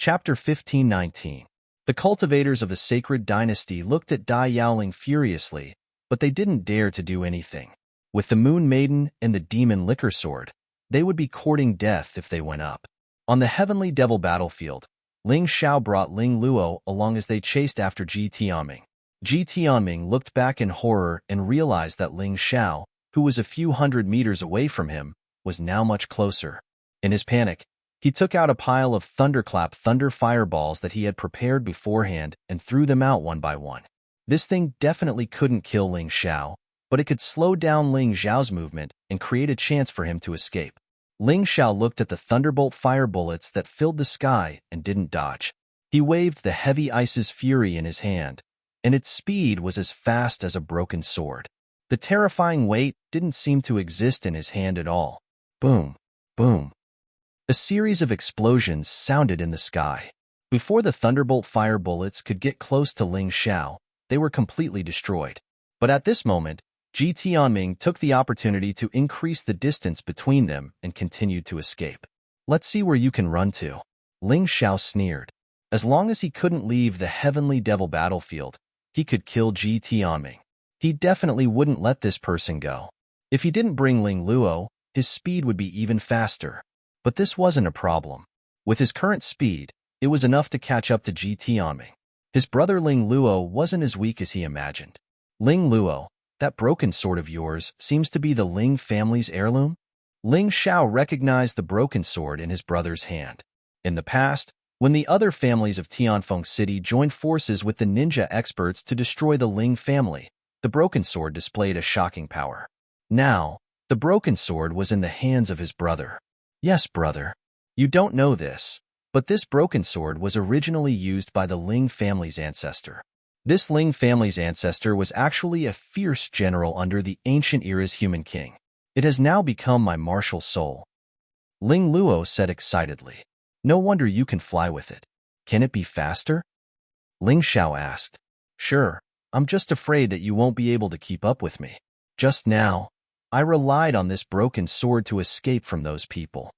Chapter 1519. The cultivators of the sacred dynasty looked at Dai Yaoling furiously, but they didn't dare to do anything. With the Moon Maiden and the Demon Liquor Sword, they would be courting death if they went up. On the Heavenly Devil battlefield, Ling Xiao brought Ling Luo along as they chased after Ji Tianming. Ji Tianming looked back in horror and realized that Ling Xiao, who was a few hundred meters away from him, was now much closer. In his panic, he took out a pile of thunderclap thunder fireballs that he had prepared beforehand and threw them out one by one. This thing definitely couldn't kill Ling Xiao, but it could slow down Ling Xiao's movement and create a chance for him to escape. Ling Xiao looked at the thunderbolt fire bullets that filled the sky and didn't dodge. He waved the heavy ice's fury in his hand, and its speed was as fast as a broken sword. The terrifying weight didn't seem to exist in his hand at all. Boom, boom. A series of explosions sounded in the sky. Before the thunderbolt fire bullets could get close to Ling Xiao, they were completely destroyed. But at this moment, Ji Tianming took the opportunity to increase the distance between them and continued to escape. "Let's see where you can run to," Ling Xiao sneered. As long as he couldn't leave the Heavenly Devil battlefield, he could kill Ji Tianming. He definitely wouldn't let this person go. If he didn't bring Ling Luo, his speed would be even faster. But this wasn't a problem. With his current speed, it was enough to catch up to Ji Tianming. His brother Ling Luo wasn't as weak as he imagined. "Ling Luo, that broken sword of yours seems to be the Ling family's heirloom?" Ling Xiao recognized the broken sword in his brother's hand. In the past, when the other families of Tianfeng City joined forces with the ninja experts to destroy the Ling family, the broken sword displayed a shocking power. Now, the broken sword was in the hands of his brother. "Yes, brother. You don't know this, but this broken sword was originally used by the Ling family's ancestor. This Ling family's ancestor was actually a fierce general under the ancient era's human king. It has now become my martial soul," Ling Luo said excitedly. "No wonder you can fly with it. Can it be faster?" Ling Xiao asked. "Sure. I'm just afraid that you won't be able to keep up with me. Just now, I relied on this broken sword to escape from those people,"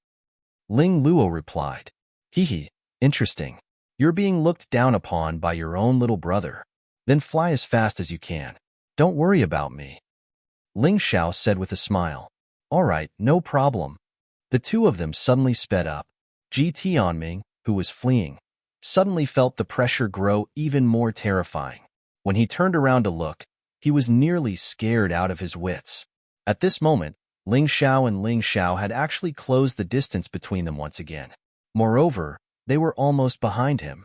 Ling Luo replied. "Hee, interesting. You're being looked down upon by your own little brother. Then fly as fast as you can. Don't worry about me," Ling Xiao said with a smile. "All right, no problem." The two of them suddenly sped up. Ji Tianming, who was fleeing, suddenly felt the pressure grow even more terrifying. When he turned around to look, he was nearly scared out of his wits. At this moment, Ling Xiao and Ling Xiao had actually closed the distance between them once again. Moreover, they were almost behind him.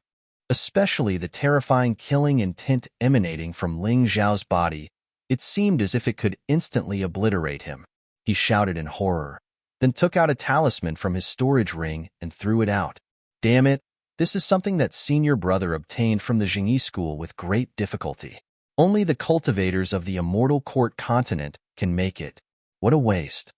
Especially the terrifying killing intent emanating from Ling Xiao's body, it seemed as if it could instantly obliterate him. He shouted in horror, then took out a talisman from his storage ring and threw it out. "Damn it, this is something that senior brother obtained from the Jingyi school with great difficulty. Only the cultivators of the immortal court continent can make it. What a waste."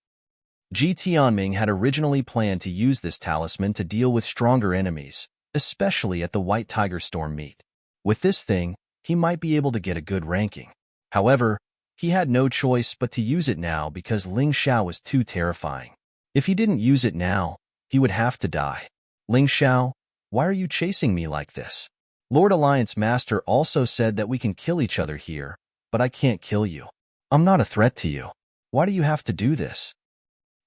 Ji Tianming had originally planned to use this talisman to deal with stronger enemies, especially at the White Tiger Storm meet. With this thing, he might be able to get a good ranking. However, he had no choice but to use it now because Ling Xiao was too terrifying. If he didn't use it now, he would have to die. "Ling Xiao, why are you chasing me like this? Lord Alliance Master also said that we can kill each other here, but I can't kill you. I'm not a threat to you. Why do you have to do this?"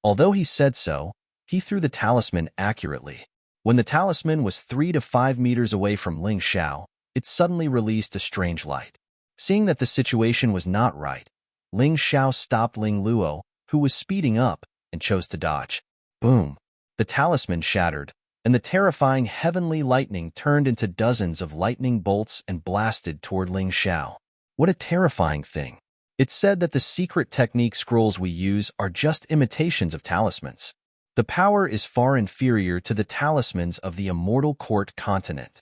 Although he said so, he threw the talisman accurately. When the talisman was 3 to 5 meters away from Ling Xiao, it suddenly released a strange light. Seeing that the situation was not right, Ling Xiao stopped Ling Luo, who was speeding up, and chose to dodge. Boom! The talisman shattered, and the terrifying heavenly lightning turned into dozens of lightning bolts and blasted toward Ling Xiao. What a terrifying thing. It's said that the secret technique scrolls we use are just imitations of talismans. The power is far inferior to the talismans of the immortal court continent.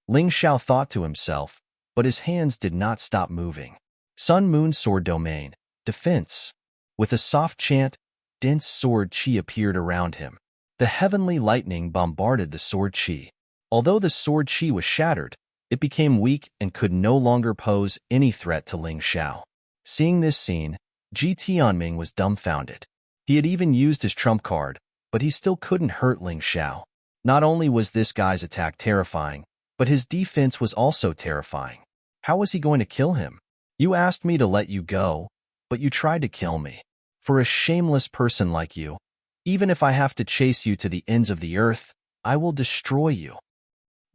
Ling Xiao thought to himself, but his hands did not stop moving. Sun Moon Sword Domain, Defense. With a soft chant, dense sword chi appeared around him. The heavenly lightning bombarded the sword chi. Although the sword chi was shattered, it became weak and could no longer pose any threat to Ling Xiao. Seeing this scene, Ji Tianming was dumbfounded. He had even used his trump card, but he still couldn't hurt Ling Xiao. Not only was this guy's attack terrifying, but his defense was also terrifying. How was he going to kill him? You asked me to let you go, but you tried to kill me. For a shameless person like you, even if I have to chase you to the ends of the earth, I will destroy you.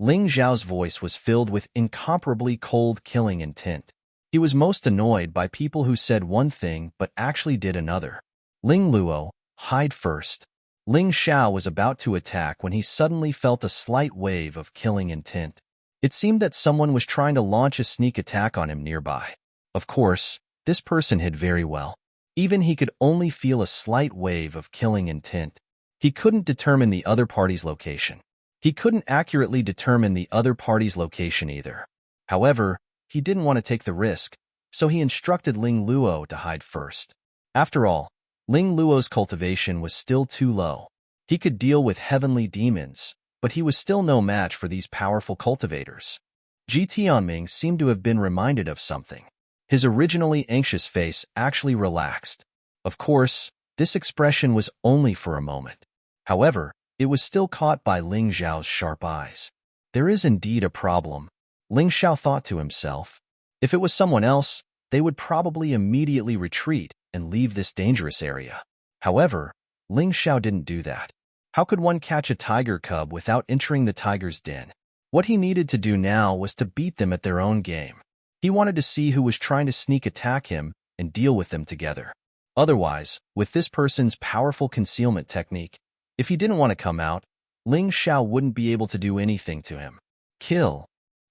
Ling Xiao's voice was filled with incomparably cold, killing intent. He was most annoyed by people who said one thing but actually did another. Ling Luo, hide first. Ling Xiao was about to attack when he suddenly felt a slight wave of killing intent. It seemed that someone was trying to launch a sneak attack on him nearby. Of course, this person hid very well. Even he could only feel a slight wave of killing intent. He couldn't determine the other party's location. He couldn't accurately determine the other party's location either. However, he didn't want to take the risk, so he instructed Ling Luo to hide first. After all, Ling Luo's cultivation was still too low. He could deal with heavenly demons, but he was still no match for these powerful cultivators. Ji Tianming seemed to have been reminded of something. His originally anxious face actually relaxed. Of course, this expression was only for a moment. However, it was still caught by Ling Xiao's sharp eyes. There is indeed a problem, Ling Xiao thought to himself. If it was someone else, they would probably immediately retreat and leave this dangerous area. However, Ling Xiao didn't do that. How could one catch a tiger cub without entering the tiger's den? What he needed to do now was to beat them at their own game. He wanted to see who was trying to sneak attack him and deal with them together. Otherwise, with this person's powerful concealment technique, if he didn't want to come out, Ling Xiao wouldn't be able to do anything to him. Kill.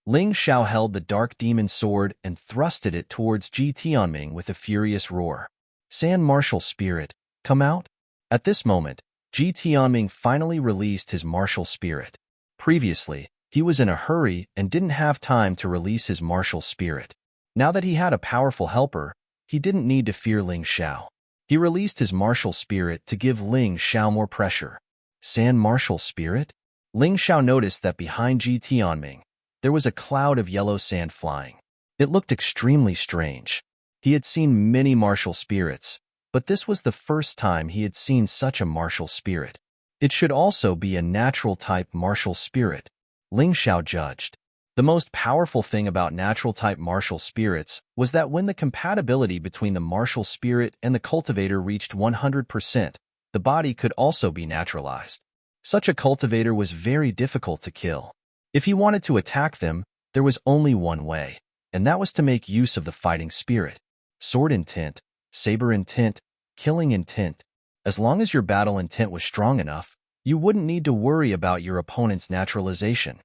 Ling Xiao held the dark demon sword and thrusted it towards Ji Tianming with a furious roar. Sand martial spirit, come out? At this moment, Ji Tianming finally released his martial spirit. Previously, he was in a hurry and didn't have time to release his martial spirit. Now that he had a powerful helper, he didn't need to fear Ling Xiao. He released his martial spirit to give Ling Xiao more pressure. Sand martial spirit? Ling Xiao noticed that behind Ji Tianming, there was a cloud of yellow sand flying. It looked extremely strange. He had seen many martial spirits, but this was the first time he had seen such a martial spirit. It should also be a natural type martial spirit, Ling Xiao judged. The most powerful thing about natural type martial spirits was that when the compatibility between the martial spirit and the cultivator reached 100%, the body could also be naturalized. Such a cultivator was very difficult to kill. If he wanted to attack them, there was only one way, and that was to make use of the fighting spirit. Sword intent, saber intent, killing intent. As long as your battle intent was strong enough, you wouldn't need to worry about your opponent's naturalization.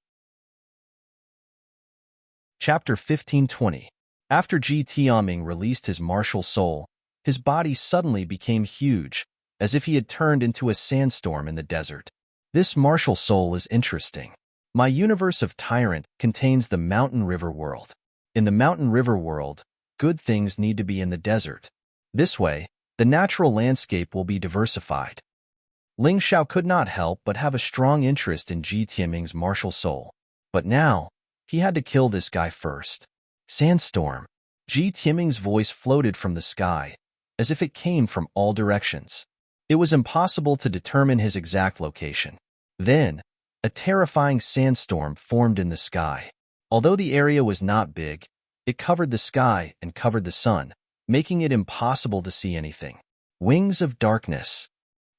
Chapter 1520. After Ji Tianming released his martial soul, his body suddenly became huge, as if he had turned into a sandstorm in the desert. This martial soul is interesting. My universe of Tyrant contains the mountain river world. In the mountain river world, good things need to be in the desert. This way, the natural landscape will be diversified. Ling Xiao could not help but have a strong interest in Ji Tianming's martial soul. But now, he had to kill this guy first. Sandstorm. Ji Tianming's voice floated from the sky, as if it came from all directions. It was impossible to determine his exact location. Then, a terrifying sandstorm formed in the sky. Although the area was not big, it covered the sky and covered the sun, making it impossible to see anything. Wings of darkness.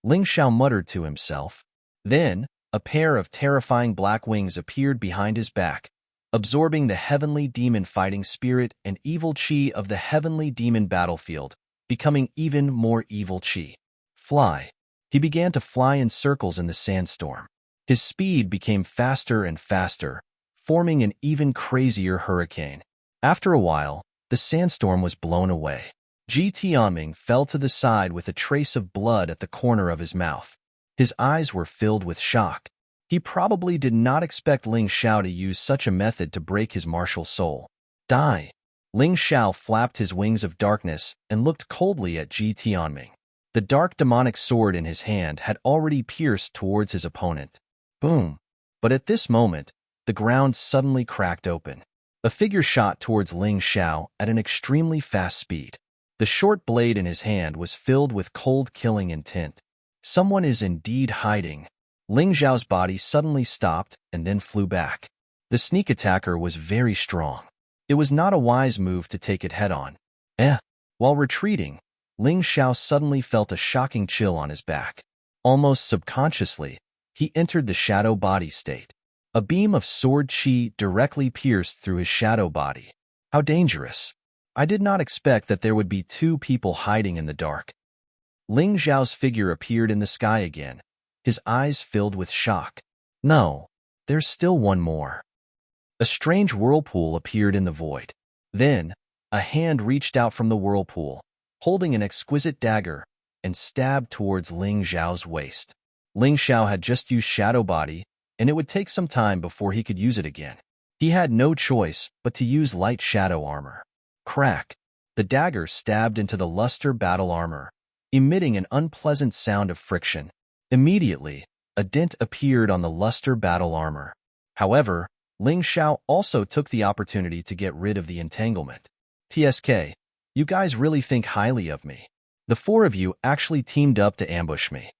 Ling Xiao muttered to himself. Then, a pair of terrifying black wings appeared behind his back, absorbing the heavenly demon fighting spirit and evil chi of the heavenly demon battlefield, becoming even more evil chi. Fly. He began to fly in circles in the sandstorm. His speed became faster and faster, forming an even crazier hurricane. After a while, the sandstorm was blown away. Ji Tianming fell to the side with a trace of blood at the corner of his mouth. His eyes were filled with shock. He probably did not expect Ling Xiao to use such a method to break his martial soul. Die. Ling Xiao flapped his wings of darkness and looked coldly at Ji Tianming. The dark demonic sword in his hand had already pierced towards his opponent. Boom. But at this moment, the ground suddenly cracked open. A figure shot towards Ling Xiao at an extremely fast speed. The short blade in his hand was filled with cold killing intent. Someone is indeed hiding. Ling Xiao's body suddenly stopped and then flew back. The sneak attacker was very strong. It was not a wise move to take it head-on. While retreating, Ling Xiao suddenly felt a shocking chill on his back. Almost subconsciously, he entered the shadow body state. A beam of sword chi directly pierced through his shadow body. How dangerous. I did not expect that there would be two people hiding in the dark. Ling Xiao's figure appeared in the sky again, his eyes filled with shock. No, there's still one more. A strange whirlpool appeared in the void. Then, a hand reached out from the whirlpool, holding an exquisite dagger, and stabbed towards Ling Xiao's waist. Ling Xiao had just used shadow body, and it would take some time before he could use it again. He had no choice but to use light shadow armor. Crack! The dagger stabbed into the luster battle armor, emitting an unpleasant sound of friction. Immediately, a dent appeared on the luster battle armor. However, Ling Xiao also took the opportunity to get rid of the entanglement. TSK, you guys really think highly of me. The four of you actually teamed up to ambush me.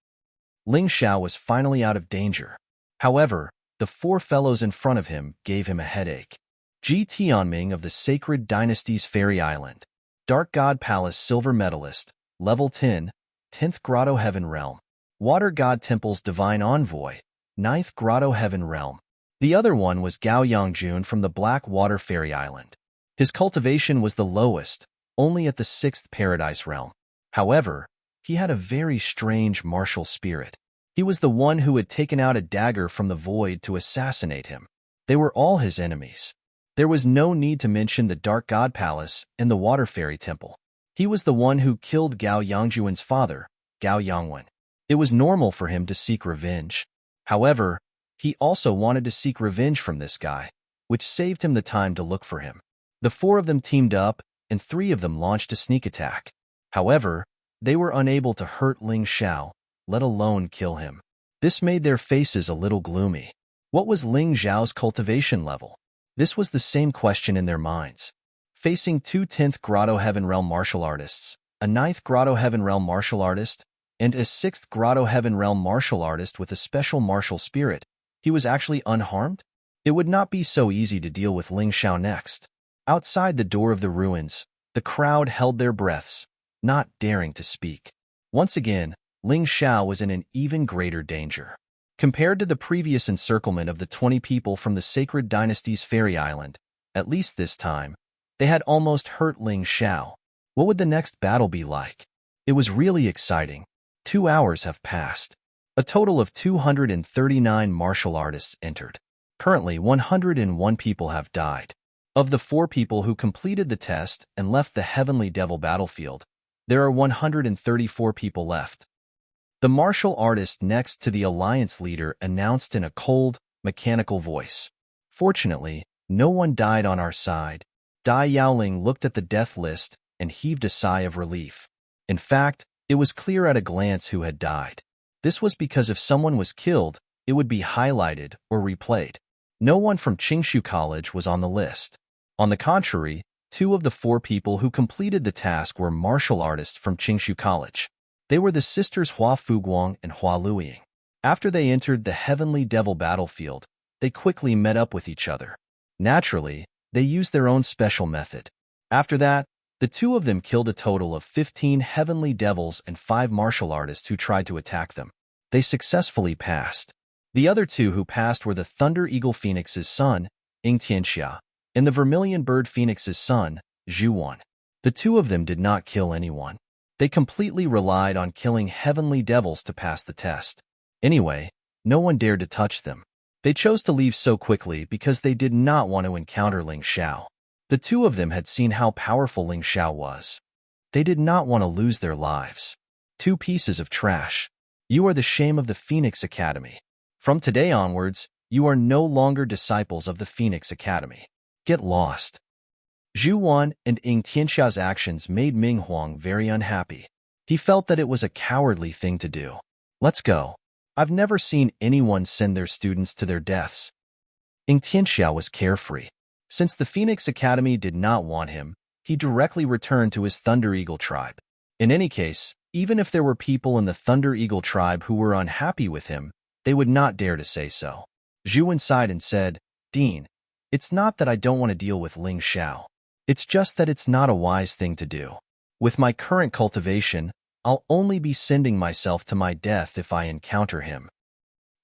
Ling Xiao was finally out of danger. However, the four fellows in front of him gave him a headache. Ji Tianming of the Sacred Dynasty's Fairy Island. Dark God Palace Silver Medalist, Level 10, 10th Grotto Heaven Realm. Water God Temple's Divine Envoy, 9th Grotto Heaven Realm. The other one was Gao Yongjun from the Black Water Fairy Island. His cultivation was the lowest, only at the 6th Paradise Realm. However, he had a very strange martial spirit. He was the one who had taken out a dagger from the void to assassinate him. They were all his enemies. There was no need to mention the Dark God Palace and the Water Fairy Temple. He was the one who killed Gao Yongjuan's father, Gao Yongwen. It was normal for him to seek revenge. However, he also wanted to seek revenge from this guy, which saved him the time to look for him. The four of them teamed up, and three of them launched a sneak attack. However, they were unable to hurt Ling Xiao, let alone kill him. This made their faces a little gloomy. What was Ling Xiao's cultivation level? This was the same question in their minds. Facing two 10th Grotto Heaven Realm martial artists, a 9th Grotto Heaven Realm martial artist, and a 6th Grotto Heaven Realm martial artist with a special martial spirit, he was actually unharmed? It would not be so easy to deal with Ling Xiao next. Outside the door of the ruins, the crowd held their breaths, not daring to speak. Once again, Ling Xiao was in an even greater danger. Compared to the previous encirclement of the 20 people from the Sacred Dynasty's Fairy Island, at least this time, they had almost hurt Ling Xiao. What would the next battle be like? It was really exciting. 2 hours have passed. A total of 239 martial artists entered. Currently, 101 people have died. Of the 4 people who completed the test and left the Heavenly Devil battlefield, there are 134 people left. The martial artist next to the Alliance leader announced in a cold, mechanical voice. Fortunately, no one died on our side. Dai Yaoling looked at the death list and heaved a sigh of relief. In fact, it was clear at a glance who had died. This was because if someone was killed, it would be highlighted or replayed. No one from Qingshu College was on the list. On the contrary, 2 of the 4 people who completed the task were martial artists from Qingshu College. They were the sisters Hua Fuguang and Hua Luiying. After they entered the Heavenly Devil battlefield, they quickly met up with each other. Naturally, they used their own special method. After that, the 2 of them killed a total of 15 Heavenly Devils and 5 martial artists who tried to attack them. They successfully passed. The other 2 who passed were the Thunder Eagle Phoenix's son, Ying Tianxia, and the Vermilion Bird Phoenix's son, Zhu Wan. The 2 of them did not kill anyone. They completely relied on killing Heavenly Devils to pass the test. Anyway, no one dared to touch them. They chose to leave so quickly because they did not want to encounter Ling Xiao. The 2 of them had seen how powerful Ling Xiao was. They did not want to lose their lives. 2 pieces of trash. You are the shame of the Phoenix Academy. From today onwards, you are no longer disciples of the Phoenix Academy. Get lost. Zhu Wan and Ying Tianxia's actions made Ming Huang very unhappy. He felt that it was a cowardly thing to do. Let's go. I've never seen anyone send their students to their deaths. Ying Tianxia was carefree. Since the Phoenix Academy did not want him, he directly returned to his Thunder Eagle tribe. In any case, even if there were people in the Thunder Eagle tribe who were unhappy with him, they would not dare to say so. Zhu sighed and said, Dean, it's not that I don't want to deal with Ling Xiao. It's just that it's not a wise thing to do. With my current cultivation, I'll only be sending myself to my death if I encounter him.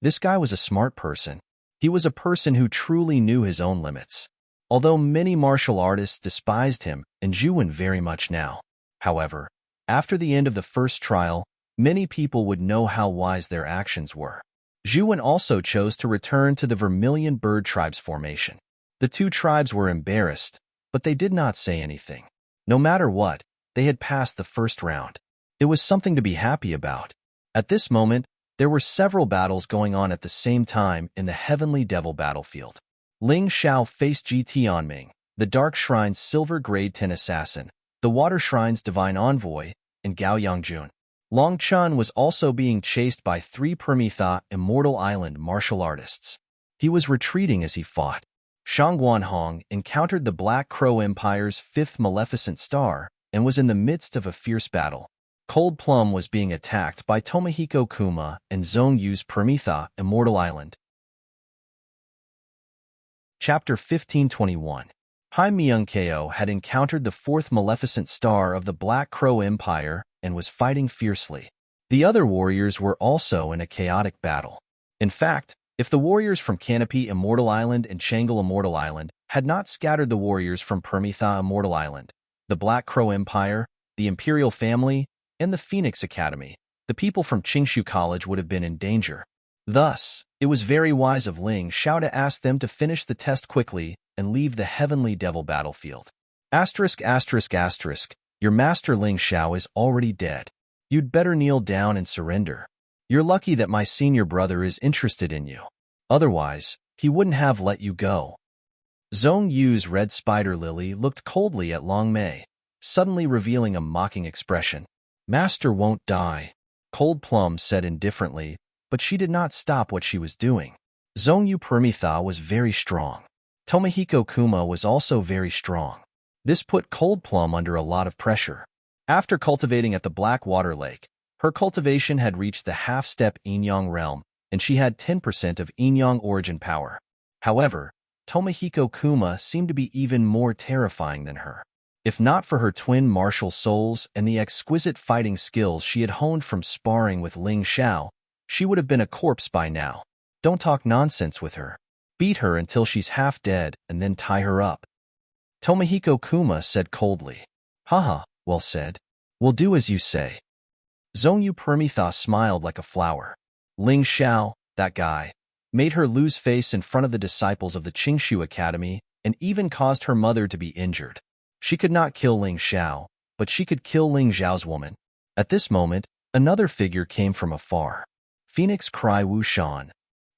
This guy was a smart person. He was a person who truly knew his own limits. Although many martial artists despised him, and Zhu very much now. However, after the end of the first trial, many people would know how wise their actions were. Zhu also chose to return to the Vermilion Bird Tribe's formation. The two tribes were embarrassed, but they did not say anything. No matter what, they had passed the first round. It was something to be happy about. At this moment, there were several battles going on at the same time in the Heavenly Devil battlefield. Ling Xiao faced Ji Tianming, the Dark Shrine's Silver Grade 10 assassin, the Water Shrine's Divine Envoy, and Gao Yangjun. Long Chun was also being chased by 3 Permitha Immortal Island martial artists. He was retreating as he fought. Shang Guanhong encountered the Black Crow Empire's 5th Maleficent Star and was in the midst of a fierce battle. Cold Plum was being attacked by Tomohiko Kuma and Zhong Yu's Permitha Immortal Island. Chapter 1521. Hai Myung-keo had encountered the 4th Maleficent Star of the Black Crow Empire and was fighting fiercely. The other warriors were also in a chaotic battle. In fact, if the warriors from Canopy Immortal Island and Changle Immortal Island had not scattered the warriors from Permitha Immortal Island, the Black Crow Empire, the Imperial Family, and the Phoenix Academy, the people from Qingshu College would have been in danger. Thus, it was very wise of Ling Xiao to ask them to finish the test quickly and leave the Heavenly Devil battlefield. Asterisk, asterisk, asterisk, your master Ling Xiao is already dead. You'd better kneel down and surrender. You're lucky that my senior brother is interested in you. Otherwise, he wouldn't have let you go. Zhong Yu's red spider lily looked coldly at Long Mei, suddenly revealing a mocking expression. Master won't die, Cold Plum said indifferently, but she did not stop what she was doing. Zhong Yu Permitha was very strong. Tomohiko Kuma was also very strong. This put Cold Plum under a lot of pressure. After cultivating at the Black Water Lake, her cultivation had reached the half-step Yin-Yang realm, and she had 10% of Yin-Yang origin power. However, Tomohiko Kuma seemed to be even more terrifying than her. If not for her twin martial souls and the exquisite fighting skills she had honed from sparring with Ling Xiao, she would have been a corpse by now. Don't talk nonsense with her. Beat her until she's half dead and then tie her up. Tomohiko Kuma said coldly. Haha, well said. We'll do as you say. Zhong Yu Permitha smiled like a flower. Ling Xiao, that guy, made her lose face in front of the disciples of the Qingshu Academy and even caused her mother to be injured. She could not kill Ling Xiao, but she could kill Ling Xiao's woman. At this moment, another figure came from afar. Phoenix Cry Wushan.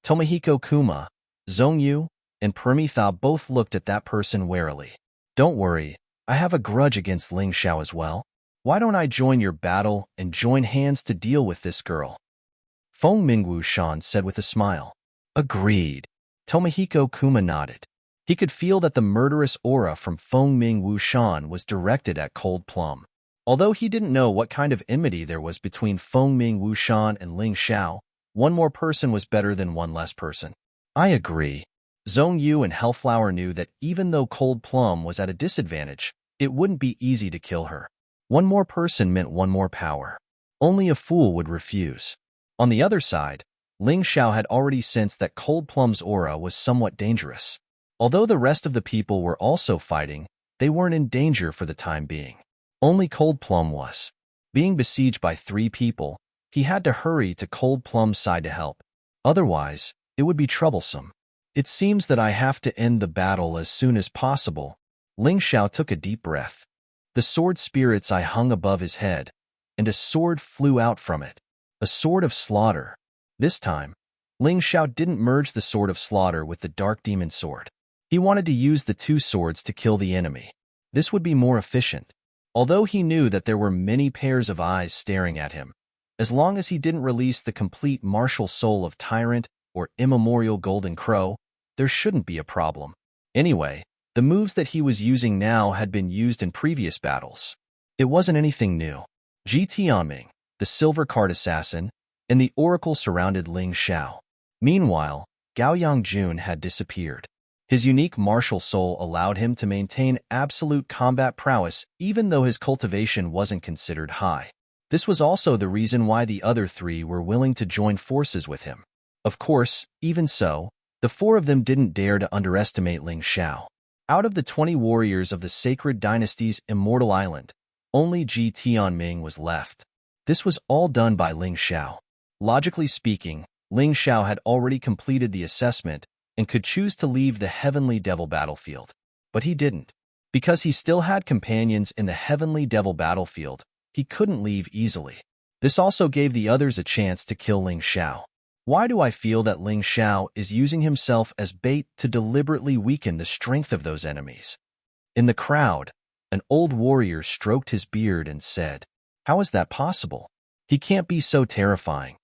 Tomohiko Kuma, Zhong Yu, and Permitha both looked at that person warily. Don't worry, I have a grudge against Ling Xiao as well. Why don't I join your battle and join hands to deal with this girl? Feng Mingwu Shan said with a smile. Agreed. Tomohiko Kuma nodded. He could feel that the murderous aura from Feng Mingwu Shan was directed at Cold Plum. Although he didn't know what kind of enmity there was between Feng Mingwu Shan and Ling Xiao, one more person was better than one less person. I agree. Zhong Yu and Hellflower knew that even though Cold Plum was at a disadvantage, it wouldn't be easy to kill her. One more person meant one more power. Only a fool would refuse. On the other side, Ling Xiao had already sensed that Cold Plum's aura was somewhat dangerous. Although the rest of the people were also fighting, they weren't in danger for the time being. Only Cold Plum was. Being besieged by 3 people, he had to hurry to Cold Plum's side to help. Otherwise, it would be troublesome. It seems that I have to end the battle as soon as possible. Ling Xiao took a deep breath. The sword spirits eye hung above his head, and a sword flew out from it. A sword of slaughter. This time, Ling Xiao didn't merge the sword of slaughter with the dark demon sword. He wanted to use the 2 swords to kill the enemy. This would be more efficient. Although he knew that there were many pairs of eyes staring at him, as long as he didn't release the complete martial soul of Tyrant or immemorial Golden Crow, there shouldn't be a problem. Anyway, the moves that he was using now had been used in previous battles. It wasn't anything new. Ji Tianming, the Silver Card Assassin, and the Oracle surrounded Ling Xiao. Meanwhile, Gao Yangjun had disappeared. His unique martial soul allowed him to maintain absolute combat prowess even though his cultivation wasn't considered high. This was also the reason why the other three were willing to join forces with him. Of course, even so, the four of them didn't dare to underestimate Ling Xiao. Out of the 20 warriors of the Sacred Dynasty's Immortal Island, only Ji Tianming was left. This was all done by Ling Xiao. Logically speaking, Ling Xiao had already completed the assessment and could choose to leave the Heavenly Devil battlefield. But he didn't. Because he still had companions in the Heavenly Devil battlefield, he couldn't leave easily. This also gave the others a chance to kill Ling Xiao. Why do I feel that Ling Xiao is using himself as bait to deliberately weaken the strength of those enemies? In the crowd, an old warrior stroked his beard and said, "How is that possible? He can't be so terrifying."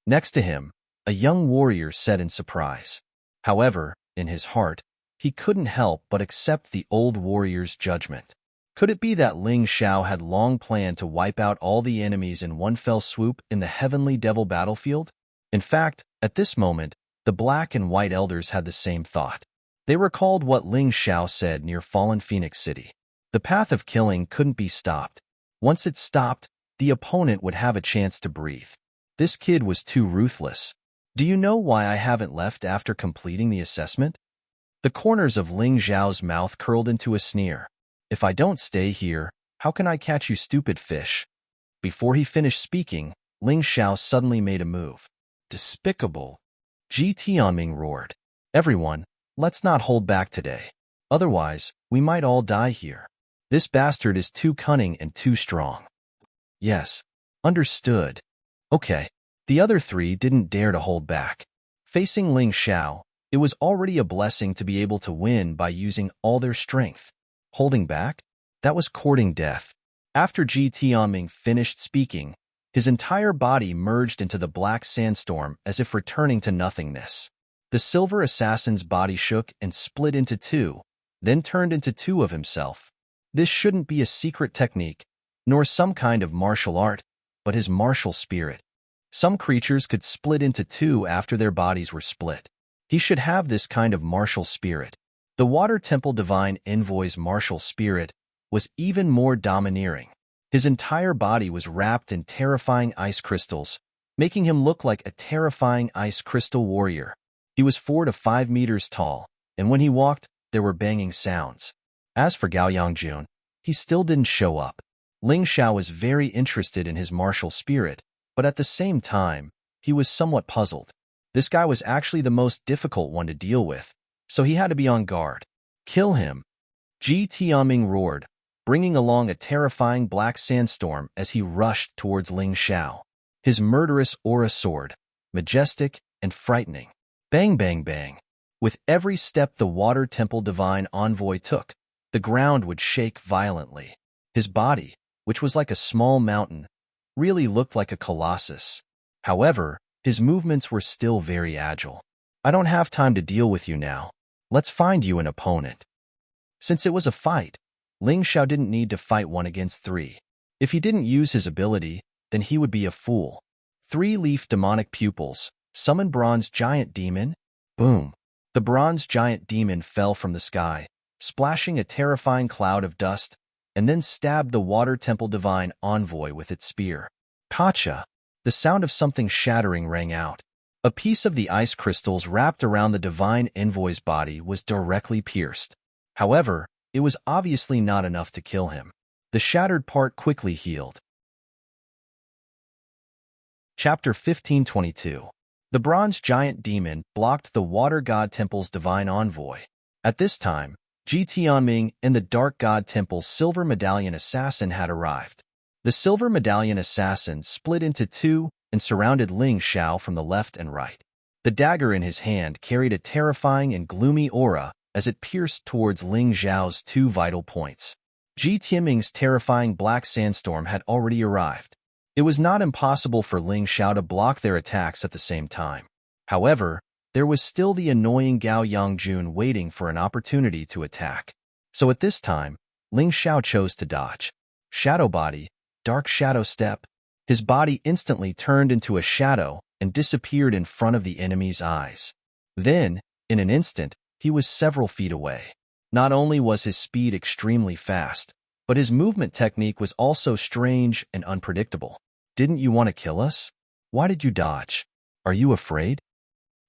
Next to him, a young warrior said in surprise. However, in his heart, he couldn't help but accept the old warrior's judgment. Could it be that Ling Xiao had long planned to wipe out all the enemies in one fell swoop in the Heavenly Devil battlefield? In fact, at this moment, the Black and White Elders had the same thought. They recalled what Ling Xiao said near Fallen Phoenix City. The path of killing couldn't be stopped. Once it stopped, the opponent would have a chance to breathe. This kid was too ruthless. Do you know why I haven't left after completing the assessment? The corners of Ling Xiao's mouth curled into a sneer. If I don't stay here, how can I catch you, stupid fish? Before he finished speaking, Ling Xiao suddenly made a move. Despicable! Ji Tianming roared. Everyone, let's not hold back today. Otherwise, we might all die here. This bastard is too cunning and too strong. Yes. Understood. Okay. The other three didn't dare to hold back. Facing Ling Xiao, it was already a blessing to be able to win by using all their strength. Holding back? That was courting death. After Ji Tianming finished speaking, his entire body merged into the black sandstorm as if returning to nothingness. The silver assassin's body shook and split into two, then turned into two of himself. This shouldn't be a secret technique, nor some kind of martial art, but his martial spirit. Some creatures could split into two after their bodies were split. He should have this kind of martial spirit. The Water Temple Divine Envoy's martial spirit was even more domineering. His entire body was wrapped in terrifying ice crystals, making him look like a terrifying ice crystal warrior. He was 4 to 5 meters tall, and when he walked, there were banging sounds. As for Gao Yangjun, he still didn't show up. Ling Xiao was very interested in his martial spirit, but at the same time, he was somewhat puzzled. This guy was actually the most difficult one to deal with, so he had to be on guard. Kill him! Ji Tianming roared, bringing along a terrifying black sandstorm as he rushed towards Ling Xiao. His murderous aura sword, majestic and frightening. Bang, bang, bang. With every step the Water Temple Divine Envoy took, the ground would shake violently. His body, which was like a small mountain, really looked like a colossus. However, his movements were still very agile. I don't have time to deal with you now. Let's find you an opponent. Since it was a fight, Ling Xiao didn't need to fight 1 against 3. If he didn't use his ability, then he would be a fool. 3-leaf demonic pupils, summon bronze giant demon. Boom. The bronze giant demon fell from the sky, splashing a terrifying cloud of dust, and then stabbed the Water Temple Divine Envoy with its spear. Gotcha! The sound of something shattering rang out. A piece of the ice crystals wrapped around the Divine Envoy's body was directly pierced. However, it was obviously not enough to kill him. The shattered part quickly healed. Chapter 1522. The bronze giant demon blocked the Water God Temple's divine envoy. At this time, Ji Tianming and the Dark God Temple's Silver Medallion Assassin had arrived. The Silver Medallion Assassin split into two and surrounded Ling Xiao from the left and right. The dagger in his hand carried a terrifying and gloomy aura as it pierced towards Ling Xiao's 2 vital points. Ji Tianming's terrifying black sandstorm had already arrived. It was not impossible for Ling Xiao to block their attacks at the same time. However, there was still the annoying Gao Yangjun waiting for an opportunity to attack. So at this time, Ling Xiao chose to dodge. Shadow Body, Dark Shadow Step. His body instantly turned into a shadow and disappeared in front of the enemy's eyes. Then, in an instant, he was several feet away. Not only was his speed extremely fast, but his movement technique was also strange and unpredictable. Didn't you want to kill us? Why did you dodge? Are you afraid?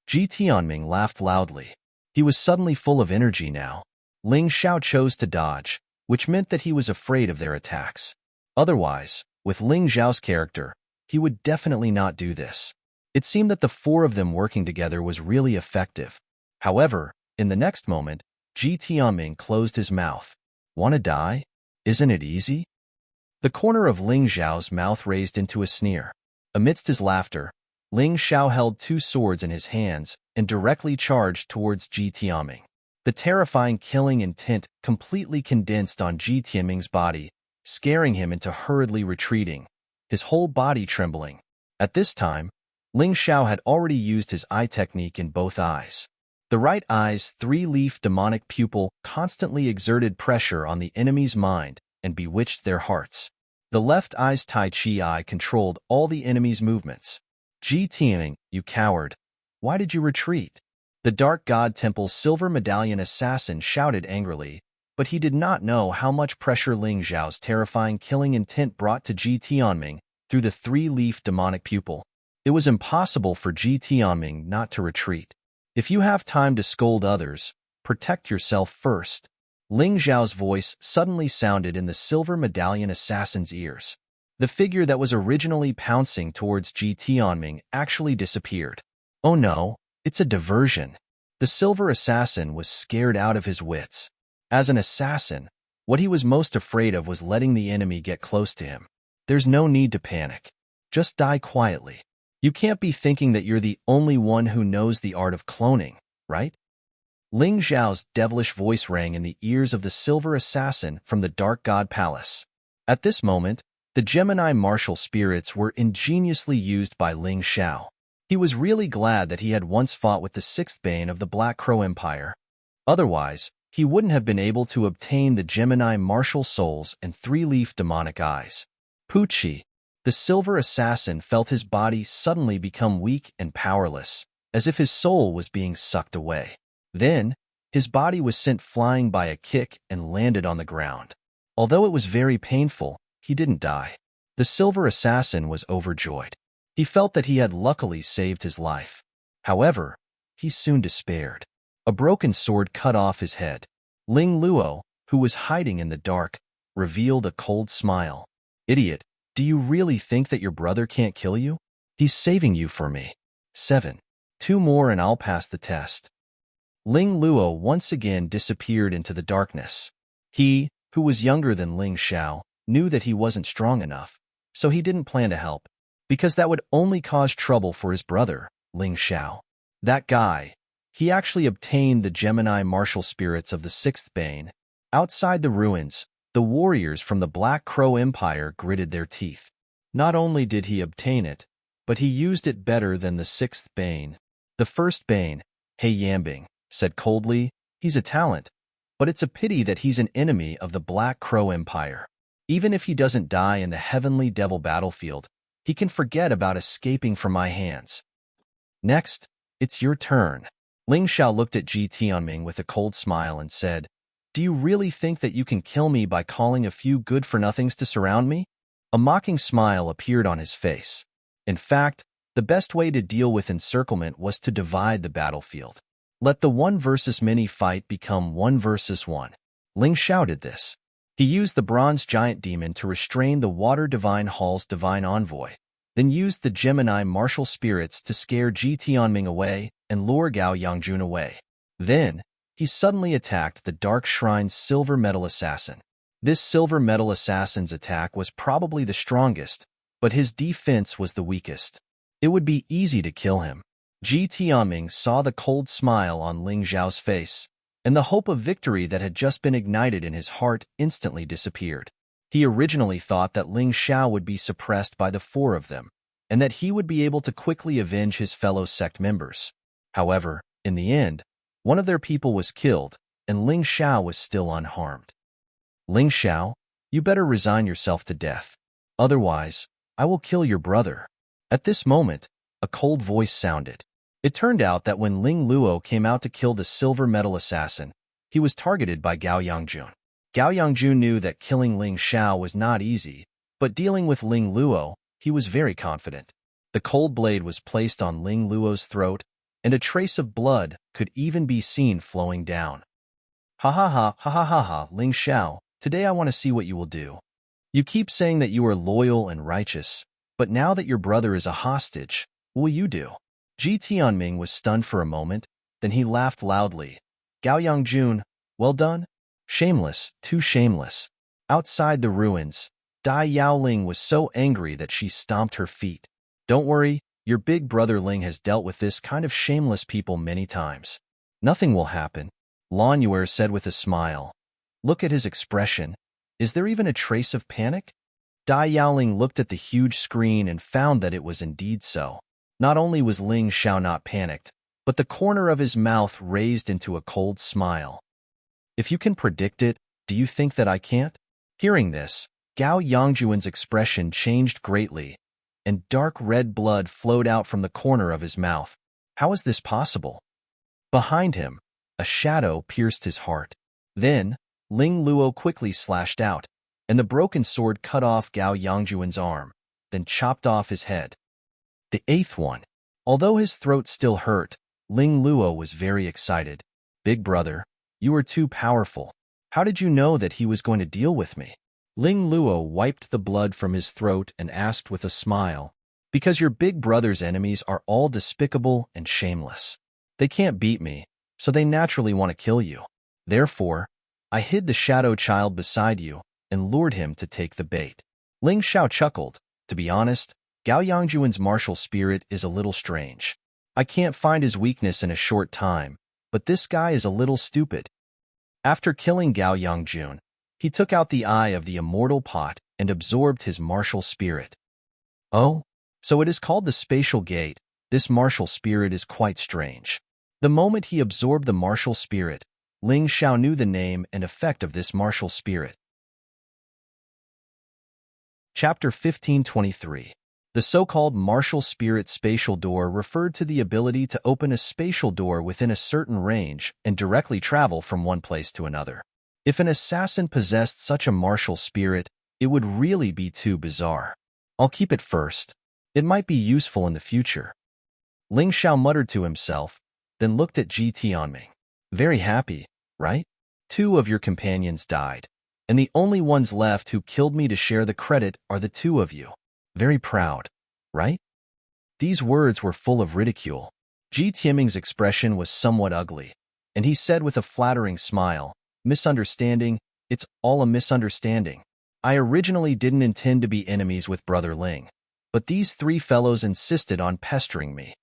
Ji Tianming laughed loudly. He was suddenly full of energy now. Ling Xiao chose to dodge, which meant that he was afraid of their attacks. Otherwise, with Ling Xiao's character, he would definitely not do this. It seemed that the four of them working together was really effective. However, in the next moment, Ji Tianming closed his mouth. Want to die? Isn't it easy? The corner of Ling Xiao's mouth raised into a sneer. Amidst his laughter, Ling Xiao held two swords in his hands and directly charged towards Ji Tianming. The terrifying killing intent completely condensed on Ji Tianming's body, scaring him into hurriedly retreating, his whole body trembling. At this time, Ling Xiao had already used his eye technique in both eyes. The right eye's three-leaf demonic pupil constantly exerted pressure on the enemy's mind and bewitched their hearts. The left eye's Tai Chi eye controlled all the enemy's movements. Ji Tianming, you coward! Why did you retreat? The Dark God Temple's silver medallion assassin shouted angrily, but he did not know how much pressure Ling Xiao's terrifying killing intent brought to Ji Tianming through the three-leaf demonic pupil. It was impossible for Ji Tianming not to retreat. If you have time to scold others, protect yourself first. Ling Xiao's voice suddenly sounded in the silver medallion assassin's ears. The figure that was originally pouncing towards Ji Tianming actually disappeared. Oh no, it's a diversion. The silver assassin was scared out of his wits. As an assassin, what he was most afraid of was letting the enemy get close to him. There's no need to panic. Just die quietly. You can't be thinking that you're the only one who knows the art of cloning, right? Ling Xiao's devilish voice rang in the ears of the silver assassin from the Dark God Palace. At this moment, the Gemini martial spirits were ingeniously used by Ling Xiao. He was really glad that he had once fought with the sixth bane of the Black Crow Empire. Otherwise, he wouldn't have been able to obtain the Gemini martial souls and three-leaf demonic eyes. Pucci, the silver assassin, felt his body suddenly become weak and powerless, as if his soul was being sucked away. Then, his body was sent flying by a kick and landed on the ground. Although it was very painful, he didn't die. The silver assassin was overjoyed. He felt that he had luckily saved his life. However, he soon despaired. A broken sword cut off his head. Ling Luo, who was hiding in the dark, revealed a cold smile. Idiot, do you really think that your brother can't kill you? He's saving you for me. 7. 2 more and I'll pass the test. Ling Luo once again disappeared into the darkness. He, who was younger than Ling Xiao, knew that he wasn't strong enough, so he didn't plan to help, because that would only cause trouble for his brother, Ling Xiao. That guy, he actually obtained the Gemini martial spirits of the sixth bane. Outside the ruins, the warriors from the Black Crow Empire gritted their teeth. Not only did he obtain it, but he used it better than the sixth bane. The first bane, He Yambing, said coldly, he's a talent, but it's a pity that he's an enemy of the Black Crow Empire. Even if he doesn't die in the Heavenly Devil battlefield, he can forget about escaping from my hands. Next, it's your turn. Ling Xiao looked at Ji Tianming with a cold smile and said, Do you really think that you can kill me by calling a few good-for-nothings to surround me? A mocking smile appeared on his face. In fact, the best way to deal with encirclement was to divide the battlefield. Let the 1 versus many fight become 1 versus 1. Ling Xiao did this. He used the bronze giant demon to restrain the Water Divine Hall's divine envoy, then used the Gemini martial spirits to scare Ji Tianming away and lure Gao Yangjun away. Then, he suddenly attacked the Dark Shrine's silver metal assassin. This silver metal assassin's attack was probably the strongest, but his defense was the weakest. It would be easy to kill him. Ji Tianming saw the cold smile on Ling Xiao's face, and the hope of victory that had just been ignited in his heart instantly disappeared. He originally thought that Ling Xiao would be suppressed by the 4 of them, and that he would be able to quickly avenge his fellow sect members. However, in the end, one of their people was killed, and Ling Xiao was still unharmed. Ling Xiao, you better resign yourself to death. Otherwise, I will kill your brother. At this moment, a cold voice sounded. It turned out that when Ling Luo came out to kill the silver medal assassin, he was targeted by Gao Yangjun. Gao Yangjun knew that killing Ling Xiao was not easy, but dealing with Ling Luo, he was very confident. The cold blade was placed on Ling Luo's throat, and a trace of blood could even be seen flowing down. Ha ha ha ha ha ha ha, Ling Xiao, today I want to see what you will do. You keep saying that you are loyal and righteous, but now that your brother is a hostage, what will you do? Ji Tianming was stunned for a moment, then he laughed loudly. Gao Yangjun, well done? Shameless, too shameless. Outside the ruins, Dai Yaoling was so angry that she stomped her feet. Don't worry, your big brother Ling has dealt with this kind of shameless people many times. Nothing will happen, Lan Yuer said with a smile. Look at his expression. Is there even a trace of panic? Dai Yaoling looked at the huge screen and found that it was indeed so. Not only was Ling Xiao not panicked, but the corner of his mouth raised into a cold smile. If you can predict it, do you think that I can't? Hearing this, Gao Yangjuan's expression changed greatly, and dark red blood flowed out from the corner of his mouth. How is this possible? Behind him, a shadow pierced his heart. Then, Ling Luo quickly slashed out, and the broken sword cut off Gao Yangjuan's arm, then chopped off his head. The eighth one. Although his throat still hurt, Ling Luo was very excited. Big brother, you are too powerful. How did you know that he was going to deal with me? Ling Luo wiped the blood from his throat and asked with a smile, because your big brother's enemies are all despicable and shameless. They can't beat me, so they naturally want to kill you. Therefore, I hid the shadow child beside you and lured him to take the bait. Ling Xiao chuckled. To be honest, Gao Yangjuan's martial spirit is a little strange. I can't find his weakness in a short time, but this guy is a little stupid. After killing Gao Yangjun, he took out the eye of the immortal pot and absorbed his martial spirit. Oh, so it is called the spatial gate. This martial spirit is quite strange. The moment he absorbed the martial spirit, Ling Xiao knew the name and effect of this martial spirit. Chapter 1523. The so-called martial spirit spatial door referred to the ability to open a spatial door within a certain range and directly travel from one place to another. If an assassin possessed such a martial spirit, it would really be too bizarre. I'll keep it first. It might be useful in the future. Ling Xiao muttered to himself, then looked at Ji Tianming. Very happy, right? 2 of your companions died, and the only ones left who killed me to share the credit are the 2 of you. Very proud, right? These words were full of ridicule. Ji Tianming's expression was somewhat ugly, and he said with a flattering smile, misunderstanding, it's all a misunderstanding. I originally didn't intend to be enemies with Brother Ling, but these 3 fellows insisted on pestering me.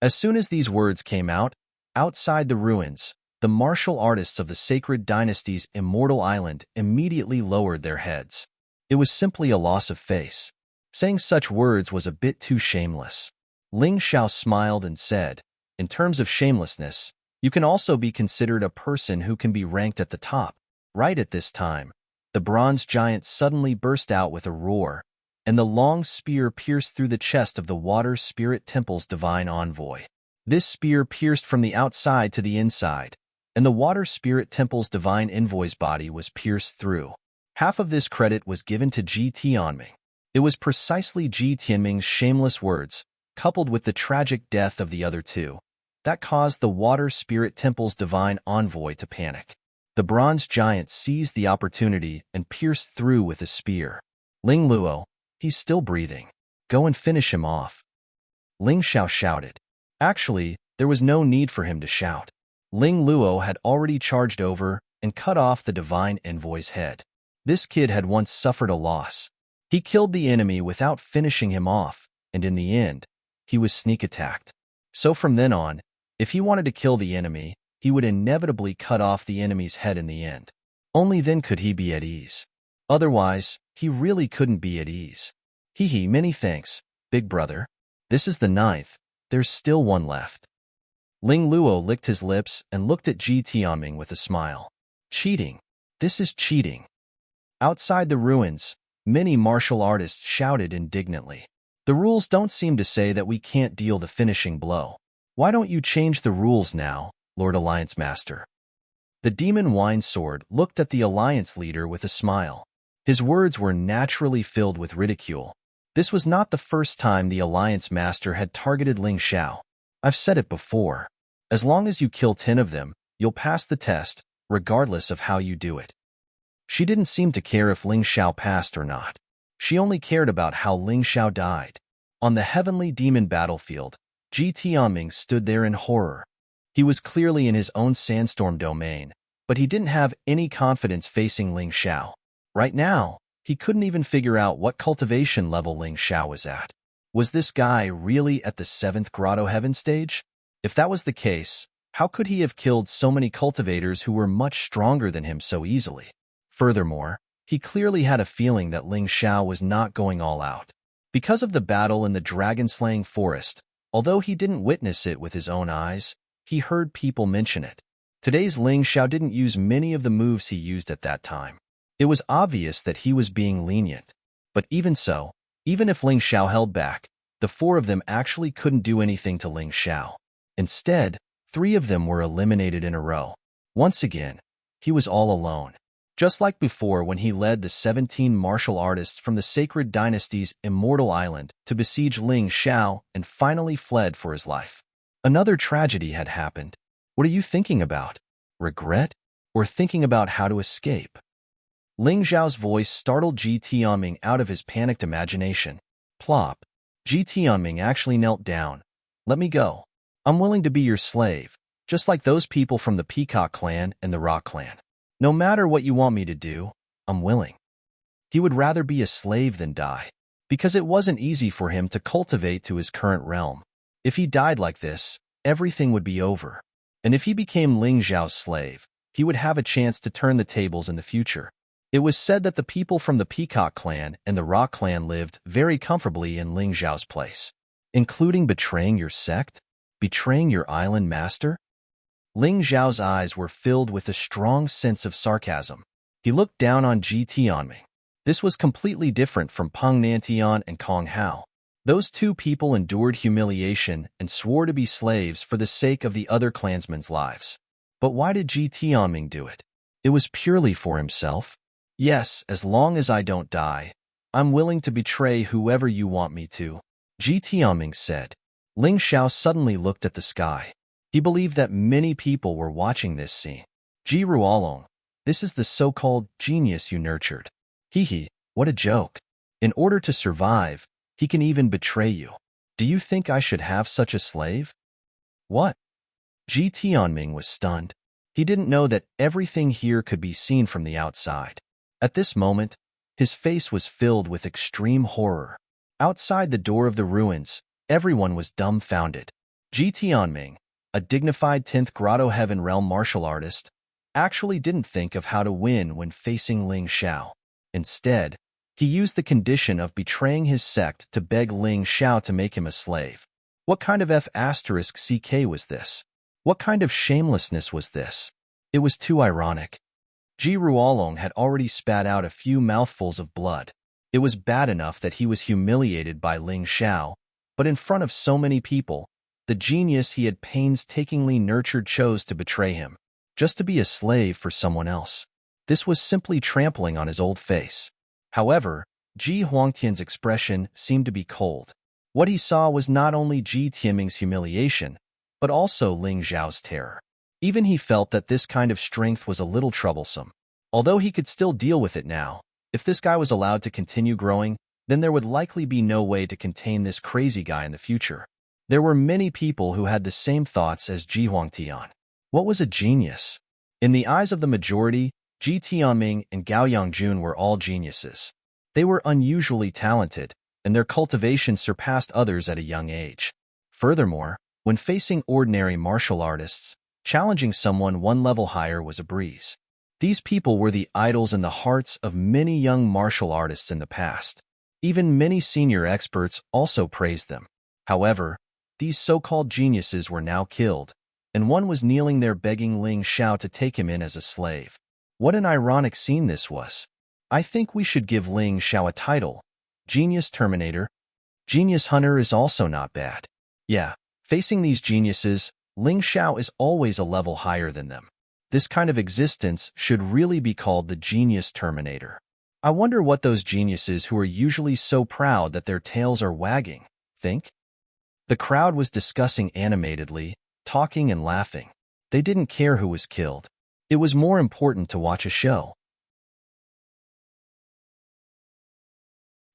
As soon as these words came out, outside the ruins, the martial artists of the sacred dynasty's immortal island immediately lowered their heads. It was simply a loss of face. Saying such words was a bit too shameless. Ling Xiao smiled and said, in terms of shamelessness, you can also be considered a person who can be ranked at the top. Right at this time, the bronze giant suddenly burst out with a roar, and the long spear pierced through the chest of the Water Spirit Temple's divine envoy. This spear pierced from the outside to the inside, and the Water Spirit Temple's divine envoy's body was pierced through. Half of this credit was given to Ji Tianming. It was precisely Ji Tianming's shameless words, coupled with the tragic death of the other 2, that caused the Water Spirit Temple's divine envoy to panic. The bronze giant seized the opportunity and pierced through with a spear. Ling Luo, he's still breathing. Go and finish him off. Ling Xiao shouted. Actually, there was no need for him to shout. Ling Luo had already charged over and cut off the divine envoy's head. This kid had once suffered a loss. He killed the enemy without finishing him off, and in the end, he was sneak attacked. So from then on, if he wanted to kill the enemy, he would inevitably cut off the enemy's head in the end. Only then could he be at ease. Otherwise, he really couldn't be at ease. Hee, many thanks, big brother. This is the 9th. There's still one left. Ling Luo licked his lips and looked at Ji Tianming with a smile. Cheating. This is cheating. Outside the ruins, many martial artists shouted indignantly. The rules don't seem to say that we can't deal the finishing blow. Why don't you change the rules now, Lord Alliance Master? The demon wine sword looked at the Alliance leader with a smile. His words were naturally filled with ridicule. This was not the first time the Alliance Master had targeted Ling Xiao. I've said it before. As long as you kill 10 of them, you'll pass the test, regardless of how you do it. She didn't seem to care if Ling Xiao passed or not. She only cared about how Ling Xiao died. On the heavenly demon battlefield, Ji Tianming stood there in horror. He was clearly in his own sandstorm domain, but he didn't have any confidence facing Ling Xiao. Right now, he couldn't even figure out what cultivation level Ling Xiao was at. Was this guy really at the 7th Grotto Heaven stage? If that was the case, how could he have killed so many cultivators who were much stronger than him so easily? Furthermore, he clearly had a feeling that Ling Xiao was not going all out. Because of the battle in the dragon-slaying forest, although he didn't witness it with his own eyes, he heard people mention it. Today's Ling Xiao didn't use many of the moves he used at that time. It was obvious that he was being lenient. But even so, even if Ling Xiao held back, the 4 of them actually couldn't do anything to Ling Xiao. Instead, 3 of them were eliminated in a row. Once again, he was all alone. Just like before when he led the 17 martial artists from the Sacred Dynasty's Immortal Island to besiege Ling Xiao and finally fled for his life. Another tragedy had happened. What are you thinking about? Regret? Or thinking about how to escape? Ling Xiao's voice startled Ji Tianming out of his panicked imagination. Plop. Ji Tianming actually knelt down. Let me go. I'm willing to be your slave, just like those people from the Peacock clan and the Rock clan. No matter what you want me to do, I'm willing. He would rather be a slave than die, because it wasn't easy for him to cultivate to his current realm. If he died like this, everything would be over. And if he became Ling Xiao's slave, he would have a chance to turn the tables in the future. It was said that the people from the Peacock clan and the Rock clan lived very comfortably in Ling Xiao's place, including betraying your sect, betraying your island master. Ling Xiao's eyes were filled with a strong sense of sarcasm. He looked down on Ji Tianming. This was completely different from Peng Nantian and Kong Hao. Those 2 people endured humiliation and swore to be slaves for the sake of the other clansmen's lives. But why did Ji Tianming do it? It was purely for himself. Yes, as long as I don't die, I'm willing to betray whoever you want me to, Ji Tianming said. Ling Xiao suddenly looked at the sky. He believed that many people were watching this scene. Ji Ruolong, this is the so-called genius you nurtured. Hee, what a joke. In order to survive, he can even betray you. Do you think I should have such a slave? What? Ji Tianming was stunned. He didn't know that everything here could be seen from the outside. At this moment, his face was filled with extreme horror. Outside the door of the ruins, everyone was dumbfounded. Ji Tianming, a dignified 10th Grotto Heaven Realm martial artist, actually didn't think of how to win when facing Ling Xiao. Instead, he used the condition of betraying his sect to beg Ling Xiao to make him a slave. What kind of F***CK was this? What kind of shamelessness was this? It was too ironic. Ji Ruolong had already spat out a few mouthfuls of blood. It was bad enough that he was humiliated by Ling Xiao, but in front of so many people, the genius he had painstakingly nurtured chose to betray him, just to be a slave for someone else. This was simply trampling on his old face. However, Ji Huangtian's expression seemed to be cold. What he saw was not only Ji Tianming's humiliation, but also Ling Xiao's terror. Even he felt that this kind of strength was a little troublesome. Although he could still deal with it now, if this guy was allowed to continue growing, then there would likely be no way to contain this crazy guy in the future. There were many people who had the same thoughts as Ji Huangtian. What was a genius? In the eyes of the majority, Ji Tianming and Gao Yangjun were all geniuses. They were unusually talented, and their cultivation surpassed others at a young age. Furthermore, when facing ordinary martial artists, challenging someone one level higher was a breeze. These people were the idols in the hearts of many young martial artists in the past. Even many senior experts also praised them. However, these so-called geniuses were now killed, and one was kneeling there begging Ling Xiao to take him in as a slave. What an ironic scene this was. I think we should give Ling Xiao a title, Genius Terminator. Genius Hunter is also not bad. Yeah, facing these geniuses, Ling Xiao is always a level higher than them. This kind of existence should really be called the Genius Terminator. I wonder what those geniuses who are usually so proud that their tails are wagging think? The crowd was discussing animatedly, talking and laughing. They didn't care who was killed. It was more important to watch a show.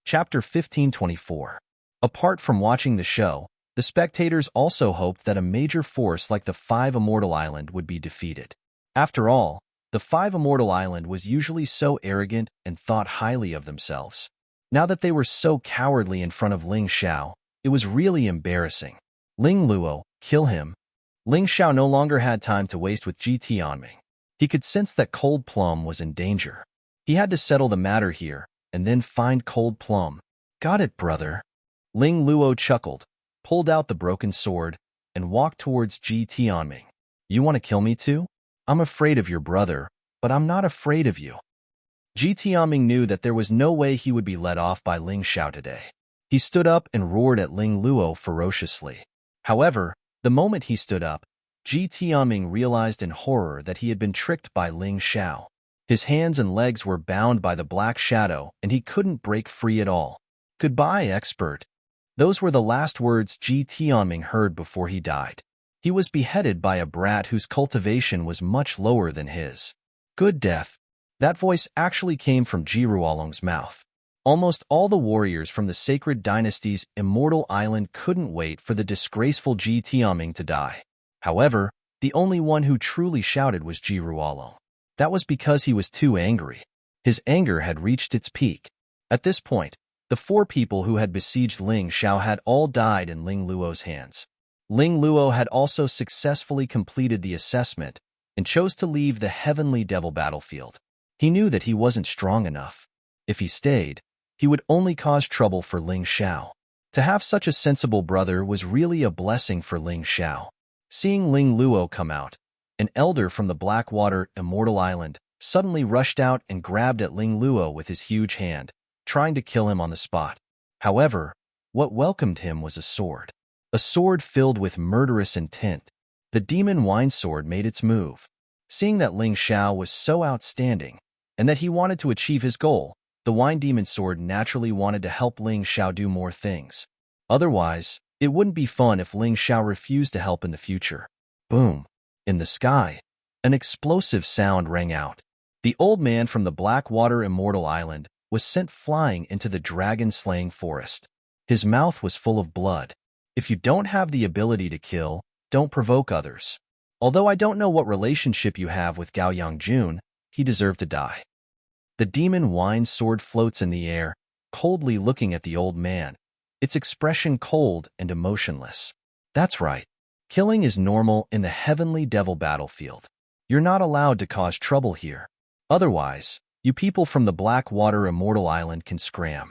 Chapter 1524. Apart from watching the show, the spectators also hoped that a major force like the Five Immortal Island would be defeated. After all, the Five Immortal Island was usually so arrogant and thought highly of themselves. Now that they were so cowardly in front of Ling Xiao, it was really embarrassing. Ling Luo, kill him. Ling Xiao no longer had time to waste with Ji Tianming. He could sense that Cold Plum was in danger. He had to settle the matter here, and then find Cold Plum. Got it, brother. Ling Luo chuckled, pulled out the broken sword, and walked towards Ji Tianming. You want to kill me too? I'm afraid of your brother, but I'm not afraid of you. Ji Tianming knew that there was no way he would be let off by Ling Xiao today. He stood up and roared at Ling Luo ferociously. However, the moment he stood up, Ji Tianming realized in horror that he had been tricked by Ling Xiao. His hands and legs were bound by the black shadow, and he couldn't break free at all. Goodbye, expert. Those were the last words Ji Tianming heard before he died. He was beheaded by a brat whose cultivation was much lower than his. Good death. That voice actually came from Ji Ruolong's mouth. Almost all the warriors from the sacred dynasty's Immortal Island couldn't wait for the disgraceful Ji Tianming to die. However, the only one who truly shouted was Ji Ruolong. That was because he was too angry. His anger had reached its peak. At this point, the four people who had besieged Ling Xiao had all died in Ling Luo's hands. Ling Luo had also successfully completed the assessment and chose to leave the Heavenly Devil battlefield. He knew that he wasn't strong enough. If he stayed, he would only cause trouble for Ling Xiao. To have such a sensible brother was really a blessing for Ling Xiao. Seeing Ling Luo come out, an elder from the Blackwater Immortal Island suddenly rushed out and grabbed at Ling Luo with his huge hand, trying to kill him on the spot. However, what welcomed him was a sword. A sword filled with murderous intent. The demon wine sword made its move. Seeing that Ling Xiao was so outstanding, and that he wanted to achieve his goal, the wine demon sword naturally wanted to help Ling Xiao do more things. Otherwise, it wouldn't be fun if Ling Xiao refused to help in the future. Boom. In the sky, an explosive sound rang out. The old man from the Blackwater Immortal Island was sent flying into the dragon-slaying forest. His mouth was full of blood. If you don't have the ability to kill, don't provoke others. Although I don't know what relationship you have with Gao Yangjun, he deserved to die. The demon wine sword floats in the air, coldly looking at the old man, its expression cold and emotionless. That's right. Killing is normal in the Heavenly Devil battlefield. You're not allowed to cause trouble here. Otherwise, you people from the Blackwater Immortal Island can scram.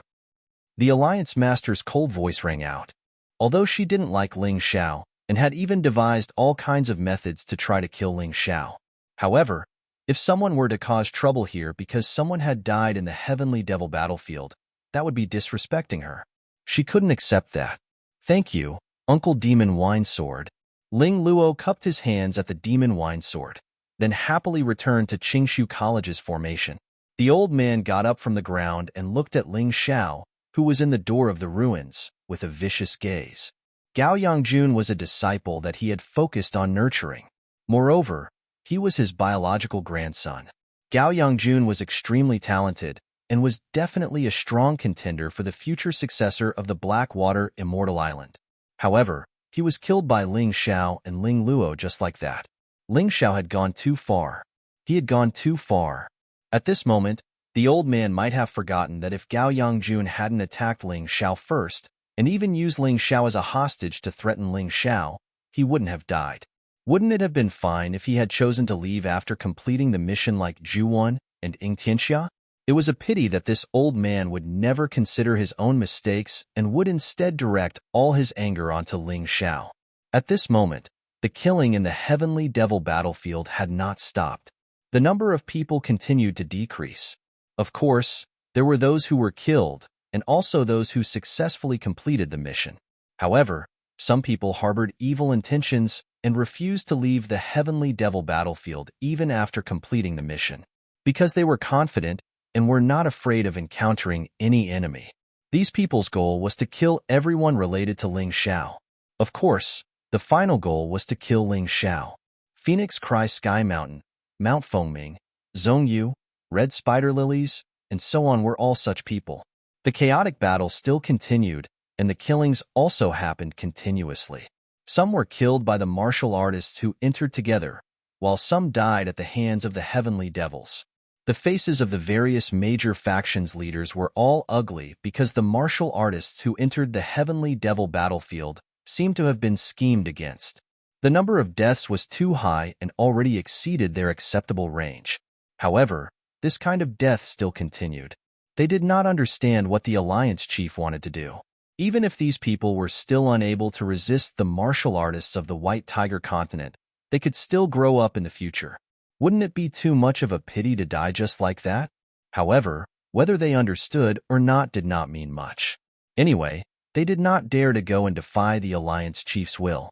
The Alliance Master's cold voice rang out. Although she didn't like Ling Xiao and had even devised all kinds of methods to try to kill Ling Xiao. However, if someone were to cause trouble here because someone had died in the Heavenly Devil battlefield, that would be disrespecting her. She couldn't accept that. Thank you, Uncle Demon Wine Sword. Ling Luo cupped his hands at the Demon Wine Sword, then happily returned to Qingshu College's formation. The old man got up from the ground and looked at Ling Xiao, who was in the door of the ruins, with a vicious gaze. Gao Yangjun was a disciple that he had focused on nurturing. Moreover, he was his biological grandson. Gao Yangjun was extremely talented and was definitely a strong contender for the future successor of the Blackwater Immortal Island. However, he was killed by Ling Xiao and Ling Luo just like that. Ling Xiao had gone too far. He had gone too far. At this moment, the old man might have forgotten that if Gao Yangjun hadn't attacked Ling Xiao first, and even used Ling Xiao as a hostage to threaten Ling Xiao, he wouldn't have died. Wouldn't it have been fine if he had chosen to leave after completing the mission like Juwan and Ying Tianxia? It was a pity that this old man would never consider his own mistakes and would instead direct all his anger onto Ling Xiao. At this moment, the killing in the Heavenly Devil battlefield had not stopped. The number of people continued to decrease. Of course, there were those who were killed, and also those who successfully completed the mission. However, some people harbored evil intentions and refused to leave the heavenly devil battlefield even after completing the mission, because they were confident and were not afraid of encountering any enemy. These people's goal was to kill everyone related to Ling Xiao. Of course, the final goal was to kill Ling Xiao. Phoenix Cry Sky Mountain, Mount Fengming, Zhongyu, Red Spider Lilies, and so on were all such people. The chaotic battle still continued, and the killings also happened continuously. Some were killed by the martial artists who entered together, while some died at the hands of the heavenly devils. The faces of the various major factions leaders were all ugly because the martial artists who entered the heavenly devil battlefield seemed to have been schemed against. The number of deaths was too high and already exceeded their acceptable range. However, this kind of death still continued. They did not understand what the Alliance chief wanted to do. Even if these people were still unable to resist the martial artists of the White Tiger continent, they could still grow up in the future. Wouldn't it be too much of a pity to die just like that? However, whether they understood or not did not mean much. Anyway, they did not dare to go and defy the Alliance chief's will.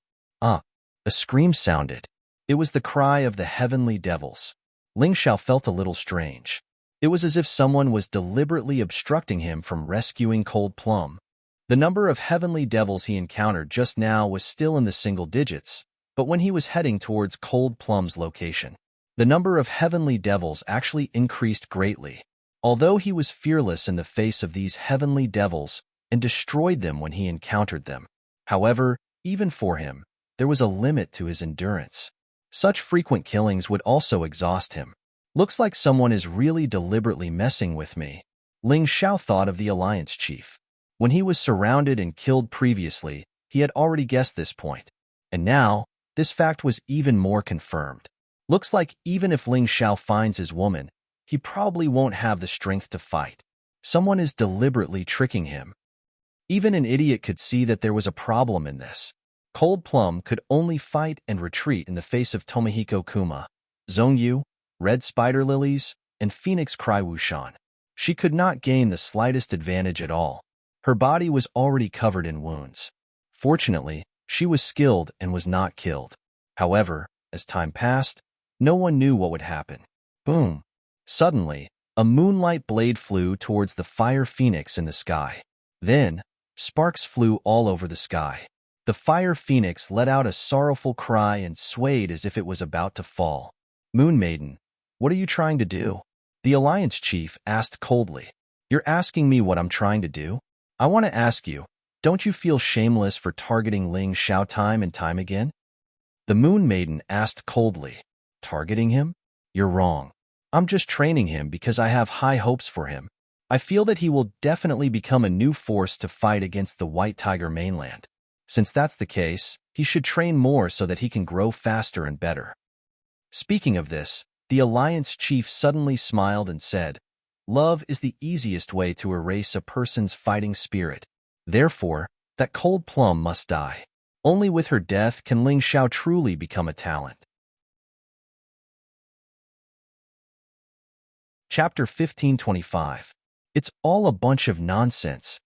A scream sounded. It was the cry of the heavenly devils. Ling Xiao felt a little strange. It was as if someone was deliberately obstructing him from rescuing Cold Plum. The number of heavenly devils he encountered just now was still in the single digits, but when he was heading towards Cold Plum's location, the number of heavenly devils actually increased greatly. Although he was fearless in the face of these heavenly devils and destroyed them when he encountered them. However, even for him, there was a limit to his endurance. Such frequent killings would also exhaust him. Looks like someone is really deliberately messing with me. Ling Xiao thought of the Alliance chief. When he was surrounded and killed previously, he had already guessed this point. And now, this fact was even more confirmed. Looks like even if Ling Xiao finds his woman, he probably won't have the strength to fight. Someone is deliberately tricking him. Even an idiot could see that there was a problem in this. Cold Plum could only fight and retreat in the face of Tomohiko Kuma, Zhongyu, Red Spider Lilies, and Phoenix Cry Wushan. She could not gain the slightest advantage at all. Her body was already covered in wounds. Fortunately, she was skilled and was not killed. However, as time passed, no one knew what would happen. Boom! Suddenly, a moonlight blade flew towards the fire phoenix in the sky. Then, sparks flew all over the sky. The fire phoenix let out a sorrowful cry and swayed as if it was about to fall. Moon Maiden, what are you trying to do? The Alliance chief asked coldly. You're asking me what I'm trying to do? I want to ask you, don't you feel shameless for targeting Ling Xiao time and time again? The Moon Maiden asked coldly. Targeting him? You're wrong. I'm just training him because I have high hopes for him. I feel that he will definitely become a new force to fight against the White Tiger mainland. Since that's the case, he should train more so that he can grow faster and better. Speaking of this, the Alliance chief suddenly smiled and said, Love is the easiest way to erase a person's fighting spirit. Therefore, that Cold Plum must die. Only with her death can Ling Xiao truly become a talent. Chapter 1525. It's all a bunch of nonsense.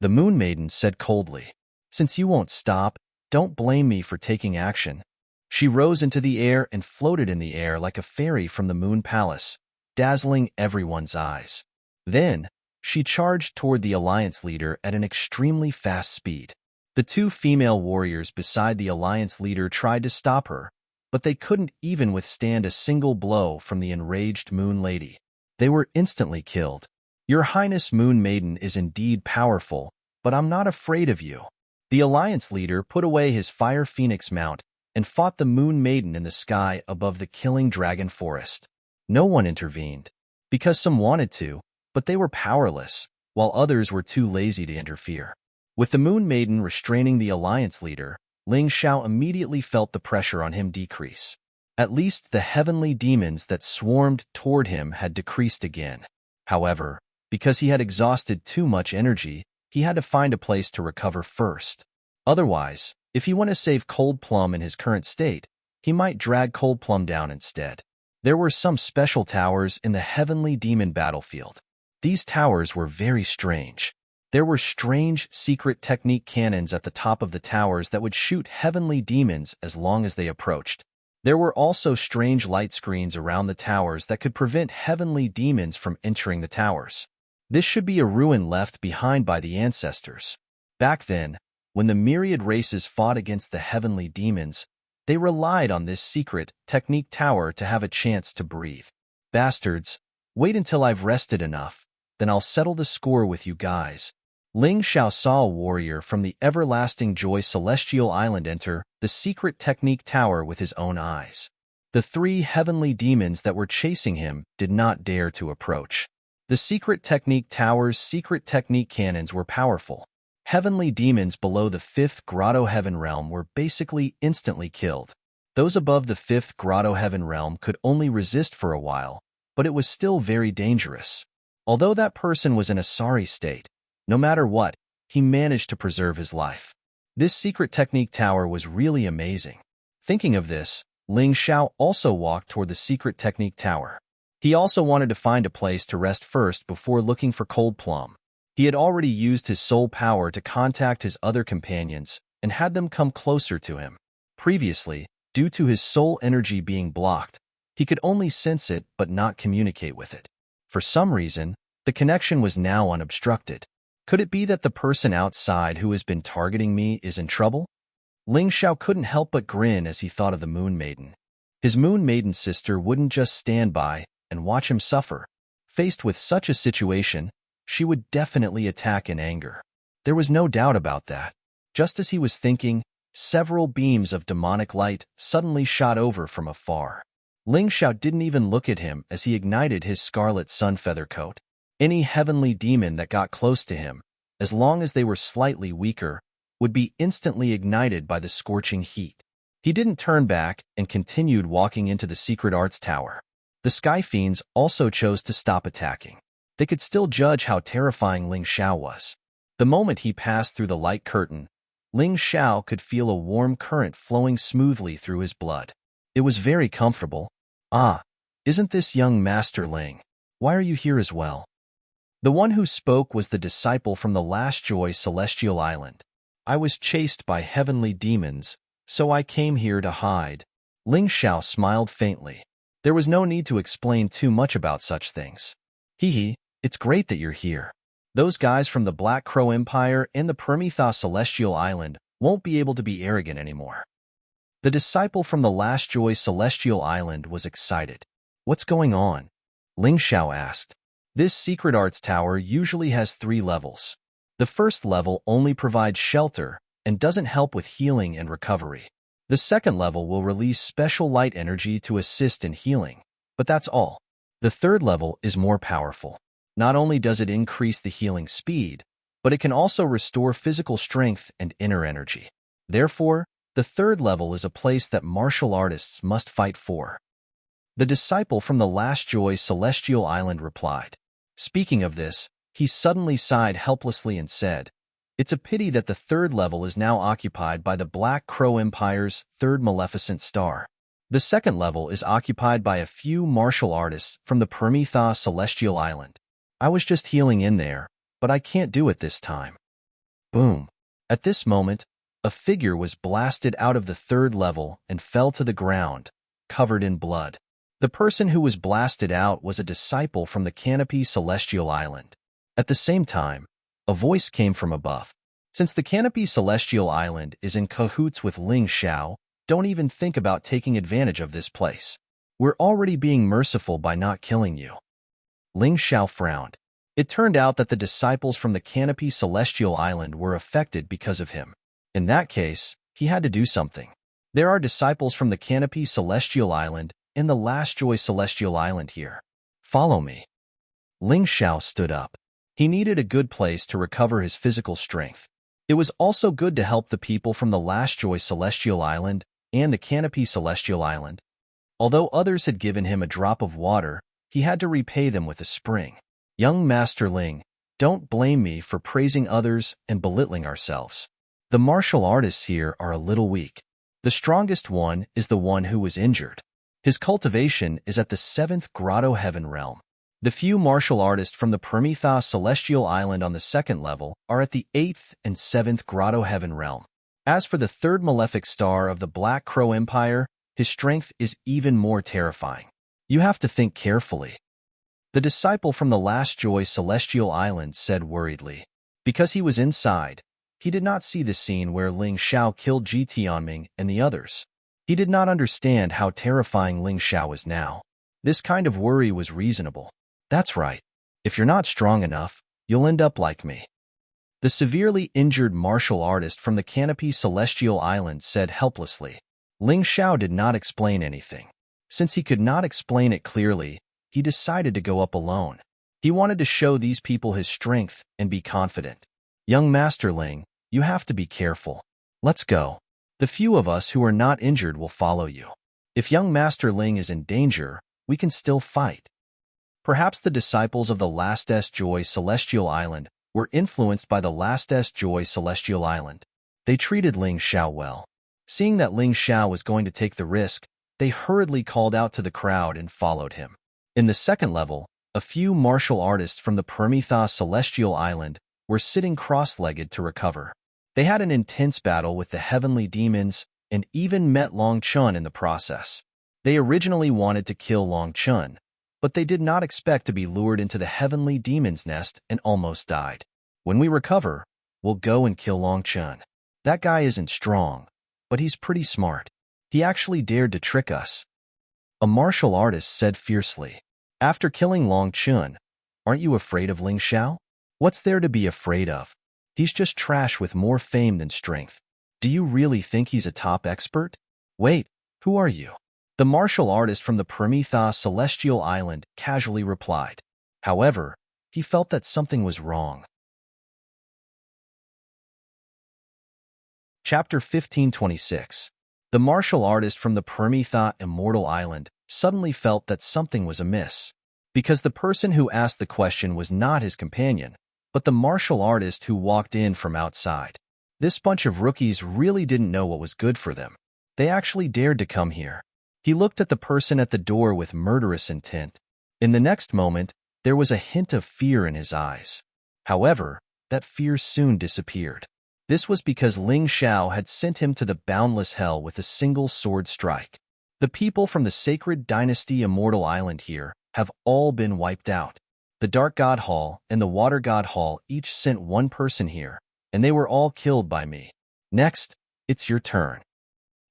The Moon Maiden said coldly. Since you won't stop, don't blame me for taking action. She rose into the air and floated in the air like a fairy from the Moon Palace, dazzling everyone's eyes. Then, she charged toward the Alliance leader at an extremely fast speed. The two female warriors beside the Alliance leader tried to stop her, but they couldn't even withstand a single blow from the enraged Moon Lady. They were instantly killed. Your Highness Moon Maiden is indeed powerful, but I'm not afraid of you. The Alliance leader put away his Fire Phoenix mount and fought the Moon Maiden in the sky above the killing dragon forest. No one intervened, because some wanted to, but they were powerless, while others were too lazy to interfere. With the Moon Maiden restraining the Alliance leader, Ling Xiao immediately felt the pressure on him decrease. At least the heavenly demons that swarmed toward him had decreased again. However, because he had exhausted too much energy, he had to find a place to recover first. Otherwise, if he wanted to save Cold Plum in his current state, he might drag Cold Plum down instead. There were some special towers in the heavenly demon battlefield. These towers were very strange. There were strange, secret technique cannons at the top of the towers that would shoot heavenly demons as long as they approached. There were also strange light screens around the towers that could prevent heavenly demons from entering the towers. This should be a ruin left behind by the ancestors. Back then, when the myriad races fought against the heavenly demons, they relied on this secret technique tower to have a chance to breathe. Bastards, wait until I've rested enough, then I'll settle the score with you guys. Ling Xiao saw a warrior from the Everlasting Joy Celestial Island enter the secret technique tower with his own eyes. The three heavenly demons that were chasing him did not dare to approach. The secret technique tower's secret technique cannons were powerful. Heavenly demons below the 5th Grotto Heaven Realm were basically instantly killed. Those above the 5th Grotto Heaven Realm could only resist for a while, but it was still very dangerous. Although that person was in a sorry state, no matter what, he managed to preserve his life. This secret technique tower was really amazing. Thinking of this, Ling Xiao also walked toward the secret technique tower. He also wanted to find a place to rest first before looking for Cold Plum. He had already used his soul power to contact his other companions and had them come closer to him. Previously, due to his soul energy being blocked, he could only sense it but not communicate with it. For some reason, the connection was now unobstructed. Could it be that the person outside who has been targeting me is in trouble? Ling Xiao couldn't help but grin as he thought of the Moon Maiden. His Moon Maiden sister wouldn't just stand by and watch him suffer. Faced with such a situation, she would definitely attack in anger. There was no doubt about that. Just as he was thinking, several beams of demonic light suddenly shot over from afar. Ling Xiao didn't even look at him as he ignited his scarlet sun feather coat. Any heavenly demon that got close to him, as long as they were slightly weaker, would be instantly ignited by the scorching heat. He didn't turn back and continued walking into the secret arts tower. The Sky Fiends also chose to stop attacking. They could still judge how terrifying Ling Xiao was. The moment he passed through the light curtain, Ling Xiao could feel a warm current flowing smoothly through his blood. It was very comfortable. Ah, isn't this young Master Ling? Why are you here as well? The one who spoke was the disciple from the Last Joy Celestial Island. I was chased by heavenly demons, so I came here to hide. Ling Xiao smiled faintly. There was no need to explain too much about such things. Hee, it's great that you're here. Those guys from the Black Crow Empire and the Permethos Celestial Island won't be able to be arrogant anymore. The disciple from the Last Joy Celestial Island was excited. What's going on? Ling Xiao asked. This secret arts tower usually has 3 levels. The first level only provides shelter and doesn't help with healing and recovery. The second level will release special light energy to assist in healing, but that's all. The third level is more powerful. Not only does it increase the healing speed, but it can also restore physical strength and inner energy. Therefore, the third level is a place that martial artists must fight for. The disciple from the Last Joy Celestial Island replied. Speaking of this, he suddenly sighed helplessly and said, "It's a pity that the third level is now occupied by the Black Crow Empire's third maleficent star. The second level is occupied by a few martial artists from the Permethos Celestial Island. I was just healing in there, but I can't do it this time." Boom. At this moment, a figure was blasted out of the third level and fell to the ground, covered in blood. The person who was blasted out was a disciple from the Canopy Celestial Island. At the same time, a voice came from above. Since the Canopy Celestial Island is in cahoots with Ling Xiao, don't even think about taking advantage of this place. We're already being merciful by not killing you. Ling Xiao frowned. It turned out that the disciples from the Canopy Celestial Island were affected because of him. In that case, he had to do something. There are disciples from the Canopy Celestial Island and the Last Joy Celestial Island here. Follow me. Ling Xiao stood up. He needed a good place to recover his physical strength. It was also good to help the people from the Last Joy Celestial Island and the Canopy Celestial Island. Although others had given him a drop of water, he had to repay them with a spring. Young Master Ling, don't blame me for praising others and belittling ourselves. The martial artists here are a little weak. The strongest one is the one who was injured. His cultivation is at the 7th Grotto Heaven Realm. The few martial artists from the Prometheus celestial island on the second level are at the 8th and 7th grotto heaven realm. As for the third malefic star of the Black Crow Empire, his strength is even more terrifying. You have to think carefully. The disciple from the Last Joy celestial island said worriedly. Because he was inside, he did not see the scene where Ling Xiao killed Ji Tianming and the others. He did not understand how terrifying Ling Xiao was now. This kind of worry was reasonable. That's right. If you're not strong enough, you'll end up like me. The severely injured martial artist from the Canopy Celestial Island said helplessly. Ling Xiao did not explain anything. Since he could not explain it clearly, he decided to go up alone. He wanted to show these people his strength and be confident. Young Master Ling, you have to be careful. Let's go. The few of us who are not injured will follow you. If young Master Ling is in danger, we can still fight. Perhaps the disciples of the Last Joy Celestial Island were influenced by the Last Joy Celestial Island. They treated Ling Xiao well. Seeing that Ling Xiao was going to take the risk, they hurriedly called out to the crowd and followed him. In the second level, a few martial artists from the Prometheus Celestial Island were sitting cross-legged to recover. They had an intense battle with the heavenly demons and even met Long Chun in the process. They originally wanted to kill Long Chun, but they did not expect to be lured into the heavenly demon's nest and almost died. When we recover, we'll go and kill Long Chun. That guy isn't strong, but he's pretty smart. He actually dared to trick us. A martial artist said fiercely. After killing Long Chun, aren't you afraid of Ling Xiao? What's there to be afraid of? He's just trash with more fame than strength. Do you really think he's a top expert? Wait, who are you? The martial artist from the Prometheus Celestial Island casually replied. However, he felt that something was wrong. Chapter 1526. The martial artist from the Prometheus Immortal Island suddenly felt that something was amiss. Because the person who asked the question was not his companion, but the martial artist who walked in from outside. This bunch of rookies really didn't know what was good for them. They actually dared to come here. He looked at the person at the door with murderous intent. In the next moment, there was a hint of fear in his eyes. However, that fear soon disappeared. This was because Ling Xiao had sent him to the boundless hell with a single sword strike. The people from the Sacred Dynasty Immortal Island here have all been wiped out. The Dark God Hall and the Water God Hall each sent one person here, and they were all killed by me. Next, it's your turn.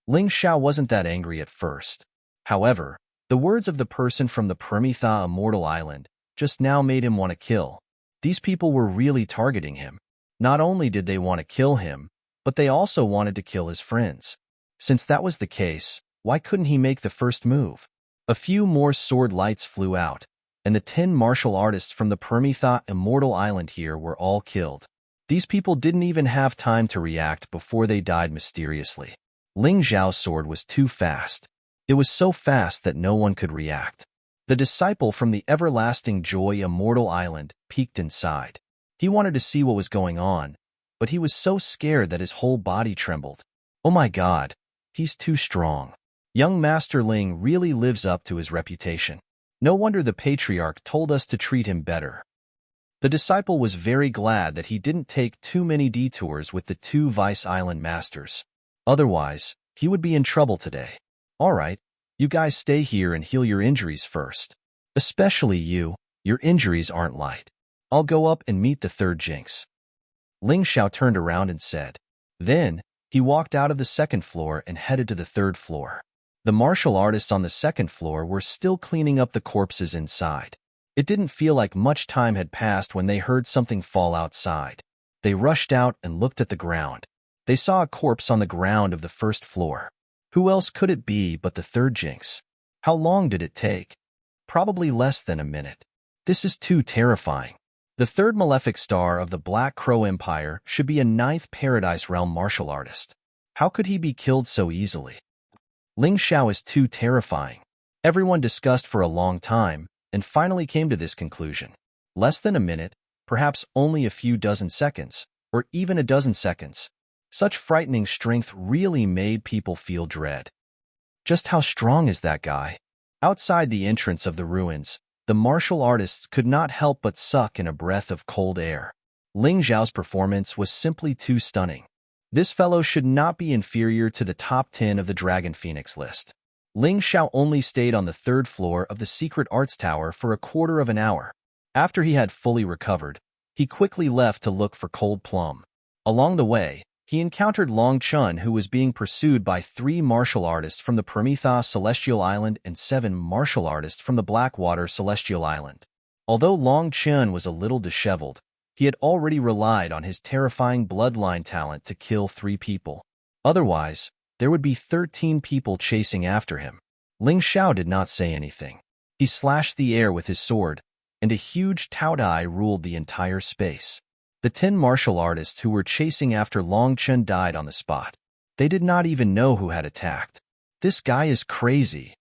Ling Xiao wasn't that angry at first. However, the words of the person from the Prometheus Immortal Island just now made him want to kill. These people were really targeting him. Not only did they want to kill him, but they also wanted to kill his friends. Since that was the case, why couldn't he make the first move? A few more sword lights flew out, and the 10 martial artists from the Prometheus Immortal Island here were all killed. These people didn't even have time to react before they died mysteriously. Ling Xiao's sword was too fast. It was so fast that no one could react. The disciple from the Everlasting Joy Immortal Island peeked inside. He wanted to see what was going on, but he was so scared that his whole body trembled. Oh my God, he's too strong. Young Master Ling really lives up to his reputation. No wonder the Patriarch told us to treat him better. The disciple was very glad that he didn't take too many detours with the 2 Vice Island Masters. Otherwise, he would be in trouble today. All right, you guys stay here and heal your injuries first. Especially you, your injuries aren't light. I'll go up and meet the third jinx. Ling Xiao turned around and said. Then, he walked out of the second floor and headed to the third floor. The martial artists on the second floor were still cleaning up the corpses inside. It didn't feel like much time had passed when they heard something fall outside. They rushed out and looked at the ground. They saw a corpse on the ground of the first floor. Who else could it be but the third jinx? How long did it take? Probably less than a minute. This is too terrifying. The third malefic star of the Black Crow Empire should be a 9th Paradise Realm martial artist. How could he be killed so easily? Ling Xiao is too terrifying. Everyone discussed for a long time and finally came to this conclusion. Less than a minute, perhaps only a few dozen seconds, or even a dozen seconds. Such frightening strength really made people feel dread. Just how strong is that guy? Outside the entrance of the ruins, the martial artists could not help but suck in a breath of cold air. Ling Xiao's performance was simply too stunning. This fellow should not be inferior to the top 10 of the Dragon Phoenix list. Ling Xiao only stayed on the 3rd floor of the Secret Arts Tower for a quarter of an hour. After he had fully recovered, he quickly left to look for Cold Plum. Along the way, he encountered Long Chun, who was being pursued by 3 martial artists from the Prometheus Celestial Island and 7 martial artists from the Blackwater Celestial Island. Although Long Chun was a little disheveled, he had already relied on his terrifying bloodline talent to kill 3 people. Otherwise, there would be 13 people chasing after him. Ling Xiao did not say anything. He slashed the air with his sword, and a huge Taodai ruled the entire space. The 10 martial artists who were chasing after Long Chun died on the spot. They did not even know who had attacked. This guy is crazy.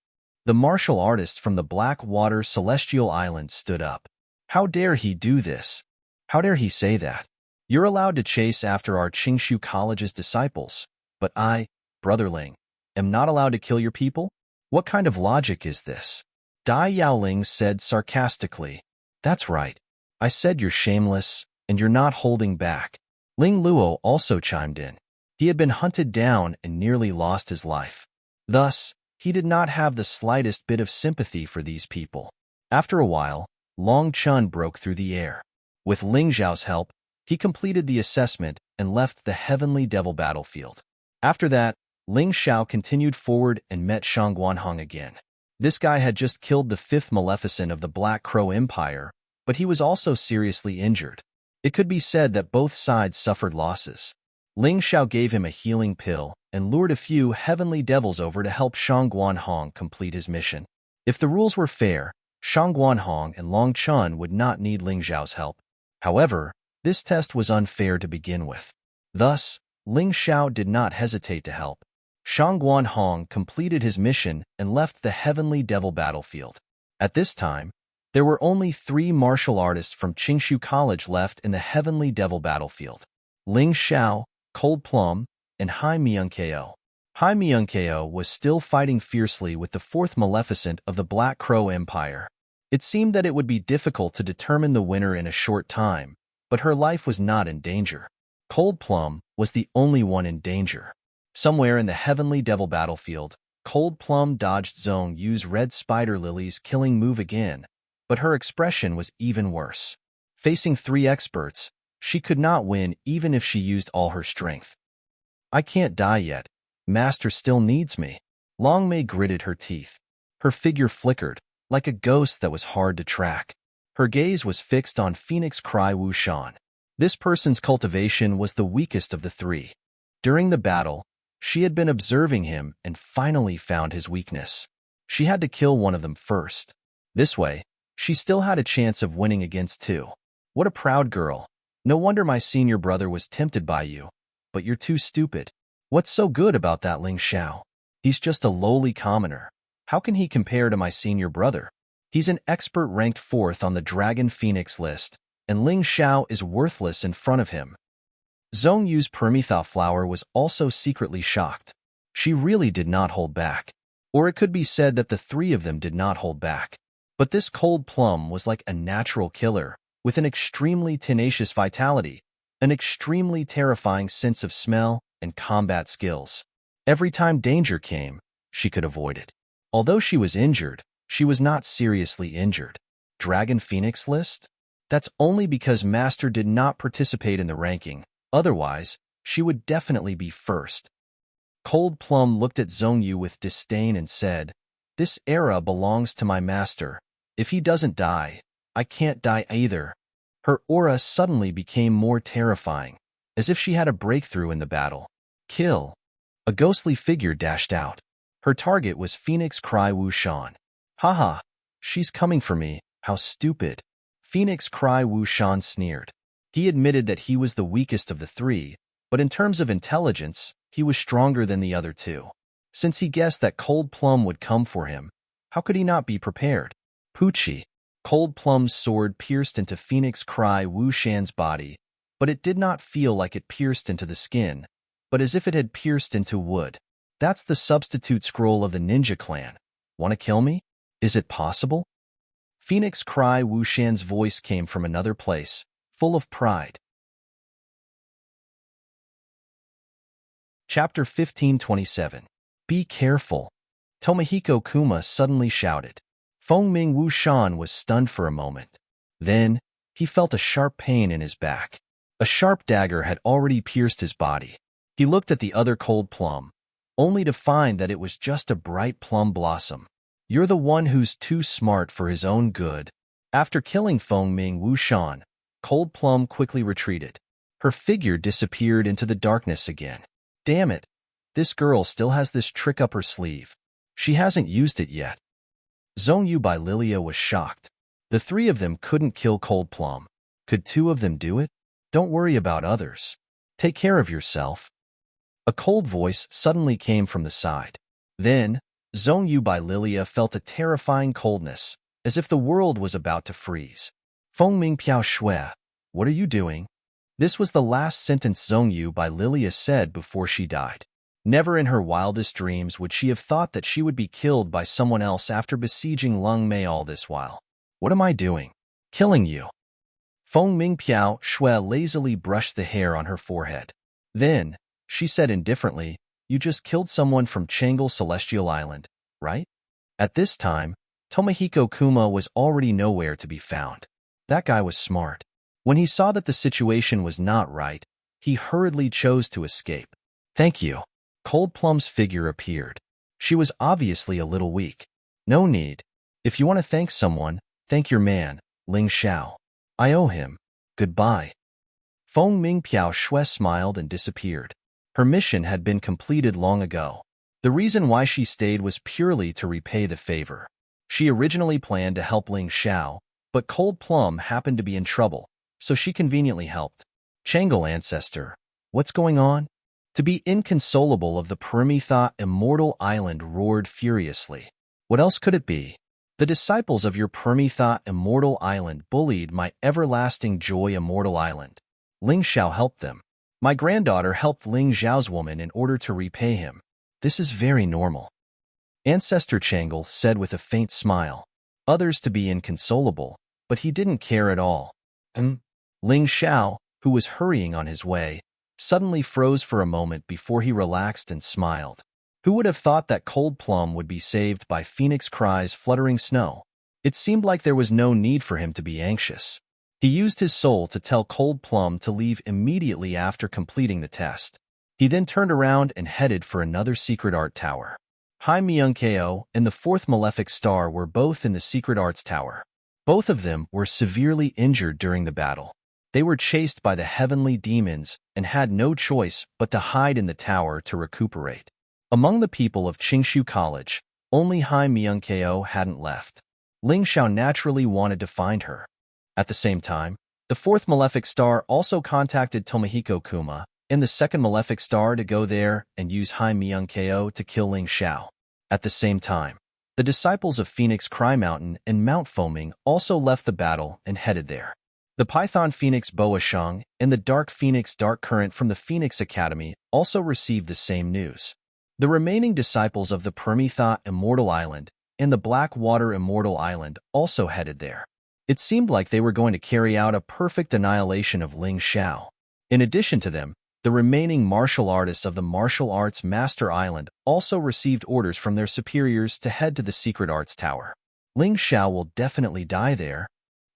The martial artist from the Blackwater Celestial Island stood up. How dare he do this? How dare he say that? You're allowed to chase after our Qingshu College's disciples, but I, Brother Ling, am not allowed to kill your people? What kind of logic is this? Dai Yaoling said sarcastically. That's right. I said you're shameless, and you're not holding back. Ling Luo also chimed in. He had been hunted down and nearly lost his life. Thus, he did not have the slightest bit of sympathy for these people. After a while, Long Chun broke through the air. With Ling Xiao's help, he completed the assessment and left the Heavenly Devil battlefield. After that, Ling Xiao continued forward and met Shang Guanhong again. This guy had just killed the 5th Maleficent of the Black Crow Empire, but he was also seriously injured. It could be said that both sides suffered losses. Ling Xiao gave him a healing pill and lured a few Heavenly Devils over to help Shang Guanhong complete his mission. If the rules were fair, Shang Guanhong and Long Chun would not need Ling Xiao's help. However, this test was unfair to begin with. Thus, Ling Xiao did not hesitate to help. Shang Guanhong completed his mission and left the Heavenly Devil battlefield. At this time, there were only 3 martial artists from Qingshu College left in the Heavenly Devil battlefield: Ling Xiao, Cold Plum, and Hai Myung-ko. Hai Myung-ko was still fighting fiercely with the 4th Maleficent of the Black Crow Empire. It seemed that it would be difficult to determine the winner in a short time, but her life was not in danger. Cold Plum was the only one in danger. Somewhere in the Heavenly Devil battlefield, Cold Plum dodged Zhong Yu's Red Spider Lily's killing move again, but her expression was even worse. Facing 3 experts, she could not win even if she used all her strength. I can't die yet. Master still needs me. Long Mei gritted her teeth. Her figure flickered, like a ghost that was hard to track. Her gaze was fixed on Phoenix Cry Wu Shan. This person's cultivation was the weakest of the 3. During the battle, she had been observing him and finally found his weakness. She had to kill one of them first. This way, she still had a chance of winning against 2. What a proud girl. No wonder my senior brother was tempted by you. But you're too stupid. What's so good about that Ling Xiao? He's just a lowly commoner. How can he compare to my senior brother? He's an expert ranked 4th on the Dragon Phoenix list, and Ling Xiao is worthless in front of him. Zhong Yu's Permetha flower was also secretly shocked. She really did not hold back. Or it could be said that the 3 of them did not hold back. But this Cold Plum was like a natural killer, with an extremely tenacious vitality, an extremely terrifying sense of smell, and combat skills. Every time danger came, she could avoid it. Although she was injured, she was not seriously injured. Dragon Phoenix list? That's only because Master did not participate in the ranking. Otherwise, she would definitely be first. Cold Plum looked at Zhong Yu with disdain and said, "This era belongs to my master. If he doesn't die, I can't die either." Her aura suddenly became more terrifying, as if she had a breakthrough in the battle. Kill. A ghostly figure dashed out. Her target was Phoenix Cry Wu Shan. Haha, she's coming for me, how stupid. Phoenix Cry Wu Shan sneered. He admitted that he was the weakest of the 3, but in terms of intelligence, he was stronger than the other 2. Since he guessed that Cold Plum would come for him, how could he not be prepared? Poochie. Cold Plum's sword pierced into Phoenix Cry Wu Shan's body, but it did not feel like it pierced into the skin, but as if it had pierced into wood. That's the substitute scroll of the ninja clan. Want to kill me? Is it possible? Phoenix Cry Wushan's voice came from another place, full of pride. Chapter 1527. Be careful. Tomohiko Kuma suddenly shouted. Fengming Wushan was stunned for a moment. Then, he felt a sharp pain in his back. A sharp dagger had already pierced his body. He looked at the other cold plum, only to find that it was just a bright plum blossom. You're the one who's too smart for his own good. After killing Fengming Wushan, Cold Plum quickly retreated. Her figure disappeared into the darkness again. Damn it, this girl still has this trick up her sleeve. She hasn't used it yet. Zhongyu by Lilia was shocked. The three of them couldn't kill Cold Plum. Could two of them do it? Don't worry about others. Take care of yourself. A cold voice suddenly came from the side. Then, Zhongyu by Lilia felt a terrifying coldness, as if the world was about to freeze. Fengming Piao Shui, what are you doing? This was the last sentence Zhongyu by Lilia said before she died. Never in her wildest dreams would she have thought that she would be killed by someone else after besieging Lung Mei all this while. What am I doing? Killing you. Fengming Piao Shui lazily brushed the hair on her forehead. Then, she said indifferently, you just killed someone from Changle Celestial Island, right? At this time, Tomohiko Kuma was already nowhere to be found. That guy was smart. When he saw that the situation was not right, he hurriedly chose to escape. Thank you. Cold Plum's figure appeared. She was obviously a little weak. No need. If you want to thank someone, thank your man, Ling Xiao. I owe him. Goodbye. Fengming Piao Shui smiled and disappeared. Her mission had been completed long ago. The reason why she stayed was purely to repay the favor. She originally planned to help Ling Xiao, but Cold Plum happened to be in trouble, so she conveniently helped. Changle Ancestor, what's going on? To be inconsolable of the Perimetha Immortal Island roared furiously. What else could it be? The disciples of your Perimetha Immortal Island bullied my everlasting joy Immortal Island. Ling Xiao helped them. My granddaughter helped Ling Xiao's woman in order to repay him. This is very normal. Ancestor Changle said with a faint smile. Others to be inconsolable, but he didn't care at all. Ling Xiao, who was hurrying on his way, suddenly froze for a moment before he relaxed and smiled. Who would have thought that Cold Plum would be saved by Phoenix Cry's fluttering snow? It seemed like there was no need for him to be anxious. He used his soul to tell Cold Plum to leave immediately after completing the test. He then turned around and headed for another secret art tower. Hai Myung-ko and the fourth malefic star were both in the secret arts tower. Both of them were severely injured during the battle. They were chased by the heavenly demons and had no choice but to hide in the tower to recuperate. Among the people of Qingshu College, only Hai Myung-ko hadn't left. Ling Xiao naturally wanted to find her. At the same time, the fourth malefic star also contacted Tomohiko Kuma and the second malefic star to go there and use Hai Myung-ko to kill Ling Xiao. At the same time, the disciples of Phoenix Cry Mountain and Mount Foaming also left the battle and headed there. The Python Phoenix Boasheng and the Dark Phoenix Dark Current from the Phoenix Academy also received the same news. The remaining disciples of the Perimetha Immortal Island and the Blackwater Immortal Island also headed there. It seemed like they were going to carry out a perfect annihilation of Ling Xiao. In addition to them, the remaining martial artists of the Martial Arts Master Island also received orders from their superiors to head to the Secret Arts Tower. Ling Xiao will definitely die there.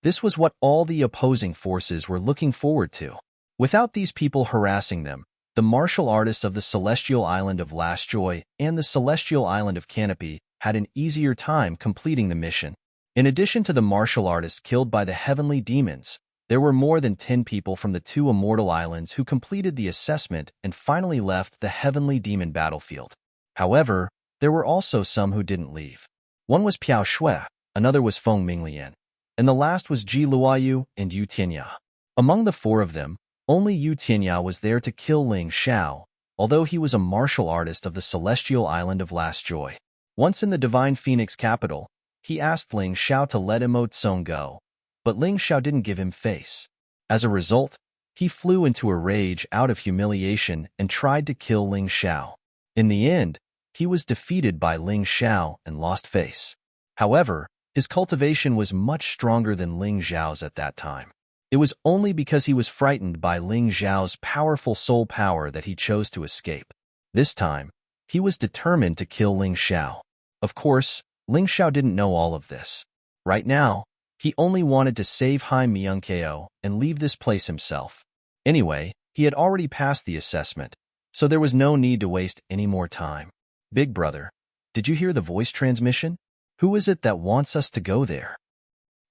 This was what all the opposing forces were looking forward to. Without these people harassing them, the martial artists of the Celestial Island of Last Joy and the Celestial Island of Canopy had an easier time completing the mission. In addition to the martial artists killed by the heavenly demons, there were more than 10 people from the two immortal islands who completed the assessment and finally left the heavenly demon battlefield. However, there were also some who didn't leave. One was Piao Shui, another was Feng Minglian, and the last was Ji Luoyu and Yu Tianya. Among the four of them, only Yu Tianya was there to kill Ling Xiao, although he was a martial artist of the Celestial Island of Last Joy. Once in the Divine Phoenix capital, he asked Ling Xiao to let Imo Tsong go, but Ling Xiao didn't give him face. As a result, he flew into a rage out of humiliation and tried to kill Ling Xiao. In the end, he was defeated by Ling Xiao and lost face. However, His cultivation was much stronger than Ling Xiao's at that time. It was only because he was frightened by Ling Xiao's powerful soul power that he chose to escape. This time, he was determined to kill Ling Xiao. Of course, Ling Xiao didn't know all of this. Right now, he only wanted to save Hai Myungko and leave this place himself. Anyway, he had already passed the assessment, so there was no need to waste any more time. Big brother, did you hear the voice transmission? Who is it that wants us to go there?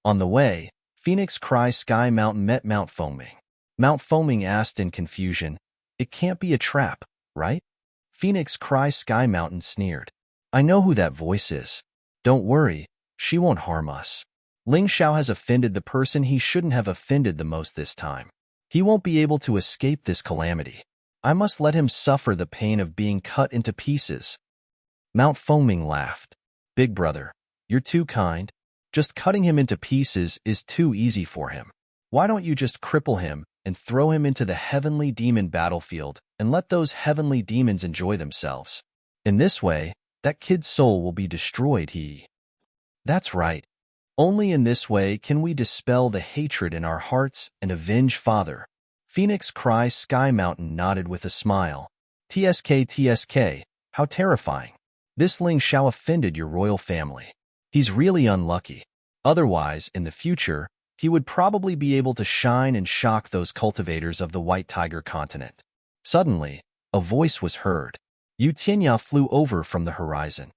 On the way, Phoenix Cry Sky Mountain met Mount Foaming. Mount Foaming asked in confusion, "It can't be a trap, right?" Phoenix Cry Sky Mountain sneered. "I know who that voice is. Don't worry, she won't harm us. Ling Xiao has offended the person he shouldn't have offended the most this time. He won't be able to escape this calamity. I must let him suffer the pain of being cut into pieces." Mount Foaming laughed. "Big brother, you're too kind. Just cutting him into pieces is too easy for him. Why don't you just cripple him and throw him into the heavenly demon battlefield and let those heavenly demons enjoy themselves? In this way, that kid's soul will be destroyed." That's right. Only in this way can we dispel the hatred in our hearts and avenge Father. Phoenix Cry Sky Mountain nodded with a smile. TSK, how terrifying. This Ling Xiao offended your royal family. He's really unlucky. Otherwise, in the future, he would probably be able to shine and shock those cultivators of the White Tiger continent. Suddenly, a voice was heard. Yu Tianya flew over from the horizon.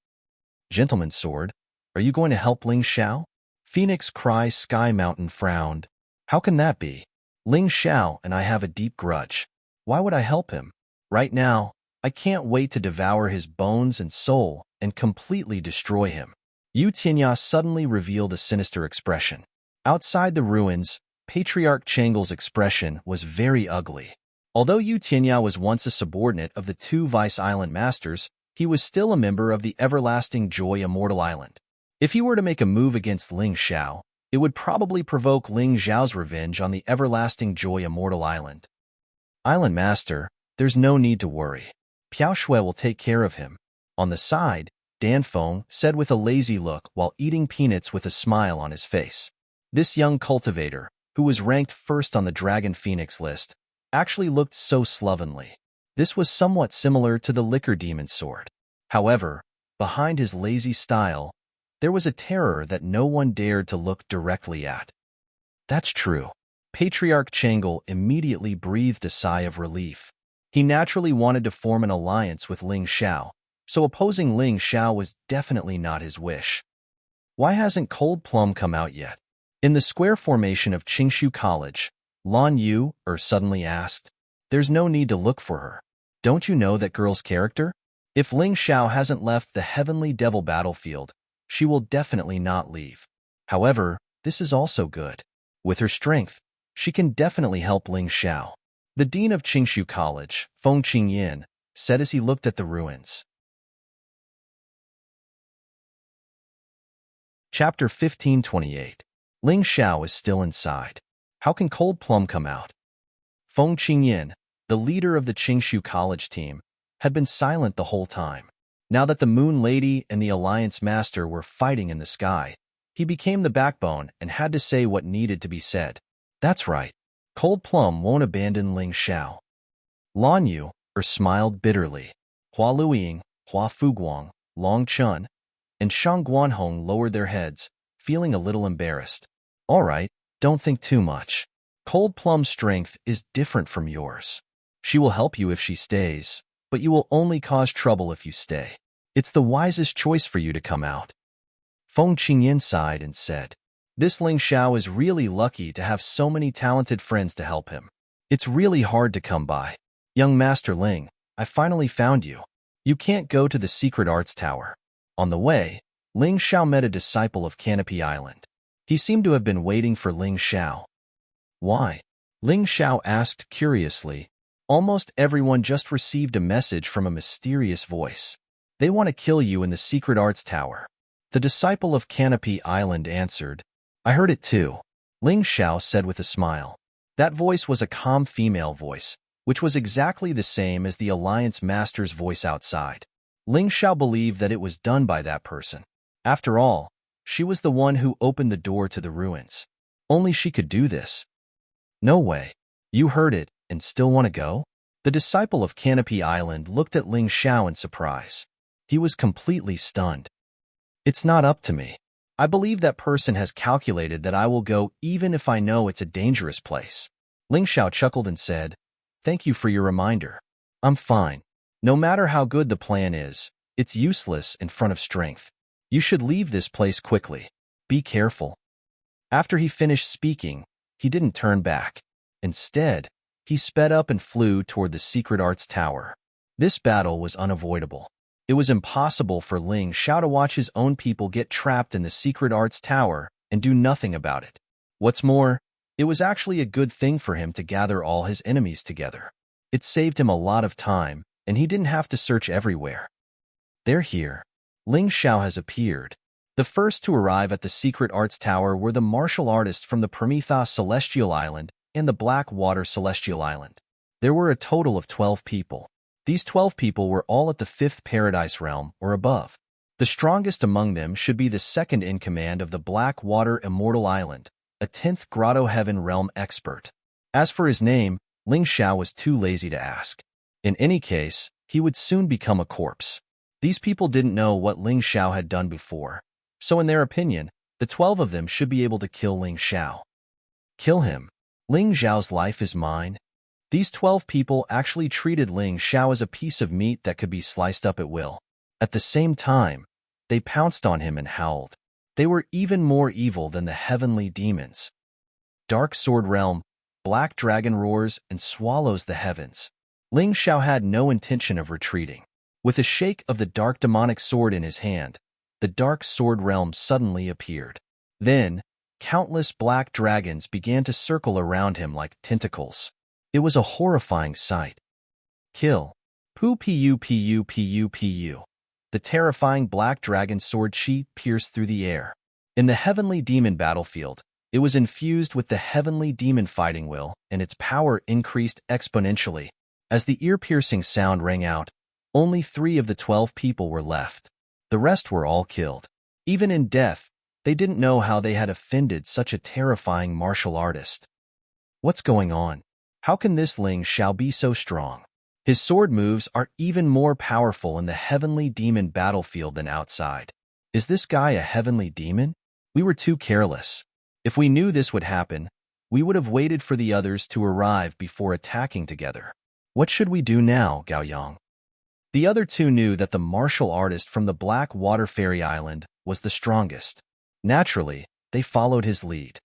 "Gentleman Sword, are you going to help Ling Xiao?" Phoenix Cry Sky Mountain frowned. "How can that be? Ling Xiao and I have a deep grudge. Why would I help him? Right now, I can't wait to devour his bones and soul and completely destroy him." Yu Tianya suddenly revealed a sinister expression. Outside the ruins, Patriarch Changle's expression was very ugly. Although Yu Tianya was once a subordinate of the two Vice Island Masters, he was still a member of the Everlasting Joy Immortal Island. If he were to make a move against Ling Xiao, it would probably provoke Ling Xiao's revenge on the Everlasting Joy Immortal Island. "Island Master, there's no need to worry. Piao Shui will take care of him." On the side, Dan Feng said with a lazy look while eating peanuts with a smile on his face. This young cultivator, who was ranked first on the Dragon Phoenix list, actually looked so slovenly. This was somewhat similar to the Liquor Demon Sword. However, behind his lazy style, there was a terror that no one dared to look directly at. That's true. Patriarch Changle immediately breathed a sigh of relief. He naturally wanted to form an alliance with Ling Xiao, so opposing Ling Xiao was definitely not his wish. Why hasn't Cold Plum come out yet? In the square formation of Qingshu College, Lan Yu suddenly asked. "There's no need to look for her. Don't you know that girl's character? If Ling Xiao hasn't left the Heavenly Devil battlefield, she will definitely not leave. However, this is also good. With her strength, she can definitely help Ling Xiao." The dean of Qingshu College, Feng Qingyin, said as he looked at the ruins. Chapter 1528. Ling Xiao is still inside. How can Cold Plum come out? Feng Qingyin, the leader of the Qingshu College team, had been silent the whole time. Now that the Moon Lady and the Alliance Master were fighting in the sky, he became the backbone and had to say what needed to be said. That's right. Cold Plum won't abandon Ling Xiao. Lan Yu smiled bitterly. Hua Luiying, Hua Fuguang, Long Chun, and Shang Guanhong lowered their heads, feeling a little embarrassed. All right, don't think too much. Cold Plum's strength is different from yours. She will help you if she stays, but you will only cause trouble if you stay. It's the wisest choice for you to come out. Feng Qingyin sighed and said, "This Ling Xiao is really lucky to have so many talented friends to help him. It's really hard to come by. Young Master Ling, I finally found you. You can't go to the Secret Arts Tower." On the way, Ling Xiao met a disciple of Canopy Island. He seemed to have been waiting for Ling Xiao. Why? Ling Xiao asked curiously. Almost everyone just received a message from a mysterious voice. They want to kill you in the Secret Arts Tower. The disciple of Canopy Island answered. I heard it too, Ling Xiao said with a smile. That voice was a calm female voice, which was exactly the same as the Alliance Master's voice outside. Ling Xiao believed that it was done by that person. After all, She was the one who opened the door to the ruins. Only she could do this. No way. You heard it and still want to go? The disciple of Canopy Island looked at Ling Xiao in surprise. He was completely stunned. It's not up to me. I believe that person has calculated that I will go even if I know it's a dangerous place. Ling Xiao chuckled and said, "Thank you for your reminder. I'm fine. No matter how good the plan is, it's useless in front of strength. You should leave this place quickly. Be careful." After he finished speaking, he didn't turn back. Instead, he sped up and flew toward the Secret Arts Tower. This battle was unavoidable. It was impossible for Ling Xiao to watch his own people get trapped in the Secret Arts Tower and do nothing about it. What's more, it was actually a good thing for him to gather all his enemies together. It saved him a lot of time, and he didn't have to search everywhere. They're here. Ling Xiao has appeared. The first to arrive at the Secret Arts Tower were the martial artists from the Prometheus Celestial Island and the Black Water Celestial Island. There were a total of 12 people. These 12 people were all at the 5th Paradise Realm or above. The strongest among them should be the second in command of the Black Water Immortal Island, a 10th Grotto Heaven Realm expert. As for his name, Ling Xiao was too lazy to ask. In any case, he would soon become a corpse. These people didn't know what Ling Xiao had done before, so in their opinion, the 12 of them should be able to kill Ling Xiao. Kill him. Ling Xiao's life is mine. These 12 people actually treated Ling Xiao as a piece of meat that could be sliced up at will. At the same time, they pounced on him and howled. They were even more evil than the heavenly demons. Dark Sword Realm, Black Dragon roars and swallows the heavens. Ling Xiao had no intention of retreating. With a shake of the dark demonic sword in his hand, the Dark Sword Realm suddenly appeared. Then, countless black dragons began to circle around him like tentacles. It was a horrifying sight. Kill. Pu. The terrifying black dragon sword chi pierced through the air. In the heavenly demon battlefield, it was infused with the heavenly demon fighting will, and its power increased exponentially. As the ear-piercing sound rang out, only 3 of the 12 people were left. The rest were all killed. Even in death, they didn't know how they had offended such a terrifying martial artist. What's going on? How can this Ling Xiao be so strong? His sword moves are even more powerful in the heavenly demon battlefield than outside. Is this guy a heavenly demon? We were too careless. If we knew this would happen, we would have waited for the others to arrive before attacking together. What should we do now, Gao Yang? The other 2 knew that the martial artist from the Black Water Fairy Island was the strongest. Naturally, they followed his lead.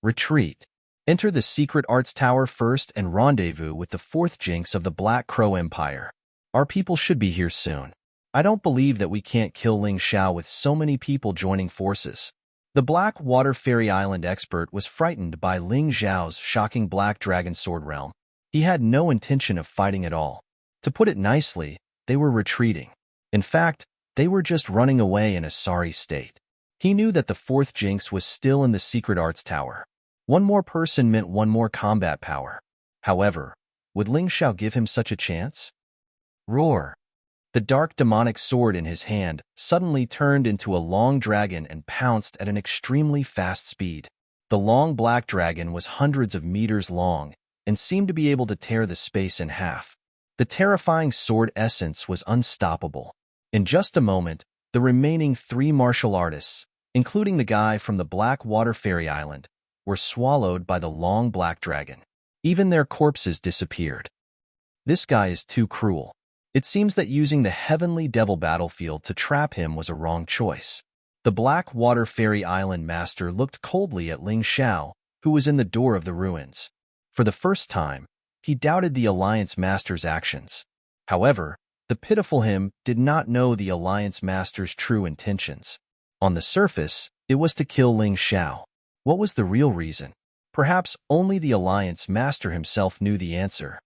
Retreat. Enter the Secret Arts Tower first and rendezvous with the 4th Jinx of the Black Crow Empire. Our people should be here soon. I don't believe that we can't kill Ling Xiao with so many people joining forces. The Black Water Fairy Island expert was frightened by Ling Xiao's shocking Black Dragon Sword Realm. He had no intention of fighting at all. To put it nicely, they were retreating. In fact, they were just running away in a sorry state. He knew that the 4th Jinx was still in the Secret Arts Tower. One more person meant one more combat power. However, would Ling Xiao give him such a chance? Roar! The dark demonic sword in his hand suddenly turned into a long dragon and pounced at an extremely fast speed. The long black dragon was hundreds of meters long and seemed to be able to tear the space in half. The terrifying sword essence was unstoppable. In just a moment, the remaining 3 martial artists, including the guy from the Black Water Fairy Island, were swallowed by the long black dragon. Even their corpses disappeared. This guy is too cruel. It seems that using the heavenly devil battlefield to trap him was a wrong choice. The Black Water Fairy Island master looked coldly at Ling Xiao, who was in the door of the ruins. For the first time, he doubted the Alliance Master's actions. However, the pitiful him did not know the Alliance Master's true intentions. On the surface, it was to kill Ling Xiao. What was the real reason? Perhaps only the Alliance Master himself knew the answer.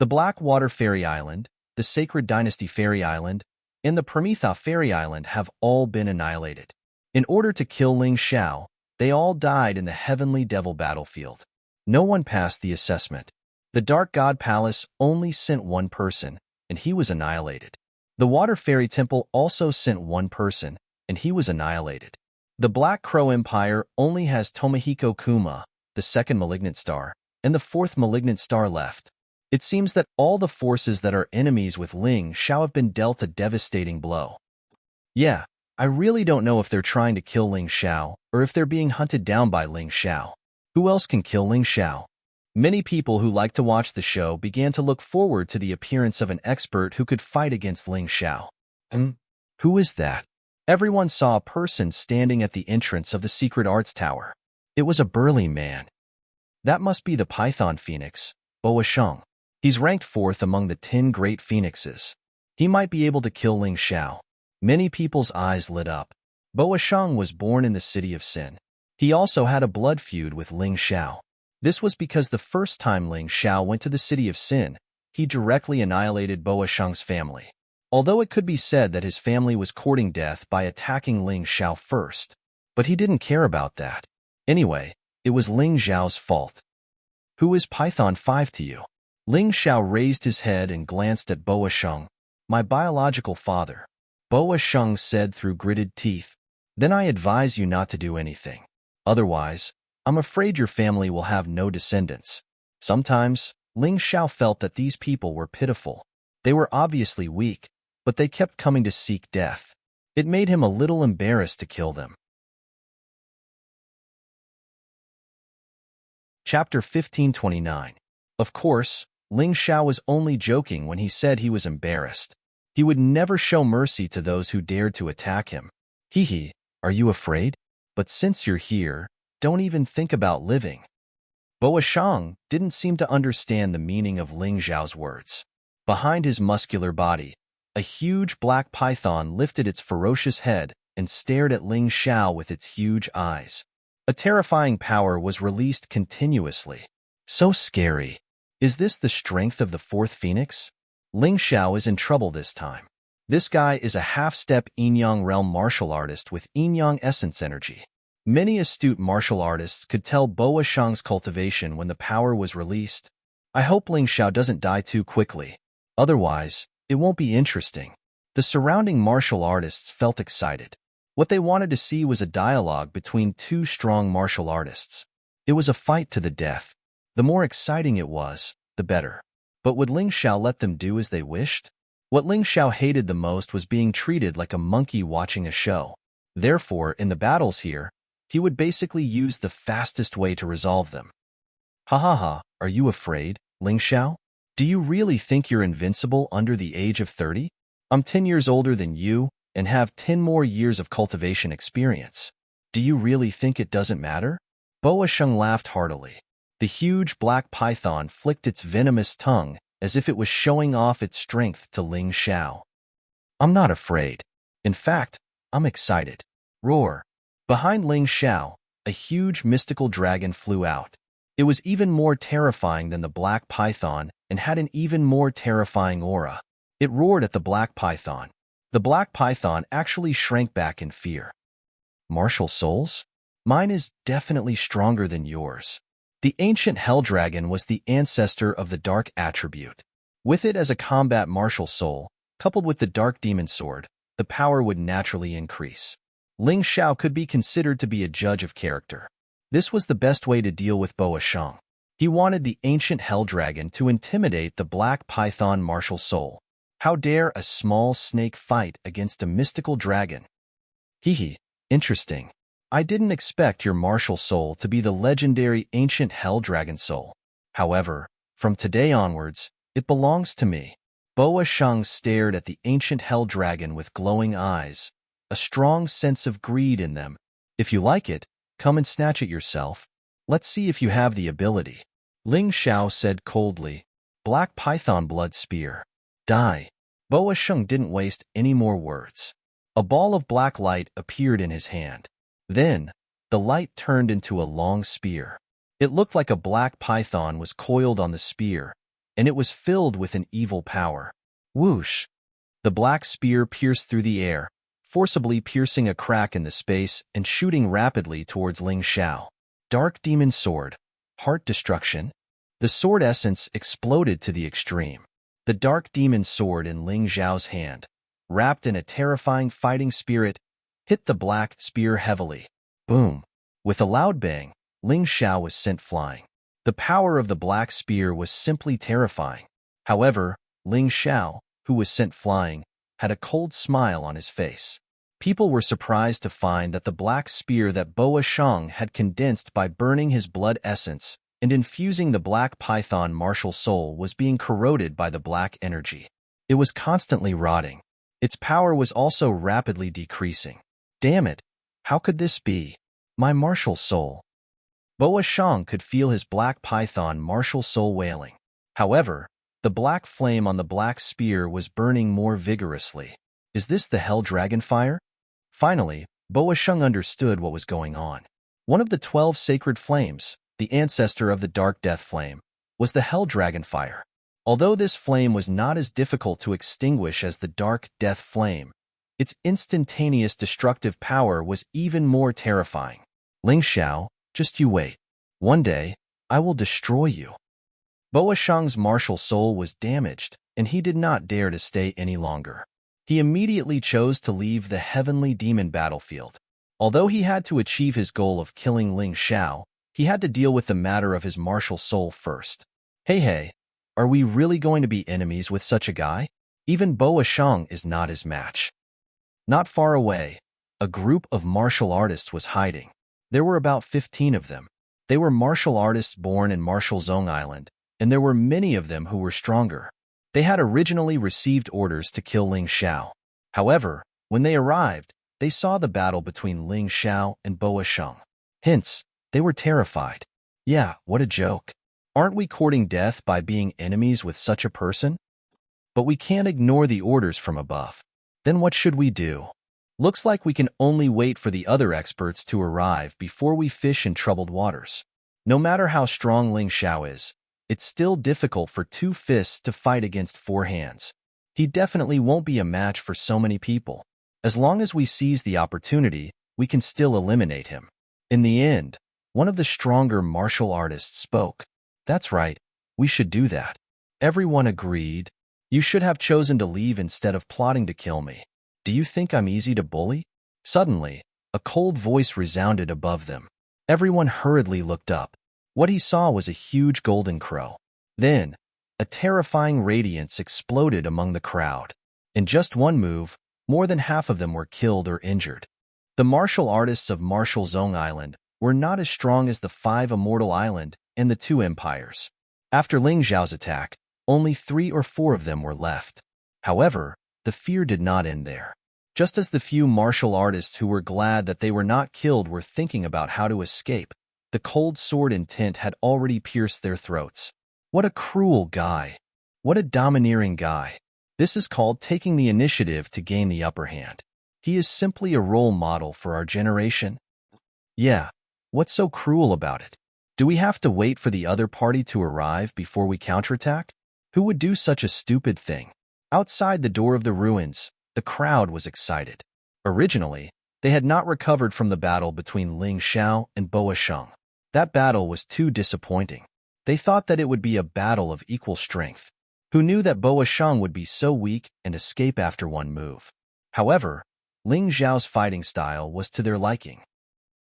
The Black Water Fairy Island, the Sacred Dynasty Fairy Island, and the Prometheus Fairy Island have all been annihilated. In order to kill Ling Xiao, they all died in the Heavenly Devil battlefield. No one passed the assessment. The Dark God Palace only sent one person, and he was annihilated. The Water Fairy Temple also sent one person, and he was annihilated. The Black Crow Empire only has Tomohiko Kuma, the second malignant star, and the fourth malignant star left. It seems that all the forces that are enemies with Ling Xiao have been dealt a devastating blow. Yeah, I really don't know if they're trying to kill Ling Xiao or if they're being hunted down by Ling Xiao. Who else can kill Ling Xiao? Many people who like to watch the show began to look forward to the appearance of an expert who could fight against Ling Xiao. Who is that? Everyone saw a person standing at the entrance of the Secret Arts Tower. It was a burly man. That must be the Python Phoenix, Boa Sheng. He's ranked 4th among the 10 great phoenixes. He might be able to kill Ling Xiao. Many people's eyes lit up. Boa Sheng was born in the city of Sin. He also had a blood feud with Ling Xiao. This was because the first time Ling Xiao went to the city of Sin, he directly annihilated Boa Sheng's family. Although it could be said that his family was courting death by attacking Ling Xiao first, but he didn't care about that. Anyway, it was Ling Xiao's fault. Who is Python 5 to you? Ling Xiao raised his head and glanced at Boa Sheng. My biological father. Boa Sheng said through gritted teeth. Then I advise you not to do anything. Otherwise, I'm afraid your family will have no descendants. Sometimes, Ling Xiao felt that these people were pitiful. They were obviously weak, but they kept coming to seek death. It made him a little embarrassed to kill them. Chapter 1529. Of course, Ling Xiao was only joking when he said he was embarrassed. He would never show mercy to those who dared to attack him. Hee, are you afraid? But since you're here, don't even think about living. Boa Sheng didn't seem to understand the meaning of Ling Xiao's words. Behind his muscular body, a huge black python lifted its ferocious head and stared at Ling Xiao with its huge eyes. A terrifying power was released continuously. So scary. Is this the strength of the fourth phoenix? Ling Xiao is in trouble this time. This guy is a half-step yin-yang realm martial artist with yin-yang essence energy. Many astute martial artists could tell Boa Sheng's cultivation when the power was released. I hope Ling Xiao doesn't die too quickly. Otherwise, it won't be interesting. The surrounding martial artists felt excited. What they wanted to see was a dialogue between two strong martial artists. It was a fight to the death. The more exciting it was, the better. But would Ling Xiao let them do as they wished? What Ling Xiao hated the most was being treated like a monkey watching a show. Therefore, in the battles here, he would basically use the fastest way to resolve them. Ha, are you afraid, Ling Xiao? Do you really think you're invincible under the age of 30? I'm 10 years older than you and have 10 more years of cultivation experience. Do you really think it doesn't matter? Boa Sheng laughed heartily. The huge black python flicked its venomous tongue as if it was showing off its strength to Ling Xiao. I'm not afraid. In fact, I'm excited. Roar. Behind Ling Xiao, a huge mystical dragon flew out. It was even more terrifying than the black python and had an even more terrifying aura. It roared at the black python. The black python actually shrank back in fear. Martial souls? Mine is definitely stronger than yours. The ancient hell dragon was the ancestor of the dark attribute. With it as a combat martial soul, coupled with the dark demon sword, the power would naturally increase. Ling Xiao could be considered to be a judge of character. This was the best way to deal with Boa Sheng. He wanted the ancient hell dragon to intimidate the black python martial soul. How dare a small snake fight against a mystical dragon? Hee, interesting. I didn't expect your martial soul to be the legendary ancient hell dragon soul. However, from today onwards, it belongs to me. Boa Sheng stared at the ancient hell dragon with glowing eyes, a strong sense of greed in them. If you like it, come and snatch it yourself. Let's see if you have the ability. Ling Xiao said coldly. Black python blood spear. Die. Boa Sheng didn't waste any more words. A ball of black light appeared in his hand. Then, the light turned into a long spear. It looked like a black python was coiled on the spear, and it was filled with an evil power. Whoosh! The black spear pierced through the air, forcibly piercing a crack in the space and shooting rapidly towards Ling Xiao. Dark demon sword. Heart destruction. The sword essence exploded to the extreme. The dark demon sword in Ling Xiao's hand, wrapped in a terrifying fighting spirit, hit the black spear heavily. Boom! With a loud bang, Ling Xiao was sent flying. The power of the black spear was simply terrifying. However, Ling Xiao, who was sent flying, had a cold smile on his face. People were surprised to find that the black spear that Boa Shang had condensed by burning his blood essence and infusing the black python martial soul was being corroded by the black energy. It was constantly rotting. Its power was also rapidly decreasing. Damn it! How could this be? My martial soul. Boa Shang could feel his black python martial soul wailing. However, the black flame on the black spear was burning more vigorously. Is this the Hell Dragon fire? Finally, Boa Shang understood what was going on. One of the 12 sacred flames, the ancestor of the Dark Death Flame, was the Hell Dragon fire. Although this flame was not as difficult to extinguish as the Dark Death Flame, its instantaneous destructive power was even more terrifying. Ling Xiao, just you wait. One day, I will destroy you. Boa Shang's martial soul was damaged, and he did not dare to stay any longer. He immediately chose to leave the heavenly demon battlefield. Although he had to achieve his goal of killing Ling Xiao, he had to deal with the matter of his martial soul first. Hey, are we really going to be enemies with such a guy? Even Boa Shang is not his match. Not far away, a group of martial artists was hiding. There were about 15 of them. They were martial artists born in Martial Zone Island, and there were many of them who were stronger. They had originally received orders to kill Ling Xiao. However, when they arrived, they saw the battle between Ling Xiao and Boa Shang. Hence, they were terrified. Yeah, what a joke. Aren't we courting death by being enemies with such a person? But we can't ignore the orders from above. Then what should we do? Looks like we can only wait for the other experts to arrive before we fish in troubled waters. No matter how strong Ling Xiao is, it's still difficult for 2 fists to fight against 4 hands. He definitely won't be a match for so many people. As long as we seize the opportunity, we can still eliminate him. In the end, one of the stronger martial artists spoke. That's right, we should do that. Everyone agreed. You should have chosen to leave instead of plotting to kill me. Do you think I'm easy to bully? Suddenly, a cold voice resounded above them. Everyone hurriedly looked up. What he saw was a huge golden crow. Then, a terrifying radiance exploded among the crowd. In just one move, more than half of them were killed or injured. The martial artists of Martial Zone Island were not as strong as the 5 Immortal Island and the 2 Empires. After Ling Xiao's attack, only 3 or 4 of them were left. However, the fear did not end there. Just as the few martial artists who were glad that they were not killed were thinking about how to escape, the cold sword intent had already pierced their throats. What a cruel guy. What a domineering guy. This is called taking the initiative to gain the upper hand. He is simply a role model for our generation. Yeah, what's so cruel about it? Do we have to wait for the other party to arrive before we counterattack? Who would do such a stupid thing? Outside the door of the ruins, the crowd was excited. Originally, they had not recovered from the battle between Ling Xiao and Boa Shang. That battle was too disappointing. They thought that it would be a battle of equal strength. Who knew that Boa Shang would be so weak and escape after one move? However, Ling Xiao's fighting style was to their liking.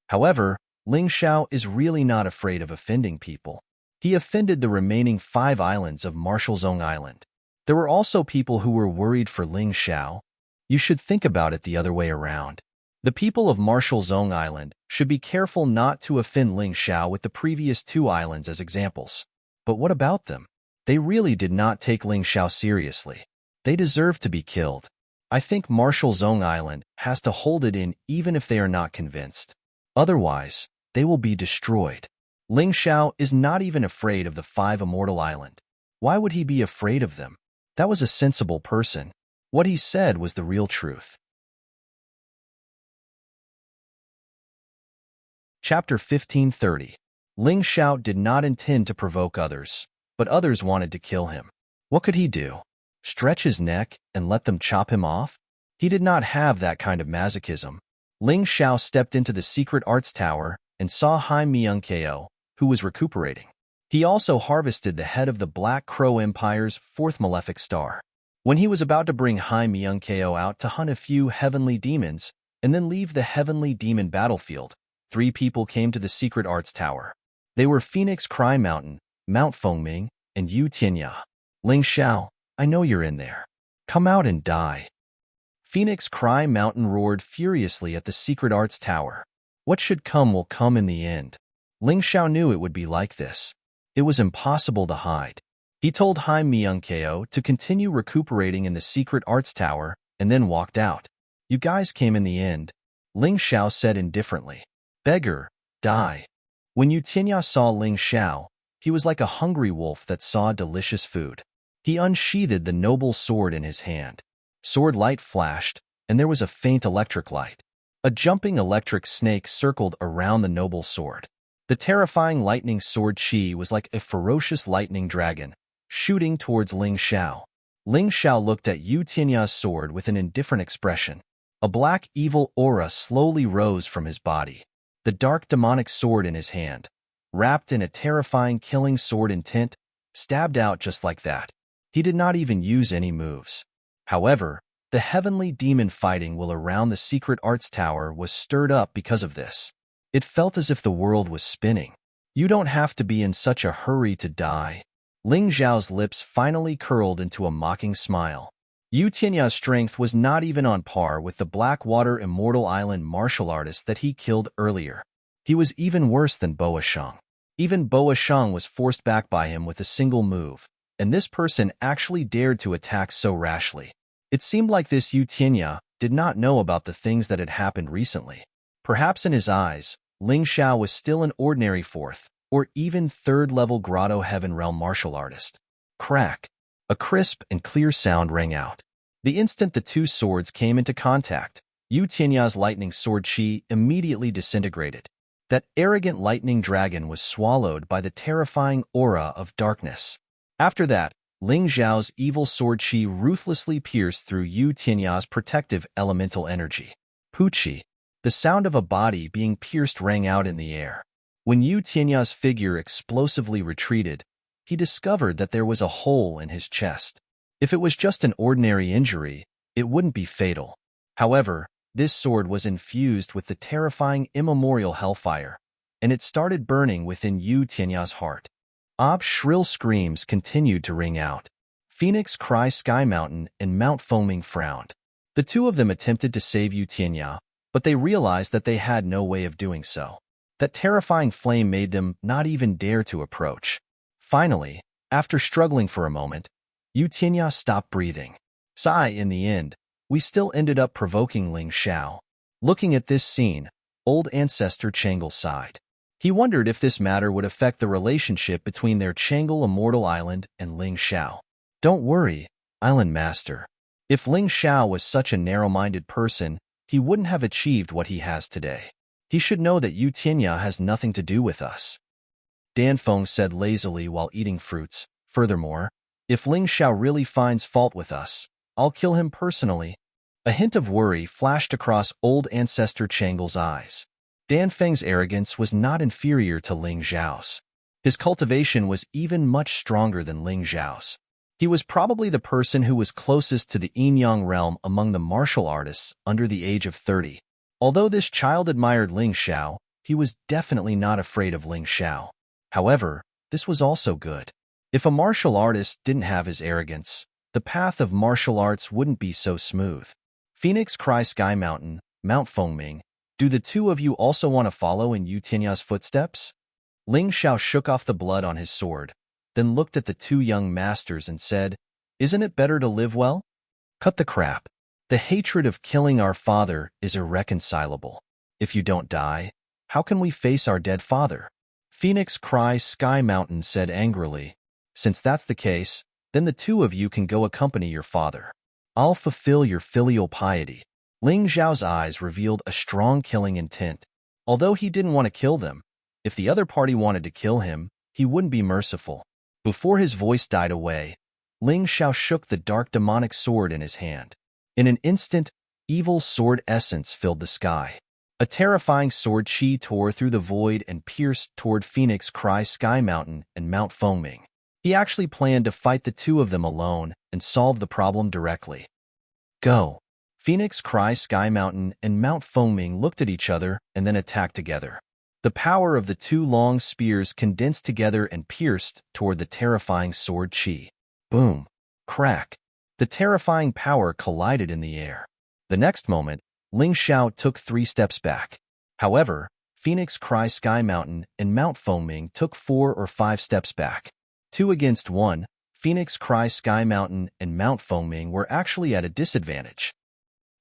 However, Ling Xiao is really not afraid of offending people. He offended the remaining 5 islands of Martial Zone Island. There were also people who were worried for Ling Xiao. You should think about it the other way around. The people of Martial Zone Island should be careful not to offend Ling Xiao with the previous 2 islands as examples. But what about them? They really did not take Ling Xiao seriously. They deserve to be killed. I think Martial Zone Island has to hold it in even if they are not convinced. Otherwise, they will be destroyed. Ling Xiao is not even afraid of the 5 Immortal Island. Why would he be afraid of them? That was a sensible person. What he said was the real truth. Chapter 1530. Ling Xiao did not intend to provoke others, but others wanted to kill him. What could he do? Stretch his neck and let them chop him off? He did not have that kind of masochism. Ling Xiao stepped into the secret arts tower and saw Hai Myung-ko, who was recuperating. He also harvested the head of the Black Crow Empire's 4th malefic star. When he was about to bring Hai Myung-ko out to hunt a few heavenly demons, and then leave the heavenly demon battlefield. 3 people came to the secret arts tower. They were Phoenix Cry Mountain, Mount Fengming, and Yu Tianya. Ling Xiao, I know you're in there. Come out and die. Phoenix Cry Mountain roared furiously at the secret arts tower. What should come will come in the end. Ling Xiao knew it would be like this. It was impossible to hide. He told Hai Myungkeo to continue recuperating in the secret arts tower and then walked out. You guys came in the end, Ling Xiao said indifferently. Beggar, die. When Yu Tianya saw Ling Xiao, he was like a hungry wolf that saw delicious food. He unsheathed the noble sword in his hand. Sword light flashed, and there was a faint electric light. A jumping electric snake circled around the noble sword. The terrifying lightning sword Qi was like a ferocious lightning dragon, shooting towards Ling Xiao. Ling Xiao looked at Yu Tianya's sword with an indifferent expression. A black evil aura slowly rose from his body. The dark demonic sword in his hand, wrapped in a terrifying killing sword intent, stabbed out just like that. He did not even use any moves. However, the heavenly demon fighting will around the secret arts tower was stirred up because of this. It felt as if the world was spinning. You don't have to be in such a hurry to die. Ling Xiao's lips finally curled into a mocking smile. Yu Tianya's strength was not even on par with the Blackwater Immortal Island martial artist that he killed earlier. He was even worse than Boa Shang. Even Boa Shang was forced back by him with a single move, and this person actually dared to attack so rashly. It seemed like this Yu Tianya did not know about the things that had happened recently. Perhaps in his eyes, Ling Xiao was still an ordinary 4th or even 3rd-level Grotto Heaven Realm martial artist. Crack! A crisp and clear sound rang out. The instant the 2 swords came into contact, Yu Tianya's lightning sword Qi immediately disintegrated. That arrogant lightning dragon was swallowed by the terrifying aura of darkness. After that, Ling Xiao's evil sword Qi ruthlessly pierced through Yu Tianya's protective elemental energy. Poochie! The sound of a body being pierced rang out in the air. When Yu Tianya's figure explosively retreated, he discovered that there was a hole in his chest. If it was just an ordinary injury, it wouldn't be fatal. However, this sword was infused with the terrifying immemorial hellfire, and it started burning within Yu Tianya's heart. Shrill screams continued to ring out. Phoenix Cry Sky Mountain and Mount Fengming frowned. The 2 of them attempted to save Yu Tianya, but they realized that they had no way of doing so. That terrifying flame made them not even dare to approach. Finally, after struggling for a moment, Yu Tianya stopped breathing. Sigh, in the end, we still ended up provoking Ling Xiao. Looking at this scene, old ancestor Chang'e sighed. He wondered if this matter would affect the relationship between their Chang'e Immortal Island and Ling Xiao. Don't worry, Island Master. If Ling Xiao was such a narrow-minded person, he wouldn't have achieved what he has today. He should know that Yu Tianya has nothing to do with us. Dan Feng said lazily while eating fruits. Furthermore, if Ling Xiao really finds fault with us, I'll kill him personally. A hint of worry flashed across old ancestor Chang'e's eyes. Dan Feng's arrogance was not inferior to Ling Xiao's. His cultivation was even much stronger than Ling Xiao's. He was probably the person who was closest to the Yin-Yang realm among the martial artists under the age of 30. Although this child admired Ling Xiao, he was definitely not afraid of Ling Xiao. However, this was also good. If a martial artist didn't have his arrogance, the path of martial arts wouldn't be so smooth. Phoenix Cry Sky Mountain, Mount Fengming, do the 2 of you also want to follow in Yu Tianya's footsteps? Ling Xiao shook off the blood on his sword, then looked at the 2 young masters and said, Isn't it better to live well? Cut the crap. The hatred of killing our father is irreconcilable. If you don't die, how can we face our dead father? Phoenix Cry Sky Mountain said angrily. Since that's the case, then the 2 of you can go accompany your father. I'll fulfill your filial piety. Ling Xiao's eyes revealed a strong killing intent. Although he didn't want to kill them, if the other party wanted to kill him, he wouldn't be merciful. Before his voice died away, Ling Xiao shook the dark demonic sword in his hand. In an instant, evil sword essence filled the sky. A terrifying sword Qi tore through the void and pierced toward Phoenix Cry Sky Mountain and Mount Fengming. He actually planned to fight the 2 of them alone and solve the problem directly. Go. Phoenix Cry Sky Mountain and Mount Fengming looked at each other and then attacked together. The power of the two long spears condensed together and pierced toward the terrifying sword Qi. Boom! Crack! The terrifying power collided in the air. The next moment, Ling Xiao took 3 steps back. However, Phoenix Cry Sky Mountain and Mount Fengming took 4 or 5 steps back. 2 against 1, Phoenix Cry Sky Mountain and Mount Fengming were actually at a disadvantage.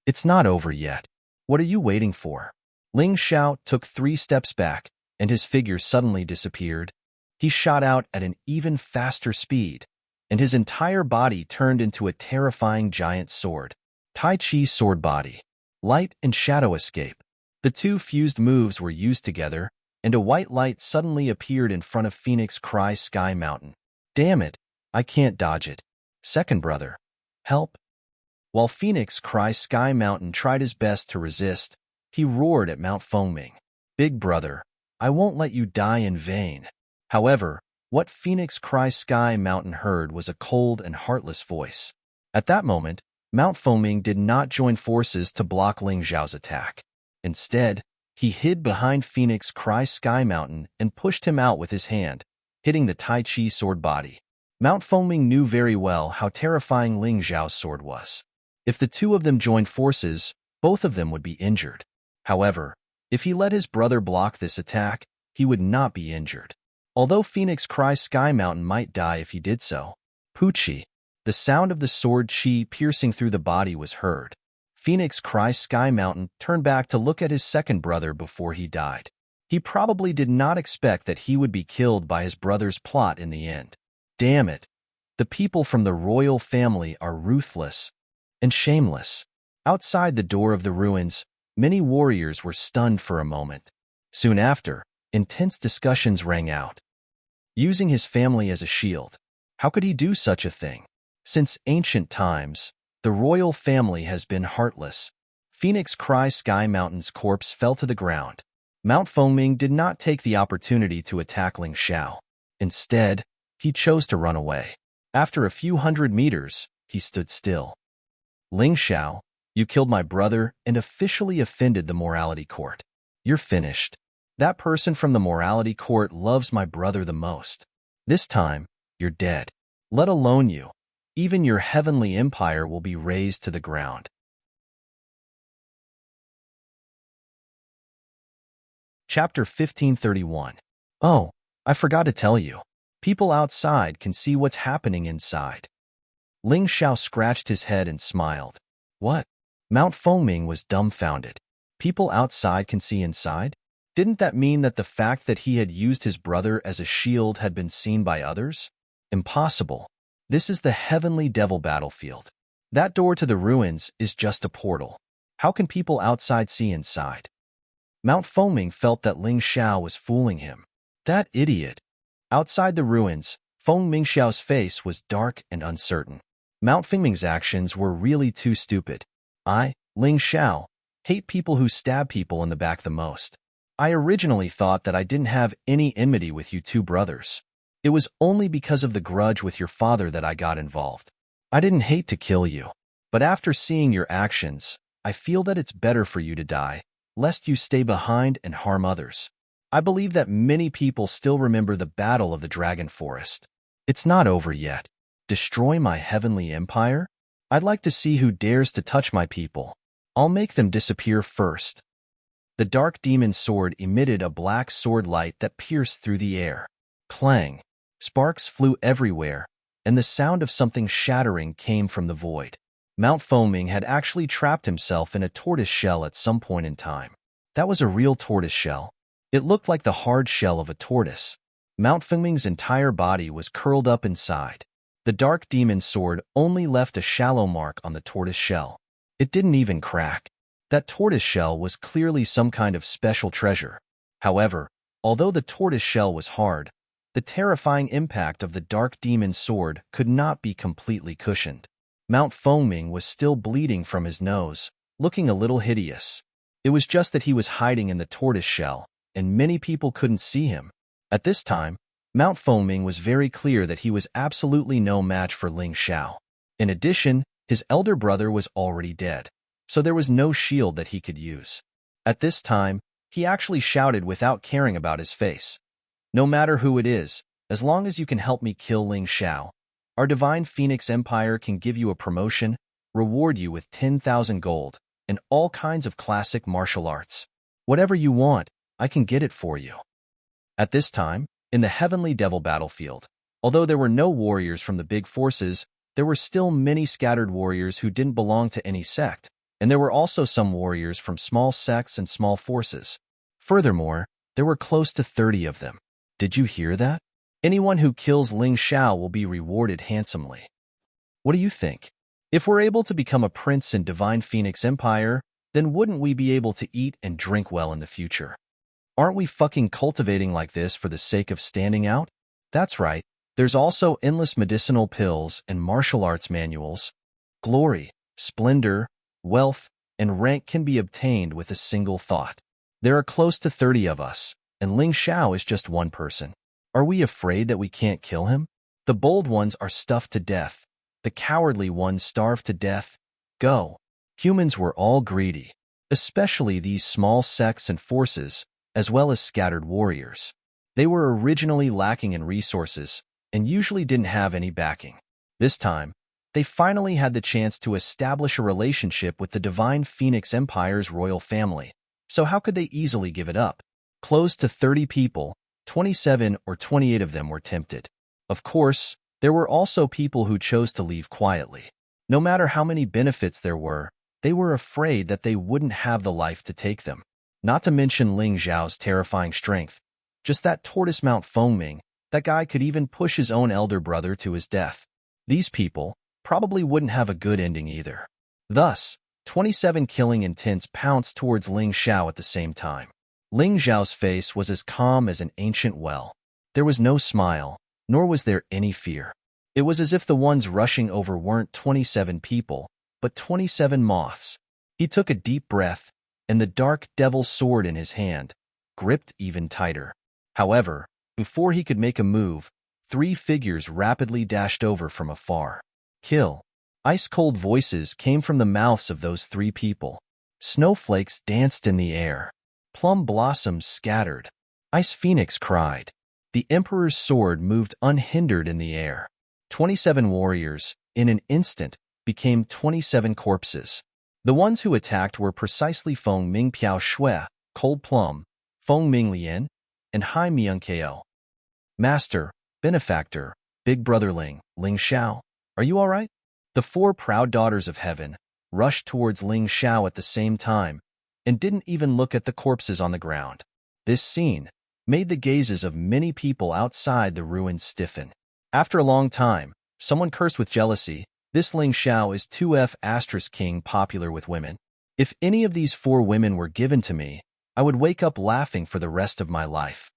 It's not over yet. What are you waiting for? Ling Xiao took 3 steps back, and his figure suddenly disappeared. He shot out at an even faster speed, and his entire body turned into a terrifying giant sword. Tai Chi sword body. Light and shadow escape. The 2 fused moves were used together, and a white light suddenly appeared in front of Phoenix Cry Sky Mountain. Damn it, I can't dodge it. Second brother, help. While Phoenix Cry Sky Mountain tried his best to resist, he roared at Mount Fengming. Big brother, I won't let you die in vain. However, what Phoenix Cry Sky Mountain heard was a cold and heartless voice. At that moment, Mount Fengming did not join forces to block Ling Xiao's attack. Instead, he hid behind Phoenix Cry Sky Mountain and pushed him out with his hand, hitting the Tai Chi sword body. Mount Fengming knew very well how terrifying Ling Xiao's sword was. If the 2 of them joined forces, both of them would be injured. However, if he let his brother block this attack, he would not be injured. Although Phoenix Cry Sky Mountain might die if he did so. Puchi. The sound of the sword Qi piercing through the body was heard. Phoenix Cry Sky Mountain turned back to look at his second brother before he died. He probably did not expect that he would be killed by his brother's plot in the end. Damn it! The people from the royal family are ruthless and shameless. Outside the door of the ruins, many warriors were stunned for a moment. Soon after, intense discussions rang out. Using his family as a shield, how could he do such a thing? Since ancient times, the royal family has been heartless. Phoenix Cry Sky Mountain's corpse fell to the ground. Mount Fengming did not take the opportunity to attack Ling Xiao. Instead, he chose to run away. After a few hundred meters, he stood still. Ling Xiao, you killed my brother and officially offended the morality court. You're finished. That person from the morality court loves my brother the most. This time, you're dead. Let alone you. Even your heavenly empire will be razed to the ground. Chapter 1531. Oh, I forgot to tell you. People outside can see what's happening inside. Ling Xiao scratched his head and smiled. What? Mount Fengming was dumbfounded. People outside can see inside? Didn't that mean that the fact that he had used his brother as a shield had been seen by others? Impossible. This is the heavenly devil battlefield. That door to the ruins is just a portal. How can people outside see inside? Mount Fengming felt that Ling Xiao was fooling him. That idiot. Outside the ruins, Fengming Xiao's face was dark and uncertain. Mount Fengming's actions were really too stupid. I, Ling Xiao, hate people who stab people in the back the most. I originally thought that I didn't have any enmity with you 2 brothers. It was only because of the grudge with your father that I got involved. I didn't hate to kill you. But after seeing your actions, I feel that it's better for you to die, lest you stay behind and harm others. I believe that many people still remember the Battle of the Dragon Forest. It's not over yet. Destroy my heavenly empire? I'd like to see who dares to touch my people. I'll make them disappear first. The dark demon sword emitted a black sword light that pierced through the air. Clang! Sparks flew everywhere, and the sound of something shattering came from the void. Mount Fengming had actually trapped himself in a tortoise shell at some point in time. That was a real tortoise shell. It looked like the hard shell of a tortoise. Mount Fengming's entire body was curled up inside. The dark demon sword only left a shallow mark on the tortoise shell. It didn't even crack. That tortoise shell was clearly some kind of special treasure. However, although the tortoise shell was hard, the terrifying impact of the dark demon sword could not be completely cushioned. Mount Fengming was still bleeding from his nose, looking a little hideous. It was just that he was hiding in the tortoise shell, and many people couldn't see him. At this time, Mount Fengming was very clear that he was absolutely no match for Ling Xiao. In addition, his elder brother was already dead. so there was no shield that he could use. At this time, he actually shouted without caring about his face. No matter who it is, as long as you can help me kill Ling Xiao, our Divine Phoenix Empire can give you a promotion, reward you with 10,000 gold, and all kinds of classic martial arts. Whatever you want, I can get it for you. At this time, in the Heavenly Devil battlefield, although there were no warriors from the big forces, there were still many scattered warriors who didn't belong to any sect, and there were also some warriors from small sects and small forces. Furthermore, there were close to 30 of them. Did you hear that? Anyone who kills Ling Xiao will be rewarded handsomely. What do you think? If we're able to become a prince in Divine Phoenix Empire, then wouldn't we be able to eat and drink well in the future? Aren't we fucking cultivating like this for the sake of standing out? That's right. There's also endless medicinal pills and martial arts manuals. Glory, splendor, wealth, and rank can be obtained with a single thought. There are close to 30 of us, and Ling Xiao is just one person. Are we afraid that we can't kill him? The bold ones are stuffed to death. The cowardly ones starve to death. Go. Humans were all greedy, especially these small sects and forces, as well as scattered warriors. They were originally lacking in resources and usually didn't have any backing. This time, they finally had the chance to establish a relationship with the Divine Phoenix Empire's royal family. So how could they easily give it up? Close to 30 people, 27 or 28 of them were tempted. Of course, there were also people who chose to leave quietly. No matter how many benefits there were, they were afraid that they wouldn't have the life to take them. Not to mention Ling Xiao's terrifying strength. Just that tortoise Mount Fengming, that guy could even push his own elder brother to his death. These people probably wouldn't have a good ending either. Thus, 27 killing intents pounced towards Ling Xiao at the same time. Ling Xiao's face was as calm as an ancient well. There was no smile, nor was there any fear. It was as if the ones rushing over weren't 27 people, but 27 moths. He took a deep breath, and the dark devil's sword in his hand gripped even tighter. However, before he could make a move, 3 figures rapidly dashed over from afar. Kill. Ice-cold voices came from the mouths of those 3 people. Snowflakes danced in the air. Plum blossoms scattered. Ice Phoenix cried. The Emperor's sword moved unhindered in the air. 27 warriors, in an instant, became 27 corpses. The ones who attacked were precisely Feng Ming Piao Shui, Cold Plum, Feng Ming Lian, and Hai Miang Ko. Master, Benefactor, Big Brother Ling Xiao, are you all right? The 4 proud daughters of heaven rushed towards Ling Xiao at the same time and didn't even look at the corpses on the ground. This scene made the gazes of many people outside the ruins stiffen. After a long time, someone cursed with jealousy. This Ling Xiao is 2F** king popular with women. If any of these 4 women were given to me, I would wake up laughing for the rest of my life.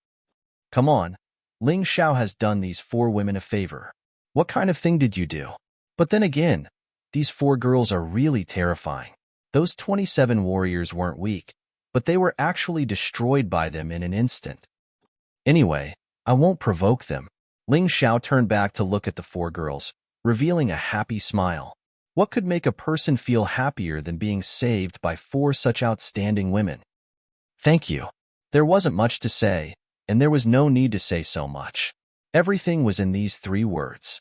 Come on, Ling Xiao has done these 4 women a favor. What kind of thing did you do? But then again, these 4 girls are really terrifying. Those 27 warriors weren't weak, but they were actually destroyed by them in an instant. Anyway, I won't provoke them. Ling Xiao turned back to look at the 4 girls, revealing a happy smile. What could make a person feel happier than being saved by 4 such outstanding women? Thank you. There wasn't much to say, and there was no need to say so much. Everything was in these 3 words.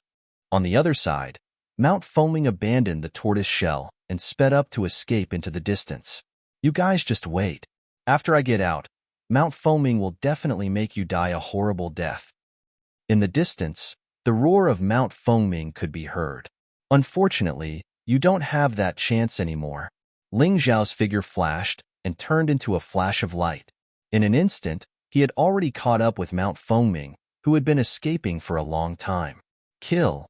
On the other side, Mount Fengming abandoned the tortoise shell and sped up to escape into the distance. You guys just wait. After I get out, Mount Fengming will definitely make you die a horrible death. In the distance, the roar of Mount Fengming could be heard. Unfortunately, you don't have that chance anymore. Ling Xiao's figure flashed and turned into a flash of light. In an instant, he had already caught up with Mount Fengming, who had been escaping for a long time. Kill.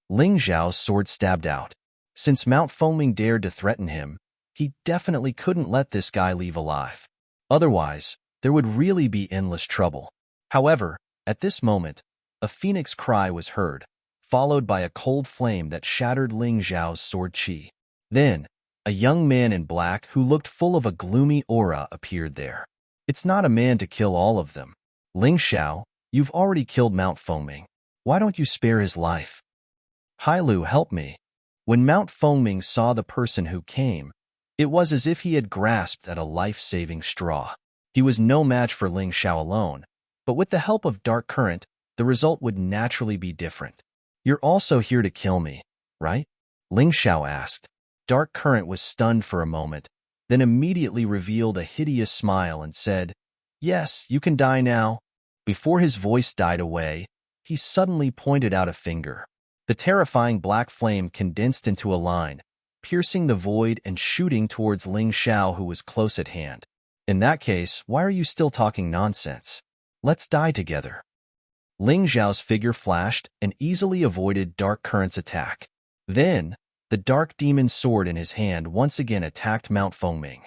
Ling Xiao's sword stabbed out. Since Mount Fengming dared to threaten him, he definitely couldn't let this guy leave alive. Otherwise, there would really be endless trouble. However, at this moment, a phoenix cry was heard, followed by a cold flame that shattered Ling Xiao's sword chi. Then, a young man in black who looked full of a gloomy aura appeared there. It's not a man to kill all of them. Ling Xiao, you've already killed Mount Fengming. Why don't you spare his life? Hai Lu, help me. When Mount Fengming saw the person who came, It was as if he had grasped at a life-saving straw. He was no match for Ling Xiao alone, but with the help of Dark Current, the result would naturally be different. "You're also here to kill me, right?" Ling Xiao asked. Dark Current was stunned for a moment, then immediately revealed a hideous smile and said, "Yes, you can die now." Before his voice died away, he suddenly pointed out a finger. The terrifying black flame condensed into a line, piercing the void and shooting towards Ling Xiao, who was close at hand. "In that case, why are you still talking nonsense? Let's die together." Ling Xiao's figure flashed and easily avoided Dark Current's attack. Then, the dark demon sword in his hand once again attacked Mount Fengming.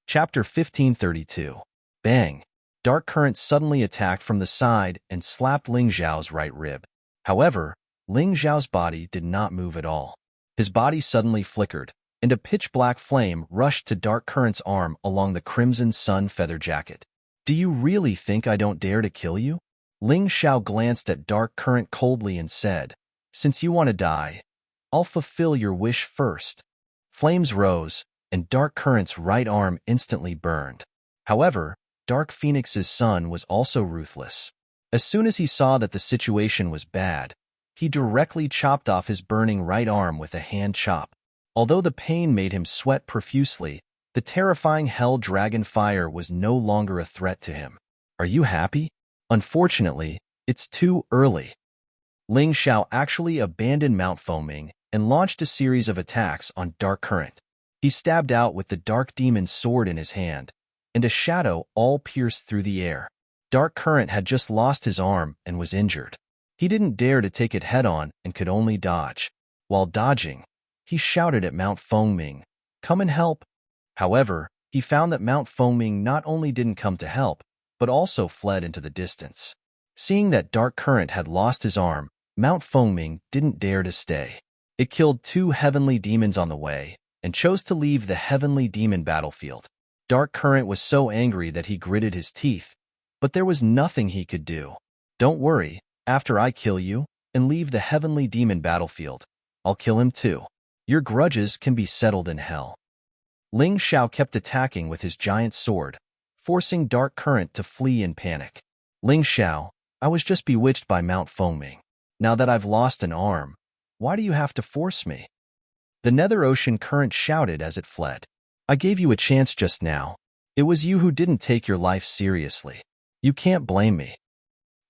Chapter 1532. Bang! Dark Current suddenly attacked from the side and slapped Ling Xiao's right rib. However, Ling Xiao's body did not move at all. His body suddenly flickered, and a pitch-black flame rushed to Dark Current's arm along the Crimson Sun feather jacket. "Do you really think I don't dare to kill you?" Ling Xiao glanced at Dark Current coldly and said, "Since you want to die, I'll fulfill your wish first." Flames rose, and Dark Current's right arm instantly burned. However, Dark Phoenix's son was also ruthless. As soon as he saw that the situation was bad, he directly chopped off his burning right arm with a hand chop. Although the pain made him sweat profusely, the terrifying hell dragon fire was no longer a threat to him. "Are you happy?" "Unfortunately, it's too early." Ling Xiao actually abandoned Mount Fengming and launched a series of attacks on Dark Current. He stabbed out with the dark demon sword in his hand, and a shadow all pierced through the air. Dark Current had just lost his arm and was injured. He didn't dare to take it head-on and could only dodge. While dodging, he shouted at Mount Fengming, "Come and help!" However, he found that Mount Fengming not only didn't come to help, but also fled into the distance. Seeing that Dark Current had lost his arm, Mount Fengming didn't dare to stay. It killed 2 heavenly demons on the way and chose to leave the heavenly demon battlefield. Dark Current was so angry that he gritted his teeth, but there was nothing he could do. "Don't worry, after I kill you and leave the heavenly demon battlefield, I'll kill him too. Your grudges can be settled in hell." Ling Xiao kept attacking with his giant sword, forcing Dark Current to flee in panic. "Ling Xiao, I was just bewitched by Mount Fengming. Now that I've lost an arm, why do you have to force me?" The Nether Ocean Current shouted as it fled. "I gave you a chance just now. It was you who didn't take your life seriously. You can't blame me."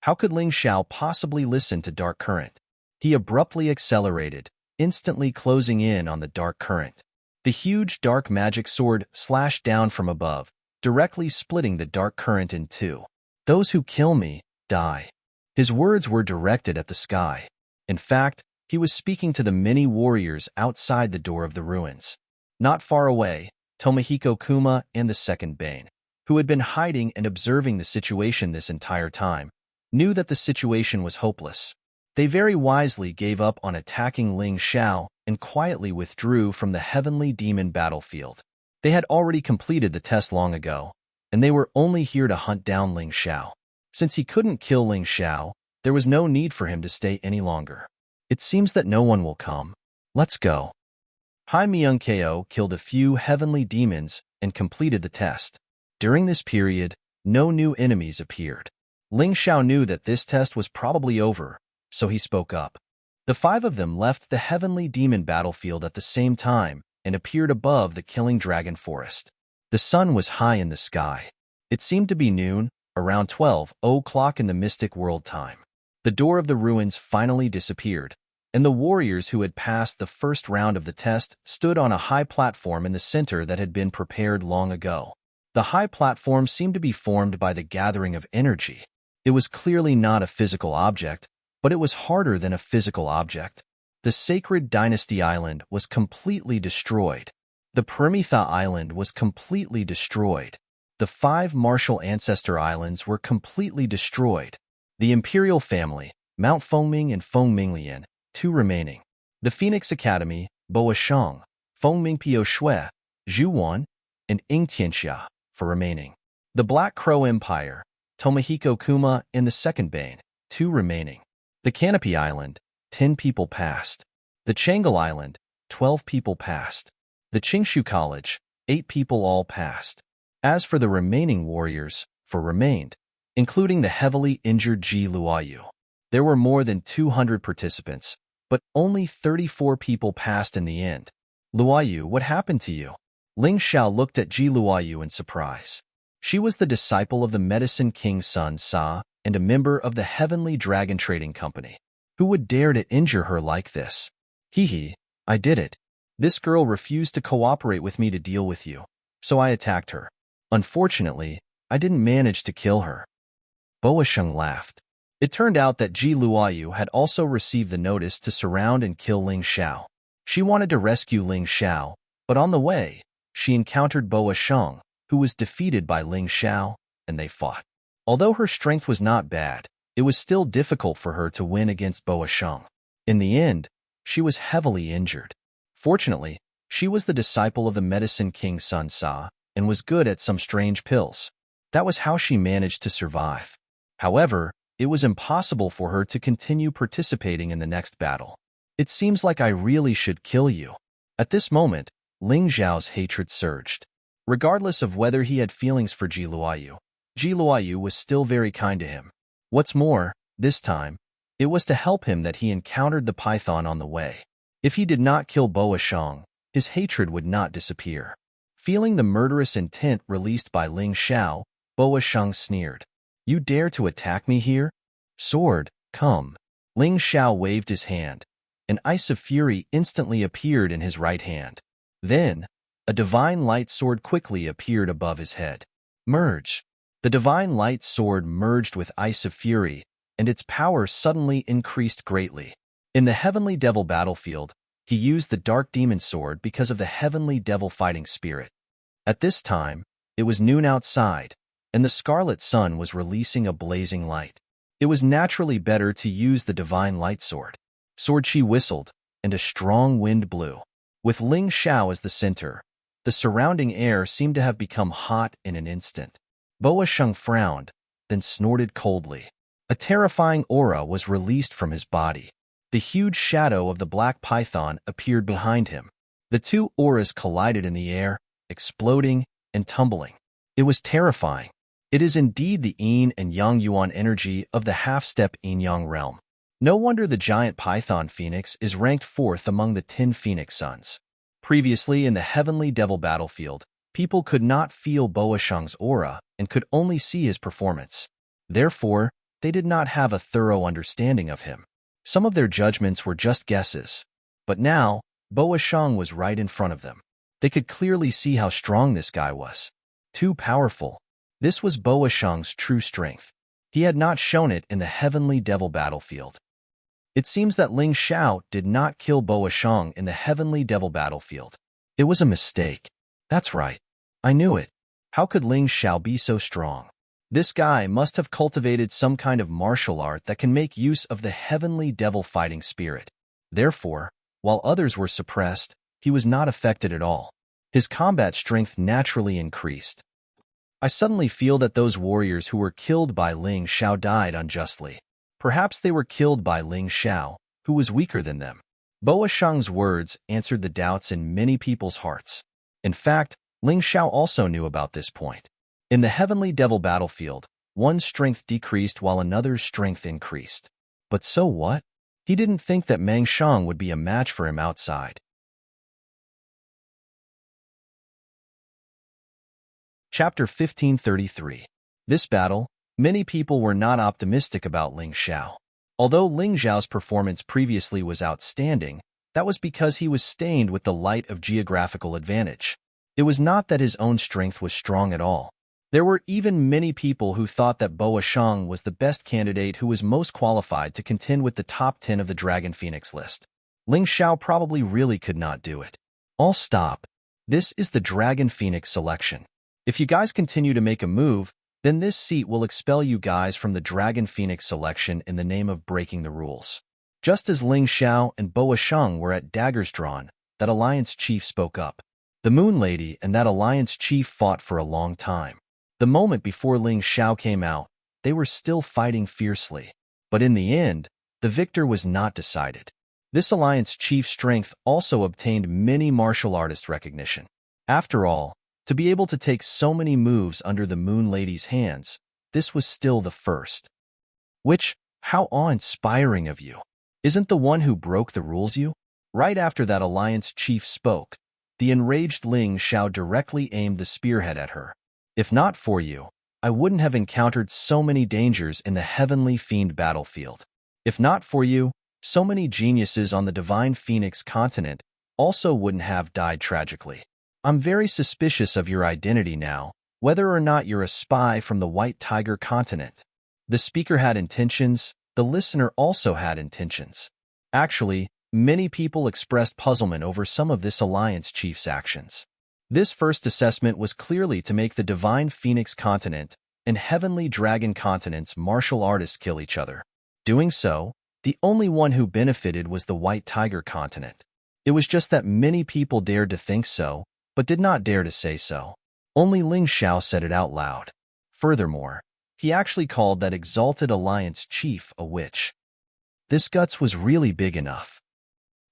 How could Ling Xiao possibly listen to Dark Current? He abruptly accelerated, instantly closing in on the Dark Current. The huge dark magic sword slashed down from above, directly splitting the Dark Current in two. "Those who kill me, die." His words were directed at the sky. In fact, he was speaking to the many warriors outside the door of the ruins. Not far away, Tomohiko Kuma and the Second Bane, who had been hiding and observing the situation this entire time, knew that the situation was hopeless. They very wisely gave up on attacking Ling Xiao and quietly withdrew from the heavenly demon battlefield. They had already completed the test long ago, and they were only here to hunt down Ling Xiao. Since he couldn't kill Ling Xiao, there was no need for him to stay any longer. "It seems that no one will come. Let's go." Hai Myung-ko killed a few heavenly demons and completed the test. During this period, no new enemies appeared. Ling Xiao knew that this test was probably over, so he spoke up. The 5 of them left the heavenly demon battlefield at the same time and appeared above the killing dragon forest. The sun was high in the sky. It seemed to be noon, around 12 o'clock in the mystic world time. The door of the ruins finally disappeared, and the warriors who had passed the first round of the test stood on a high platform in the center that had been prepared long ago. The high platform seemed to be formed by the gathering of energy. It was clearly not a physical object, but it was harder than a physical object. The sacred dynasty island was completely destroyed. The Perimetha island was completely destroyed. The 5 martial ancestor islands were completely destroyed. The imperial family, Mount Fengming and Fengminglian, 2 remaining. The Phoenix Academy, Boasheng, Fengmingpio Shui, Zhuwan, and Ingtianxia, for remaining. The Black Crow Empire, Tomohiko Kuma and the Second Bane, 2 remaining. The Canopy Island, 10 people passed. The Changal Island, 12 people passed. The Qingshu College, 8 people all passed. As for the remaining warriors, 4 remained, including the heavily injured Ji Luoyu. There were more than 200 participants, but only 34 people passed in the end. Luoyu, what happened to you? Ling Xiao looked at Ji Luoyu in surprise. She was the disciple of the Medicine King's son Sa and a member of the Heavenly Dragon Trading Company. Who would dare to injure her like this? Hee, I did it. This girl refused to cooperate with me to deal with you, so I attacked her. Unfortunately, I didn't manage to kill her. Boasheng laughed. It turned out that Ji Luoyu had also received the notice to surround and kill Ling Xiao. She wanted to rescue Ling Xiao, but on the way, she encountered Boasheng, who was defeated by Ling Xiao, and they fought. Although her strength was not bad, it was still difficult for her to win against Boasheng. In the end, she was heavily injured. Fortunately, she was the disciple of the Medicine King's son Sa and was good at some strange pills. That was how she managed to survive. However, it was impossible for her to continue participating in the next battle. It seems like I really should kill you. At this moment, Ling Xiao's hatred surged. Regardless of whether he had feelings for Ji Luoyu was still very kind to him. What's more, this time, it was to help him that he encountered the python on the way. If he did not kill Boasheng, his hatred would not disappear. Feeling the murderous intent released by Ling Xiao, Boasheng sneered. You dare to attack me here? Sword, come. Ling Xiao waved his hand. An ice of fury instantly appeared in his right hand. Then, a divine light sword quickly appeared above his head. Merge. The divine light sword merged with ice of fury, and its power suddenly increased greatly. In the Heavenly Devil battlefield, he used the Dark Demon Sword because of the Heavenly Devil fighting spirit. At this time, it was noon outside, and the Scarlet Sun was releasing a blazing light. It was naturally better to use the Divine Light Sword. Sword Chi whistled, and a strong wind blew. With Ling Xiao as the center, the surrounding air seemed to have become hot in an instant. Boasheng frowned, then snorted coldly. A terrifying aura was released from his body. The huge shadow of the black python appeared behind him. The two auras collided in the air, exploding and tumbling. It was terrifying. It is indeed the Yin and Yang Yuan energy of the half-step Yin-Yang realm. No wonder the giant python phoenix is ranked 4th among the 10 phoenix sons. Previously in the Heavenly Devil battlefield, people could not feel Boasheng's aura and could only see his performance. Therefore, they did not have a thorough understanding of him. Some of their judgments were just guesses. But now, Boasheng was right in front of them. They could clearly see how strong this guy was. Too powerful. This was Boasheng's true strength. He had not shown it in the Heavenly Devil battlefield. It seems that Ling Xiao did not kill Boasheng in the Heavenly Devil battlefield. It was a mistake. That's right. I knew it. How could Ling Xiao be so strong? This guy must have cultivated some kind of martial art that can make use of the Heavenly Devil fighting spirit. Therefore, while others were suppressed, he was not affected at all. His combat strength naturally increased. I suddenly feel that those warriors who were killed by Ling Xiao died unjustly. Perhaps they were killed by Ling Xiao, who was weaker than them. Boasheng's words answered the doubts in many people's hearts. In fact, Ling Xiao also knew about this point. In the Heavenly Devil battlefield, one's strength decreased while another's strength increased. But so what? He didn't think that Meng Shang would be a match for him outside. Chapter 1533. This battle, many people were not optimistic about Ling Xiao. Although Ling Xiao's performance previously was outstanding, that was because he was stained with the light of geographical advantage. It was not that his own strength was strong at all. There were even many people who thought that Boasheng was the best candidate who was most qualified to contend with the top 10 of the Dragon Phoenix list. Ling Xiao probably really could not do it. All stop. This is the Dragon Phoenix selection. If you guys continue to make a move, then this seat will expel you guys from the Dragon Phoenix selection in the name of breaking the rules. Just as Ling Xiao and Boasheng were at daggers drawn, that alliance chief spoke up. The Moon Lady and that alliance chief fought for a long time. The moment before Ling Xiao came out, they were still fighting fiercely. But in the end, the victor was not decided. This alliance chief's strength also obtained many martial artist recognition. After all, to be able to take so many moves under the Moon Lady's hands, this was still the first. Which, how awe-inspiring of you. Isn't the one who broke the rules you? Right after that alliance chief spoke, the enraged Ling Xiao directly aimed the spearhead at her. If not for you, I wouldn't have encountered so many dangers in the heavenly fiend battlefield. If not for you, so many geniuses on the Divine Phoenix continent also wouldn't have died tragically. I'm very suspicious of your identity now, whether or not you're a spy from the White Tiger continent. The speaker had intentions, the listener also had intentions. Actually, many people expressed puzzlement over some of this alliance chief's actions. This first assessment was clearly to make the Divine Phoenix continent and Heavenly Dragon continent's martial artists kill each other. Doing so, the only one who benefited was the White Tiger continent. It was just that many people dared to think so, but did not dare to say so. Only Ling Xiao said it out loud. Furthermore, he actually called that exalted alliance chief a witch. This guts was really big enough.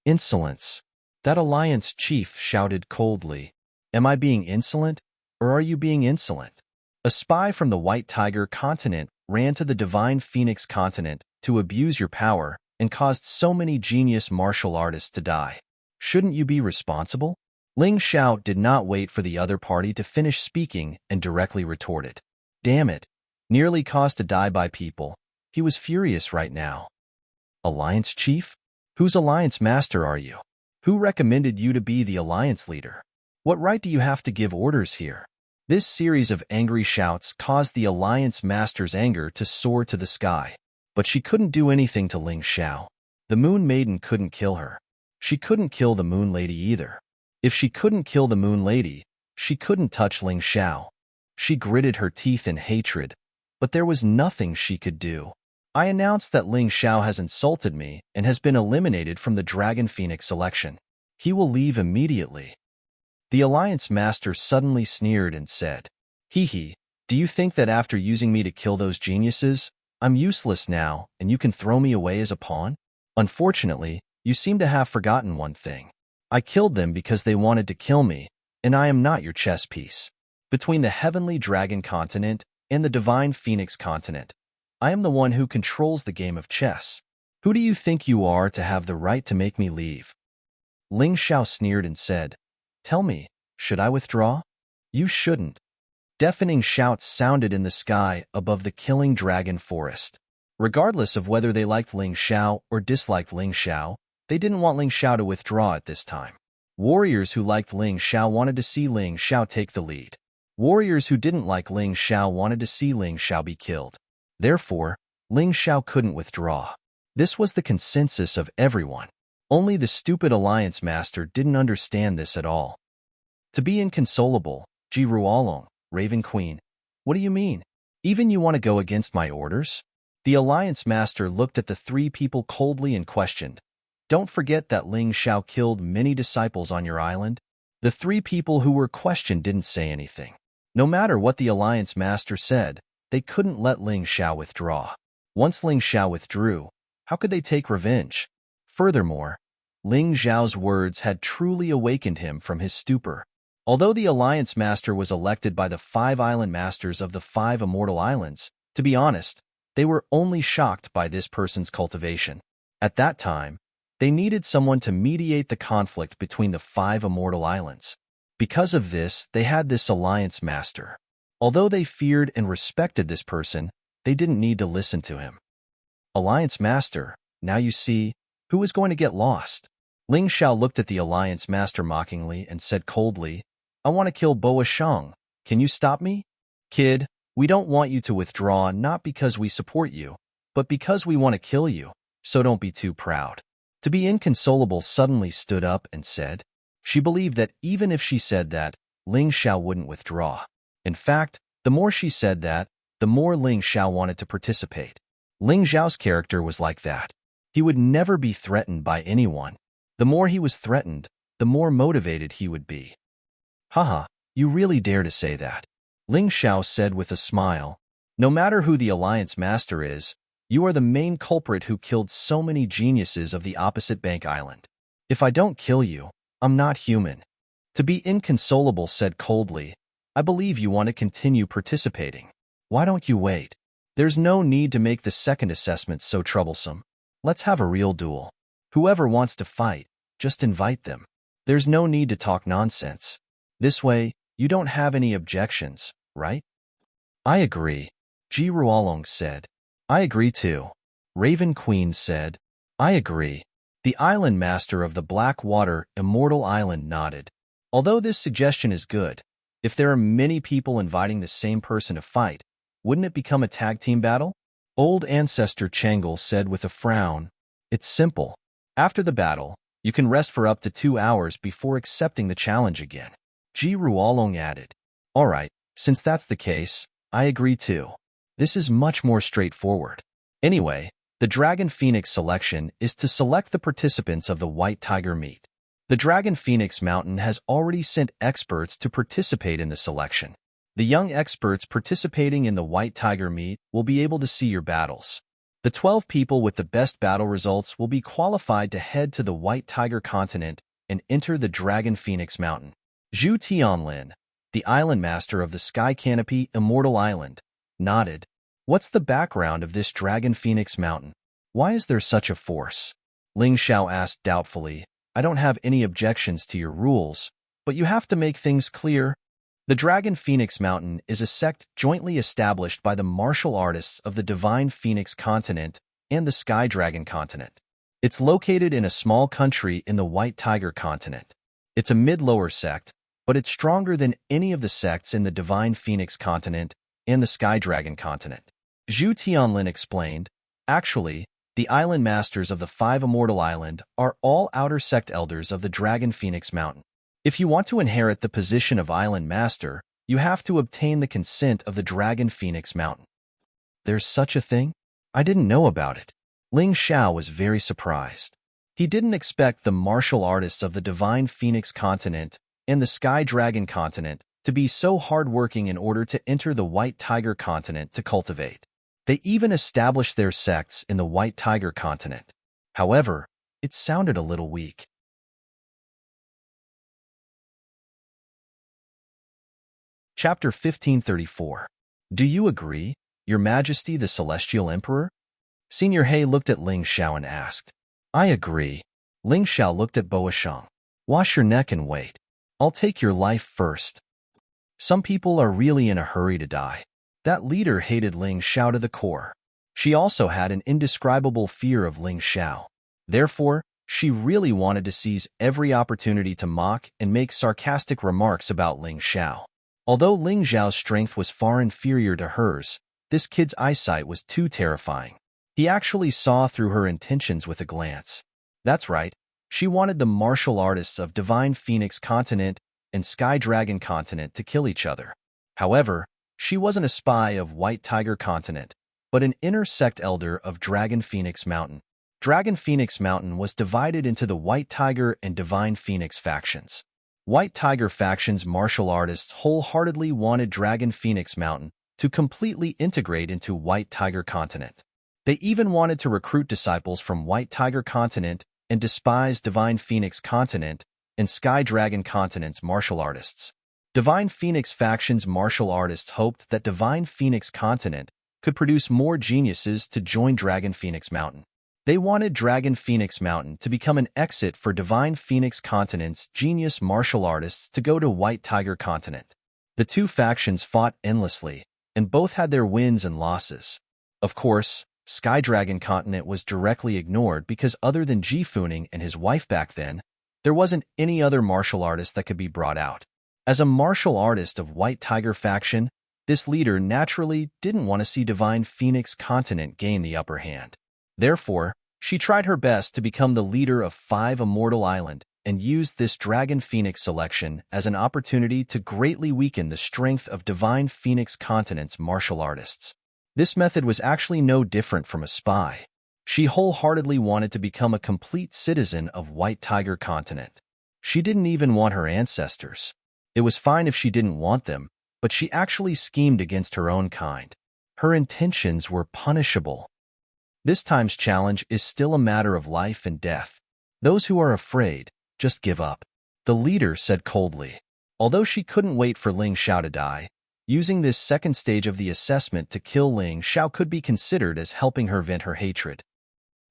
Insolence. That alliance chief shouted coldly. Am I being insolent, or are you being insolent? A spy from the White Tiger continent ran to the Divine Phoenix continent to abuse your power and caused so many genius martial artists to die. Shouldn't you be responsible? Ling Xiao did not wait for the other party to finish speaking and directly retorted. Damn it. Nearly caused to die by people. He was furious right now. Alliance chief? Whose alliance master are you? Who recommended you to be the alliance leader? What right do you have to give orders here? This series of angry shouts caused the alliance master's anger to soar to the sky. But she couldn't do anything to Ling Xiao. The Moon Maiden couldn't kill her. She couldn't kill the Moon Lady either. If she couldn't kill the Moon Lady, she couldn't touch Ling Xiao. She gritted her teeth in hatred, but there was nothing she could do. I announced that Ling Xiao has insulted me and has been eliminated from the Dragon Phoenix selection. He will leave immediately. The Alliance Master suddenly sneered and said, Hee hee, do you think that after using me to kill those geniuses, I'm useless now and you can throw me away as a pawn? Unfortunately, you seem to have forgotten one thing. I killed them because they wanted to kill me, and I am not your chess piece. Between the Heavenly Dragon continent and the Divine Phoenix continent, I am the one who controls the game of chess. Who do you think you are to have the right to make me leave? Ling Xiao sneered and said, Tell me, should I withdraw? You shouldn't. Deafening shouts sounded in the sky above the killing dragon forest. Regardless of whether they liked Ling Xiao or disliked Ling Xiao, they didn't want Ling Xiao to withdraw at this time. Warriors who liked Ling Xiao wanted to see Ling Xiao take the lead. Warriors who didn't like Ling Xiao wanted to see Ling Xiao be killed. Therefore, Ling Xiao couldn't withdraw. This was the consensus of everyone. Only the stupid Alliance Master didn't understand this at all. To be inconsolable, Ji Ruolong, Raven Queen. What do you mean? Even you want to go against my orders? The Alliance Master looked at the three people coldly and questioned. Don't forget that Ling Xiao killed many disciples on your island. The three people who were questioned didn't say anything. No matter what the Alliance Master said, they couldn't let Ling Xiao withdraw. Once Ling Xiao withdrew, how could they take revenge? Furthermore, Ling Xiao's words had truly awakened him from his stupor. Although the Alliance Master was elected by the 5 island masters of the 5 immortal islands, to be honest, they were only shocked by this person's cultivation. At that time, they needed someone to mediate the conflict between the 5 immortal islands. Because of this, they had this Alliance Master. Although they feared and respected this person, they didn't need to listen to him. Alliance Master, now you see, who is going to get lost? Ling Xiao looked at the Alliance Master mockingly and said coldly, I want to kill Boa Shang. Can you stop me? Kid, we don't want you to withdraw not because we support you, but because we want to kill you, so don't be too proud. To be inconsolable suddenly stood up and said, she believed that even if she said that, Ling Xiao wouldn't withdraw. In fact, the more she said that, the more Ling Xiao wanted to participate. Ling Xiao's character was like that. He would never be threatened by anyone. The more he was threatened, the more motivated he would be. Haha, you really dare to say that. Ling Xiao said with a smile. No matter who the Alliance Master is, You are the main culprit who killed so many geniuses of the opposite bank island. If I don't kill you, I'm not human. To be inconsolable said coldly, I believe you want to continue participating. Why don't you wait? There's no need to make the second assessment so troublesome. Let's have a real duel. Whoever wants to fight, just invite them. There's no need to talk nonsense. This way, you don't have any objections, right? I agree, Ji Ruolong said. I agree too. Raven Queen said. I agree. The island master of the Blackwater Immortal Island nodded. Although this suggestion is good, if there are many people inviting the same person to fight, wouldn't it become a tag team battle? Old Ancestor Changle said with a frown. It's simple. After the battle, you can rest for up to 2 hours before accepting the challenge again. Ji Ruolong added. All right, since that's the case, I agree too. This is much more straightforward. Anyway, the Dragon Phoenix selection is to select the participants of the White Tiger meet. The Dragon Phoenix Mountain has already sent experts to participate in the selection. The young experts participating in the White Tiger meet will be able to see your battles. The 12 people with the best battle results will be qualified to head to the White Tiger continent and enter the Dragon Phoenix Mountain. Zhu Tianlin, the island master of the Sky Canopy Immortal Island, nodded. What's the background of this Dragon Phoenix Mountain? Why is there such a force? Ling Xiao asked doubtfully. I don't have any objections to your rules, but you have to make things clear. The Dragon Phoenix Mountain is a sect jointly established by the martial artists of the Divine Phoenix Continent and the Sky Dragon Continent. It's located in a small country in the White Tiger Continent. It's a mid-lower sect, but it's stronger than any of the sects in the Divine Phoenix Continent and the Sky Dragon Continent. Zhu Tianlin explained, actually, the island masters of the 5 Immortal Island are all outer sect elders of the Dragon Phoenix Mountain. If you want to inherit the position of island master, you have to obtain the consent of the Dragon Phoenix Mountain. There's such a thing? I didn't know about it. Ling Xiao was very surprised. He didn't expect the martial artists of the Divine Phoenix Continent and the Sky Dragon Continent to be so hardworking in order to enter the White Tiger Continent to cultivate. They even established their sects in the White Tiger Continent. However, it sounded a little weak. Chapter 1534. Do you agree, Your Majesty the Celestial Emperor? Senior He looked at Ling Xiao and asked. I agree. Ling Xiao looked at Boasheng. Wash your neck and wait. I'll take your life first. Some people are really in a hurry to die. That leader hated Ling Xiao to the core. She also had an indescribable fear of Ling Xiao. Therefore, she really wanted to seize every opportunity to mock and make sarcastic remarks about Ling Xiao. Although Ling Xiao's strength was far inferior to hers, this kid's eyesight was too terrifying. He actually saw through her intentions with a glance. That's right, she wanted the martial artists of Divine Phoenix Continent and Sky Dragon Continent to kill each other. However, she wasn't a spy of White Tiger Continent, but an inner sect elder of Dragon Phoenix Mountain. Dragon Phoenix Mountain was divided into the White Tiger and Divine Phoenix factions. White Tiger faction's martial artists wholeheartedly wanted Dragon Phoenix Mountain to completely integrate into White Tiger Continent. They even wanted to recruit disciples from White Tiger Continent and despise Divine Phoenix Continent and Sky Dragon Continent's martial artists. Divine Phoenix faction's martial artists hoped that Divine Phoenix Continent could produce more geniuses to join Dragon Phoenix Mountain. They wanted Dragon Phoenix Mountain to become an exit for Divine Phoenix Continent's genius martial artists to go to White Tiger Continent. The two factions fought endlessly, and both had their wins and losses. Of course, Sky Dragon Continent was directly ignored because other than Ji Funing and his wife back then, there wasn't any other martial artist that could be brought out. As a martial artist of White Tiger faction, this leader naturally didn't want to see Divine Phoenix Continent gain the upper hand. Therefore, she tried her best to become the leader of 5 Immortal Island and used this Dragon Phoenix selection as an opportunity to greatly weaken the strength of Divine Phoenix Continent's martial artists. This method was actually no different from a spy. She wholeheartedly wanted to become a complete citizen of White Tiger Continent. She didn't even want her ancestors. It was fine if she didn't want them, but she actually schemed against her own kind. Her intentions were punishable. This time's challenge is still a matter of life and death. Those who are afraid, just give up. The leader said coldly. Although she couldn't wait for Ling Xiao to die, using this second stage of the assessment to kill Ling Xiao could be considered as helping her vent her hatred.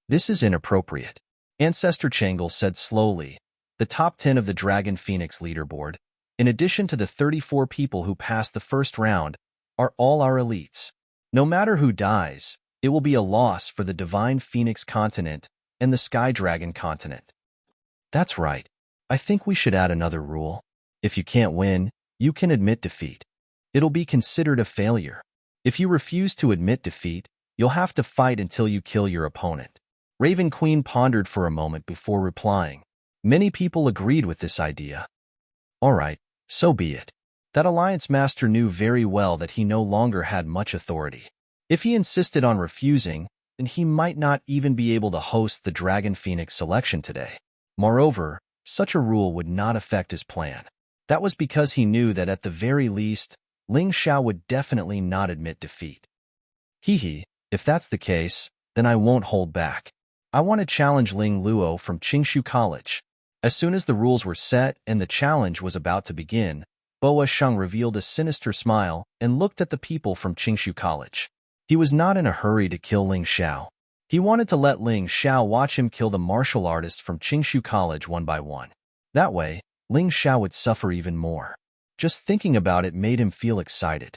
This is inappropriate, Ancestor Changle said slowly. The top 10 of the Dragon Phoenix leaderboard, in addition to the 34 people who passed the first round, are all our elites. No matter who dies, it will be a loss for the Divine Phoenix continent and the Sky Dragon continent. That's right. I think we should add another rule. If you can't win, you can admit defeat. It'll be considered a failure. If you refuse to admit defeat, you'll have to fight until you kill your opponent. Raven Queen pondered for a moment before replying. Many people agreed with this idea. All right, so be it. That Alliance Master knew very well that he no longer had much authority. If he insisted on refusing, then he might not even be able to host the Dragon Phoenix selection today. Moreover, such a rule would not affect his plan. That was because he knew that at the very least, Ling Xiao would definitely not admit defeat. If that's the case, then I won't hold back. I want to challenge Ling Luo from Qingshu College. As soon as the rules were set and the challenge was about to begin, Boa Sheng revealed a sinister smile and looked at the people from Qingshu College. He was not in a hurry to kill Ling Xiao. He wanted to let Ling Xiao watch him kill the martial artists from Qingshu College one by one. That way, Ling Xiao would suffer even more. Just thinking about it made him feel excited.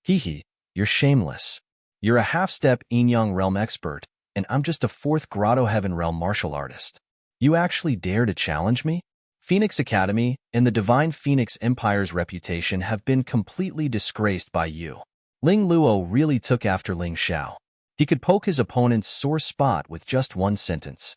You're shameless. You're a half-step Yin-Yang realm expert, and I'm just a fourth Grotto Heaven realm martial artist. You actually dare to challenge me? Phoenix Academy and the Divine Phoenix Empire's reputation have been completely disgraced by you. Ling Luo really took after Ling Xiao. He could poke his opponent's sore spot with just one sentence.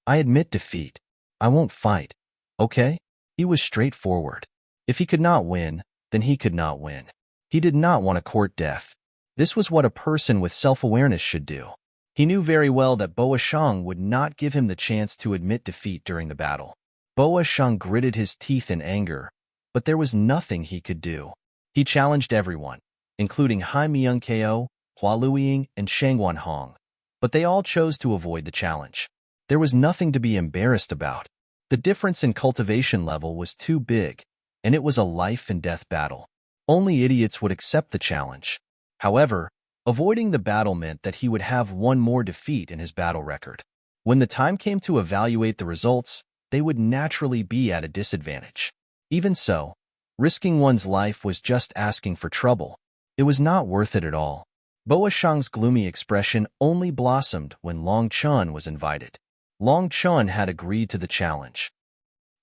I admit defeat. I won't fight. Okay? He was straightforward. If he could not win, then he could not win. He did not want to court death. This was what a person with self-awareness should do. He knew very well that Boa Sheng would not give him the chance to admit defeat during the battle. Boa Sheng gritted his teeth in anger, but there was nothing he could do. He challenged everyone, including Hai Myung-ko, Hua Luiying, and Shang Wanhong, but they all chose to avoid the challenge. There was nothing to be embarrassed about. The difference in cultivation level was too big, and it was a life-and-death battle. Only idiots would accept the challenge. However, avoiding the battle meant that he would have one more defeat in his battle record. When the time came to evaluate the results, they would naturally be at a disadvantage. Even so, risking one's life was just asking for trouble. It was not worth it at all. Boa Sheng's gloomy expression only blossomed when Long Chun was invited. Long Chun had agreed to the challenge.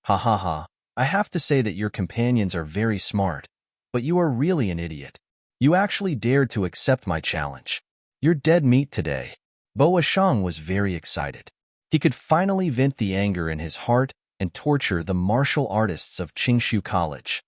I have to say that your companions are very smart, but you are really an idiot. You actually dared to accept my challenge. You're dead meat today. Boa Sheng was very excited. He could finally vent the anger in his heart and torture the martial artists of Qingshu College.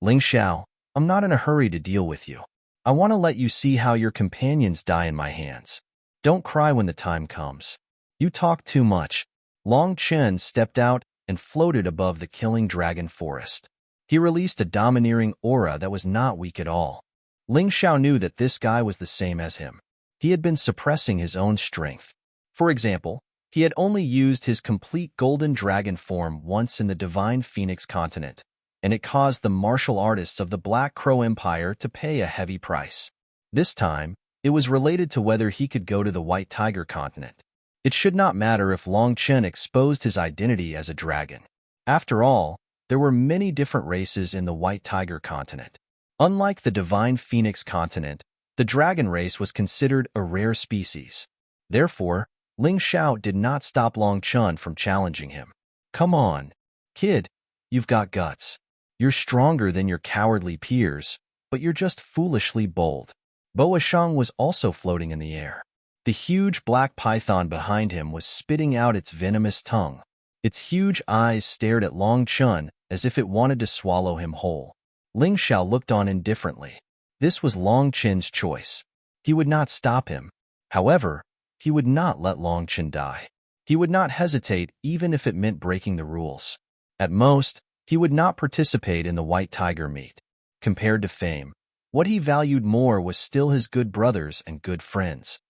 Ling Xiao, I'm not in a hurry to deal with you. I want to let you see how your companions die in my hands. Don't cry when the time comes. You talk too much. Long Chen stepped out and floated above the killing dragon forest. He released a domineering aura that was not weak at all. Ling Xiao knew that this guy was the same as him. He had been suppressing his own strength. For example, he had only used his complete golden dragon form once in the Divine Phoenix continent, and it caused the martial artists of the Black Crow Empire to pay a heavy price. This time, it was related to whether he could go to the White Tiger continent. It should not matter if Long Chen exposed his identity as a dragon. After all, there were many different races in the White Tiger continent. Unlike the Divine Phoenix continent, the dragon race was considered a rare species. Therefore, Ling Xiao did not stop Long Chen from challenging him. Come on, kid, you've got guts. You're stronger than your cowardly peers, but you're just foolishly bold. Boa Sheng was also floating in the air. The huge black python behind him was spitting out its venomous tongue. Its huge eyes stared at Long Chen as if it wanted to swallow him whole. Ling Xiao looked on indifferently. This was Long Chen's choice. He would not stop him. However, he would not let Long Chen die. He would not hesitate even if it meant breaking the rules. At most, he would not participate in the White Tiger meet. Compared to fame, what he valued more was still his good brothers and good friends.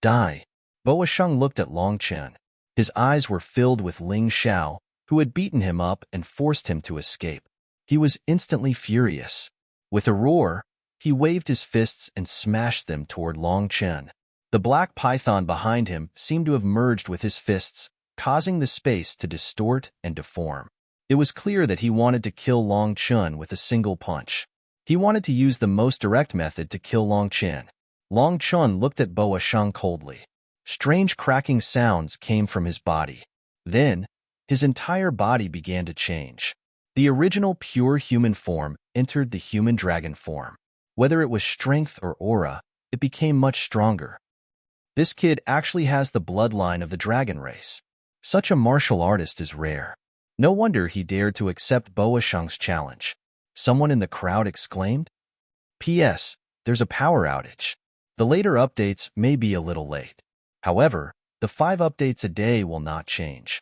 Die. Boa Sheng looked at Long Chen. His eyes were filled with Ling Xiao, who had beaten him up and forced him to escape. He was instantly furious. With a roar, he waved his fists and smashed them toward Long Chen. The black python behind him seemed to have merged with his fists, causing the space to distort and deform. It was clear that he wanted to kill Long Chen with a single punch. He wanted to use the most direct method to kill Long Chen. Long Chen looked at Boa Sheng coldly. Strange cracking sounds came from his body. Then, his entire body began to change. The original pure human form entered the human dragon form. Whether it was strength or aura, it became much stronger. This kid actually has the bloodline of the dragon race. Such a martial artist is rare. No wonder he dared to accept Boa Sheng's challenge. Someone in the crowd exclaimed. P.S. There's a power outage. The later updates may be a little late. However, the 5 updates a day will not change.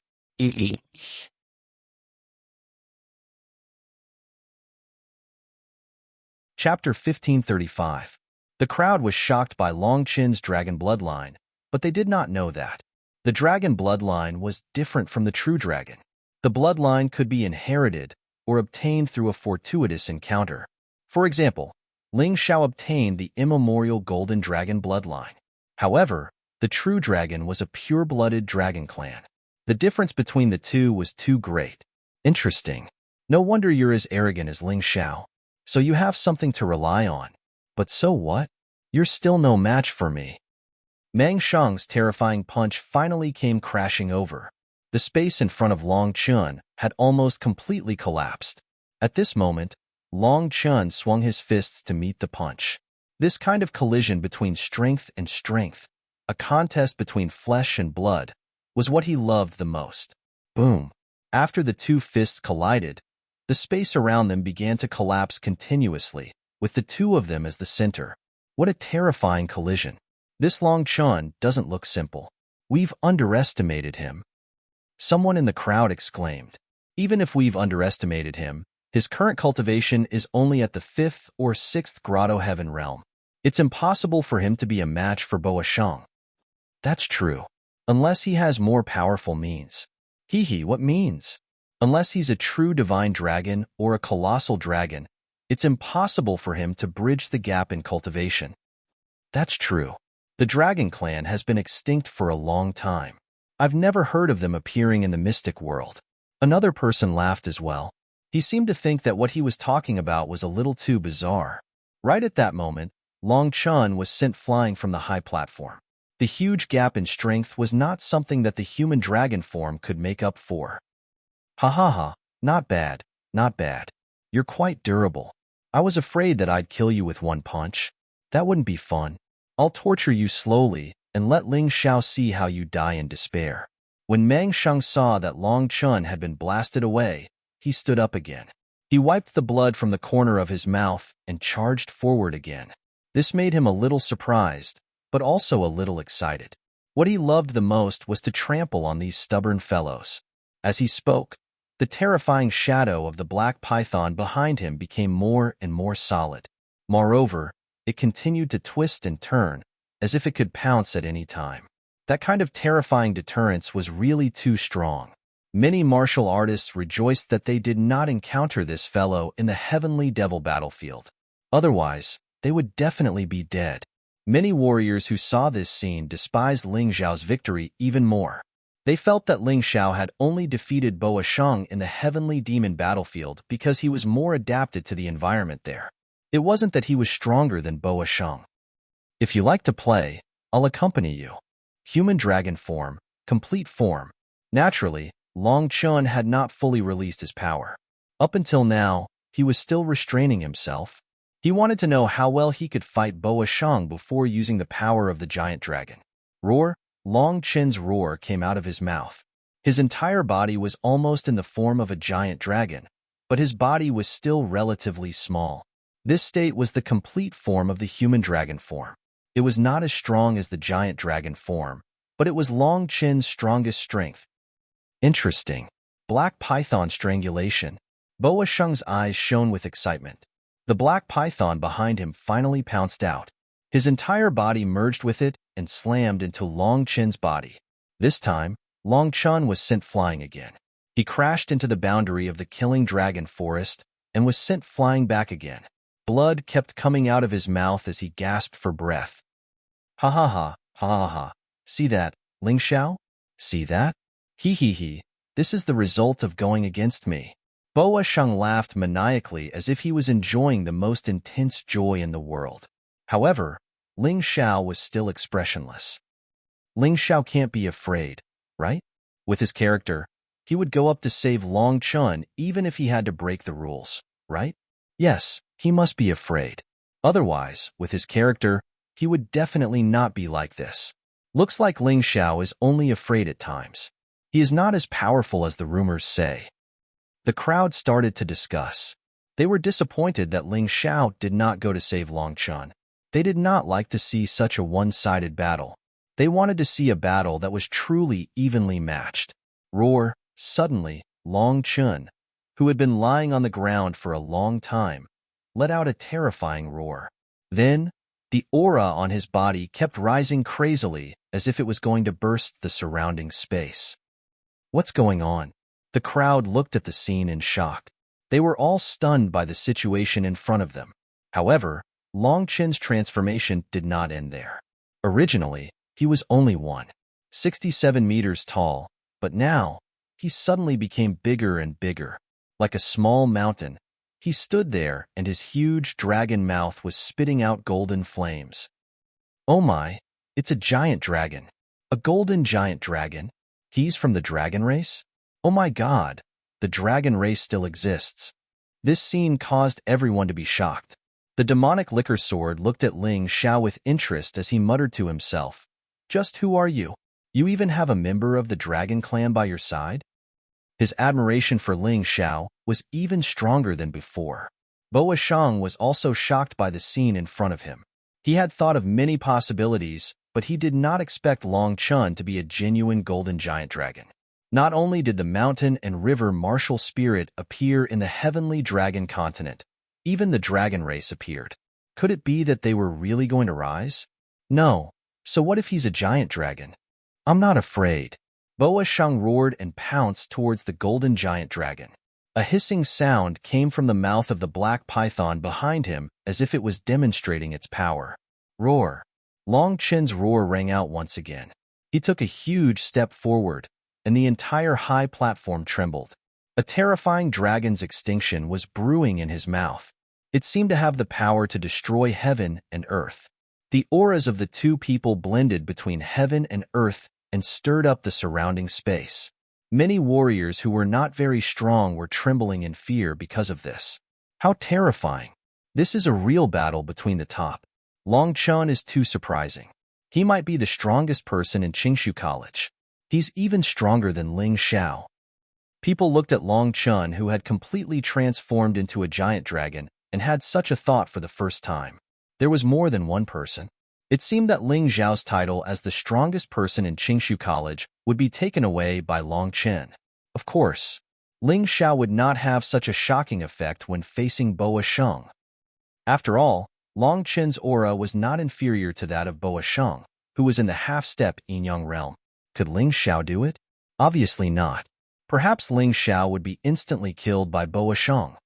Chapter 1535. The crowd was shocked by Long Chen's dragon bloodline, but they did not know that. The dragon bloodline was different from the true dragon. The bloodline could be inherited or obtained through a fortuitous encounter. For example, Ling Xiao obtained the immemorial golden dragon bloodline. However, the true dragon was a pure-blooded dragon clan. The difference between the two was too great. Interesting. No wonder you're as arrogant as Ling Xiao. So you have something to rely on. But so what? You're still no match for me. Mang Sheng's terrifying punch finally came crashing over. The space in front of Long Chen had almost completely collapsed. At this moment, Long Chen swung his fists to meet the punch. This kind of collision between strength and strength, a contest between flesh and blood, was what he loved the most. Boom. After the two fists collided, the space around them began to collapse continuously, with the two of them as the center. What a terrifying collision. This Long Chen doesn't look simple. We've underestimated him. Someone in the crowd exclaimed. Even if we've underestimated him, his current cultivation is only at the 5th or 6th Grotto Heaven realm. It's impossible for him to be a match for Boa Sheng. That's true. Unless he has more powerful means. What means? Unless he's a true divine dragon or a colossal dragon, it's impossible for him to bridge the gap in cultivation. That's true. The dragon clan has been extinct for a long time. I've never heard of them appearing in the mystic world. Another person laughed as well. He seemed to think that what he was talking about was a little too bizarre. Right at that moment, Long Chen was sent flying from the high platform. The huge gap in strength was not something that the human dragon form could make up for. Ha ha ha, not bad, not bad. You're quite durable. I was afraid that I'd kill you with one punch. That wouldn't be fun. I'll torture you slowly and let Ling Xiao see how you die in despair. When Mang Sheng saw that Long Chen had been blasted away, he stood up again. He wiped the blood from the corner of his mouth and charged forward again. This made him a little surprised, but also a little excited. What he loved the most was to trample on these stubborn fellows. As he spoke, the terrifying shadow of the black python behind him became more and more solid. Moreover, it continued to twist and turn, as if it could pounce at any time. That kind of terrifying deterrence was really too strong. Many martial artists rejoiced that they did not encounter this fellow in the heavenly devil battlefield. Otherwise, they would definitely be dead. Many warriors who saw this scene despised Ling Xiao's victory even more. They felt that Ling Xiao had only defeated Boa Sheng in the heavenly demon battlefield because he was more adapted to the environment there. It wasn't that he was stronger than Boa Sheng. If you like to play, I'll accompany you. Human dragon form, complete form. Naturally, Long Chen had not fully released his power. Up until now, he was still restraining himself. He wanted to know how well he could fight Boa Sheng before using the power of the giant dragon. Roar! Long Chen's roar came out of his mouth. His entire body was almost in the form of a giant dragon, but his body was still relatively small. This state was the complete form of the human dragon form. It was not as strong as the giant dragon form, but it was Long Chen's strongest strength. Interesting. Black python strangulation. Boa Sheng's eyes shone with excitement. The black python behind him finally pounced out. His entire body merged with it and slammed into Long Chen's body. This time, Long Chen was sent flying again. He crashed into the boundary of the killing dragon forest and was sent flying back again. Blood kept coming out of his mouth as he gasped for breath. Ha ha ha, ha ha ha. See that, Ling Xiao? See that? He he he. This is the result of going against me. Boa Sheng laughed maniacally as if he was enjoying the most intense joy in the world. However, Ling Xiao was still expressionless. Ling Xiao can't be afraid, right? With his character, he would go up to save Long Chen even if he had to break the rules, right? Yes, he must be afraid. Otherwise, with his character, he would definitely not be like this. Looks like Ling Xiao is only afraid at times. He is not as powerful as the rumors say. The crowd started to discuss. They were disappointed that Ling Xiao did not go to save Long Chen. They did not like to see such a one-sided battle. They wanted to see a battle that was truly evenly matched. Roar! Suddenly, Long Chen, who had been lying on the ground for a long time, let out a terrifying roar. Then, the aura on his body kept rising crazily as if it was going to burst the surrounding space. What's going on? The crowd looked at the scene in shock. They were all stunned by the situation in front of them. However, Long Chen's transformation did not end there. Originally, he was only 167 meters tall, but now, he suddenly became bigger and bigger. Like a small mountain, he stood there and his huge dragon mouth was spitting out golden flames. Oh my, it's a giant dragon. A golden giant dragon? He's from the dragon race? Oh my god, the dragon race still exists. This scene caused everyone to be shocked. The demonic liquor sword looked at Ling Xiao with interest as he muttered to himself, "Just who are you? You even have a member of the dragon clan by your side?" His admiration for Ling Xiao was even stronger than before. Boa Sheng was also shocked by the scene in front of him. He had thought of many possibilities, but he did not expect Long Chen to be a genuine golden giant dragon. Not only did the mountain and river martial spirit appear in the heavenly dragon continent, even the dragon race appeared. Could it be that they were really going to rise? No. So what if he's a giant dragon? I'm not afraid. Boa Sheng roared and pounced towards the golden giant dragon. A hissing sound came from the mouth of the black python behind him as if it was demonstrating its power. Roar! Long Chen's roar rang out once again. He took a huge step forward, and the entire high platform trembled. A terrifying dragon's extinction was brewing in his mouth. It seemed to have the power to destroy heaven and earth. The auras of the two people blended between heaven and earth and stirred up the surrounding space. Many warriors who were not very strong were trembling in fear because of this. How terrifying! This is a real battle between the top. Long Chen is too surprising. He might be the strongest person in Qingshu College. He's even stronger than Ling Xiao. People looked at Long Chen, who had completely transformed into a giant dragon, and had such a thought for the first time. There was more than one person. It seemed that Ling Xiao's title as the strongest person in Qingshu College would be taken away by Long Chen. Of course, Ling Xiao would not have such a shocking effect when facing Boa Sheng. After all, Long Chen's aura was not inferior to that of Boa Sheng, who was in the half-step Yin-Yang realm. Could Ling Xiao do it? Obviously not. Perhaps Ling Xiao would be instantly killed by Boa Sheng.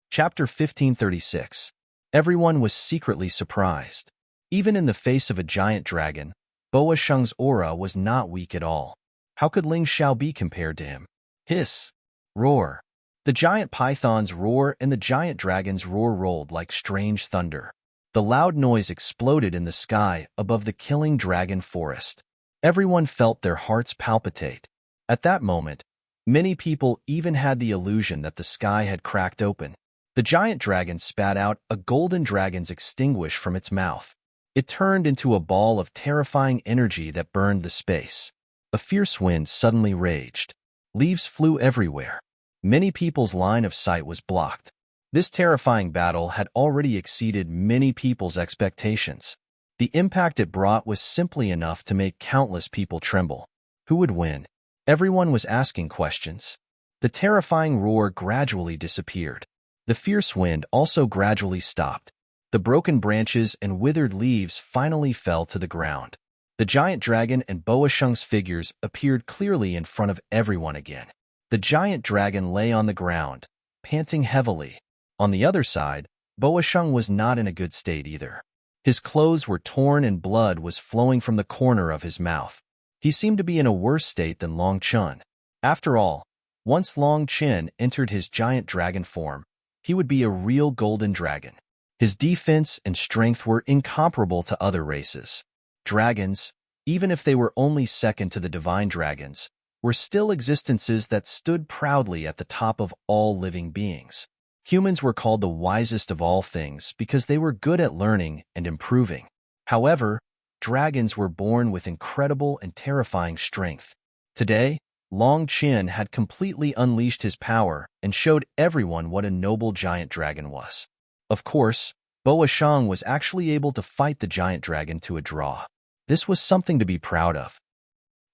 Chapter 1536. Everyone was secretly surprised. Even in the face of a giant dragon, Boa Sheng's aura was not weak at all. How could Ling Xiao be compared to him? Hiss! Roar! The giant python's roar and the giant dragon's roar rolled like strange thunder. The loud noise exploded in the sky above the killing dragon forest. Everyone felt their hearts palpitate. At that moment, many people even had the illusion that the sky had cracked open. The giant dragon spat out a golden dragon's extinguish from its mouth. It turned into a ball of terrifying energy that burned the space. A fierce wind suddenly raged. Leaves flew everywhere. Many people's line of sight was blocked. This terrifying battle had already exceeded many people's expectations. The impact it brought was simply enough to make countless people tremble. Who would win? Everyone was asking questions. The terrifying roar gradually disappeared. The fierce wind also gradually stopped. The broken branches and withered leaves finally fell to the ground. The giant dragon and Boasheng's figures appeared clearly in front of everyone again. The giant dragon lay on the ground, panting heavily. On the other side, Boasheng was not in a good state either. His clothes were torn and blood was flowing from the corner of his mouth. He seemed to be in a worse state than Long Chun. After all, once Long Chen entered his giant dragon form, he would be a real golden dragon. His defense and strength were incomparable to other races. Dragons, even if they were only second to the divine dragons, were still existences that stood proudly at the top of all living beings. Humans were called the wisest of all things because they were good at learning and improving. However, dragons were born with incredible and terrifying strength. Today, Long Chen had completely unleashed his power and showed everyone what a noble giant dragon was. Of course, Boasheng was actually able to fight the giant dragon to a draw. This was something to be proud of.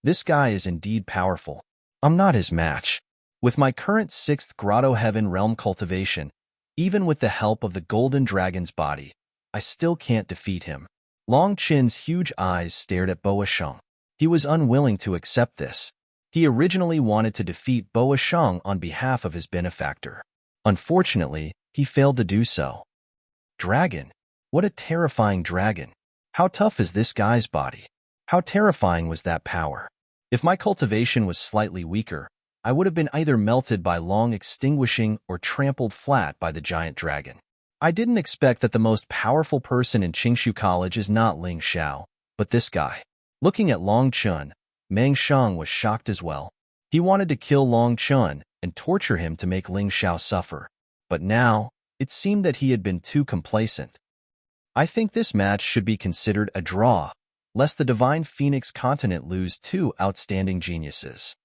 This guy is indeed powerful. I'm not his match. With my current 6th Grotto Heaven realm cultivation, even with the help of the golden dragon's body, I still can't defeat him. Long Chen's huge eyes stared at Boasheng. He was unwilling to accept this. He originally wanted to defeat Boasheng on behalf of his benefactor. Unfortunately, he failed to do so. Dragon? What a terrifying dragon. How tough is this guy's body? How terrifying was that power? If my cultivation was slightly weaker, I would have been either melted by Long extinguishing or trampled flat by the giant dragon. I didn't expect that the most powerful person in Qingshu College is not Ling Xiao, but this guy. Looking at Long Chun, Meng Sheng was shocked as well. He wanted to kill Long Chun and torture him to make Ling Xiao suffer. But now, it seemed that he had been too complacent. I think this match should be considered a draw, lest the Divine Phoenix continent lose two outstanding geniuses.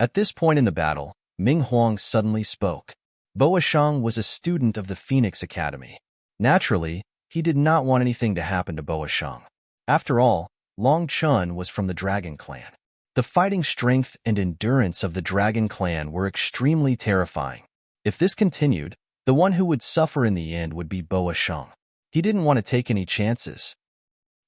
At this point in the battle, Ming Huang suddenly spoke. Boasheng was a student of the Phoenix Academy. Naturally, he did not want anything to happen to Boasheng. After all, Long Chun was from the Dragon Clan. The fighting strength and endurance of the Dragon Clan were extremely terrifying. If this continued, the one who would suffer in the end would be Boasheng. He didn't want to take any chances.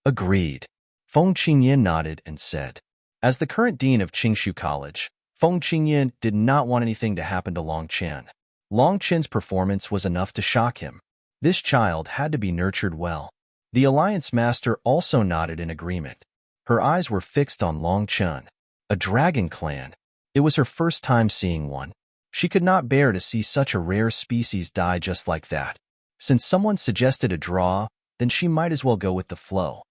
Agreed. Feng Qingyan nodded and said. As the current dean of Qingshu College, Feng Qingyan did not want anything to happen to Long Chen. Long Chen's performance was enough to shock him. This child had to be nurtured well. The Alliance Master also nodded in agreement. Her eyes were fixed on Long Chen. A dragon clan. It was her first time seeing one. She could not bear to see such a rare species die just like that. Since someone suggested a draw, then she might as well go with the flow.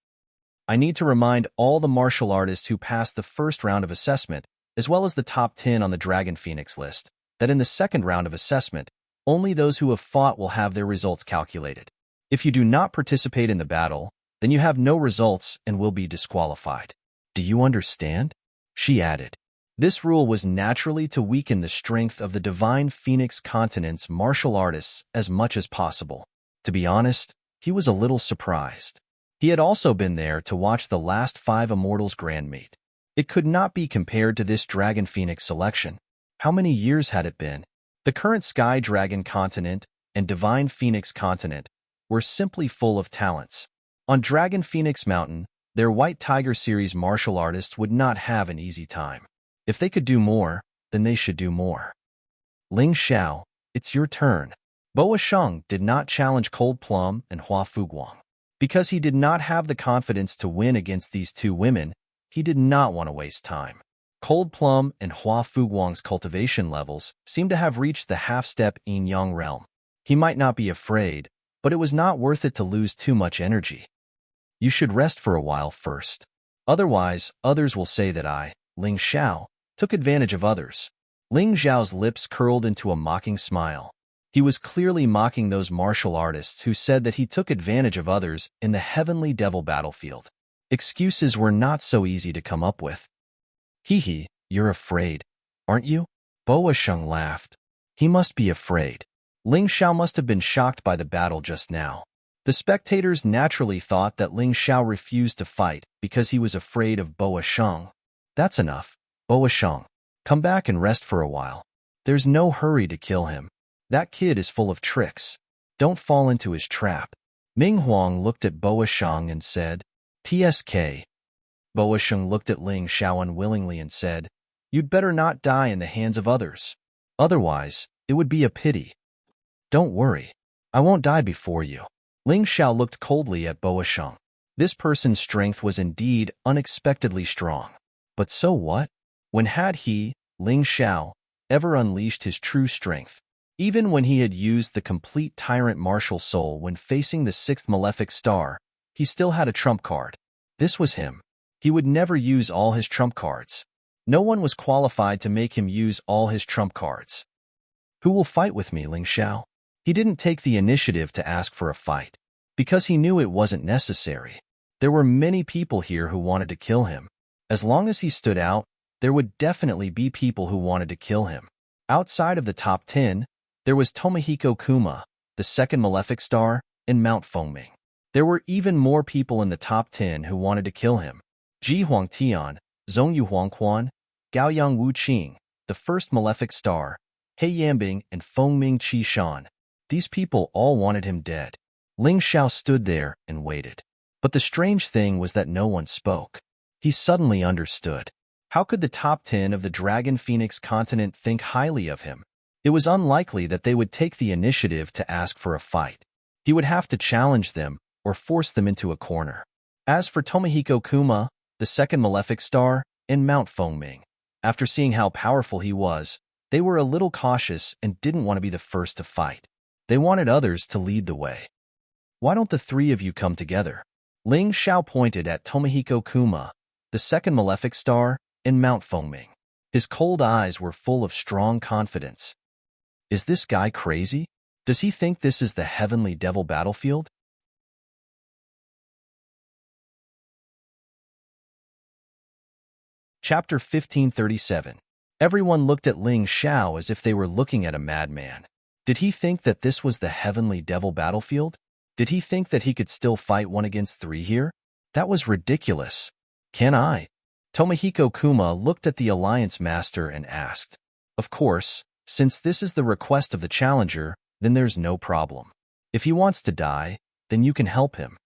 I need to remind all the martial artists who passed the first round of assessment, as well as the top 10 on the Dragon Phoenix list, that in the second round of assessment, only those who have fought will have their results calculated. If you do not participate in the battle, then you have no results and will be disqualified. Do you understand? She added. This rule was naturally to weaken the strength of the Divine Phoenix continent's martial artists as much as possible. To be honest, he was a little surprised. He had also been there to watch the last 5 Immortals Grand Meet. It could not be compared to this Dragon Phoenix selection. How many years had it been? The current Sky Dragon continent and Divine Phoenix continent were simply full of talents. On Dragon Phoenix Mountain, their White Tiger series martial artists would not have an easy time. If they could do more, then they should do more. Ling Xiao, it's your turn. Boasheng did not challenge Cold Plum and Hua Fuguang. Because he did not have the confidence to win against these two women, he did not want to waste time. Cold Plum and Hua Fuguang's cultivation levels seemed to have reached the half-step yin-yang realm. He might not be afraid, but it was not worth it to lose too much energy. You should rest for a while first. Otherwise, others will say that I, Ling Xiao, took advantage of others. Ling Xiao's lips curled into a mocking smile. He was clearly mocking those martial artists who said that he took advantage of others in the heavenly devil battlefield. Excuses were not so easy to come up with. Hee, you're afraid, aren't you? Boasheng laughed. He must be afraid. Ling Xiao must have been shocked by the battle just now. The spectators naturally thought that Ling Xiao refused to fight because he was afraid of Boasheng. That's enough. Boasheng, come back and rest for a while. There's no hurry to kill him. That kid is full of tricks. Don't fall into his trap. Ming Huang looked at Boa Sheng and said, TSK. Boa Sheng looked at Ling Xiao unwillingly and said, You'd better not die in the hands of others. Otherwise, it would be a pity. Don't worry. I won't die before you. Ling Xiao looked coldly at Boa Sheng. This person's strength was indeed unexpectedly strong. But so what? When had he, Ling Xiao, ever unleashed his true strength? Even when he had used the complete Tyrant martial soul when facing the sixth malefic star, he still had a trump card. This was him. He would never use all his trump cards. No one was qualified to make him use all his trump cards. Who will fight with me, Ling Xiao? He didn't take the initiative to ask for a fight, because he knew it wasn't necessary. There were many people here who wanted to kill him. As long as he stood out, there would definitely be people who wanted to kill him. Outside of the top 10, there was Tomohiko Kuma, the second malefic star, and Mount Fengming. There were even more people in the top 10 who wanted to kill him. Ji Huangtian, Zhongyu Huangquan, Gaoyang Wuqing, the first malefic star, He Yambing, and Fengming Qishan. These people all wanted him dead. Ling Xiao stood there and waited. But the strange thing was that no one spoke. He suddenly understood. How could the top 10 of the Dragon Phoenix continent think highly of him? It was unlikely that they would take the initiative to ask for a fight. He would have to challenge them or force them into a corner. As for Tomohiko Kuma, the second malefic star, and Mount Fengming, after seeing how powerful he was, they were a little cautious and didn't want to be the first to fight. They wanted others to lead the way. Why don't the three of you come together? Ling Xiao pointed at Tomohiko Kuma, the second malefic star, and Mount Fengming. His cold eyes were full of strong confidence. Is this guy crazy? Does he think this is the heavenly devil battlefield? Chapter 1537. Everyone looked at Ling Xiao as if they were looking at a madman. Did he think that this was the heavenly devil battlefield? Did he think that he could still fight 1 against 3 here? That was ridiculous. Can I? Tomohiko Kuma looked at the Alliance Master and asked. Of course, since this is the request of the challenger, then there's no problem. If he wants to die, then you can help him.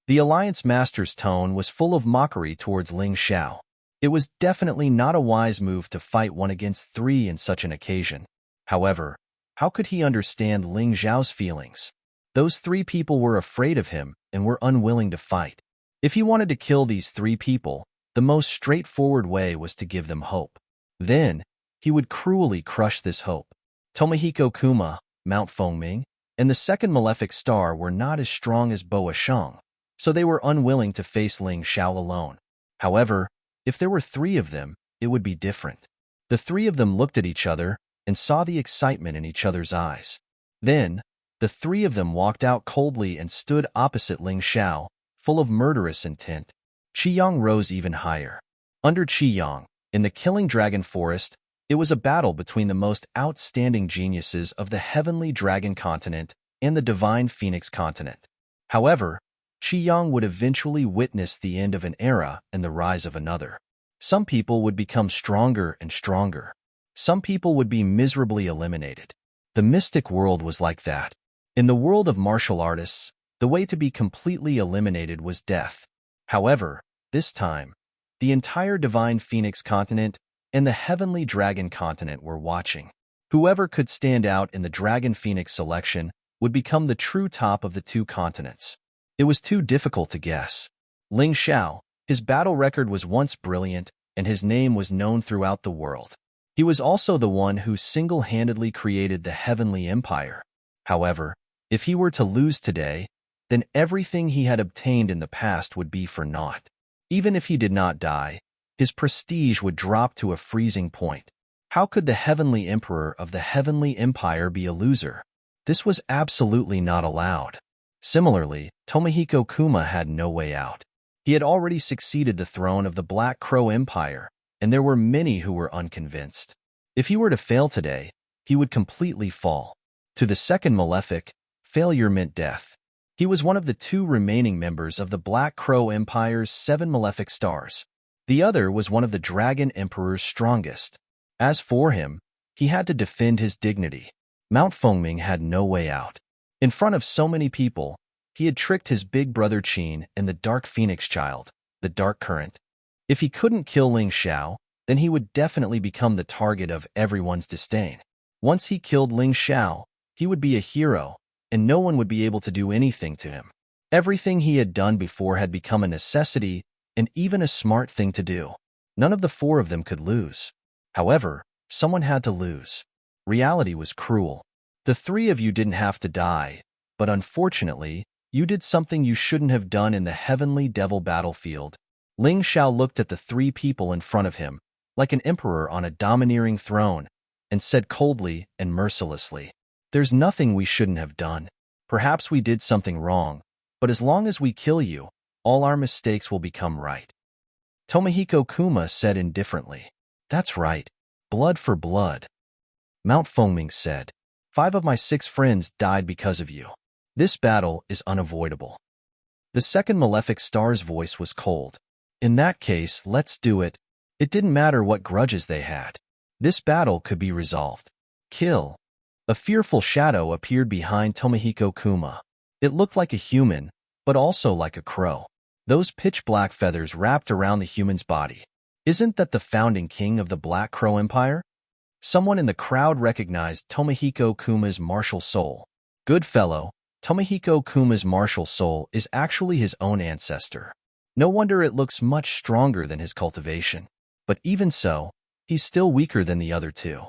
The Alliance Master's tone was full of mockery towards Ling Xiao. It was definitely not a wise move to fight 1 against 3 in such an occasion. However, how could he understand Ling Xiao's feelings? Those 3 people were afraid of him and were unwilling to fight. If he wanted to kill these 3 people, the most straightforward way was to give them hope. Then, he would cruelly crush this hope. Tomohiko Kuma, Mount Fengming, and the second malefic star were not as strong as Boa Sheng, so they were unwilling to face Ling Xiao alone. However, if there were 3 of them, it would be different. The 3 of them looked at each other and saw the excitement in each other's eyes. Then, the 3 of them walked out coldly and stood opposite Ling Xiao, full of murderous intent. Qiyang rose even higher. Under Qiyang, in the Killing Dragon Forest, it was a battle between the most outstanding geniuses of the Heavenly Dragon Continent and the Divine Phoenix Continent. However, Qiyang would eventually witness the end of an era and the rise of another. Some people would become stronger and stronger. Some people would be miserably eliminated. The mystic world was like that. In the world of martial artists, the way to be completely eliminated was death. However, this time, the entire Divine Phoenix Continent and the Heavenly Dragon Continent were watching. Whoever could stand out in the Dragon Phoenix selection would become the true top of the 2 continents. It was too difficult to guess. Ling Xiao, his battle record was once brilliant, and his name was known throughout the world. He was also the one who single-handedly created the Heavenly Empire. However, if he were to lose today, then everything he had obtained in the past would be for naught. Even if he did not die, his prestige would drop to a freezing point. How could the Heavenly Emperor of the Heavenly Empire be a loser? This was absolutely not allowed. Similarly, Tomohiko Kuma had no way out. He had already succeeded the throne of the Black Crow Empire, and there were many who were unconvinced. If he were to fail today, he would completely fall. To the second malefic, failure meant death. He was one of the 2 remaining members of the Black Crow Empire's 7 malefic stars. The other was one of the Dragon Emperor's strongest. As for him, he had to defend his dignity. Mount Fengming had no way out. In front of so many people, he had tricked his big brother Qin and the Dark Phoenix Child, the Dark Current. If he couldn't kill Ling Xiao, then he would definitely become the target of everyone's disdain. Once he killed Ling Xiao, he would be a hero, and no one would be able to do anything to him. Everything he had done before had become a necessity and even a smart thing to do. None of the four of them could lose. However, someone had to lose. Reality was cruel. The three of you didn't have to die, but unfortunately, you did something you shouldn't have done in the heavenly devil battlefield. Ling Xiao looked at the three people in front of him, like an emperor on a domineering throne, and said coldly and mercilessly, "There's nothing we shouldn't have done. Perhaps we did something wrong, but as long as we kill you, all our mistakes will become right." Tomohiko Kuma said indifferently, "That's right. Blood for blood." Mount Fengming said, "5 of my 6 friends died because of you. This battle is unavoidable." The second malefic star's voice was cold. "In that case, let's do it." It didn't matter what grudges they had. This battle could be resolved. Kill. A fearful shadow appeared behind Tomohiko Kuma. It looked like a human, but also like a crow. Those pitch-black feathers wrapped around the human's body. Isn't that the founding king of the Black Crow Empire? Someone in the crowd recognized Tomohiko Kuma's martial soul. Good fellow, Tomohiko Kuma's martial soul is actually his own ancestor. No wonder it looks much stronger than his cultivation. But even so, he's still weaker than the other two.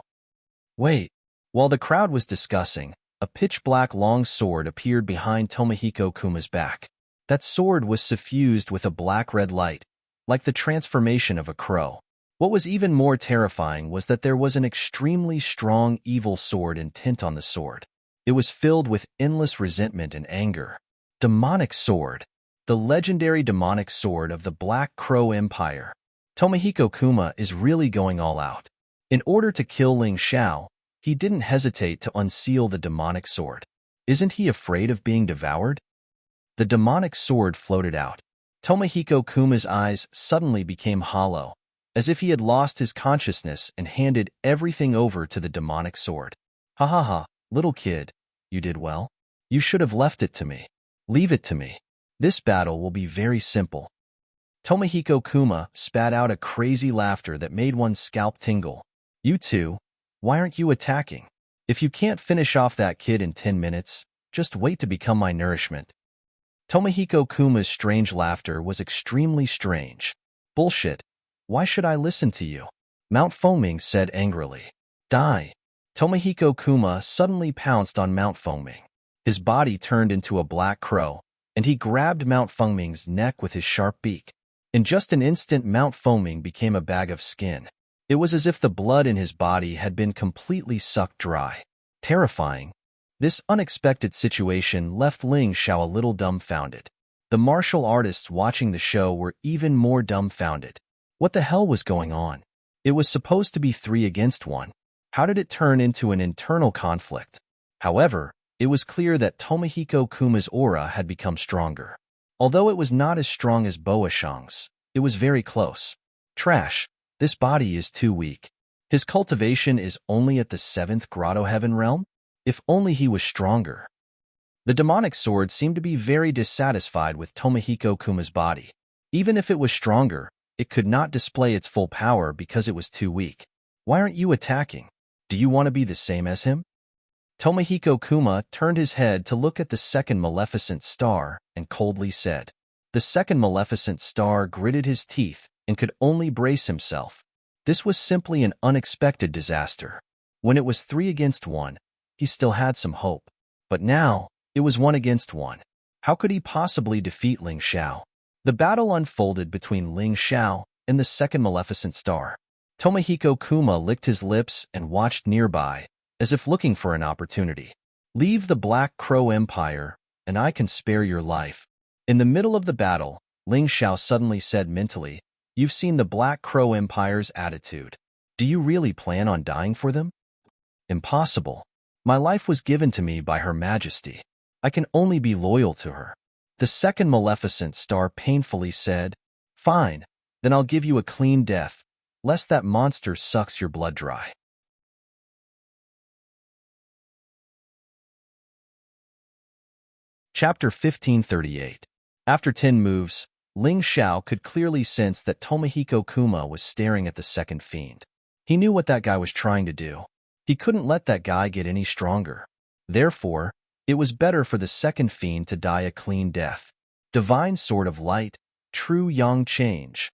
Wait. While the crowd was discussing, a pitch-black long sword appeared behind Tomohiko Kuma's back. That sword was suffused with a black-red light, like the transformation of a crow. What was even more terrifying was that there was an extremely strong evil sword intent on the sword. It was filled with endless resentment and anger. Demonic sword. The legendary demonic sword of the Black Crow Empire. Tomohiko Kuma is really going all out. In order to kill Ling Xiao, he didn't hesitate to unseal the demonic sword. Isn't he afraid of being devoured? The demonic sword floated out. Tomohiko Kuma's eyes suddenly became hollow, as if he had lost his consciousness and handed everything over to the demonic sword. "Ha ha ha, little kid, you did well. You should have left it to me. Leave it to me. This battle will be very simple." Tomohiko Kuma spat out a crazy laughter that made one's scalp tingle. "You two, why aren't you attacking? If you can't finish off that kid in 10 minutes, just wait to become my nourishment." Tomohiko Kuma's strange laughter was extremely strange. "Bullshit. Why should I listen to you?" Mount Fengming said angrily. "Die." Tomohiko Kuma suddenly pounced on Mount Fengming. His body turned into a black crow, and he grabbed Mount Fengming's neck with his sharp beak. In just an instant, Mount Fengming became a bag of skin. It was as if the blood in his body had been completely sucked dry. Terrifying. This unexpected situation left Ling Xiao a little dumbfounded. The martial artists watching the show were even more dumbfounded. What the hell was going on? It was supposed to be 3 against 1. How did it turn into an internal conflict? However, it was clear that Tomohiko Kuma's aura had become stronger. Although it was not as strong as Boashang's, it was very close. Trash. This body is too weak. His cultivation is only at the 7th Grotto Heaven realm? If only he was stronger. The demonic sword seemed to be very dissatisfied with Tomohiko Kuma's body. Even if it was stronger, it could not display its full power because it was too weak. "Why aren't you attacking? Do you want to be the same as him?" Tomohiko Kuma turned his head to look at the second maleficent star and coldly said. The second maleficent star gritted his teeth and could only brace himself. This was simply an unexpected disaster. When it was 3 against 1, he still had some hope. But now, it was 1 against 1. How could he possibly defeat Ling Xiao? The battle unfolded between Ling Xiao and the second maleficent star. Tomohiko Kuma licked his lips and watched nearby, as if looking for an opportunity. "Leave the Black Crow Empire, and I can spare your life." In the middle of the battle, Ling Xiao suddenly said mentally, "You've seen the Black Crow Empire's attitude. Do you really plan on dying for them?" "Impossible. My life was given to me by Her Majesty. I can only be loyal to her." The second maleficent star painfully said, "Fine, then I'll give you a clean death, lest that monster sucks your blood dry." Chapter 1538. After 10 moves, Ling Xiao could clearly sense that Tomohiko Kuma was staring at the second fiend. He knew what that guy was trying to do. He couldn't let that guy get any stronger. Therefore, it was better for the second fiend to die a clean death. Divine Sword of Light, True Yang Change.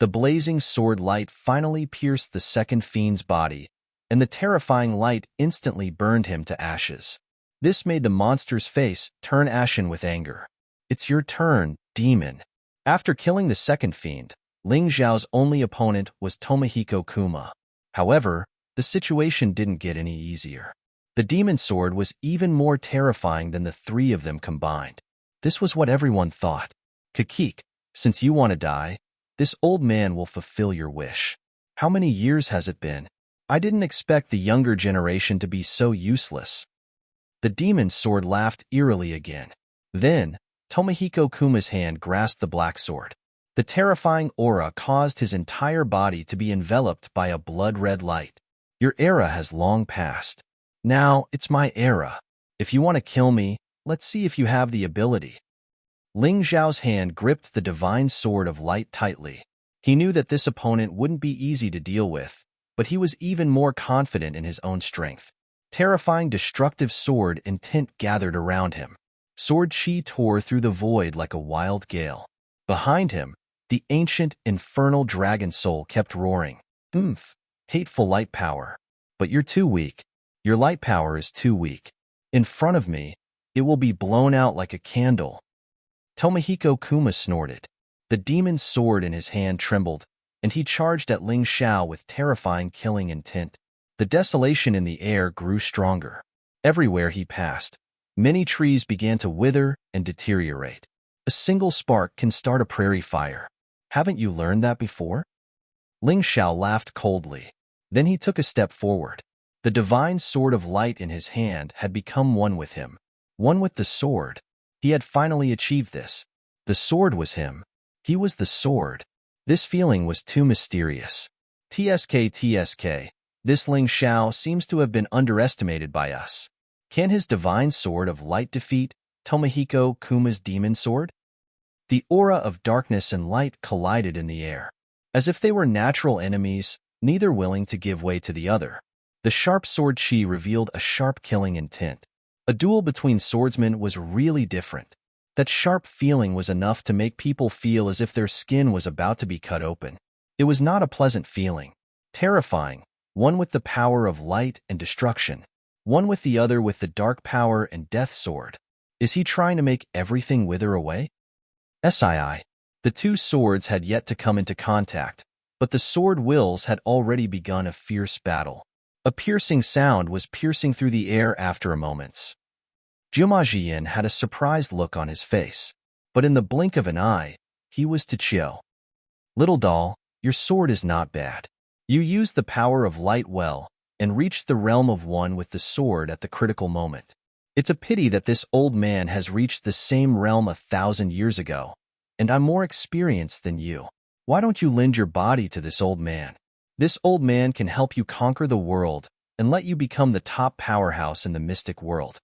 The blazing sword light finally pierced the second fiend's body, and the terrifying light instantly burned him to ashes. This made the monster's face turn ashen with anger. It's your turn, demon. After killing the second fiend, Ling Xiao's only opponent was Tomohiko Kuma. However, the situation didn't get any easier. The demon sword was even more terrifying than the three of them combined. This was what everyone thought. Kakik, since you want to die, this old man will fulfill your wish. How many years has it been? I didn't expect the younger generation to be so useless. The demon sword laughed eerily again. Then, Tomohiko Kuma's hand grasped the black sword. The terrifying aura caused his entire body to be enveloped by a blood-red light. Your era has long passed. Now, it's my era. If you want to kill me, let's see if you have the ability. Ling Xiao's hand gripped the divine sword of light tightly. He knew that this opponent wouldn't be easy to deal with, but he was even more confident in his own strength. Terrifying destructive sword intent gathered around him. Sword chi tore through the void like a wild gale. Behind him, the ancient, infernal dragon soul kept roaring. Hateful light power. But you're too weak. Your light power is too weak. In front of me, it will be blown out like a candle. Tomohiko Kuma snorted. The demon's sword in his hand trembled, and he charged at Ling Xiao with terrifying killing intent. The desolation in the air grew stronger. Everywhere he passed, many trees began to wither and deteriorate. A single spark can start a prairie fire. Haven't you learned that before? Ling Xiao laughed coldly. Then he took a step forward. The divine sword of light in his hand had become one with him. One with the sword. He had finally achieved this. The sword was him. He was the sword. This feeling was too mysterious. TSK. This Ling Xiao seems to have been underestimated by us. Can his divine sword of light defeat Tomohiko Kuma's demon sword? The aura of darkness and light collided in the air. As if they were natural enemies, neither willing to give way to the other. The sharp sword chi revealed a sharp killing intent. A duel between swordsmen was really different. That sharp feeling was enough to make people feel as if their skin was about to be cut open. It was not a pleasant feeling. Terrifying, one with the power of light and destruction, one with the other with the dark power and death sword. Is he trying to make everything wither away? Sii. The two swords had yet to come into contact, but the sword wills had already begun a fierce battle. A piercing sound was piercing through the air after a moment. Jiumajian had a surprised look on his face, but in the blink of an eye, he was to chill. Little doll, your sword is not bad. You used the power of light well, and reached the realm of one with the sword at the critical moment. It's a pity that this old man has reached the same realm 1,000 years ago, and I'm more experienced than you. Why don't you lend your body to this old man? This old man can help you conquer the world and let you become the top powerhouse in the mystic world.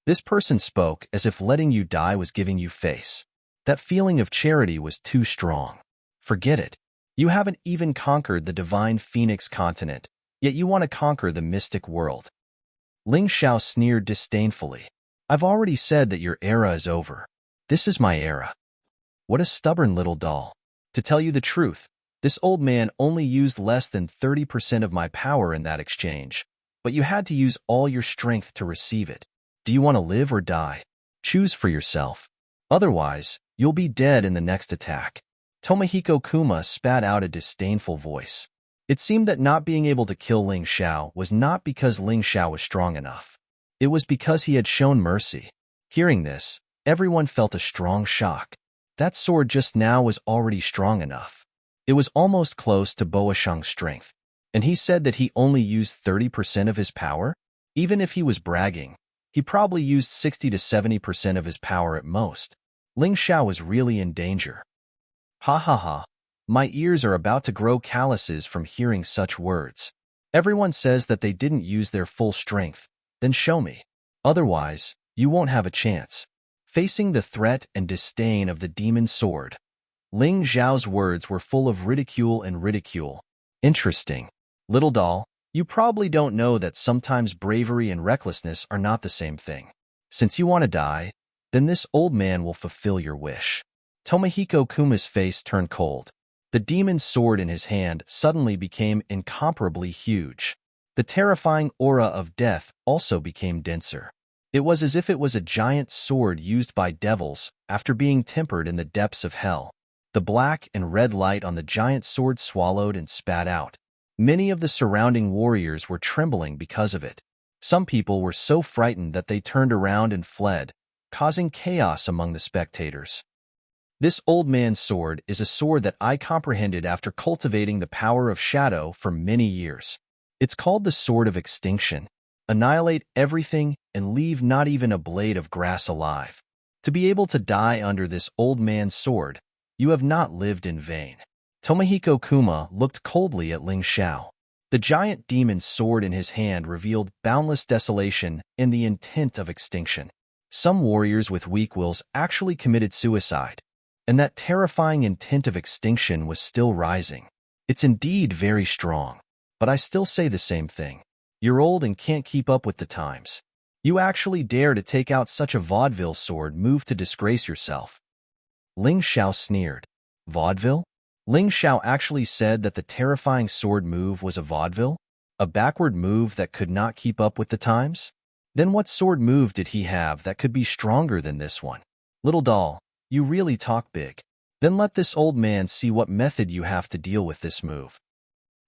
This person spoke as if letting you die was giving you face. That feeling of charity was too strong. Forget it. You haven't even conquered the divine Phoenix continent, yet you want to conquer the mystic world. Ling Xiao sneered disdainfully. I've already said that your era is over. This is my era. What a stubborn little doll. To tell you the truth, this old man only used less than 30% of my power in that exchange, but you had to use all your strength to receive it. Do you want to live or die? Choose for yourself. Otherwise, you'll be dead in the next attack. Tomohiko Kuma spat out a disdainful voice. It seemed that not being able to kill Ling Xiao was not because Ling Xiao was strong enough. It was because he had shown mercy. Hearing this, everyone felt a strong shock. That sword just now was already strong enough. It was almost close to Boasheng's strength. And he said that he only used 30% of his power? Even if he was bragging, he probably used 60 to 70% of his power at most. Ling Xiao was really in danger. Ha ha ha. My ears are about to grow calluses from hearing such words. Everyone says that they didn't use their full strength. Then show me. Otherwise, you won't have a chance. Facing the threat and disdain of the demon sword, Ling Zhao's words were full of ridicule and ridicule. Interesting. Little doll, you probably don't know that sometimes bravery and recklessness are not the same thing. Since you want to die, then this old man will fulfill your wish. Tomohiko Kuma's face turned cold. The demon's sword in his hand suddenly became incomparably huge. The terrifying aura of death also became denser. It was as if it was a giant sword used by devils after being tempered in the depths of hell. The black and red light on the giant sword swallowed and spat out. Many of the surrounding warriors were trembling because of it. Some people were so frightened that they turned around and fled, causing chaos among the spectators. This old man's sword is a sword that I comprehended after cultivating the power of shadow for many years. It's called the Sword of Extinction. Annihilate everything and leave not even a blade of grass alive. To be able to die under this old man's sword, you have not lived in vain. Tomohiko Kuma looked coldly at Ling Xiao. The giant demon's sword in his hand revealed boundless desolation and the intent of extinction. Some warriors with weak wills actually committed suicide, and that terrifying intent of extinction was still rising. It's indeed very strong, but I still say the same thing. You're old and can't keep up with the times. You actually dare to take out such a vaudeville sword move to disgrace yourself. Ling Xiao sneered. Vaudeville? Ling Xiao actually said that the terrifying sword move was a vaudeville? A backward move that could not keep up with the times? Then what sword move did he have that could be stronger than this one? Little doll, you really talk big. Then let this old man see what method you have to deal with this move.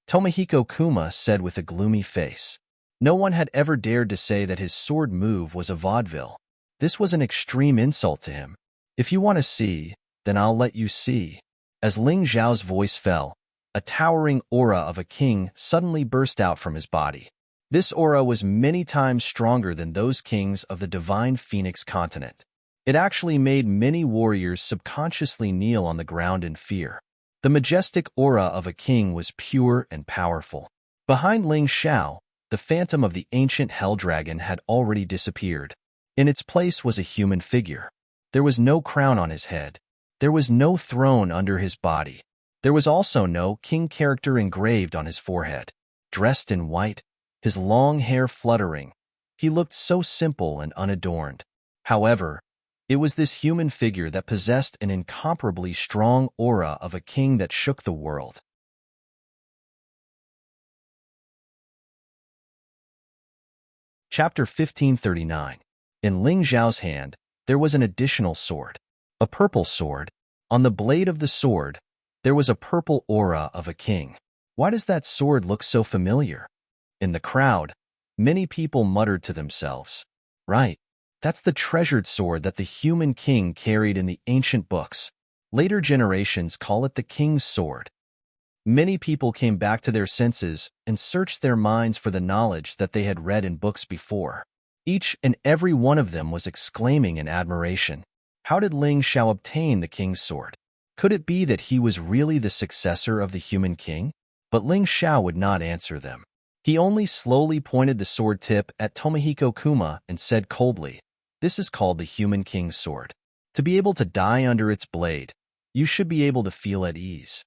Tomohiko Kuma said with a gloomy face. No one had ever dared to say that his sword move was a vaudeville. This was an extreme insult to him. If you want to see, then I'll let you see. As Ling Zhao's voice fell, a towering aura of a king suddenly burst out from his body. This aura was many times stronger than those kings of the divine Phoenix continent. It actually made many warriors subconsciously kneel on the ground in fear. The majestic aura of a king was pure and powerful. Behind Ling Xiao, the phantom of the ancient hell dragon had already disappeared. In its place was a human figure. There was no crown on his head. There was no throne under his body. There was also no king character engraved on his forehead. Dressed in white, his long hair fluttering, he looked so simple and unadorned. However, it was this human figure that possessed an incomparably strong aura of a king that shook the world. Chapter 1539. In Ling Zhao's hand, there was an additional sword. A purple sword. On the blade of the sword, there was a purple aura of a king. Why does that sword look so familiar? In the crowd, many people muttered to themselves. Right, that's the treasured sword that the human king carried in the ancient books. Later generations call it the king's sword. Many people came back to their senses and searched their minds for the knowledge that they had read in books before. Each and every one of them was exclaiming in admiration. How did Ling Xiao obtain the king's sword? Could it be that he was really the successor of the human king? But Ling Xiao would not answer them. He only slowly pointed the sword tip at Tomohiko Kuma and said coldly, "This is called the human king's sword. To be able to die under its blade, you should be able to feel at ease.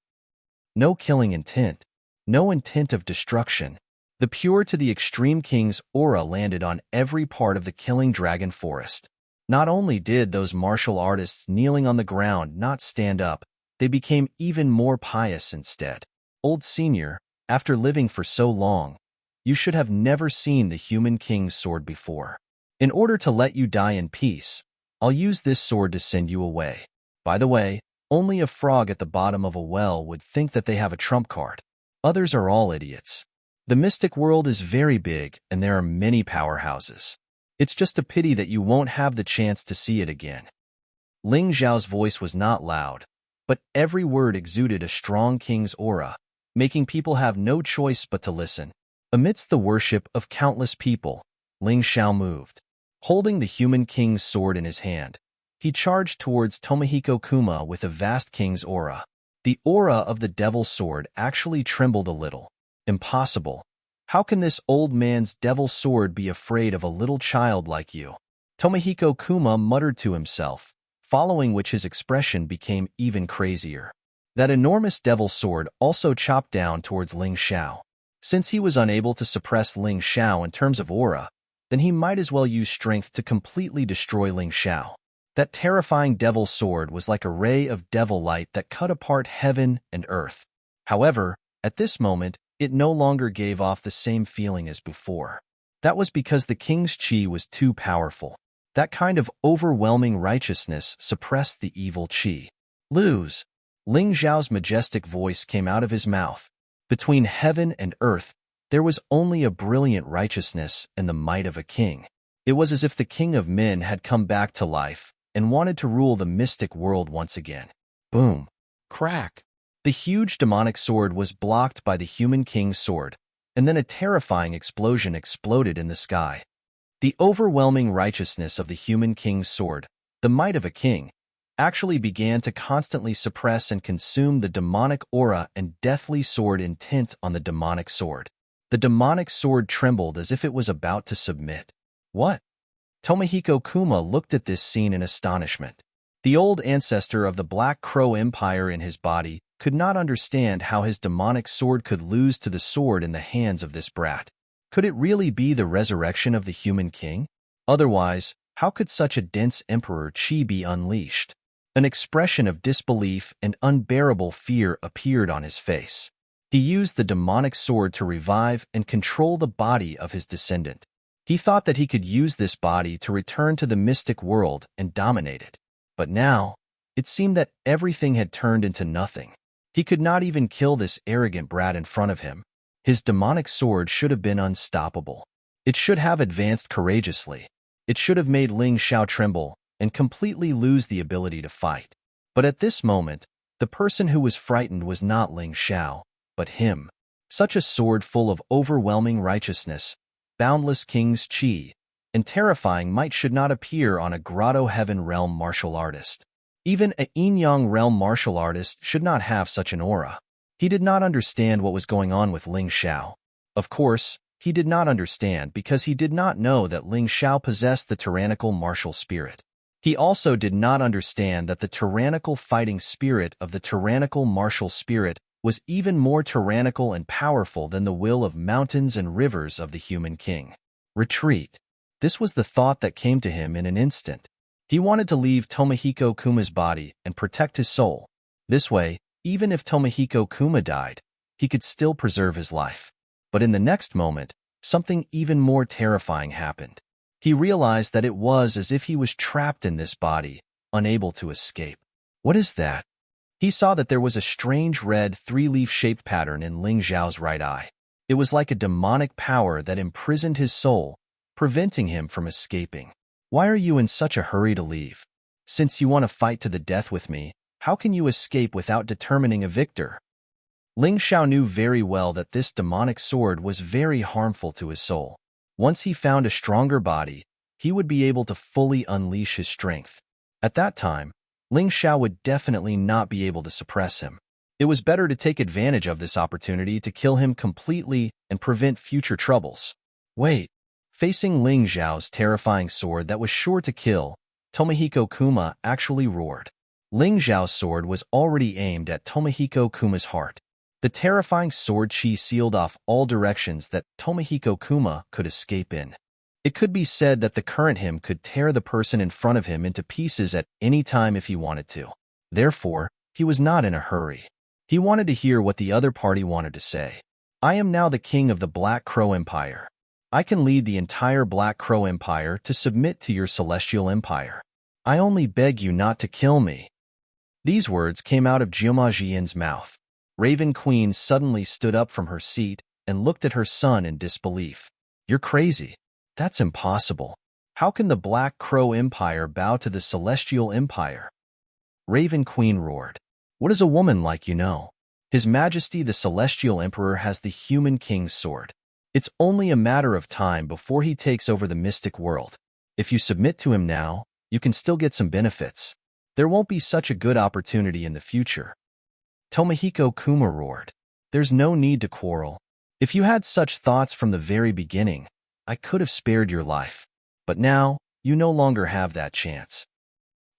No killing intent, no intent of destruction." The pure to the extreme king's aura landed on every part of the killing dragon forest. Not only did those martial artists kneeling on the ground not stand up, they became even more pious instead. Old senior, after living for so long, you should have never seen the human king's sword before. In order to let you die in peace, I'll use this sword to send you away. By the way, only a frog at the bottom of a well would think that they have a trump card. Others are all idiots. The mystic world is very big and there are many powerhouses. It's just a pity that you won't have the chance to see it again. Ling Zhao's voice was not loud, but every word exuded a strong king's aura, making people have no choice but to listen. Amidst the worship of countless people, Ling Xiao moved. Holding the human king's sword in his hand, he charged towards Tomohiko Kuma with a vast king's aura. The aura of the devil's sword actually trembled a little. Impossible. How can this old man's devil's sword be afraid of a little child like you? Tomohiko Kuma muttered to himself, following which his expression became even crazier. That enormous devil sword also chopped down towards Ling Xiao. Since he was unable to suppress Ling Xiao in terms of aura, then he might as well use strength to completely destroy Ling Xiao. That terrifying devil sword was like a ray of devil light that cut apart heaven and earth. However, at this moment, it no longer gave off the same feeling as before. That was because the king's qi was too powerful. That kind of overwhelming righteousness suppressed the evil qi. Lose. Ling Xiao's majestic voice came out of his mouth. Between heaven and earth, there was only a brilliant righteousness and the might of a king. It was as if the king of men had come back to life and wanted to rule the mystic world once again. Boom. Crack. The huge demonic sword was blocked by the human king's sword, and then a terrifying explosion exploded in the sky. The overwhelming righteousness of the human king's sword, the might of a king, actually began to constantly suppress and consume the demonic aura and deathly sword intent on the demonic sword. The demonic sword trembled as if it was about to submit. What? Tomohiko Kuma looked at this scene in astonishment. The old ancestor of the Black Crow Empire in his body could not understand how his demonic sword could lose to the sword in the hands of this brat. Could it really be the resurrection of the human king? Otherwise, how could such a dense emperor qi be unleashed? An expression of disbelief and unbearable fear appeared on his face. He used the demonic sword to revive and control the body of his descendant. He thought that he could use this body to return to the mystic world and dominate it. But now, it seemed that everything had turned into nothing. He could not even kill this arrogant brat in front of him. His demonic sword should have been unstoppable. It should have advanced courageously. It should have made Ling Xiao tremble and completely lose the ability to fight. But at this moment, the person who was frightened was not Ling Xiao, but him. Such a sword full of overwhelming righteousness, boundless king's qi, and terrifying might should not appear on a Grotto Heaven realm martial artist. Even a Yin-Yang realm martial artist should not have such an aura. He did not understand what was going on with Ling Xiao. Of course, he did not understand because he did not know that Ling Xiao possessed the tyrannical martial spirit. He also did not understand that the tyrannical fighting spirit of the tyrannical martial spirit was even more tyrannical and powerful than the will of mountains and rivers of the human king. Retreat. This was the thought that came to him in an instant. He wanted to leave Tomohiko Kuma's body and protect his soul. This way, even if Tomohiko Kuma died, he could still preserve his life. But in the next moment, something even more terrifying happened. He realized that it was as if he was trapped in this body, unable to escape. What is that? He saw that there was a strange red three-leaf-shaped pattern in Ling Xiao's right eye. It was like a demonic power that imprisoned his soul, preventing him from escaping. Why are you in such a hurry to leave? Since you want to fight to the death with me, how can you escape without determining a victor? Ling Xiao knew very well that this demonic sword was very harmful to his soul. Once he found a stronger body, he would be able to fully unleash his strength. At that time, Ling Xiao would definitely not be able to suppress him. It was better to take advantage of this opportunity to kill him completely and prevent future troubles. Wait. Facing Ling Xiao's terrifying sword that was sure to kill, Tomohiko Kuma actually roared. Ling Xiao's sword was already aimed at Tomohiko Kuma's heart. The terrifying sword qi sealed off all directions that Tomohiko Kuma could escape in. It could be said that the current him could tear the person in front of him into pieces at any time if he wanted to. Therefore, he was not in a hurry. He wanted to hear what the other party wanted to say. I am now the king of the Black Crow Empire. I can lead the entire Black Crow Empire to submit to your celestial empire. I only beg you not to kill me. These words came out of Jiamajian's mouth. Raven Queen suddenly stood up from her seat and looked at her son in disbelief. You're crazy. That's impossible. How can the Black Crow Empire bow to the Celestial Empire? Raven Queen roared. What is a woman like you know? His Majesty the Celestial Emperor has the human king's sword. It's only a matter of time before he takes over the mystic world. If you submit to him now, you can still get some benefits. There won't be such a good opportunity in the future. Tomohiko Kuma roared. There's no need to quarrel. If you had such thoughts from the very beginning, I could have spared your life. But now, you no longer have that chance.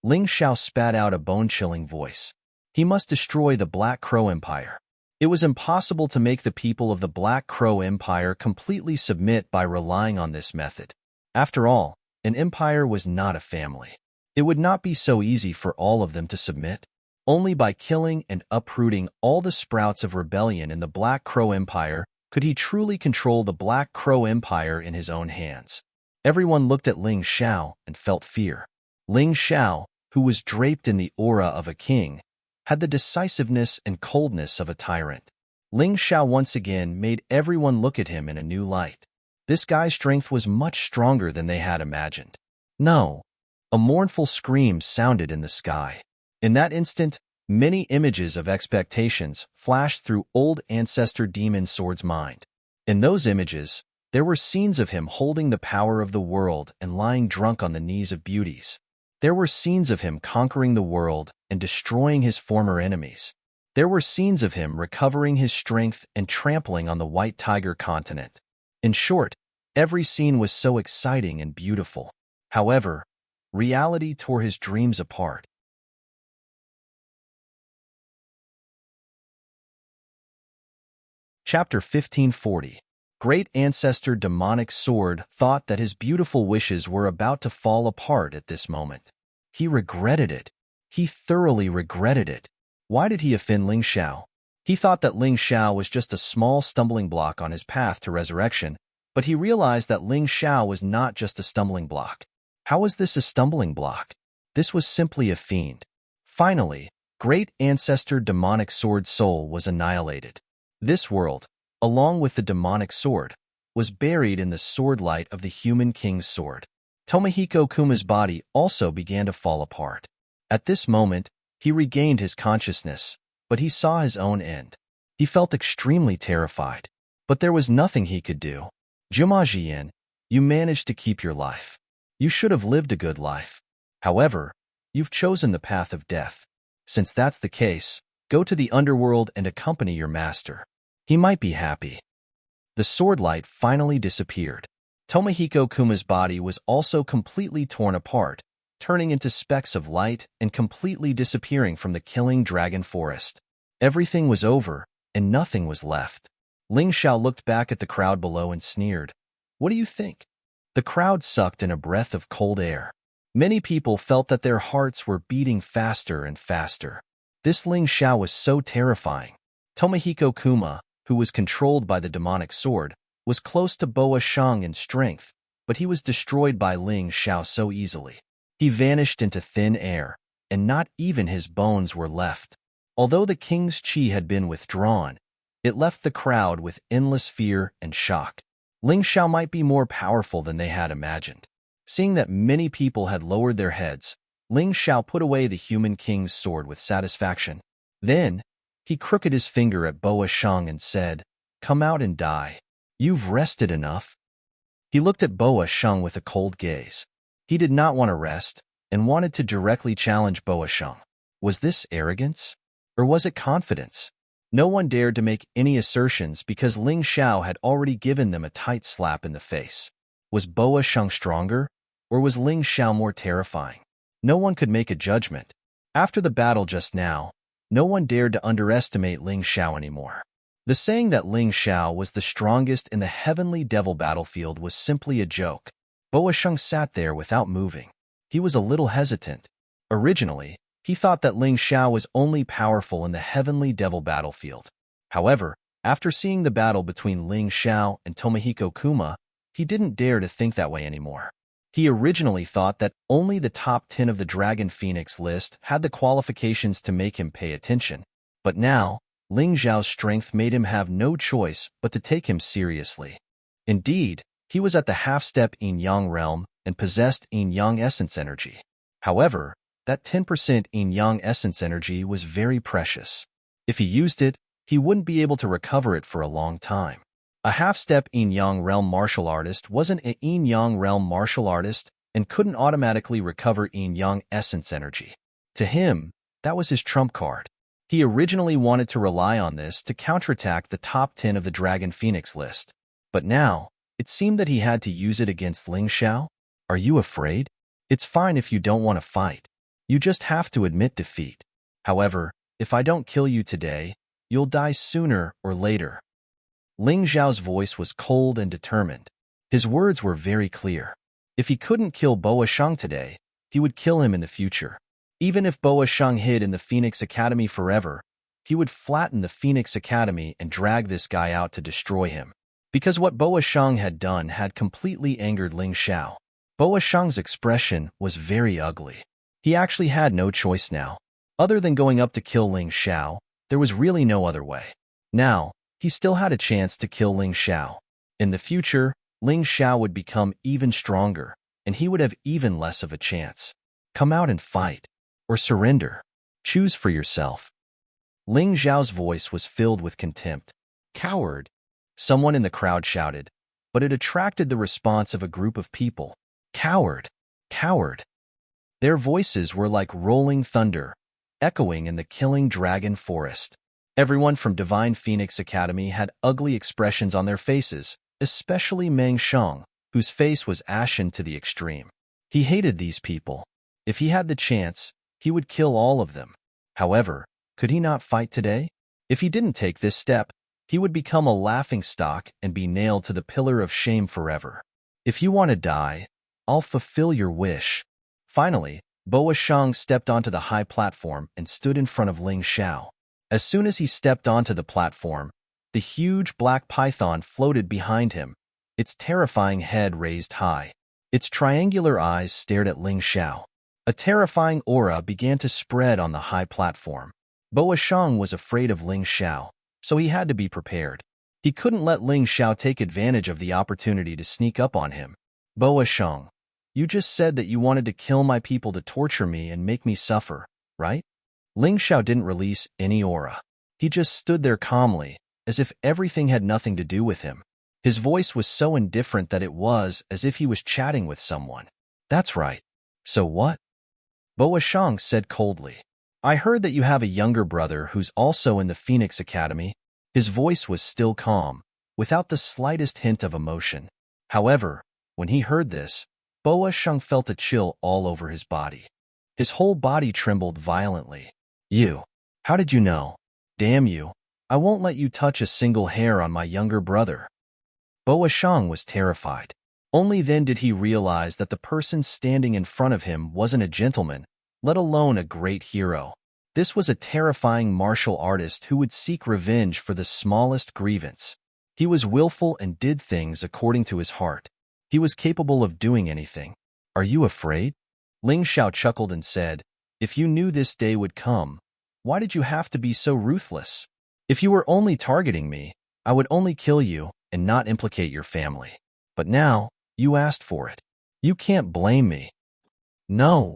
Ling Xiao spat out a bone-chilling voice. He must destroy the Black Crow Empire. It was impossible to make the people of the Black Crow Empire completely submit by relying on this method. After all, an empire was not a family. It would not be so easy for all of them to submit. Only by killing and uprooting all the sprouts of rebellion in the Black Crow Empire could he truly control the Black Crow Empire in his own hands. Everyone looked at Ling Xiao and felt fear. Ling Xiao, who was draped in the aura of a king, had the decisiveness and coldness of a tyrant. Ling Xiao once again made everyone look at him in a new light. This guy's strength was much stronger than they had imagined. No! A mournful scream sounded in the sky. In that instant, many images of expectations flashed through old ancestor Demon Sword's mind. In those images, there were scenes of him holding the power of the world and lying drunk on the knees of beauties. There were scenes of him conquering the world and destroying his former enemies. There were scenes of him recovering his strength and trampling on the White Tiger continent. In short, every scene was so exciting and beautiful. However, reality tore his dreams apart. Chapter 1540. Great Ancestor Demonic Sword thought that his beautiful wishes were about to fall apart at this moment. He regretted it. He thoroughly regretted it. Why did he offend Ling Xiao? He thought that Ling Xiao was just a small stumbling block on his path to resurrection, but he realized that Ling Xiao was not just a stumbling block. How was this a stumbling block? This was simply a fiend. Finally, Great Ancestor Demonic Sword soul was annihilated. This world, along with the demonic sword, was buried in the sword light of the human king's sword. Tomohiko Kuma's body also began to fall apart. At this moment, he regained his consciousness, but he saw his own end. He felt extremely terrified, but there was nothing he could do. Jima Jian, you managed to keep your life. You should have lived a good life. However, you've chosen the path of death. Since that's the case, go to the underworld and accompany your master. He might be happy. The sword light finally disappeared. Tomohiko Kuma's body was also completely torn apart, turning into specks of light and completely disappearing from the killing dragon forest. Everything was over, and nothing was left. Ling Xiao looked back at the crowd below and sneered. What do you think? The crowd sucked in a breath of cold air. Many people felt that their hearts were beating faster and faster. This Ling Xiao was so terrifying. Tomohiko Kuma, who was controlled by the demonic sword, was close to Boa Shang in strength, but he was destroyed by Ling Xiao so easily. He vanished into thin air, and not even his bones were left. Although the king's qi had been withdrawn, it left the crowd with endless fear and shock. Ling Xiao might be more powerful than they had imagined. Seeing that many people had lowered their heads, Ling Xiao put away the human king's sword with satisfaction. Then, he crooked his finger at Boa Shang and said, "Come out and die. You've rested enough." He looked at Boa Shang with a cold gaze. He did not want to rest, and wanted to directly challenge Boa Shang. Was this arrogance? Or was it confidence? No one dared to make any assertions because Ling Xiao had already given them a tight slap in the face. Was Boa Shang stronger, or was Ling Xiao more terrifying? No one could make a judgment. After the battle just now, no one dared to underestimate Ling Xiao anymore. The saying that Ling Xiao was the strongest in the heavenly devil battlefield was simply a joke. Boa Shang sat there without moving. He was a little hesitant. Originally, he thought that Ling Xiao was only powerful in the heavenly devil battlefield. However, after seeing the battle between Ling Xiao and Tomohiko Kuma, he didn't dare to think that way anymore. He originally thought that only the top 10 of the Dragon Phoenix list had the qualifications to make him pay attention. But now, Ling Xiao's strength made him have no choice but to take him seriously. Indeed, he was at the half-step yin-yang realm and possessed yin-yang essence energy. However, that 10% yin-yang essence energy was very precious. If he used it, he wouldn't be able to recover it for a long time. A half-step yin-yang realm martial artist wasn't a yin-yang realm martial artist and couldn't automatically recover yin-yang essence energy. To him, that was his trump card. He originally wanted to rely on this to counterattack the top 10 of the Dragon Phoenix list. But now, it seemed that he had to use it against Ling Xiao. Are you afraid? It's fine if you don't want to fight. You just have to admit defeat. However, if I don't kill you today, you'll die sooner or later. Ling Xiao's voice was cold and determined. His words were very clear. If he couldn't kill Boa Shang today, he would kill him in the future. Even if Boa Shang hid in the Phoenix Academy forever, he would flatten the Phoenix Academy and drag this guy out to destroy him. Because what Boa Shang had done had completely angered Ling Xiao. Boa Shang's expression was very ugly. He actually had no choice now. Other than going up to kill Ling Xiao, there was really no other way. Now, he still had a chance to kill Ling Xiao. In the future, Ling Xiao would become even stronger, and he would have even less of a chance. Come out and fight, or surrender. Choose for yourself. Ling Xiao's voice was filled with contempt. Coward! Someone in the crowd shouted, but it attracted the response of a group of people. Coward! Coward! Their voices were like rolling thunder, echoing in the killing dragon forest. Everyone from Divine Phoenix Academy had ugly expressions on their faces, especially Meng Shang, whose face was ashen to the extreme. He hated these people. If he had the chance, he would kill all of them. However, could he not fight today? If he didn't take this step, he would become a laughingstock and be nailed to the pillar of shame forever. If you want to die, I'll fulfill your wish. Finally, Boa Shang stepped onto the high platform and stood in front of Ling Xiao. As soon as he stepped onto the platform, the huge black python floated behind him, its terrifying head raised high. Its triangular eyes stared at Ling Xiao. A terrifying aura began to spread on the high platform. Boa Shang was afraid of Ling Xiao, so he had to be prepared. He couldn't let Ling Xiao take advantage of the opportunity to sneak up on him. Boa Shang, you just said that you wanted to kill my people to torture me and make me suffer, right? Ling Xiao didn't release any aura. He just stood there calmly, as if everything had nothing to do with him. His voice was so indifferent that it was as if he was chatting with someone. That's right. So what? Boa Shang said coldly. I heard that you have a younger brother who's also in the Phoenix Academy. His voice was still calm, without the slightest hint of emotion. However, when he heard this, Boa Shang felt a chill all over his body. His whole body trembled violently. You. How did you know? Damn you. I won't let you touch a single hair on my younger brother. Boa Shang was terrified. Only then did he realize that the person standing in front of him wasn't a gentleman, let alone a great hero. This was a terrifying martial artist who would seek revenge for the smallest grievance. He was willful and did things according to his heart. He was capable of doing anything. Are you afraid? Ling Xiao chuckled and said, if you knew this day would come, why did you have to be so ruthless? If you were only targeting me, I would only kill you and not implicate your family. But now, you asked for it. You can't blame me. No,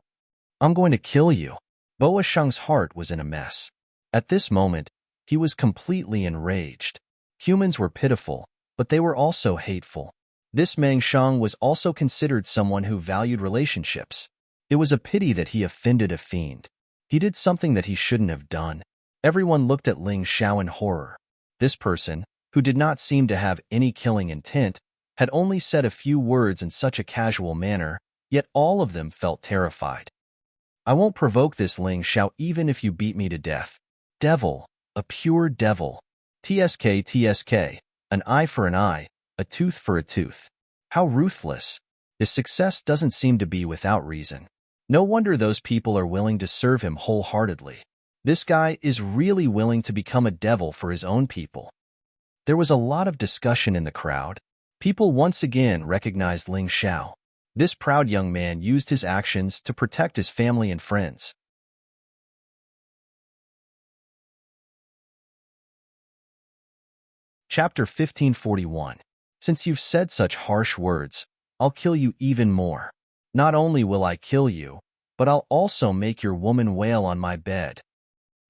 I'm going to kill you. Boa Shang's heart was in a mess. At this moment, he was completely enraged. Humans were pitiful, but they were also hateful. This Meng Shang was also considered someone who valued relationships. It was a pity that he offended a fiend. He did something that he shouldn't have done. Everyone looked at Ling Xiao in horror. This person, who did not seem to have any killing intent, had only said a few words in such a casual manner, yet all of them felt terrified. I won't provoke this Ling Xiao even if you beat me to death. Devil, a pure devil. TSK, TSK, an eye for an eye, a tooth for a tooth. How ruthless. His success doesn't seem to be without reason. No wonder those people are willing to serve him wholeheartedly. This guy is really willing to become a devil for his own people. There was a lot of discussion in the crowd. People once again recognized Ling Xiao. This proud young man used his actions to protect his family and friends. Chapter 1541. Since you've said such harsh words, I'll kill you even more. Not only will I kill you, but I'll also make your woman wail on my bed.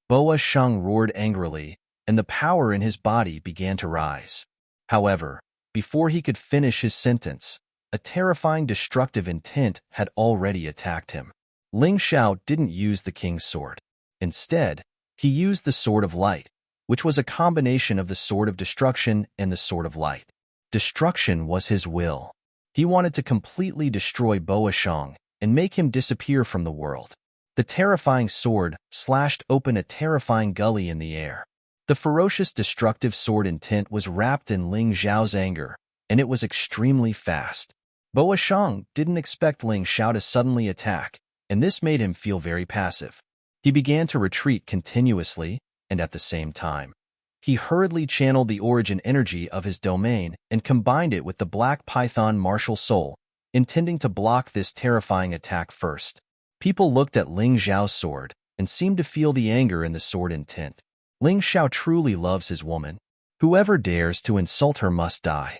Boa Shang roared angrily, and the power in his body began to rise. However, before he could finish his sentence, a terrifying destructive intent had already attacked him. Ling Xiao didn't use the king's sword. Instead, he used the sword of light, which was a combination of the sword of destruction and the sword of light. Destruction was his will. He wanted to completely destroy Boa Shang, and make him disappear from the world. The terrifying sword slashed open a terrifying gully in the air. The ferocious destructive sword intent was wrapped in Ling Xiao's anger, and it was extremely fast. Boa Shang didn't expect Ling Xiao to suddenly attack, and this made him feel very passive. He began to retreat continuously, and at the same time, he hurriedly channeled the origin energy of his domain and combined it with the Black Python martial soul, intending to block this terrifying attack first. People looked at Ling Xiao's sword and seemed to feel the anger in the sword intent. Ling Xiao truly loves his woman. Whoever dares to insult her must die.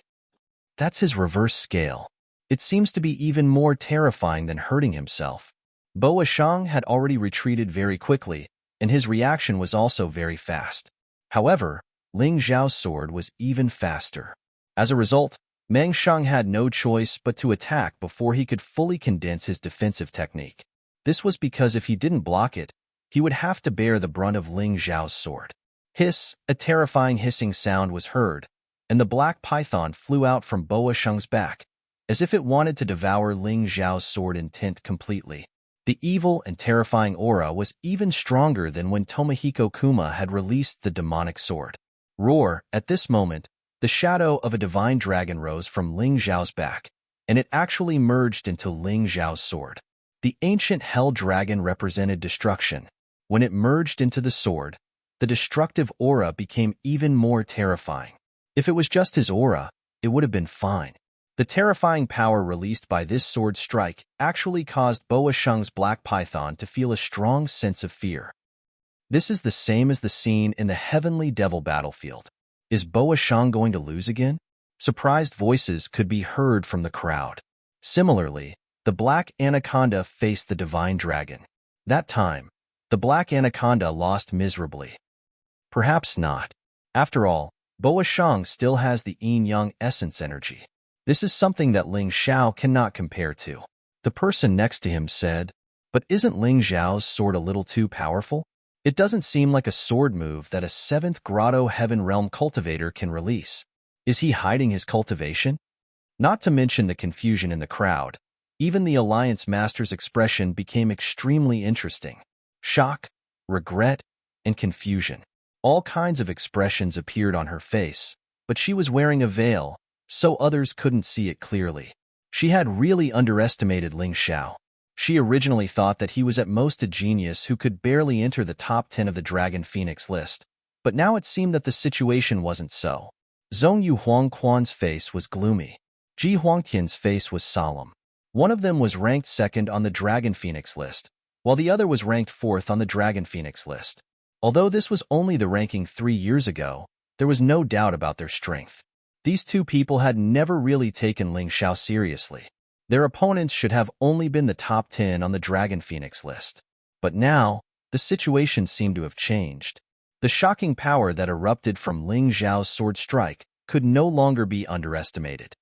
That's his reverse scale. It seems to be even more terrifying than hurting himself. Boa Shang had already retreated very quickly, and his reaction was also very fast. However, Ling Xiao's sword was even faster. As a result, Meng Shang had no choice but to attack before he could fully condense his defensive technique. This was because if he didn't block it, he would have to bear the brunt of Ling Xiao's sword. Hiss, a terrifying hissing sound was heard, and the black python flew out from Boa Shang's back, as if it wanted to devour Ling Xiao's sword intent completely. The evil and terrifying aura was even stronger than when Tomohiko Kuma had released the demonic sword. Roar! At this moment, the shadow of a divine dragon rose from Ling Xiao's back, and it actually merged into Ling Xiao's sword. The ancient hell dragon represented destruction. When it merged into the sword, the destructive aura became even more terrifying. If it was just his aura, it would have been fine. The terrifying power released by this sword strike actually caused Boa Shang's black python to feel a strong sense of fear. This is the same as the scene in the Heavenly Devil battlefield. Is Boa Shang going to lose again? Surprised voices could be heard from the crowd. Similarly, the black anaconda faced the divine dragon. That time, the black anaconda lost miserably. Perhaps not. After all, Boa Shang still has the yin-yang essence energy. This is something that Ling Xiao cannot compare to. The person next to him said, "But isn't Ling Xiao's sword a little too powerful? It doesn't seem like a sword move that a 7th Grotto Heaven Realm cultivator can release. Is he hiding his cultivation?" Not to mention the confusion in the crowd, even the Alliance Master's expression became extremely interesting. Shock, regret, and confusion. All kinds of expressions appeared on her face, but she was wearing a veil, so others couldn't see it clearly. She had really underestimated Ling Xiao. She originally thought that he was at most a genius who could barely enter the top 10 of the Dragon Phoenix list, but now it seemed that the situation wasn't so. Zhong Yu Huangquan's face was gloomy. Ji Huangtian's face was solemn. One of them was ranked 2nd on the Dragon Phoenix list, while the other was ranked 4th on the Dragon Phoenix list. Although this was only the ranking 3 years ago, there was no doubt about their strength. These two people had never really taken Ling Xiao seriously. Their opponents should have only been the top 10 on the Dragon Phoenix list. But now, the situation seemed to have changed. The shocking power that erupted from Ling Xiao's sword strike could no longer be underestimated.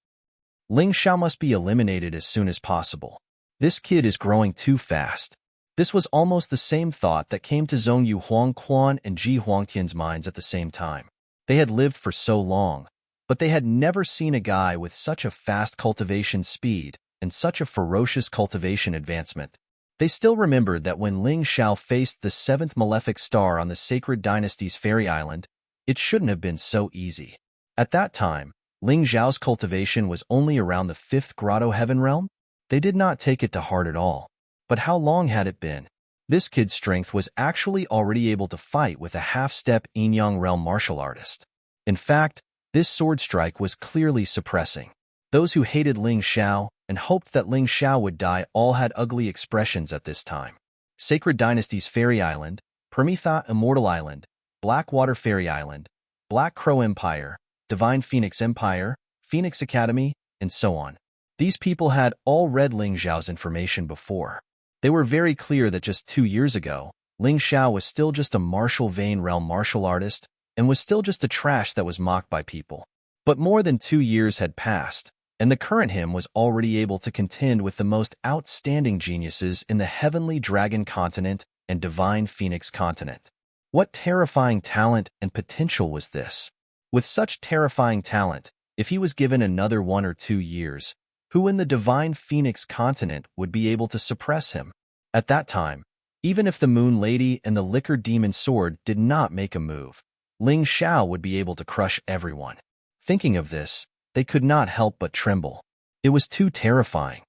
Ling Xiao must be eliminated as soon as possible. This kid is growing too fast. This was almost the same thought that came to Zhong Yu Huangquan and Ji Huangtian's minds at the same time. They had lived for so long, but they had never seen a guy with such a fast cultivation speed and such a ferocious cultivation advancement. They still remembered that when Ling Xiao faced the 7th malefic star on the Sacred Dynasty's Fairy Island, it shouldn't have been so easy. At that time, Ling Xiao's cultivation was only around the 5th Grotto Heaven Realm. They did not take it to heart at all. But how long had it been? This kid's strength was actually already able to fight with a half-step yin-yang realm martial artist. In fact, this sword strike was clearly suppressing. Those who hated Ling Xiao and hoped that Ling Xiao would die all had ugly expressions at this time. Sacred Dynasty's Fairy Island, Permitha Immortal Island, Blackwater Fairy Island, Black Crow Empire, Divine Phoenix Empire, Phoenix Academy, and so on. These people had all read Ling Xiao's information before. They were very clear that just 2 years ago, Ling Xiao was still just a martial vein realm martial artist and was still just a trash that was mocked by people. But more than 2 years had passed, and the current him was already able to contend with the most outstanding geniuses in the Heavenly Dragon Continent and Divine Phoenix Continent. What terrifying talent and potential was this? With such terrifying talent, if he was given another 1 or 2 years, Who in the divine Phoenix continent would be able to suppress him? At that time, even if the Moon Lady and the Liquor Demon Sword did not make a move, Ling Xiao would be able to crush everyone. Thinking of this, they could not help but tremble. It was too terrifying.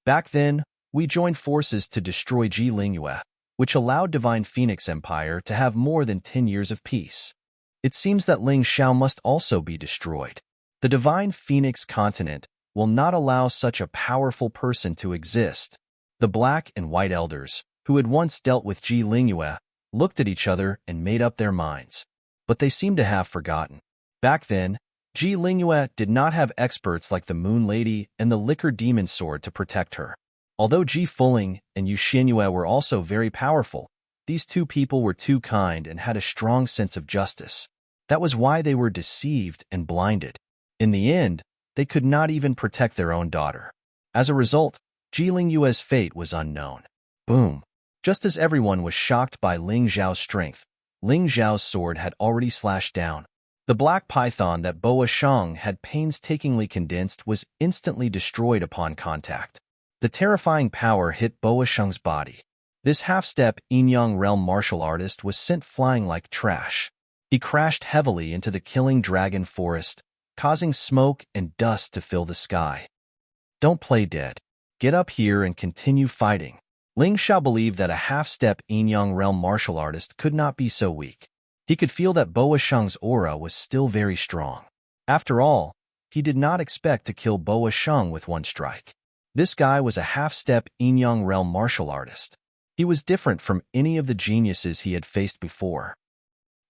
Back then, we joined forces to destroy Ji Lingyue, which allowed Divine Phoenix Empire to have more than 10 years of peace. It seems that Ling Xiao must also be destroyed. The Divine Phoenix continent will not allow such a powerful person to exist. The Black and White Elders, who had once dealt with Ji Lingyue, looked at each other and made up their minds. But they seemed to have forgotten. Back then, Ji Lingyue did not have experts like the Moon Lady and the Liquor Demon Sword to protect her. Although Ji Fuling and Yu Xinyue were also very powerful, these two people were too kind and had a strong sense of justice. That was why they were deceived and blinded. In the end, they could not even protect their own daughter. As a result, Ji Lingyue's fate was unknown. Boom! Just as everyone was shocked by Ling Xiao's strength, Ling Xiao's sword had already slashed down. The black python that Boa Shang had painstakingly condensed was instantly destroyed upon contact. The terrifying power hit Boa Shang's body. This half-step yin-yang realm martial artist was sent flying like trash. He crashed heavily into the killing dragon forest, causing smoke and dust to fill the sky. Don't play dead. Get up here and continue fighting. Ling Xiao believed that a half-step yin-yang realm martial artist could not be so weak. He could feel that Boa Shang's aura was still very strong. After all, he did not expect to kill Boa Shang with one strike. This guy was a half-step yin-yang realm martial artist. He was different from any of the geniuses he had faced before.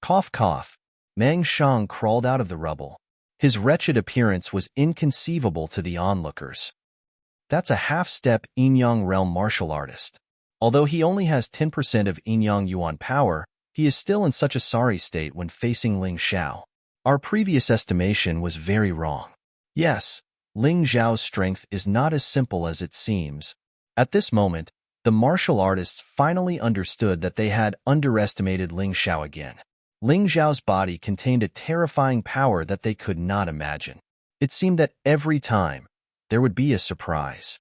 Cough cough. Meng Shang crawled out of the rubble. His wretched appearance was inconceivable to the onlookers. That's a half-step yin-yang realm martial artist. Although he only has 10% of yin-yang yuan power, he is still in such a sorry state when facing Ling Xiao. Our previous estimation was very wrong. Yes, Ling Xiao's strength is not as simple as it seems. At this moment, the martial artists finally understood that they had underestimated Ling Xiao again. Ling Xiao's body contained a terrifying power that they could not imagine. It seemed that every time, there would be a surprise.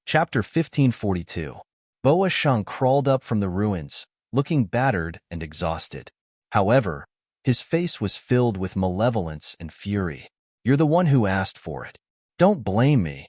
Chapter 1542. Boa Shang crawled up from the ruins, looking battered and exhausted. However, his face was filled with malevolence and fury. You're the one who asked for it. Don't blame me.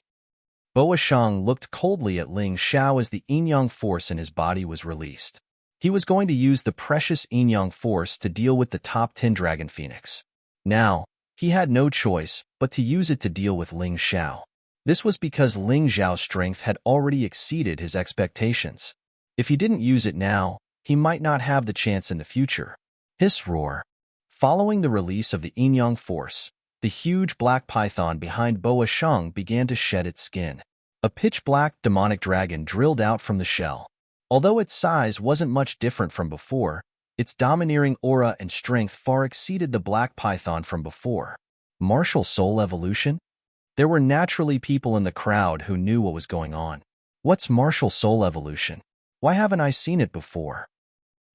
Boa Shang looked coldly at Ling Xiao as the yin-yang force in his body was released. He was going to use the precious yin-yang force to deal with the top 10 Dragon Phoenix. Now, he had no choice but to use it to deal with Ling Xiao. This was because Ling Xiao's strength had already exceeded his expectations. If he didn't use it now, he might not have the chance in the future. Hiss roar. Following the release of the yin-yang force, the huge black python behind Boa Shang began to shed its skin. A pitch-black demonic dragon drilled out from the shell. Although its size wasn't much different from before, its domineering aura and strength far exceeded the black python from before. Martial soul evolution? There were naturally people in the crowd who knew what was going on. What's martial soul evolution? Why haven't I seen it before?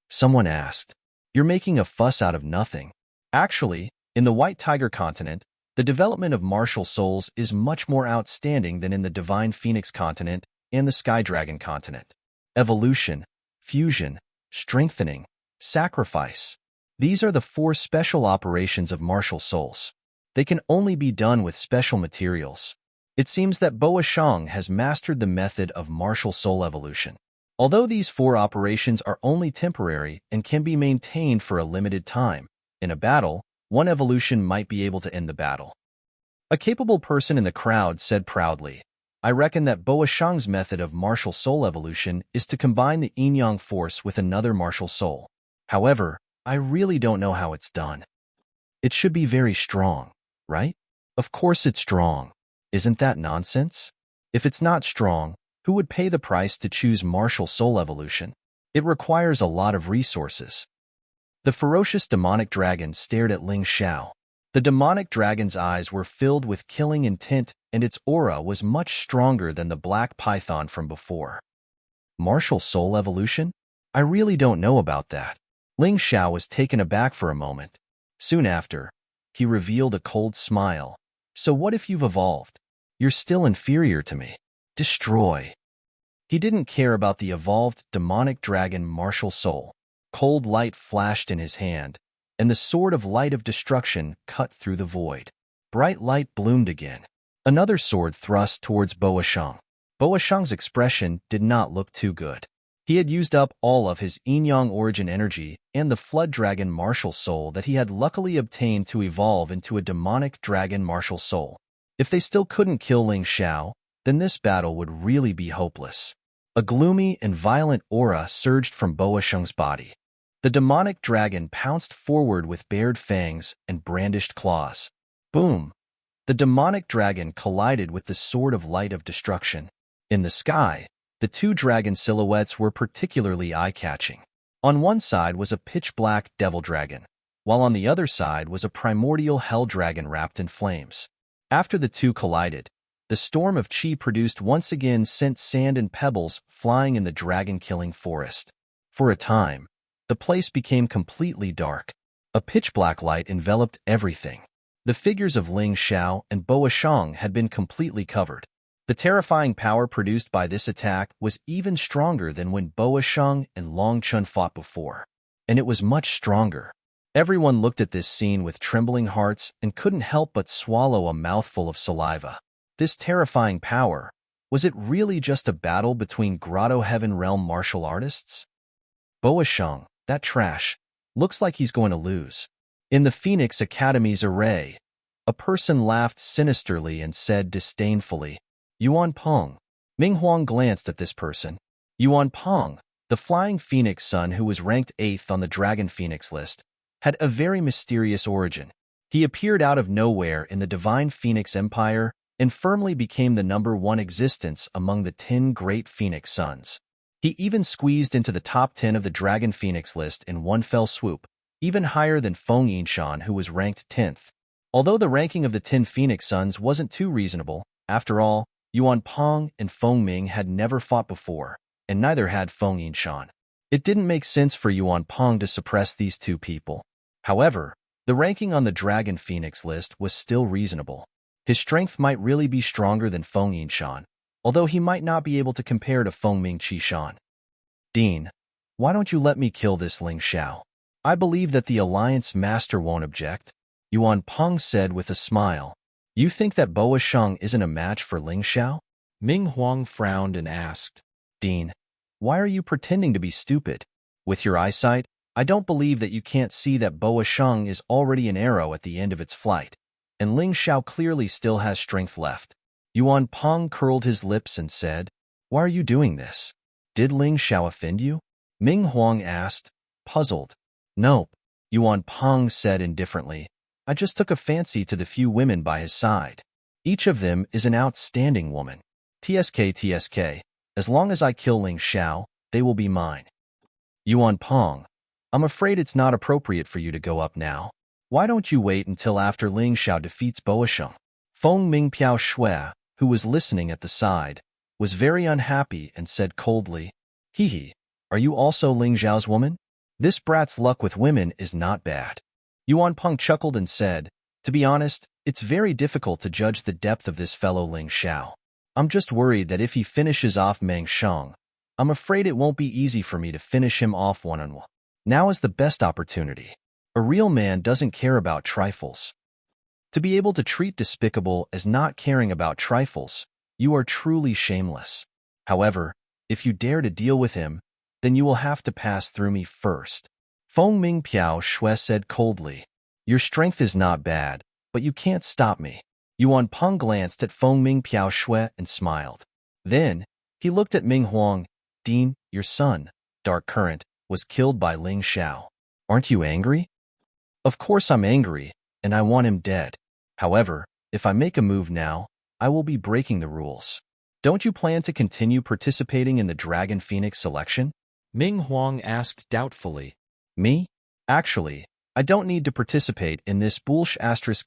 Someone asked. You're making a fuss out of nothing. Actually, in the White Tiger continent, the development of martial souls is much more outstanding than in the Divine Phoenix continent and the Sky Dragon continent. Evolution, fusion, strengthening, sacrifice. These are the 4 special operations of martial souls. They can only be done with special materials. It seems that Boa Shang has mastered the method of martial soul evolution. Although these 4 operations are only temporary and can be maintained for a limited time, in a battle, one evolution might be able to end the battle. A capable person in the crowd said proudly, I reckon that Boa Shang's method of martial soul evolution is to combine the yin-yang force with another martial soul. However, I really don't know how it's done. It should be very strong, right? Of course it's strong. Isn't that nonsense? If it's not strong, who would pay the price to choose martial soul evolution? It requires a lot of resources. The ferocious demonic dragon stared at Ling Xiao. The demonic dragon's eyes were filled with killing intent, and its aura was much stronger than the black python from before. Martial soul evolution? I really don't know about that. Ling Xiao was taken aback for a moment. Soon after, he revealed a cold smile. So what if you've evolved? You're still inferior to me. Destroy. He didn't care about the evolved demonic dragon martial soul. Cold light flashed in his hand, and the sword of light of destruction cut through the void. Bright light bloomed again. Another sword thrust towards Boasheng. Boasheng's expression did not look too good. He had used up all of his yin-yang origin energy and the flood dragon martial soul that he had luckily obtained to evolve into a demonic dragon martial soul. If they still couldn't kill Ling Xiao, then this battle would really be hopeless. A gloomy and violent aura surged from Boasheng's body. The demonic dragon pounced forward with bared fangs and brandished claws. Boom! The demonic dragon collided with the sword of light of destruction. In the sky, the two dragon silhouettes were particularly eye-catching. On one side was a pitch-black devil dragon, while on the other side was a primordial hell dragon wrapped in flames. After the two collided, the storm of chi produced once again sent sand and pebbles flying in the dragon-killing forest. For a time, the place became completely dark. A pitch-black light enveloped everything. The figures of Ling Xiao and Boasheng had been completely covered. The terrifying power produced by this attack was even stronger than when Boasheng and Long Chun fought before, and it was much stronger. Everyone looked at this scene with trembling hearts and couldn't help but swallow a mouthful of saliva. This terrifying power, was it really just a battle between Grotto Heaven Realm martial artists? Boasheng, that trash, looks like he's going to lose. In the Phoenix Academy's array, a person laughed sinisterly and said disdainfully, Yuan Peng. Ming Huang glanced at this person. Yuan Peng, the flying phoenix son who was ranked 8th on the Dragon Phoenix list, had a very mysterious origin. He appeared out of nowhere in the Divine Phoenix Empire and firmly became the #1 existence among the 10 great Phoenix sons. He even squeezed into the top 10 of the Dragon Phoenix list in one fell swoop, even higher than Feng Yinshan, who was ranked 10th. Although the ranking of the 10 Phoenix sons wasn't too reasonable, after all, Yuan Peng and Feng Ming had never fought before, and neither had Feng Yinshan. It didn't make sense for Yuan Peng to suppress these two people. However, the ranking on the Dragon Phoenix list was still reasonable. His strength might really be stronger than Feng Yinshan, although he might not be able to compare to Feng Ming Qishan. Dean, why don't you let me kill this Ling Xiao? I believe that the Alliance Master won't object, Yuan Peng said with a smile. You think that Boasheng isn't a match for Ling Xiao? Ming Huang frowned and asked, Dean, why are you pretending to be stupid? With your eyesight, I don't believe that you can't see that Boasheng is already an arrow at the end of its flight, and Ling Xiao clearly still has strength left. Yuan Peng curled his lips and said, Why are you doing this? Did Ling Xiao offend you? Ming Huang asked, puzzled. Nope, Yuan Peng said indifferently. I just took a fancy to the few women by his side. Each of them is an outstanding woman. TSK, as long as I kill Ling Xiao, they will be mine. Yuan Peng, I'm afraid it's not appropriate for you to go up now. Why don't you wait until after Ling Xiao defeats Boasheng? Feng Ming Piao Shui, who was listening at the side, was very unhappy and said coldly, Hee, are you also Ling Xiao's woman? This brat's luck with women is not bad. Yuan Peng chuckled and said, To be honest, it's very difficult to judge the depth of this fellow Ling Xiao. I'm just worried that if he finishes off Meng Sheng, I'm afraid it won't be easy for me to finish him off one-on-one. Now is the best opportunity. A real man doesn't care about trifles. To be able to treat despicable as not caring about trifles, you are truly shameless. However, if you dare to deal with him, then you will have to pass through me first. Feng Ming Piao Shui said coldly, Your strength is not bad, but you can't stop me. Yuan Peng glanced at Feng Ming Piao Shui and smiled. Then, he looked at Ming Huang. Dean, your son, Dark Current, was killed by Ling Xiao. Aren't you angry? Of course I'm angry, and I want him dead. However, if I make a move now, I will be breaking the rules. Don't you plan to continue participating in the Dragon Phoenix selection? Ming Huang asked doubtfully. Me? Actually, I don't need to participate in this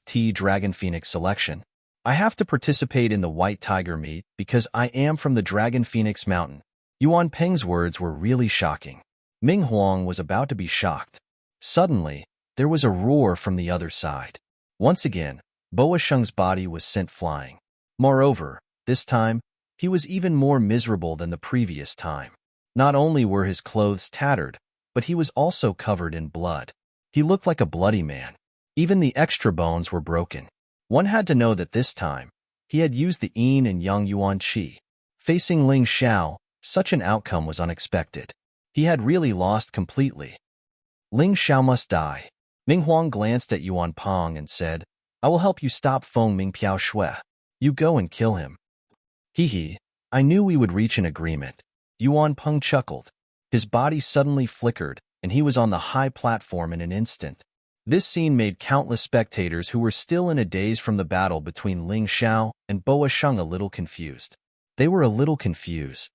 *T Dragon Phoenix selection. I have to participate in the White Tiger meet because I am from the Dragon Phoenix Mountain. Yuan Peng's words were really shocking. Ming Huang was about to be shocked. Suddenly, There was a roar from the other side. Once again, Boa Sheng's body was sent flying. Moreover, this time, he was even more miserable than the previous time. Not only were his clothes tattered, but he was also covered in blood. He looked like a bloody man. Even the extra bones were broken. One had to know that this time, he had used the yin and yang yuan qi. Facing Ling Xiao, such an outcome was unexpected. He had really lost completely. Ling Xiao must die. Ming Huang glanced at Yuan Peng and said, I will help you stop Feng Ming Piao Shui. You go and kill him. Hee, I knew we would reach an agreement. Yuan Peng chuckled. His body suddenly flickered, and he was on the high platform in an instant. This scene made countless spectators who were still in a daze from the battle between Ling Xiao and Boa Sheng a little confused. They were a little confused.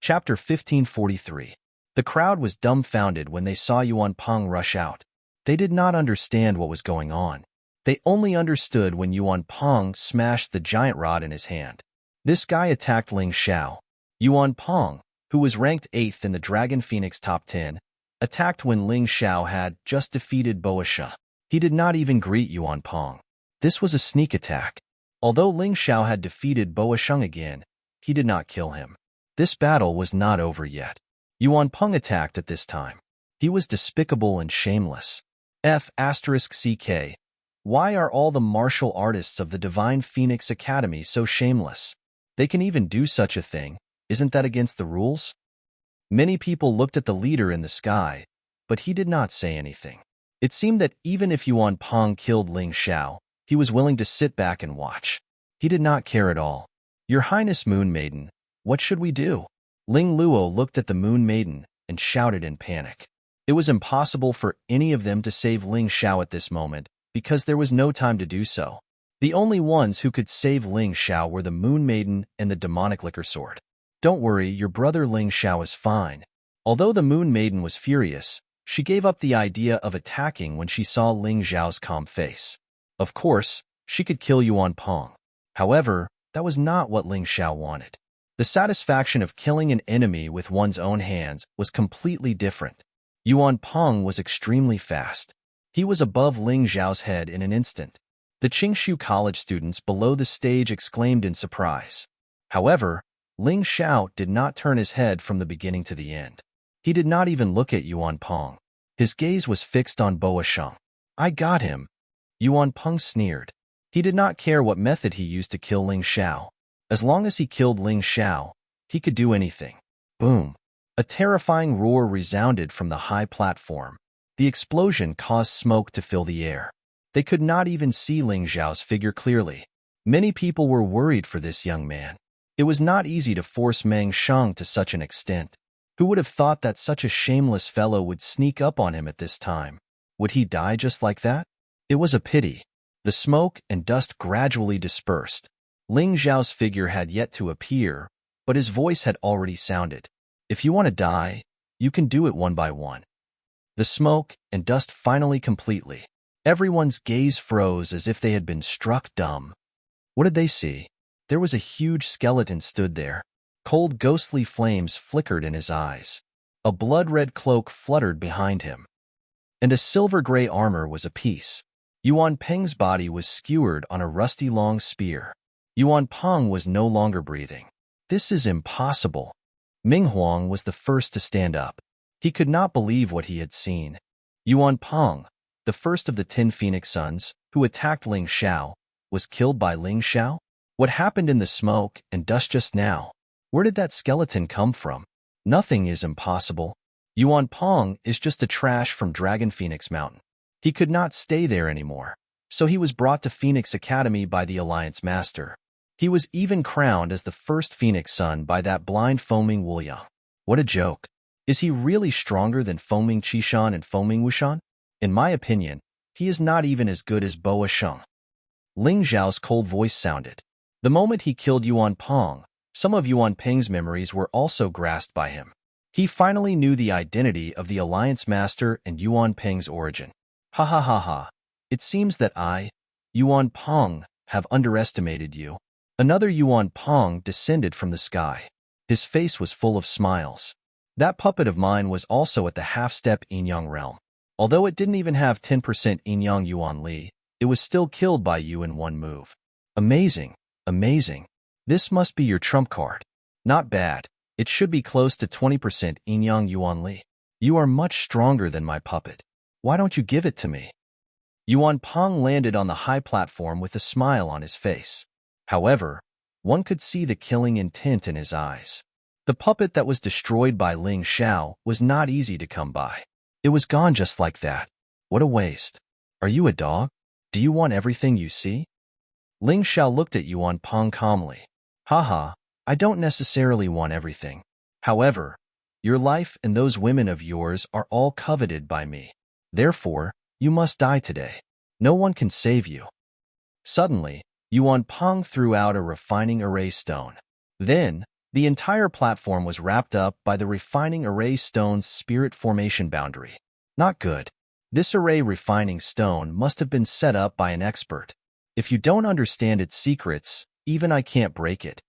Chapter 1543. The crowd was dumbfounded when they saw Yuan Peng rush out. They did not understand what was going on. They only understood when Yuan Peng smashed the giant rod in his hand. This guy attacked Ling Xiao. Yuan Peng, who was ranked 8th in the Dragon Phoenix top 10, attacked when Ling Xiao had just defeated Boa Sheng. He did not even greet Yuan Peng. This was a sneak attack. Although Ling Xiao had defeated Boa Sheng again, he did not kill him. This battle was not over yet. Yuan Peng attacked at this time. He was despicable and shameless. F***CK. Why are all the martial artists of the Divine Phoenix Academy so shameless? They can even do such a thing. Isn't that against the rules? Many people looked at the leader in the sky, but he did not say anything. It seemed that even if Yuan Peng killed Ling Xiao, he was willing to sit back and watch. He did not care at all. Your Highness Moon Maiden, what should we do? Ling Luo looked at the Moon Maiden and shouted in panic. It was impossible for any of them to save Ling Xiao at this moment, because there was no time to do so. The only ones who could save Ling Xiao were the Moon Maiden and the demonic liquor sword. Don't worry, your brother Ling Xiao is fine. Although the Moon Maiden was furious, she gave up the idea of attacking when she saw Ling Xiao's calm face. Of course, she could kill Yuan Peng. However, that was not what Ling Xiao wanted. The satisfaction of killing an enemy with one's own hands was completely different. Yuan Peng was extremely fast. He was above Ling Xiao's head in an instant. The Qingshu College students below the stage exclaimed in surprise. However, Ling Xiao did not turn his head from the beginning to the end. He did not even look at Yuan Peng. His gaze was fixed on Boa Sheng. I got him. Yuan Peng sneered. He did not care what method he used to kill Ling Xiao. As long as he killed Ling Xiao, he could do anything. Boom. A terrifying roar resounded from the high platform. The explosion caused smoke to fill the air. They could not even see Ling Xiao's figure clearly. Many people were worried for this young man. It was not easy to force Meng Sheng to such an extent. Who would have thought that such a shameless fellow would sneak up on him at this time? Would he die just like that? It was a pity. The smoke and dust gradually dispersed. Ling Xiao's figure had yet to appear, but his voice had already sounded. If you want to die, you can do it one by one. The smoke and dust finally completely. Everyone's gaze froze as if they had been struck dumb. What did they see? There was a huge skeleton stood there. Cold ghostly flames flickered in his eyes. A blood-red cloak fluttered behind him. And a silver-gray armor was apiece. Yuan Peng's body was skewered on a rusty long spear. Yuan Peng was no longer breathing. This is impossible. Ming Huang was the first to stand up. He could not believe what he had seen. Yuan Peng, the first of the 10 Phoenix Sons, who attacked Ling Xiao, was killed by Ling Xiao? What happened in the smoke and dust just now? Where did that skeleton come from? Nothing is impossible. Yuan Peng is just a trash from Dragon Phoenix Mountain. He could not stay there anymore, so he was brought to Phoenix Academy by the Alliance Master. He was even crowned as the first Phoenix Son by that blind Fengming Wuyang. What a joke. Is he really stronger than Fengming Qishan and Fengming Wushan? In my opinion, he is not even as good as Boa Sheng. Ling Xiao's cold voice sounded. The moment he killed Yuan Peng, some of Yuan Peng's memories were also grasped by him. He finally knew the identity of the Alliance Master and Yuan Peng's origin. Ha ha ha ha. It seems that I, Yuan Peng, have underestimated you. Another Yuan Peng descended from the sky. His face was full of smiles. That puppet of mine was also at the half-step yin-yang realm. Although it didn't even have 10% yin-yang yuan li, it was still killed by you in one move. Amazing, amazing. This must be your trump card. Not bad. It should be close to 20% yin-yang yuan li. You are much stronger than my puppet. Why don't you give it to me? Yuan Peng landed on the high platform with a smile on his face. However, one could see the killing intent in his eyes. The puppet that was destroyed by Ling Xiao was not easy to come by. It was gone just like that. What a waste. Are you a dog? Do you want everything you see? Ling Xiao looked at Yuan Peng calmly. Haha, I don't necessarily want everything. However, your life and those women of yours are all coveted by me. Therefore, you must die today. No one can save you. Suddenly, Yuan Peng threw out a refining array stone. Then, the entire platform was wrapped up by the refining array stone's spirit formation boundary. Not good. This array refining stone must have been set up by an expert. If you don't understand its secrets, even I can't break it.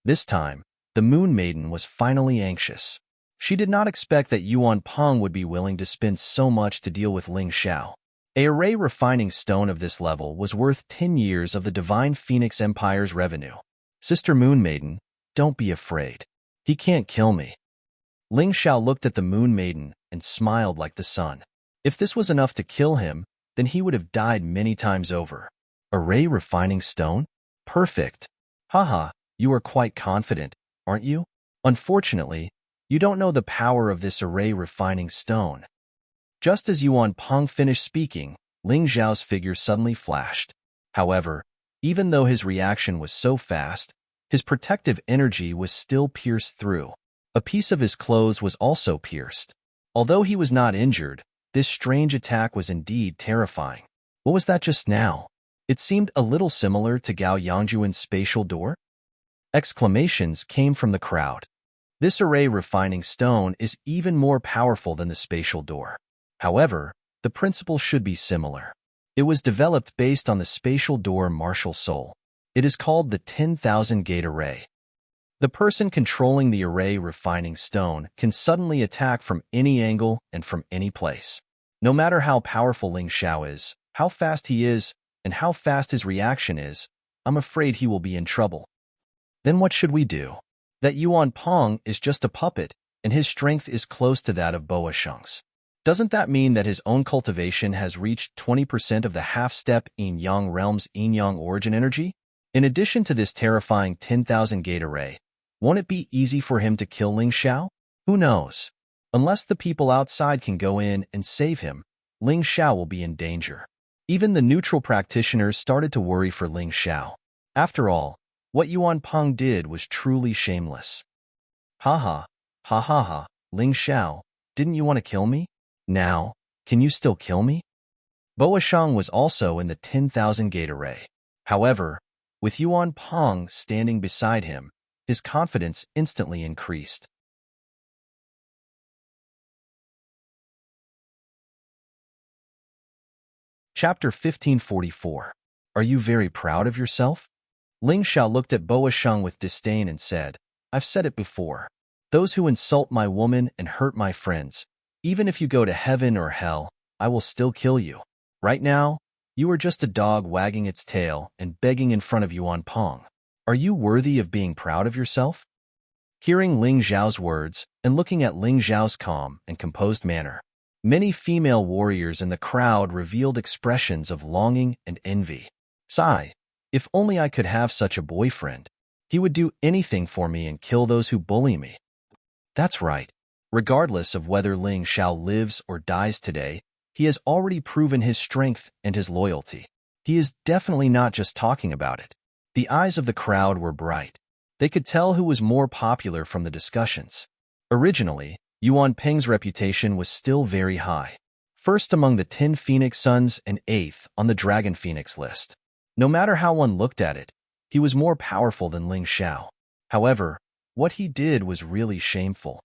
This time, the Moon Maiden was finally anxious. She did not expect that Yuan Peng would be willing to spend so much to deal with Ling Xiao. An array refining stone of this level was worth 10 years of the Divine Phoenix Empire's revenue. Sister Moon Maiden, don't be afraid. He can't kill me. Ling Xiao looked at the Moon Maiden and smiled like the sun. If this was enough to kill him, then he would have died many times over. Array refining stone? Perfect. Haha, you are quite confident, aren't you? Unfortunately, you don't know the power of this array refining stone. Just as Yuan Peng finished speaking, Ling Xiao's figure suddenly flashed. However, even though his reaction was so fast, his protective energy was still pierced through. A piece of his clothes was also pierced. Although he was not injured, this strange attack was indeed terrifying. What was that just now? It seemed a little similar to Gao Yangjuan's spatial door. Exclamations came from the crowd. This array refining stone is even more powerful than the spatial door. However, the principle should be similar. It was developed based on the spatial door martial soul. It is called the 10,000 gate array. The person controlling the array refining stone can suddenly attack from any angle and from any place. No matter how powerful Ling Xiao is, how fast he is, and how fast his reaction is, I'm afraid he will be in trouble. Then what should we do? That Yuan Peng is just a puppet, and his strength is close to that of Boa Sheng's. Doesn't that mean that his own cultivation has reached 20% of the half-step yin-yang realm's yin-yang origin energy? In addition to this terrifying 10,000 gate array, won't it be easy for him to kill Ling Xiao? Who knows? Unless the people outside can go in and save him, Ling Xiao will be in danger. Even the neutral practitioners started to worry for Ling Xiao. After all, what Yuan Peng did was truly shameless. Ha ha, ha ha ha, Ling Xiao, didn't you want to kill me? Now, can you still kill me? Boa Sheng was also in the 10,000 gate array. However, with Yuan Peng standing beside him, his confidence instantly increased. Chapter 1544. Are you very proud of yourself? Ling Xiao looked at Boa Sheng with disdain and said, I've said it before. Those who insult my woman and hurt my friends, even if you go to heaven or hell, I will still kill you. Right now, you are just a dog wagging its tail and begging in front of Yuan Peng. Are you worthy of being proud of yourself? Hearing Ling Xiao's words and looking at Ling Xiao's calm and composed manner, many female warriors in the crowd revealed expressions of longing and envy. Sigh, if only I could have such a boyfriend. He would do anything for me and kill those who bully me. That's right. Regardless of whether Ling Xiao lives or dies today, he has already proven his strength and his loyalty. He is definitely not just talking about it. The eyes of the crowd were bright. They could tell who was more popular from the discussions. Originally, Yuan Peng's reputation was still very high. First among the 10 Phoenix Sons and 8th on the Dragon Phoenix list. No matter how one looked at it, he was more powerful than Ling Xiao. However, what he did was really shameful.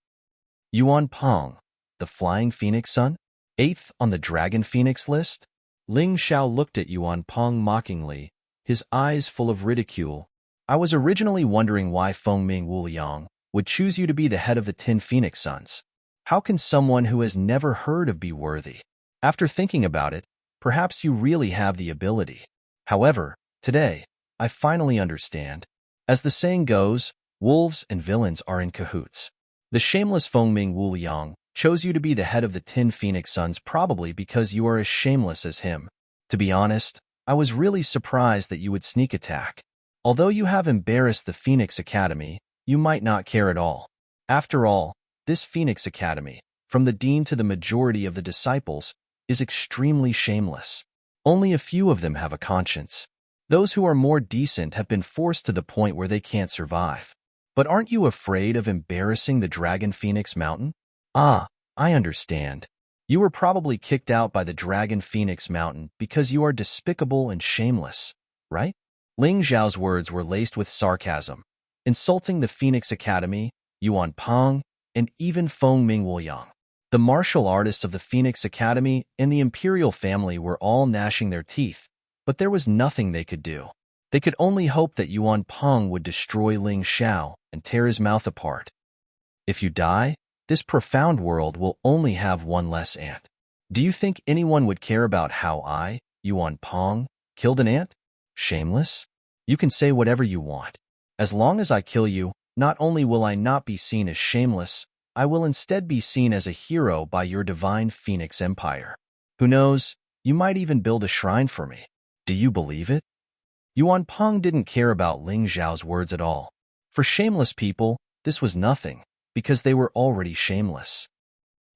Yuan Peng, the Flying Phoenix Son, 8th on the Dragon Phoenix list? Ling Xiao looked at Yuan Peng mockingly, his eyes full of ridicule. I was originally wondering why Feng Ming Wuliang, would choose you to be the head of the 10 Phoenix Sons. How can someone who has never heard of be worthy? After thinking about it, perhaps you really have the ability. However, today, I finally understand. As the saying goes, wolves and villains are in cahoots. The shameless Fengming Wuliang chose you to be the head of the 10 Phoenix Sons probably because you are as shameless as him. To be honest, I was really surprised that you would sneak attack. Although you have embarrassed the Phoenix Academy, you might not care at all. After all, this Phoenix Academy, from the dean to the majority of the disciples, is extremely shameless. Only a few of them have a conscience. Those who are more decent have been forced to the point where they can't survive. But aren't you afraid of embarrassing the Dragon Phoenix Mountain? Ah, I understand. You were probably kicked out by the Dragon Phoenix Mountain because you are despicable and shameless, right? Ling Zhao's words were laced with sarcasm, insulting the Phoenix Academy, Yuan Peng, and even Fengming Wuliang. The martial artists of the Phoenix Academy and the imperial family were all gnashing their teeth, but there was nothing they could do. They could only hope that Yuan Peng would destroy Ling Zhao and tear his mouth apart. If you die, this profound world will only have one less ant. Do you think anyone would care about how I, Yuan Peng, killed an ant? Shameless? You can say whatever you want. As long as I kill you, not only will I not be seen as shameless, I will instead be seen as a hero by your divine Phoenix Empire. Who knows, you might even build a shrine for me. Do you believe it? Yuan Peng didn't care about Ling Zhao's words at all. For shameless people, this was nothing, because they were already shameless.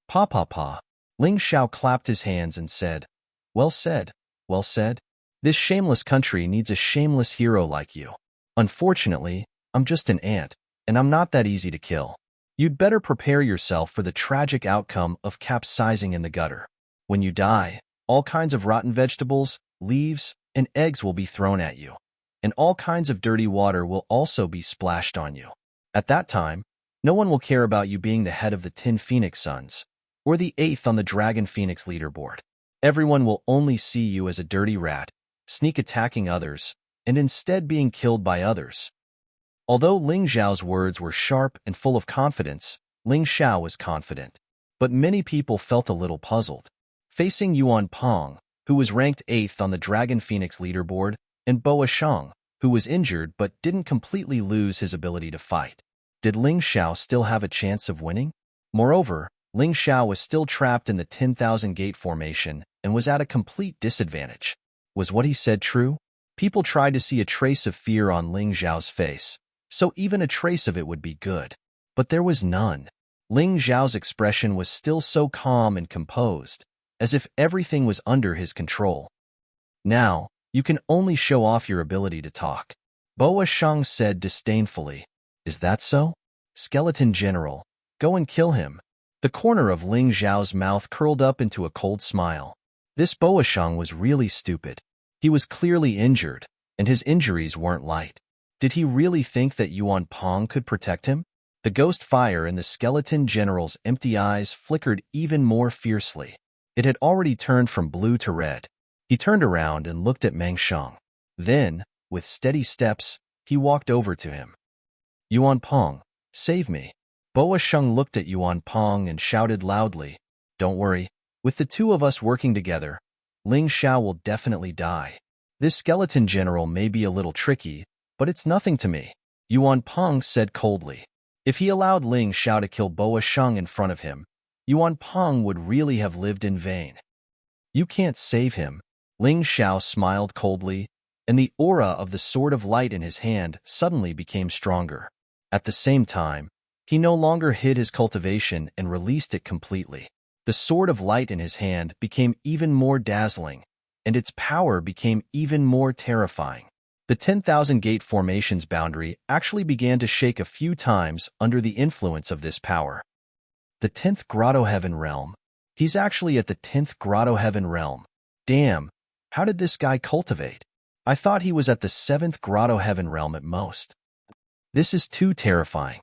Pa. Ling Zhao clapped his hands and said, well said, well said. This shameless country needs a shameless hero like you. Unfortunately, I'm just an ant, and I'm not that easy to kill. You'd better prepare yourself for the tragic outcome of capsizing in the gutter. When you die, all kinds of rotten vegetables, leaves, and eggs will be thrown at you, and all kinds of dirty water will also be splashed on you. At that time, no one will care about you being the head of the 10 Phoenix Sons, or the 8th on the Dragon Phoenix leaderboard. Everyone will only see you as a dirty rat, sneak attacking others, and instead being killed by others. Although Ling Zhao's words were sharp and full of confidence, Ling Zhao was confident. But many people felt a little puzzled. Facing Yuan Peng, who was ranked 8th on the Dragon Phoenix leaderboard, and Boa Sheng, who was injured but didn't completely lose his ability to fight. Did Ling Zhao still have a chance of winning? Moreover, Ling Zhao was still trapped in the 10,000 gate formation and was at a complete disadvantage. Was what he said true? People tried to see a trace of fear on Ling Zhao's face, so even a trace of it would be good. But there was none. Ling Zhao's expression was still so calm and composed, as if everything was under his control. Now, you can only show off your ability to talk. Boa Sheng said disdainfully. Is that so? Skeleton General, go and kill him. The corner of Ling Zhao's mouth curled up into a cold smile. This Boa Sheng was really stupid. He was clearly injured, and his injuries weren't light. Did he really think that Yuan Peng could protect him? The ghost fire in the Skeleton General's empty eyes flickered even more fiercely. It had already turned from blue to red. He turned around and looked at Meng Sheng. Then, with steady steps, he walked over to him. Yuan Peng, save me. Boa Sheng looked at Yuan Peng and shouted loudly, don't worry, with the two of us working together, Ling Zhao will definitely die. This Skeleton General may be a little tricky, but it's nothing to me, Yuan Peng said coldly. If he allowed Ling Zhao to kill Boa Sheng in front of him, Yuan Peng would really have lived in vain. You can't save him, Ling Zhao smiled coldly, and the aura of the sword of light in his hand suddenly became stronger. At the same time, he no longer hid his cultivation and released it completely. The sword of light in his hand became even more dazzling, and its power became even more terrifying. The 10,000 gate formation's boundary actually began to shake a few times under the influence of this power. The 10th Grotto Heaven Realm. He's actually at the 10th Grotto Heaven Realm. Damn, how did this guy cultivate? I thought he was at the 7th Grotto Heaven Realm at most. This is too terrifying.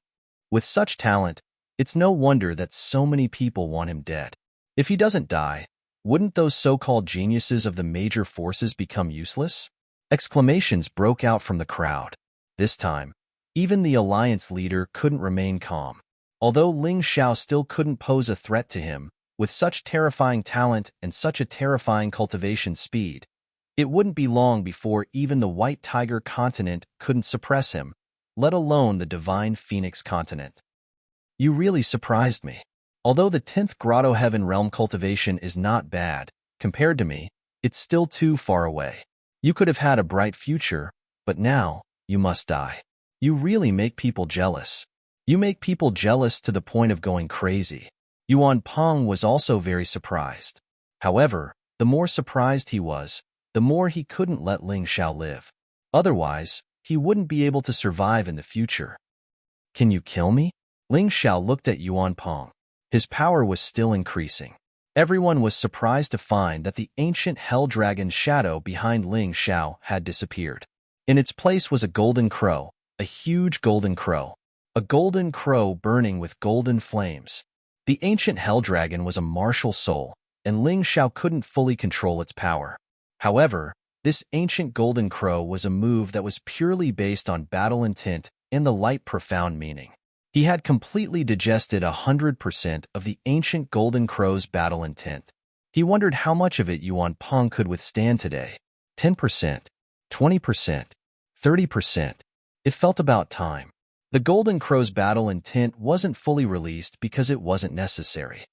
With such talent, it's no wonder that so many people want him dead. If he doesn't die, wouldn't those so-called geniuses of the major forces become useless? Exclamations broke out from the crowd. This time, Even the alliance leader couldn't remain calm. Although Ling Xiao still couldn't pose a threat to him, with such terrifying talent and such a terrifying cultivation speed, it wouldn't be long before even the White Tiger continent couldn't suppress him, let alone the Divine Phoenix continent. You really surprised me. Although the 10th Grotto Heaven Realm cultivation is not bad, compared to me, it's still too far away. You could have had a bright future, but now, you must die. You really make people jealous. You make people jealous to the point of going crazy. Yuan Peng was also very surprised. However, the more surprised he was, the more he couldn't let Ling Xiao live. Otherwise, he wouldn't be able to survive in the future. Can you kill me? Ling Xiao looked at Yuan Peng. His power was still increasing. Everyone was surprised to find that the ancient hell dragon's shadow behind Ling Xiao had disappeared. In its place was a golden crow, a huge golden crow. A golden crow burning with golden flames. The ancient hell dragon was a martial soul, and Ling Xiao couldn't fully control its power. However, this ancient golden crow was a move that was purely based on battle intent and the light profound meaning. He had completely digested 100% of the ancient golden crow's battle intent. He wondered how much of it Yuan Peng could withstand today. 10%, 20%, 30%. It felt about time. The golden crow's battle intent wasn't fully released because it wasn't necessary.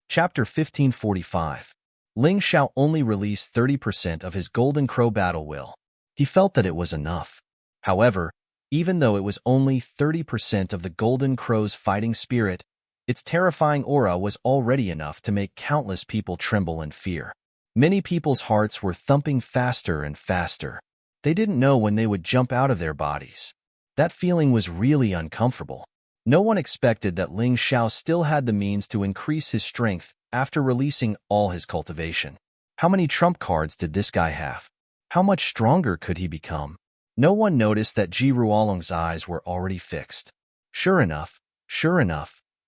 Chapter 1545. Ling Xiao only released 30% of his golden crow battle will. He felt that it was enough. However, even though it was only 30% of the golden crow's fighting spirit, its terrifying aura was already enough to make countless people tremble in fear. Many people's hearts were thumping faster and faster. They didn't know when they would jump out of their bodies. That feeling was really uncomfortable. No one expected that Ling Xiao still had the means to increase his strength after releasing all his cultivation. How many trump cards did this guy have? How much stronger could he become? No one noticed that Ji Ruolong's eyes were already fixed. Sure enough,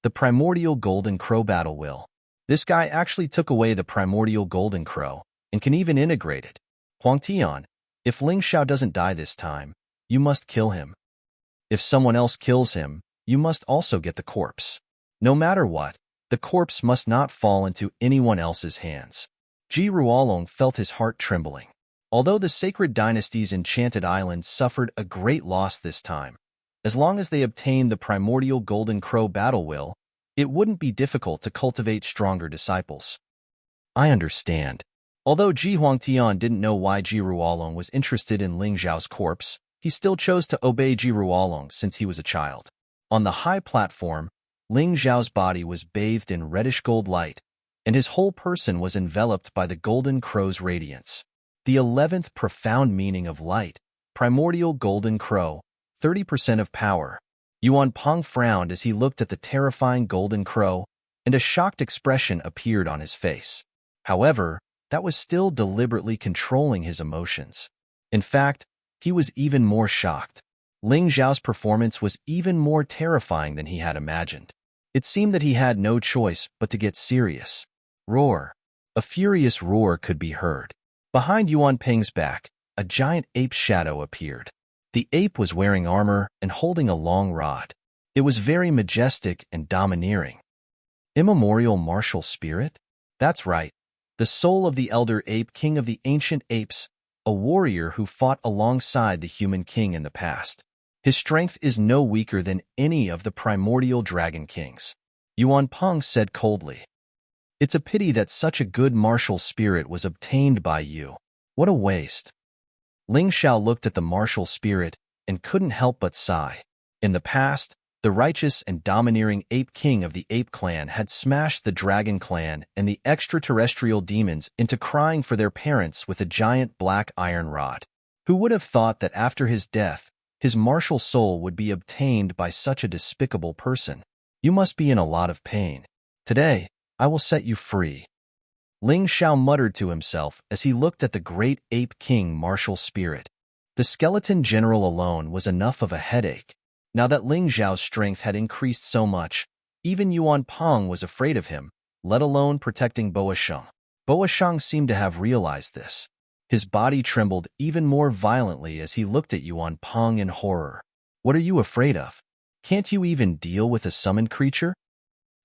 the primordial golden crow battle will. This guy actually took away the primordial golden crow and can even integrate it. Huang Tian, if Ling Xiao doesn't die this time, you must kill him. If someone else kills him, you must also get the corpse. No matter what, the corpse must not fall into anyone else's hands. Ji Ruolong felt his heart trembling. Although the Sacred Dynasty's enchanted island suffered a great loss this time, as long as they obtained the primordial golden crow battle will, it wouldn't be difficult to cultivate stronger disciples. I understand. Although Ji Huangtian didn't know why Ji Ruolong was interested in Ling Xiao's corpse, he still chose to obey Ji Ruolong since he was a child. On the high platform, Ling Xiao's body was bathed in reddish gold light, and his whole person was enveloped by the golden crow's radiance. The 11th profound meaning of light, primordial golden crow, 30% of power. Yuan Peng frowned as he looked at the terrifying golden crow, and a shocked expression appeared on his face. However, that was still deliberately controlling his emotions. In fact, he was even more shocked. Ling Xiao's performance was even more terrifying than he had imagined. It seemed that he had no choice but to get serious. Roar. A furious roar could be heard. Behind Yuan Peng's back, a giant ape's shadow appeared. The ape was wearing armor and holding a long rod. It was very majestic and domineering. Immemorial martial spirit? That's right. The soul of the elder ape king of the ancient apes, a warrior who fought alongside the human king in the past. His strength is no weaker than any of the primordial dragon kings. Yuan Peng said coldly. It's a pity that such a good martial spirit was obtained by you. What a waste. Ling Xiao looked at the martial spirit and couldn't help but sigh. In the past, the righteous and domineering ape king of the ape clan had smashed the dragon clan and the extraterrestrial demons into crying for their parents with a giant black iron rod. Who would have thought that after his death, his martial soul would be obtained by such a despicable person? You must be in a lot of pain. Today, I will set you free. Ling Xiao muttered to himself as he looked at the great ape king martial spirit. The skeleton general alone was enough of a headache. Now that Ling Xiao's strength had increased so much, even Yuan Peng was afraid of him, let alone protecting Boa Sheng. Boa Shang seemed to have realized this. His body trembled even more violently as he looked at Yuan Peng in horror. What are you afraid of? Can't you even deal with a summoned creature?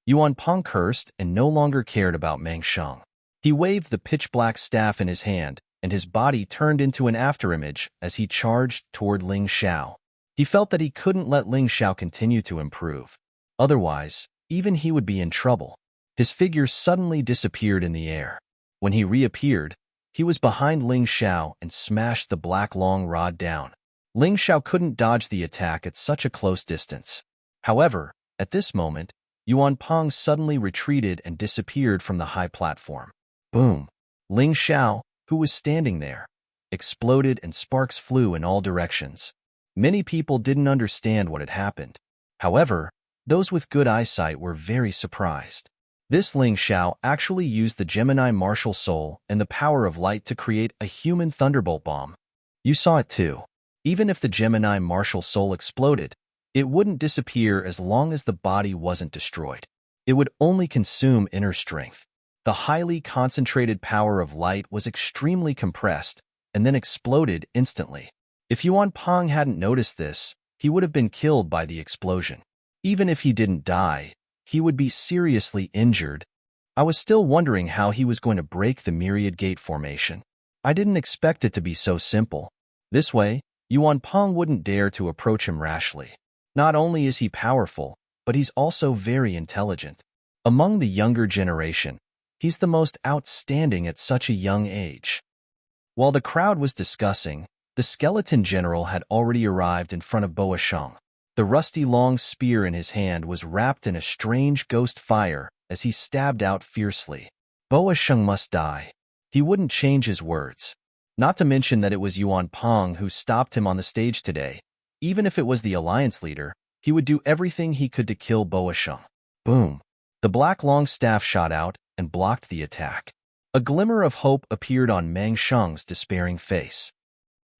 Yuan Peng cursed and no longer cared about Meng Sheng. He waved the pitch-black staff in his hand, and his body turned into an afterimage as he charged toward Ling Xiao. He felt that he couldn't let Ling Xiao continue to improve. Otherwise, even he would be in trouble. His figure suddenly disappeared in the air. When he reappeared, he was behind Ling Xiao and smashed the black long rod down. Ling Xiao couldn't dodge the attack at such a close distance. However, at this moment, Yuan Peng suddenly retreated and disappeared from the high platform. Boom! Ling Xiao, who was standing there, exploded and sparks flew in all directions. Many people didn't understand what had happened. However, those with good eyesight were very surprised. This Ling Xiao actually used the Gemini martial soul and the power of light to create a human thunderbolt bomb. You saw it too. Even if the Gemini martial soul exploded, it wouldn't disappear as long as the body wasn't destroyed. It would only consume inner strength. The highly concentrated power of light was extremely compressed and then exploded instantly. If Yuan Peng hadn't noticed this, he would have been killed by the explosion. Even if he didn't die, he would be seriously injured. I was still wondering how he was going to break the myriad gate formation. I didn't expect it to be so simple. This way, Yuan Peng wouldn't dare to approach him rashly. Not only is he powerful, but he's also very intelligent. Among the younger generation, he's the most outstanding at such a young age. While the crowd was discussing, the skeleton general had already arrived in front of Boa Shang. The rusty long spear in his hand was wrapped in a strange ghost fire as he stabbed out fiercely. Boa Shang must die. He wouldn't change his words. Not to mention that it was Yuan Peng who stopped him on the stage today. Even if it was the alliance leader, he would do everything he could to kill Boa Shang. Boom! The black long staff shot out and blocked the attack. A glimmer of hope appeared on Meng Sheng's despairing face.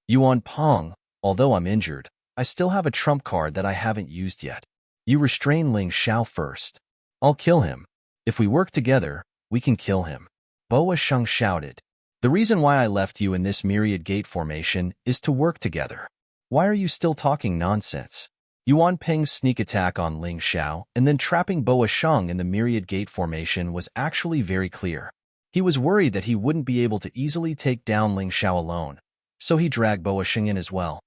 Yuan Peng, although I'm injured, I still have a trump card that I haven't used yet. You restrain Ling Xiao first. I'll kill him. If we work together, we can kill him. Boa Sheng shouted. The reason why I left you in this myriad gate formation is to work together. Why are you still talking nonsense? Yuan Peng's sneak attack on Ling Xiao and then trapping Boa Sheng in the myriad gate formation was actually very clear. He was worried that he wouldn't be able to easily take down Ling Xiao alone, so he dragged Boa Sheng in as well.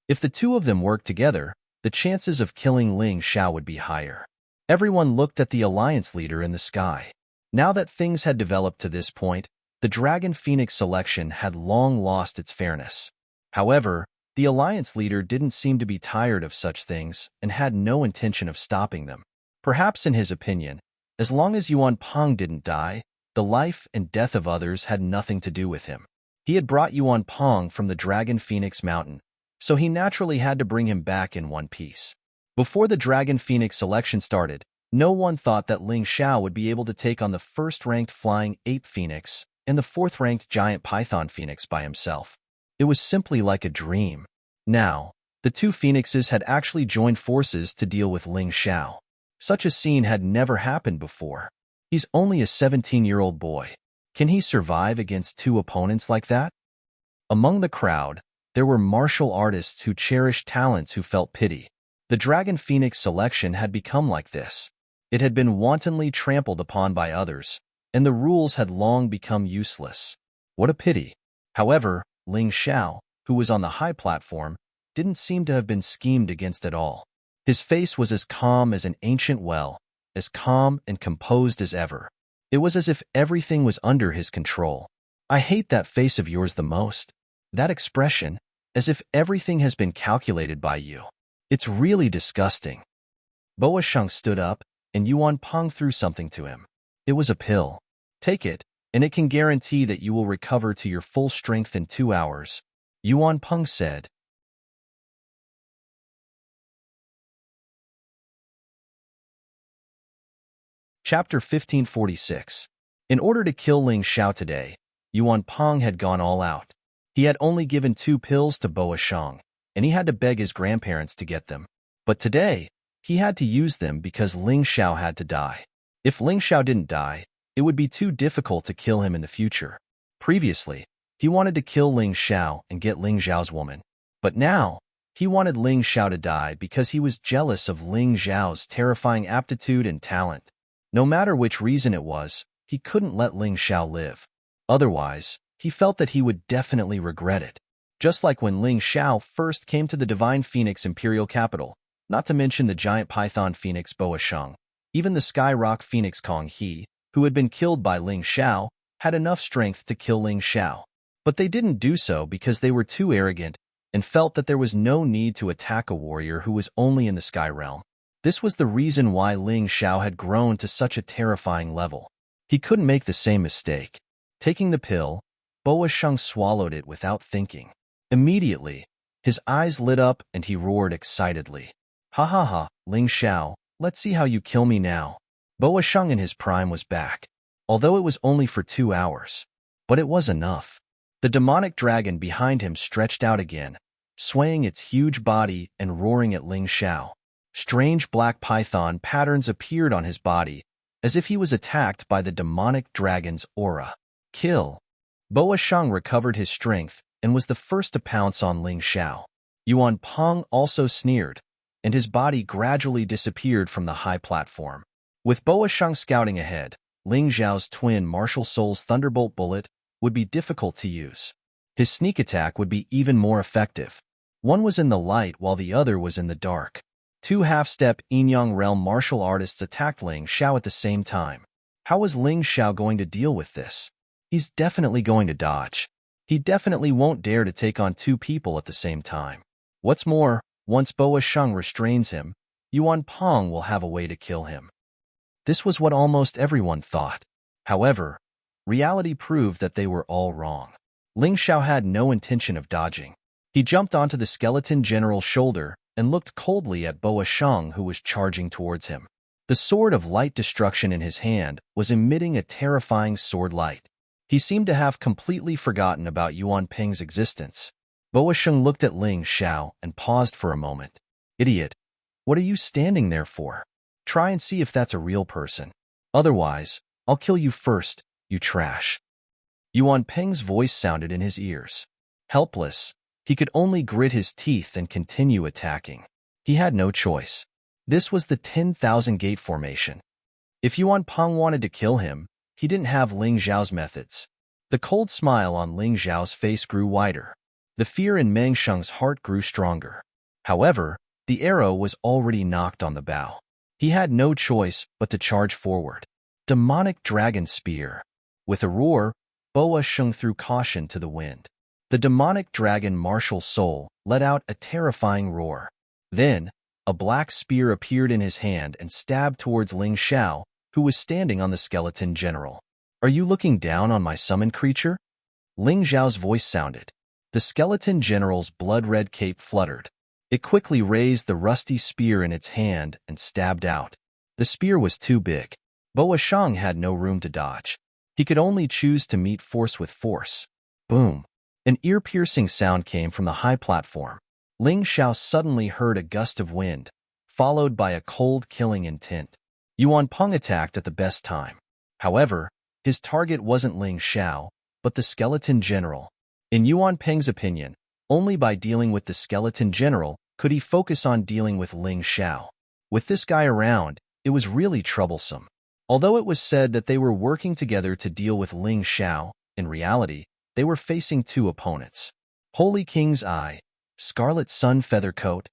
If the two of them worked together, the chances of killing Ling Xiao would be higher. Everyone looked at the alliance leader in the sky. Now that things had developed to this point, the Dragon Phoenix selection had long lost its fairness. However, the alliance leader didn't seem to be tired of such things and had no intention of stopping them. Perhaps in his opinion, as long as Yuan Peng didn't die, the life and death of others had nothing to do with him. He had brought Yuan Peng from the Dragon Phoenix Mountain, so he naturally had to bring him back in one piece. Before the Dragon Phoenix selection started, no one thought that Ling Xiao would be able to take on the first-ranked Flying Ape Phoenix and the fourth-ranked Giant Python Phoenix by himself. It was simply like a dream. Now, the two phoenixes had actually joined forces to deal with Ling Xiao. Such a scene had never happened before. He's only a 17-year-old boy. Can he survive against two opponents like that? Among the crowd, there were martial artists who cherished talents who felt pity. The Dragon Phoenix selection had become like this. It had been wantonly trampled upon by others, and the rules had long become useless. What a pity. However, Ling Xiao, who was on the high platform, didn't seem to have been schemed against at all. His face was as calm as an ancient well, as calm and composed as ever. It was as if everything was under his control. I hate that face of yours the most. That expression, as if everything has been calculated by you. It's really disgusting. Boa Sheng stood up, and Yuan Peng threw something to him. It was a pill. Take it, and it can guarantee that you will recover to your full strength in 2 hours, Yuan Peng said. Chapter 1546. In order to kill Ling Xiao today, Yuan Peng had gone all out. He had only given 2 pills to Boa Sheng, and he had to beg his grandparents to get them. But today, he had to use them because Ling Xiao had to die. If Ling Xiao didn't die, it would be too difficult to kill him in the future. Previously, he wanted to kill Ling Xiao and get Ling Xiao's woman. But now, he wanted Ling Xiao to die because he was jealous of Ling Xiao's terrifying aptitude and talent. No matter which reason it was, he couldn't let Ling Xiao live. Otherwise, he felt that he would definitely regret it. Just like when Ling Xiao first came to the Divine Phoenix Imperial Capital, not to mention the giant python phoenix Boa Sheng. Even the sky rock phoenix Kong He, who had been killed by Ling Xiao, had enough strength to kill Ling Xiao. But they didn't do so because they were too arrogant and felt that there was no need to attack a warrior who was only in the sky realm. This was the reason why Ling Xiao had grown to such a terrifying level. He couldn't make the same mistake. Taking the pill, Boa Sheng swallowed it without thinking. Immediately, his eyes lit up and he roared excitedly. Ha ha ha, Ling Xiao, let's see how you kill me now. Boa Sheng in his prime was back, although it was only for 2 hours. But it was enough. The demonic dragon behind him stretched out again, swaying its huge body and roaring at Ling Xiao. Strange black python patterns appeared on his body, as if he was attacked by the demonic dragon's aura. Kill. Boa Sheng recovered his strength and was the first to pounce on Ling Xiao. Yuan Peng also sneered, and his body gradually disappeared from the high platform. With Boa Sheng scouting ahead, Ling Xiao's twin Martial Soul's Thunderbolt bullet would be difficult to use. His sneak attack would be even more effective. One was in the light while the other was in the dark. 2 half-step Yin-Yang realm martial artists attacked Ling Xiao at the same time. How was Ling Xiao going to deal with this? He's definitely going to dodge. He definitely won't dare to take on 2 people at the same time. What's more, once Boa Sheng restrains him, Yuan Peng will have a way to kill him. This was what almost everyone thought. However, reality proved that they were all wrong. Ling Xiao had no intention of dodging. He jumped onto the skeleton general's shoulder and looked coldly at Boa Sheng, who was charging towards him. The sword of light destruction in his hand was emitting a terrifying sword light. He seemed to have completely forgotten about Yuan Peng's existence. Boa Sheng looked at Ling Xiao and paused for a moment. Idiot, what are you standing there for? Try and see if that's a real person. Otherwise, I'll kill you first, you trash. Yuan Peng's voice sounded in his ears. Helpless, he could only grit his teeth and continue attacking. He had no choice. This was the 10,000 gate formation. If Yuan Peng wanted to kill him, he didn't have Ling Xiao's methods. The cold smile on Ling Xiao's face grew wider. The fear in Meng Sheng's heart grew stronger. However, the arrow was already knocked on the bow. He had no choice but to charge forward. Demonic Dragon Spear. With a roar, Boa Sheng threw caution to the wind. The demonic dragon Martial Soul let out a terrifying roar. Then, a black spear appeared in his hand and stabbed towards Ling Xiao, who was standing on the skeleton general. Are you looking down on my summoned creature? Ling Xiao's voice sounded. The skeleton general's blood-red cape fluttered. It quickly raised the rusty spear in its hand and stabbed out. The spear was too big. Boa Sheng had no room to dodge. He could only choose to meet force with force. Boom. An ear-piercing sound came from the high platform. Ling Xiao suddenly heard a gust of wind, followed by a cold killing intent. Yuan Peng attacked at the best time. However, his target wasn't Ling Xiao, but the skeleton general. In Yuan Peng's opinion, only by dealing with the skeleton general could he focus on dealing with Ling Xiao. With this guy around, it was really troublesome. Although it was said that they were working together to deal with Ling Xiao, in reality, they were facing 2 opponents. Holy King's Eye, Scarlet Sun Feathercoat.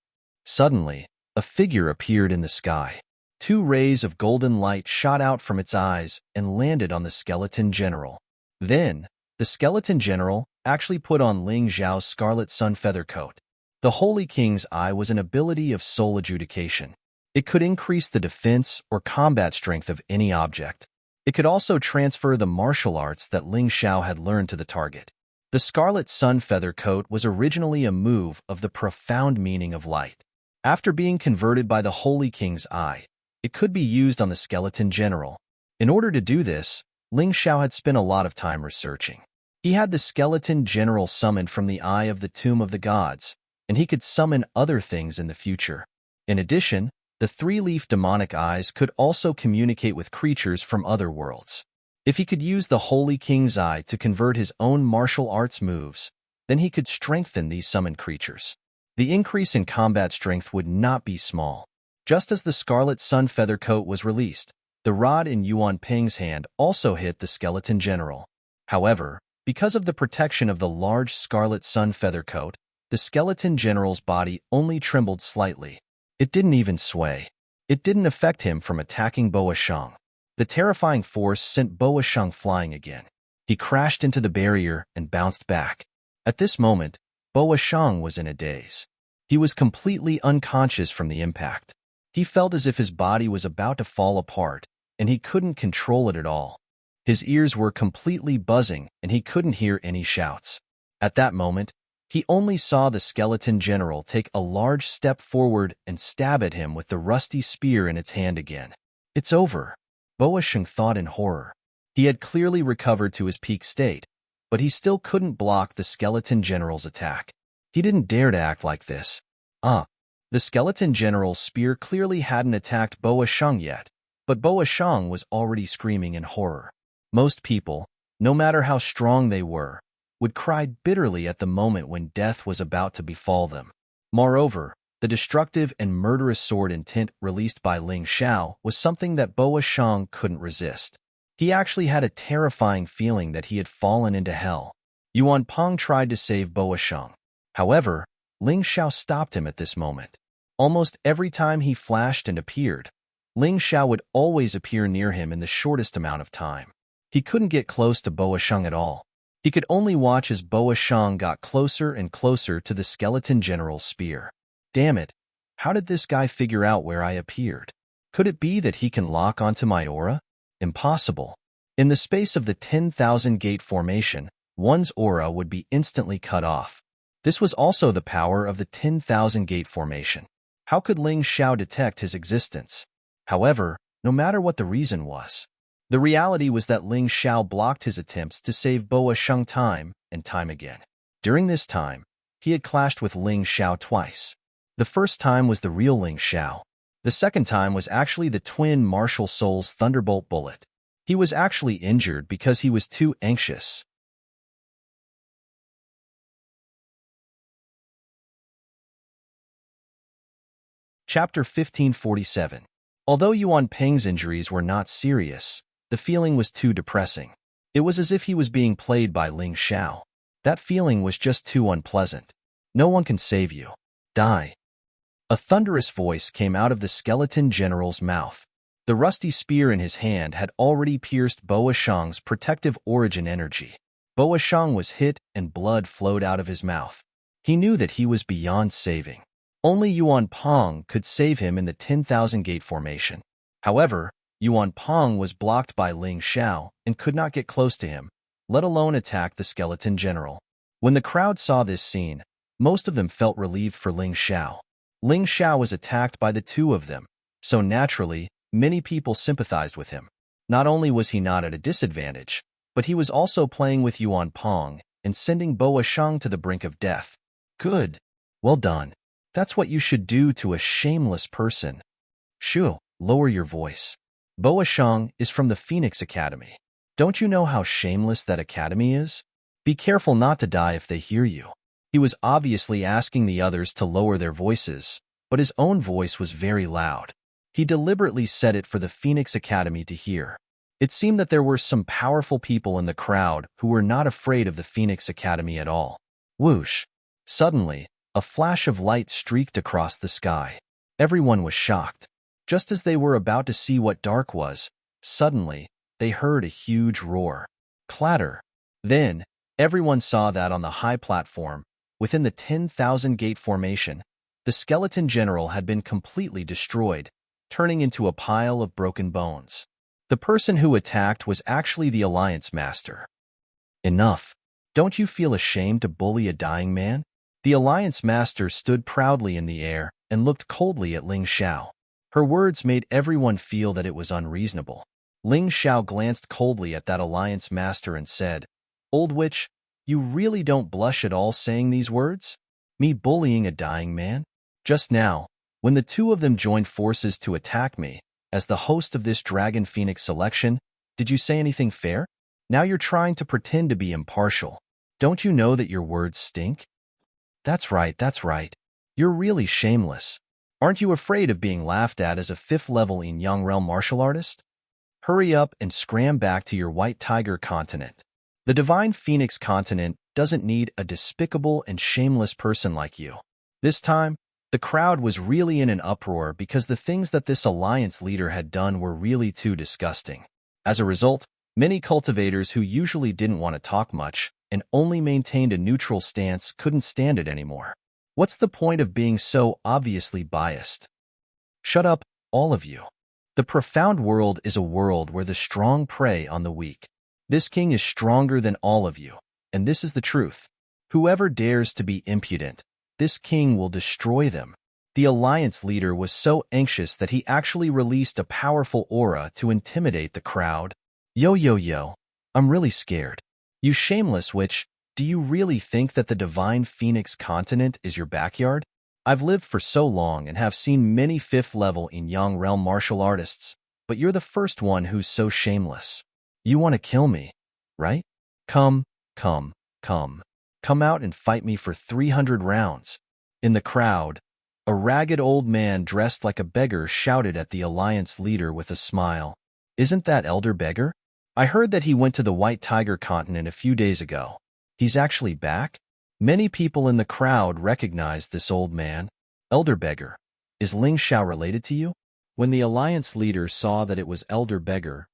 Suddenly, a figure appeared in the sky. 2 rays of golden light shot out from its eyes and landed on the skeleton general. Then, the skeleton general actually put on Ling Xiao's Scarlet Sun Feathercoat. The Holy King's Eye was an ability of soul adjudication. It could increase the defense or combat strength of any object. It could also transfer the martial arts that Ling Xiao had learned to the target. The Scarlet Sun Feathercoat was originally a move of the profound meaning of light. After being converted by the Holy King's Eye, it could be used on the skeleton general. In order to do this, Ling Xiao had spent a lot of time researching. He had the skeleton general summoned from the Eye of the Tomb of the Gods, and he could summon other things in the future. In addition, the 3-leaf demonic eyes could also communicate with creatures from other worlds. If he could use the Holy King's Eye to convert his own martial arts moves, then he could strengthen these summoned creatures. The increase in combat strength would not be small. Just as the Scarlet Sun feather coat was released, the rod in Yuan Peng's hand also hit the skeleton general. However, because of the protection of the large Scarlet Sun feather coat, the skeleton general's body only trembled slightly. It didn't even sway. It didn't affect him from attacking Boa Shang. The terrifying force sent Boa Shang flying again. He crashed into the barrier and bounced back. At this moment, Boa Shang was in a daze. He was completely unconscious from the impact. He felt as if his body was about to fall apart, and he couldn't control it at all. His ears were completely buzzing, and he couldn't hear any shouts. At that moment, he only saw the skeleton general take a large step forward and stab at him with the rusty spear in its hand again. It's over, Boa Shang thought in horror. He had clearly recovered to his peak state, but he still couldn't block the skeleton general's attack. He didn't dare to act like this. The skeleton general's spear clearly hadn't attacked Boa Shang yet, but Boa Shang was already screaming in horror. Most people, no matter how strong they were, would cry bitterly at the moment when death was about to befall them. Moreover, the destructive and murderous sword intent released by Ling Xiao was something that Boa Shang couldn't resist. He actually had a terrifying feeling that he had fallen into hell. Yuan Peng tried to save Boa Shang. However, Ling Xiao stopped him at this moment. Almost every time he flashed and appeared, Ling Xiao would always appear near him in the shortest amount of time. He couldn't get close to Boa Shang at all. He could only watch as Boa Shang got closer and closer to the skeleton general's spear. Damn it, how did this guy figure out where I appeared? Could it be that he can lock onto my aura? Impossible. In the space of the 10,000 gate formation, one's aura would be instantly cut off. This was also the power of the 10,000 gate formation. How could Ling Xiao detect his existence? However, no matter what the reason was, the reality was that Ling Xiao blocked his attempts to save Boa Shang time and time again. During this time, he had clashed with Ling Xiao twice. The first time was the real Ling Xiao. The second time was actually the twin martial soul's thunderbolt bullet. He was actually injured because he was too anxious. Chapter 1547. Although Yuan Peng's injuries were not serious, the feeling was too depressing. It was as if he was being played by Ling Xiao. That feeling was just too unpleasant. No one can save you. Die. A thunderous voice came out of the skeleton general's mouth. The rusty spear in his hand had already pierced Boa Shang's protective origin energy. Boa Shang was hit and blood flowed out of his mouth. He knew that he was beyond saving. Only Yuan Peng could save him in the 10,000 gate formation. However, Yuan Peng was blocked by Ling Xiao and could not get close to him, let alone attack the skeleton general. When the crowd saw this scene, most of them felt relieved for Ling Xiao. Ling Xiao was attacked by the two of them, so naturally, many people sympathized with him. Not only was he not at a disadvantage, but he was also playing with Yuan Peng and sending Boa Shang to the brink of death. Good. Well done. That's what you should do to a shameless person. Shoo, lower your voice. Boa Shang is from the Phoenix Academy. Don't you know how shameless that academy is? Be careful not to die if they hear you. He was obviously asking the others to lower their voices, but his own voice was very loud. He deliberately said it for the Phoenix Academy to hear. It seemed that there were some powerful people in the crowd who were not afraid of the Phoenix Academy at all. Whoosh! Suddenly, a flash of light streaked across the sky. Everyone was shocked. Just as they were about to see what dark was, suddenly, they heard a huge roar. Clatter. Then, everyone saw that on the high platform, within the 10,000 gate formation, the skeleton general had been completely destroyed, turning into a pile of broken bones. The person who attacked was actually the Alliance Master. Enough. Don't you feel ashamed to bully a dying man? The Alliance Master stood proudly in the air and looked coldly at Ling Xiao. Her words made everyone feel that it was unreasonable. Ling Xiao glanced coldly at that Alliance Master and said, "Old witch, you really don't blush at all saying these words? Me bullying a dying man? Just now, when the two of them joined forces to attack me, as the host of this Dragon Phoenix selection, Did you say anything fair? Now you're trying to pretend to be impartial. Don't you know that your words stink? That's right, that's right. You're really shameless. Aren't you afraid of being laughed at as a 5th level unravel martial artist? Hurry up and scram back to your white tiger continent. The divine phoenix continent doesn't need a despicable and shameless person like you. This time, the crowd was really in an uproar because the things that this alliance leader had done were really too disgusting. As a result, many cultivators who usually didn't want to talk much and only maintained a neutral stance couldn't stand it anymore. What's the point of being so obviously biased? Shut up, all of you. The profound world is a world where the strong prey on the weak. This king is stronger than all of you, and this is the truth. Whoever dares to be impudent, this king will destroy them. The alliance leader was so anxious that he actually released a powerful aura to intimidate the crowd. Yo, I'm really scared. You shameless witch, do you really think that the divine phoenix continent is your backyard? I've lived for so long and have seen many 5th level unravel martial artists, but you're the first one who's so shameless. You want to kill me, right? Come out and fight me for 300 rounds. In the crowd, a ragged old man dressed like a beggar shouted at the alliance leader with a smile. Isn't that Elder Beggar? I heard that he went to the White Tiger continent a few days ago. He's actually back? Many people in the crowd recognized this old man. Elder Beggar, is Ling Xiao related to you? When the alliance leader saw that it was Elder Beggar,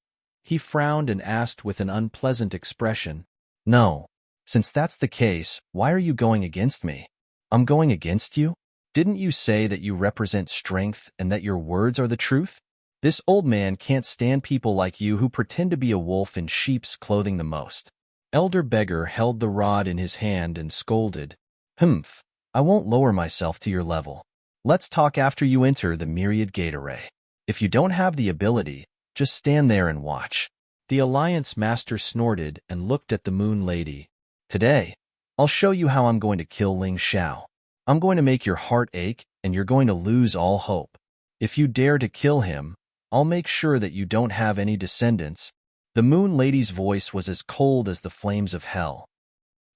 he frowned and asked with an unpleasant expression, No. Since that's the case, why are you going against me? I'm going against you? Didn't you say that you represent strength and that your words are the truth? This old man can't stand people like you who pretend to be a wolf in sheep's clothing the most. Elder Beggar held the rod in his hand and scolded, Humph, I won't lower myself to your level. Let's talk after you enter the myriad gate array. If you don't have the ability, just stand there and watch. The alliance master snorted and looked at the moon lady. Today, I'll show you how I'm going to kill Ling Xiao. I'm going to make your heart ache and you're going to lose all hope. If you dare to kill him, I'll make sure that you don't have any descendants. The moon lady's voice was as cold as the flames of hell.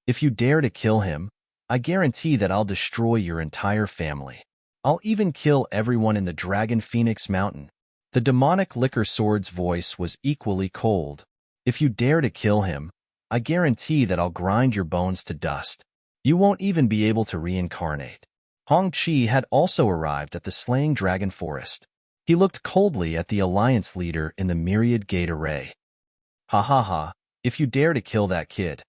If you dare to kill him, I guarantee that I'll destroy your entire family. I'll even kill everyone in the Dragon Phoenix Mountain. The demonic liquor sword's voice was equally cold. If you dare to kill him, I guarantee that I'll grind your bones to dust. You won't even be able to reincarnate. Hong Chi had also arrived at the Slaying Dragon Forest. He looked coldly at the alliance leader in the myriad gate array. Ha, if you dare to kill that kid,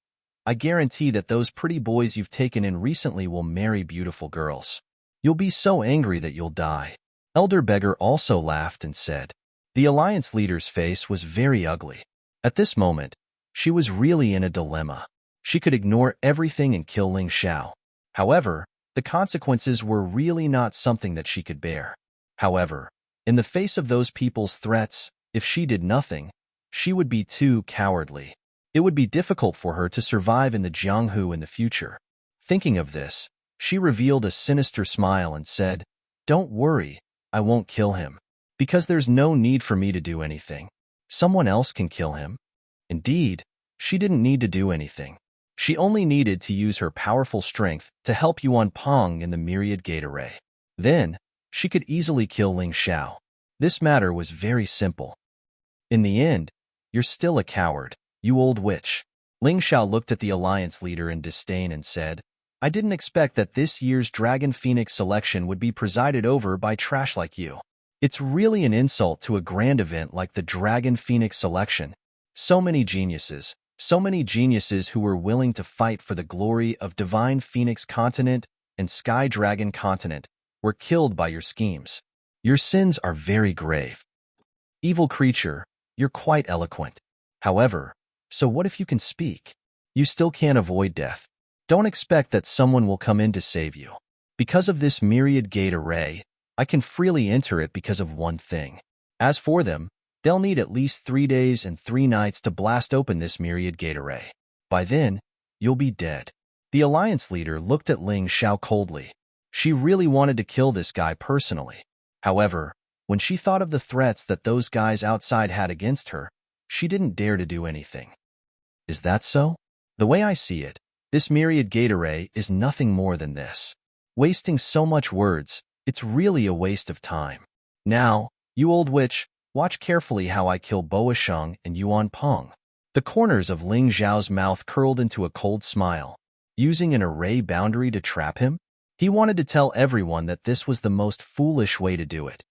I guarantee that those pretty boys you've taken in recently will marry beautiful girls. You'll be so angry that you'll die. Elder Beggar also laughed and said. The alliance leader's face was very ugly. At this moment, she was really in a dilemma. She could ignore everything and kill Ling Xiao. However, the consequences were really not something that she could bear. However, in the face of those people's threats, if she did nothing, she would be too cowardly. It would be difficult for her to survive in the Jianghu in the future. Thinking of this, she revealed a sinister smile and said, Don't worry, I won't kill him. Because there's no need for me to do anything. Someone else can kill him. Indeed, she didn't need to do anything. She only needed to use her powerful strength to help Yuan Peng in the myriad gate array. Then, she could easily kill Ling Xiao. This matter was very simple. In the end, you're still a coward, you old witch. Ling Xiao looked at the alliance leader in disdain and said, I didn't expect that this year's Dragon Phoenix selection would be presided over by trash like you. It's really an insult to a grand event like the Dragon Phoenix selection. So many geniuses who were willing to fight for the glory of Divine Phoenix Continent and Sky Dragon Continent were killed by your schemes. Your sins are very grave. Evil creature, you're quite eloquent. However, so what if you can speak? You still can't avoid death. Don't expect that someone will come in to save you. Because of this myriad gate array, I can freely enter it because of one thing. As for them, they'll need at least 3 days and 3 nights to blast open this myriad gate array. By then, you'll be dead. The alliance leader looked at Ling Xiao coldly. She really wanted to kill this guy personally. However, when she thought of the threats that those guys outside had against her, she didn't dare to do anything. Is that so? The way I see it, this myriad gate array is nothing more than this. Wasting so much words, it's really a waste of time. Now, you old witch, watch carefully how I kill Boa Sheng and Yuan Peng. The corners of Ling Zhao's mouth curled into a cold smile. Using an array boundary to trap him? He wanted to tell everyone that this was the most foolish way to do it.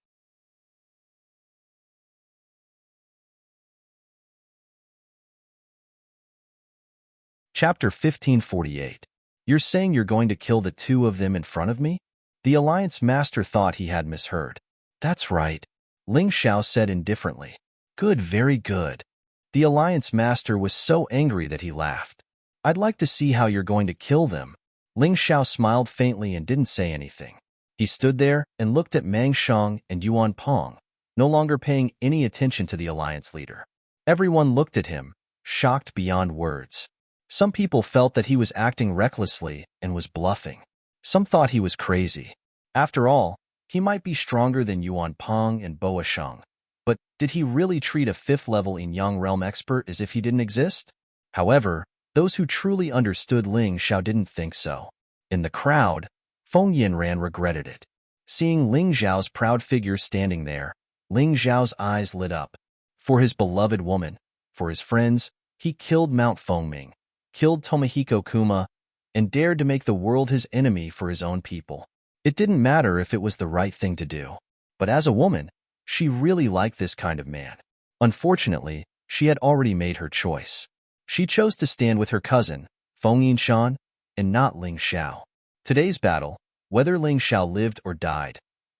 Chapter 1548. You're saying you're going to kill the two of them in front of me? The Alliance Master thought he had misheard. That's right, Ling Xiao said indifferently. Good, very good. The Alliance Master was so angry that he laughed. I'd like to see how you're going to kill them. Ling Xiao smiled faintly and didn't say anything. He stood there and looked at Mang Shang and Yuan Peng, no longer paying any attention to the Alliance leader. Everyone looked at him, shocked beyond words. Some people felt that he was acting recklessly and was bluffing. Some thought he was crazy. After all, he might be stronger than Yuan Peng and Boa Sheng. But did he really treat a fifth-level Yin-Yang realm expert as if he didn't exist? However, those who truly understood Ling Xiao didn't think so. In the crowd, Feng Yinran regretted it. Seeing Ling Zhao's proud figure standing there, Ling Zhao's eyes lit up. For his beloved woman, for his friends, he killed Mount Fengming, killed Tomohiko Kuma, and dared to make the world his enemy for his own people. It didn't matter if it was the right thing to do. But as a woman, she really liked this kind of man. Unfortunately, she had already made her choice. She chose to stand with her cousin, Feng Yinshan, and not Ling Xiao. Today's battle, whether Ling Xiao lived or died,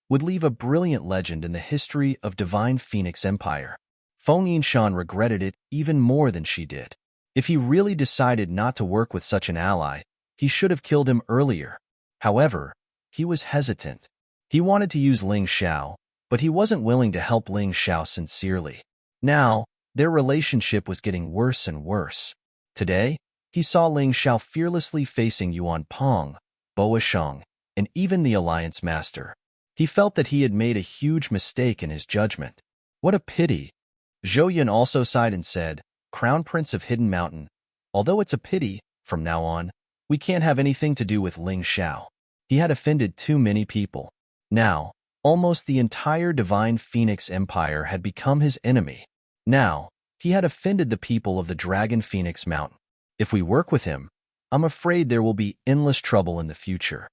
would leave a brilliant legend in the history of Divine Phoenix Empire. Feng Yinshan regretted it even more than she did. If he really decided not to work with such an ally, he should have killed him earlier. However, he was hesitant. He wanted to use Ling Xiao, but he wasn't willing to help Ling Xiao sincerely. Now, their relationship was getting worse and worse. Today, he saw Ling Xiao fearlessly facing Yuan Peng, Boa Sheng, and even the Alliance Master. He felt that he had made a huge mistake in his judgment. What a pity. Zhou Yun also sighed and said, Crown Prince of Hidden Mountain, although it's a pity, from now on, we can't have anything to do with Ling Xiao. He had offended too many people. Now, almost the entire Divine Phoenix Empire had become his enemy. Now, he had offended the people of the Dragon Phoenix Mountain. If we work with him, I'm afraid there will be endless trouble in the future.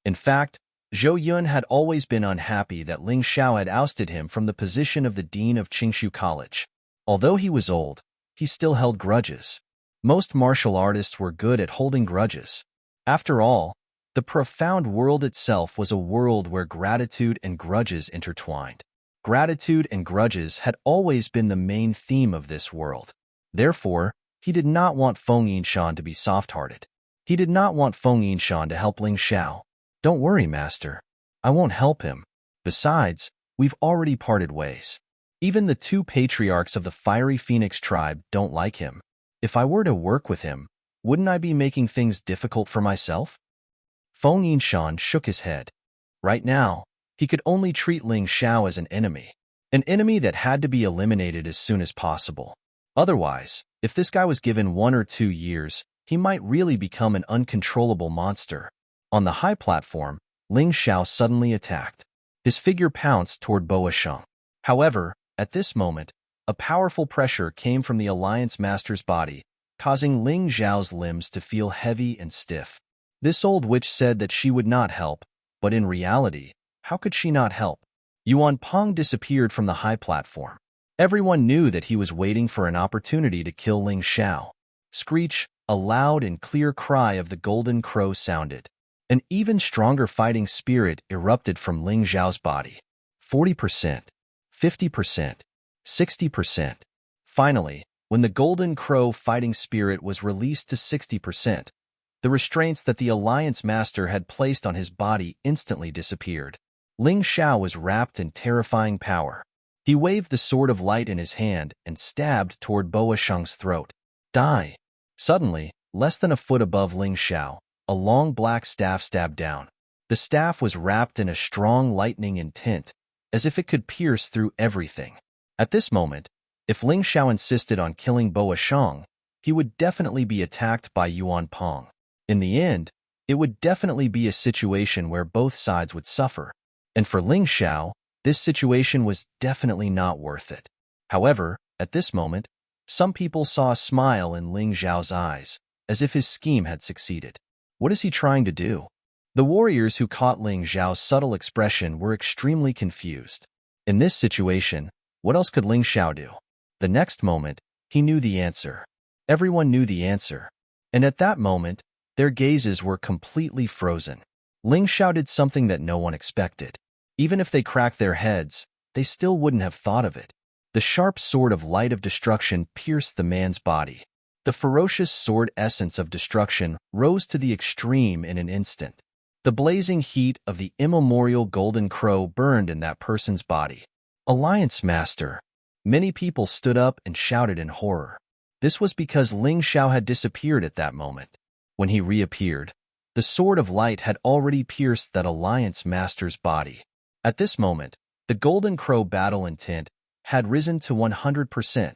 In fact, Zhou Yun had always been unhappy that Ling Xiao had ousted him from the position of the Dean of Qingshu College. Although he was old, he still held grudges. Most martial artists were good at holding grudges. After all, the profound world itself was a world where gratitude and grudges intertwined. Gratitude and grudges had always been the main theme of this world. Therefore, he did not want Feng Yinshan to be soft-hearted. He did not want Feng Yinshan to help Ling Xiao. Don't worry, Master. I won't help him. Besides, we've already parted ways. Even the two patriarchs of the Fiery Phoenix tribe don't like him. If I were to work with him, wouldn't I be making things difficult for myself? Feng Yinshan shook his head. Right now, he could only treat Ling Xiao as an enemy that had to be eliminated as soon as possible. Otherwise, if this guy was given 1 or 2 years, he might really become an uncontrollable monster. On the high platform, Ling Xiao suddenly attacked. His figure pounced toward Boa Sheng. However, at this moment, a powerful pressure came from the Alliance Master's body, causing Ling Xiao's limbs to feel heavy and stiff. This old witch said that she would not help, but in reality, how could she not help? Yuan Peng disappeared from the high platform. Everyone knew that he was waiting for an opportunity to kill Ling Xiao. Screech, a loud and clear cry of the golden crow sounded. An even stronger fighting spirit erupted from Ling Xiao's body. 40%, 50%, 60%. Finally, when the golden crow fighting spirit was released to 60%, the restraints that the Alliance Master had placed on his body instantly disappeared. Ling Xiao was wrapped in terrifying power. He waved the sword of light in his hand and stabbed toward Boa Sheng's throat. Die! Suddenly, less than a foot above Ling Xiao, a long black staff stabbed down. The staff was wrapped in a strong lightning intent, as if it could pierce through everything. At this moment, If Ling Xiao insisted on killing Boa Shang, he would definitely be attacked by Yuan Pong. In the end, it would definitely be a situation where both sides would suffer. And for Ling Xiao, this situation was definitely not worth it. However, at this moment, some people saw a smile in Ling Xiao's eyes, as if his scheme had succeeded. What is he trying to do? The warriors who caught Ling Xiao's subtle expression were extremely confused. In this situation, what else could Ling Xiao do? The next moment, he knew the answer. Everyone knew the answer. And at that moment, their gazes were completely frozen. Ling Xiao did something that no one expected. Even if they cracked their heads, they still wouldn't have thought of it. The sharp sword of light of destruction pierced the man's body. The ferocious sword essence of destruction rose to the extreme in an instant. The blazing heat of the immemorial golden crow burned in that person's body. Alliance Master! Many people stood up and shouted in horror. This was because Ling Xiao had disappeared at that moment. When he reappeared, the sword of light had already pierced that Alliance Master's body. At this moment, the Golden Crow battle intent had risen to 100%.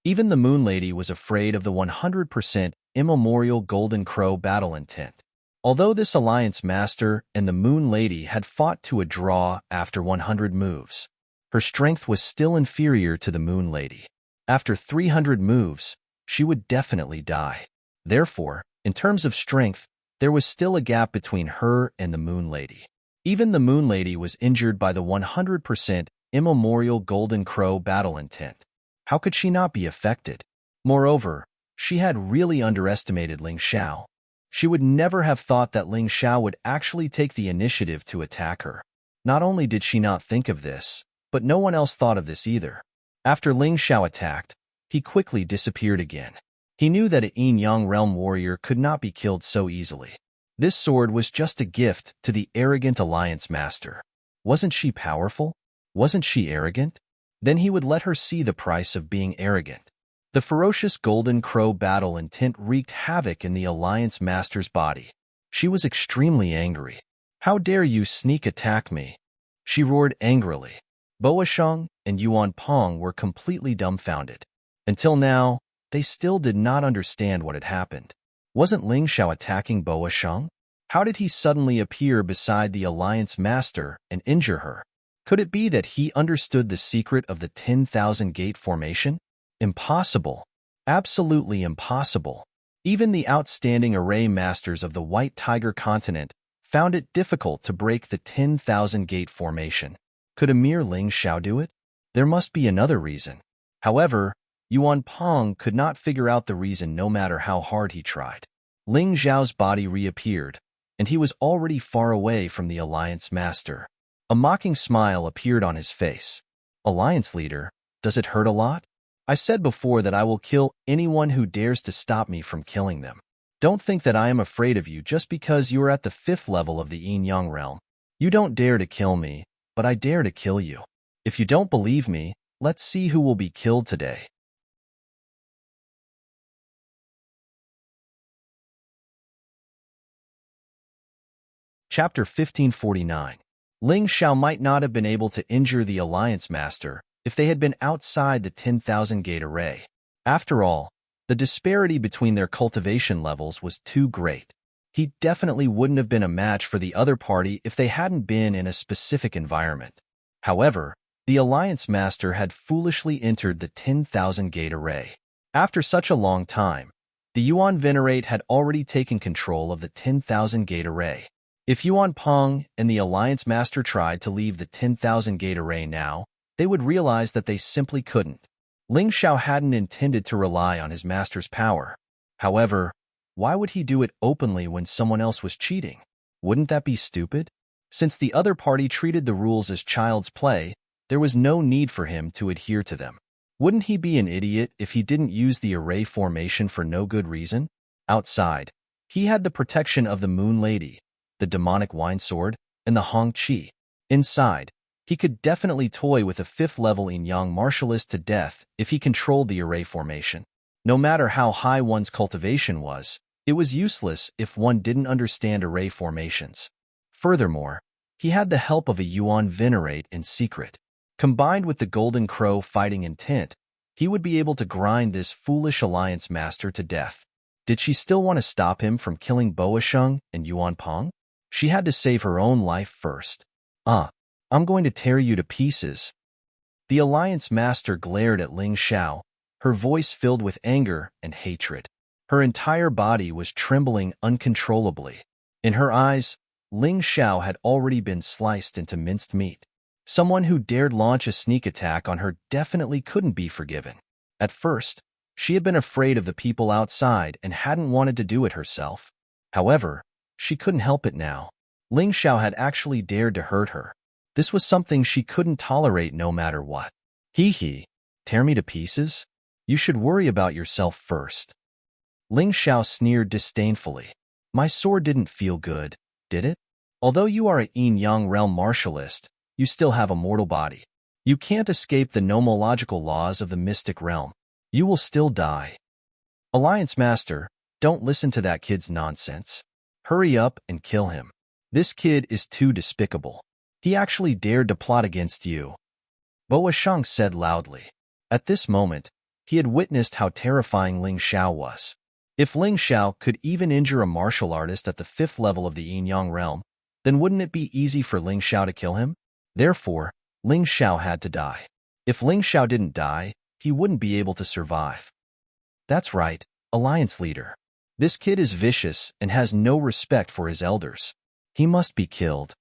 Even the Moon Lady was afraid of the 100% immemorial Golden Crow battle intent. Although this Alliance Master and the Moon Lady had fought to a draw after 100 moves, her strength was still inferior to the Moon Lady. After 300 moves, she would definitely die. Therefore, in terms of strength, there was still a gap between her and the Moon Lady. Even the Moon Lady was injured by the 100% immemorial Golden Crow battle intent. How could she not be affected? Moreover, she had really underestimated Ling Xiao. She would never have thought that Ling Xiao would actually take the initiative to attack her. Not only did she not think of this, but no one else thought of this either. After Ling Xiao attacked, he quickly disappeared again. He knew that a Yin-Yang realm warrior could not be killed so easily. This sword was just a gift to the arrogant Alliance Master. Wasn't she powerful? Wasn't she arrogant? Then he would let her see the price of being arrogant. The ferocious Golden Crow battle intent wreaked havoc in the Alliance Master's body. She was extremely angry. "How dare you sneak attack me?" she roared angrily. Boa Shang and Yuan Pong were completely dumbfounded. Until now, they still did not understand what had happened. Wasn't Ling Xiao attacking Boa Shang? How did he suddenly appear beside the Alliance Master and injure her? Could it be that he understood the secret of the 10,000 gate formation? Impossible. Absolutely impossible. Even the outstanding array masters of the White Tiger continent found it difficult to break the 10,000 gate formation. Could a mere Ling Xiao do it? There must be another reason. However, Yuan Pong could not figure out the reason no matter how hard he tried. Ling Xiao's body reappeared, and he was already far away from the Alliance Master. A mocking smile appeared on his face. "Alliance Leader, does it hurt a lot? I said before that I will kill anyone who dares to stop me from killing them. Don't think that I am afraid of you just because you are at the 5th level of the Yin-Yang realm. You don't dare to kill me, but I dare to kill you. If you don't believe me, let's see who will be killed today." Chapter 1549. Ling Xiao might not have been able to injure the Alliance Master if they had been outside the 10,000 gate array. After all, the disparity between their cultivation levels was too great. He definitely wouldn't have been a match for the other party if they hadn't been in a specific environment. However, the Alliance Master had foolishly entered the 10,000 gate array. After such a long time, the Yuan Venerate had already taken control of the 10,000 gate array. If Yuan Pong and the Alliance Master tried to leave the 10,000 gate array now, they would realize that they simply couldn't. Ling Xiao hadn't intended to rely on his master's power. However, why would he do it openly when someone else was cheating? Wouldn't that be stupid? Since the other party treated the rules as child's play, there was no need for him to adhere to them. Wouldn't he be an idiot if he didn't use the array formation for no good reason? Outside, he had the protection of the Moon Lady, the demonic wine sword, and the Hong Qi. Inside, he could definitely toy with a 5th level Yin-Yang martialist to death if he controlled the array formation. No matter how high one's cultivation was, it was useless if one didn't understand array formations. Furthermore, he had the help of a Yuan Venerate in secret. Combined with the Golden Crow fighting intent, he would be able to grind this foolish alliance master to death. Did she still want to stop him from killing Boasheng and Yuan Peng? She had to save her own life first. I'm going to tear you to pieces. The alliance master glared at Ling Xiao, her voice filled with anger and hatred. Her entire body was trembling uncontrollably. In her eyes, Ling Xiao had already been sliced into minced meat. Someone who dared launch a sneak attack on her definitely couldn't be forgiven. At first, she had been afraid of the people outside and hadn't wanted to do it herself. However, she couldn't help it now. Ling Xiao had actually dared to hurt her. This was something she couldn't tolerate no matter what. Hee, tear me to pieces? You should worry about yourself first. Ling Xiao sneered disdainfully. My sword didn't feel good, did it? Although you are a yin-yang realm martialist, you still have a mortal body. You can't escape the nomological laws of the mystic realm. You will still die. Alliance Master, don't listen to that kid's nonsense. Hurry up and kill him. This kid is too despicable. He actually dared to plot against you. Boasheng said loudly. At this moment, he had witnessed how terrifying Ling Xiao was. If Ling Xiao could even injure a martial artist at the 5th level of the yin-yang realm, then wouldn't it be easy for Ling Xiao to kill him? Therefore, Ling Xiao had to die. If Ling Xiao didn't die, he wouldn't be able to survive. That's right, Alliance Leader. This kid is vicious and has no respect for his elders. He must be killed.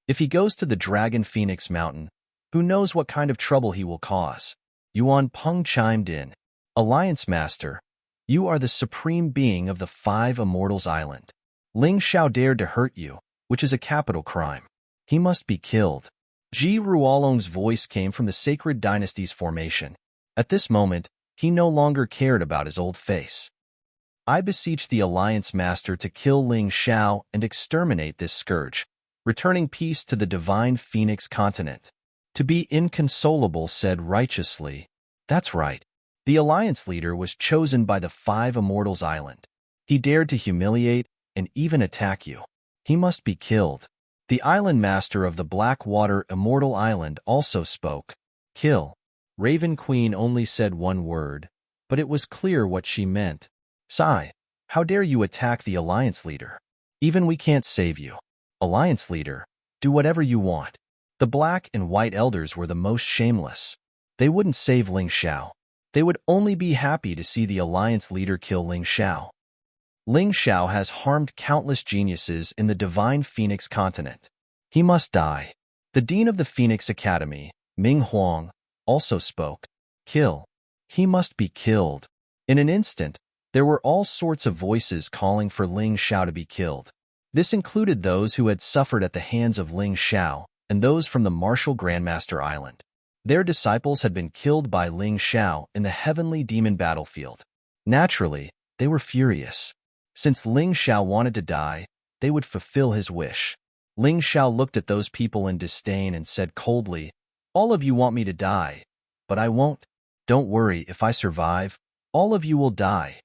If he goes to the Dragon Phoenix Mountain, who knows what kind of trouble he will cause? Yuan Peng chimed in. Alliance Master, you are the supreme being of the 5 Immortals Island. Ling Xiao dared to hurt you, which is a capital crime. He must be killed. Ji Ruolong's voice came from the Sacred Dynasty's formation. At this moment, he no longer cared about his old face. I beseech the Alliance Master to kill Ling Xiao and exterminate this scourge, returning peace to the divine Phoenix continent. To be inconsolable said righteously, that's right. The Alliance Leader was chosen by the 5 Immortals Island. He dared to humiliate and even attack you. He must be killed. The Island Master of the Blackwater Immortal Island also spoke. Kill. Raven Queen only said one word, but it was clear what she meant. Sigh, how dare you attack the Alliance Leader? Even we can't save you. Alliance Leader, do whatever you want. The Black and White Elders were the most shameless. They wouldn't save Ling Xiao. They would only be happy to see the Alliance Leader kill Ling Xiao. Ling Xiao has harmed countless geniuses in the divine Phoenix continent. He must die. The Dean of the Phoenix Academy, Ming Huang, also spoke. Kill. He must be killed. In an instant, there were all sorts of voices calling for Ling Xiao to be killed. This included those who had suffered at the hands of Ling Xiao and those from the Martial Grandmaster Island. Their disciples had been killed by Ling Xiao in the heavenly demon battlefield. Naturally, they were furious. Since Ling Xiao wanted to die, they would fulfill his wish. Ling Xiao looked at those people in disdain and said coldly, all of you want me to die, but I won't. Don't worry, if I survive, all of you will die.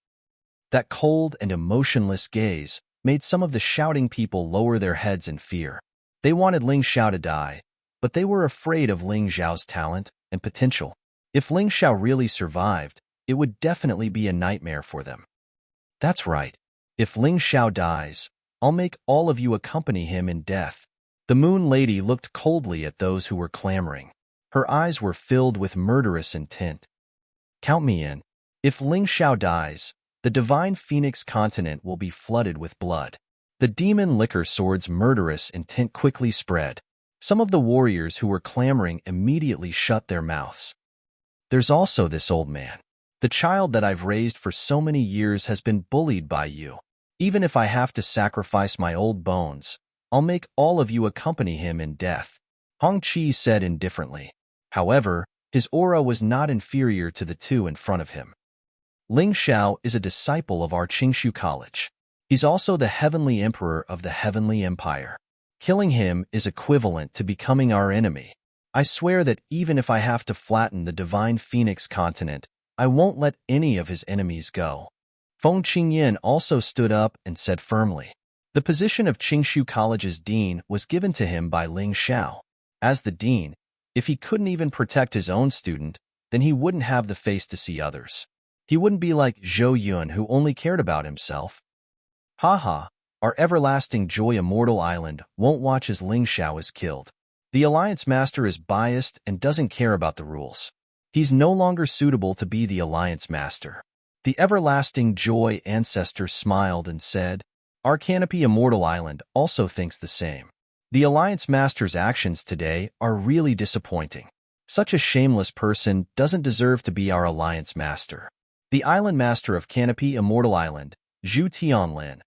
That cold and emotionless gaze made some of the shouting people lower their heads in fear. They wanted Ling Xiao to die, but they were afraid of Ling Xiao's talent and potential. If Ling Xiao really survived, it would definitely be a nightmare for them. That's right. If Ling Xiao dies, I'll make all of you accompany him in death. The Moon Lady looked coldly at those who were clamoring. Her eyes were filled with murderous intent. Count me in. If Ling Xiao dies, the divine Phoenix continent will be flooded with blood. The demon liquor sword's murderous intent quickly spread. Some of the warriors who were clamoring immediately shut their mouths. There's also this old man. The child that I've raised for so many years has been bullied by you. Even if I have to sacrifice my old bones, I'll make all of you accompany him in death. Hong Qi said indifferently. However, his aura was not inferior to the two in front of him. Ling Xiao is a disciple of our Qingshu College. He's also the Heavenly Emperor of the Heavenly Empire. Killing him is equivalent to becoming our enemy. I swear that even if I have to flatten the divine Phoenix continent, I won't let any of his enemies go. Feng Qingyan also stood up and said firmly. The position of Qingshu College's dean was given to him by Ling Xiao. As the dean, if he couldn't even protect his own student, then he wouldn't have the face to see others. He wouldn't be like Zhou Yun, who only cared about himself. Haha, our everlasting joy immortal island won't watch as Ling Xiao is killed. The Alliance Master is biased and doesn't care about the rules. He's no longer suitable to be the Alliance Master. The everlasting joy ancestor smiled and said, our canopy immortal island also thinks the same. The Alliance Master's actions today are really disappointing. Such a shameless person doesn't deserve to be our Alliance Master. The Island Master of Canopy Immortal Island, Zhu Tianlin,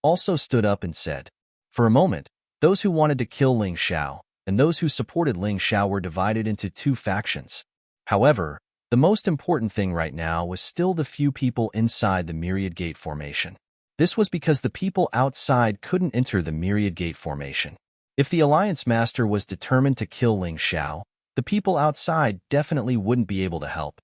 also stood up and said, for a moment, those who wanted to kill Ling Xiao and those who supported Ling Xiao were divided into two factions. However, the most important thing right now was still the few people inside the Myriad Gate Formation. This was because the people outside couldn't enter the Myriad Gate Formation. If the Alliance Master was determined to kill Ling Xiao, the people outside definitely wouldn't be able to help.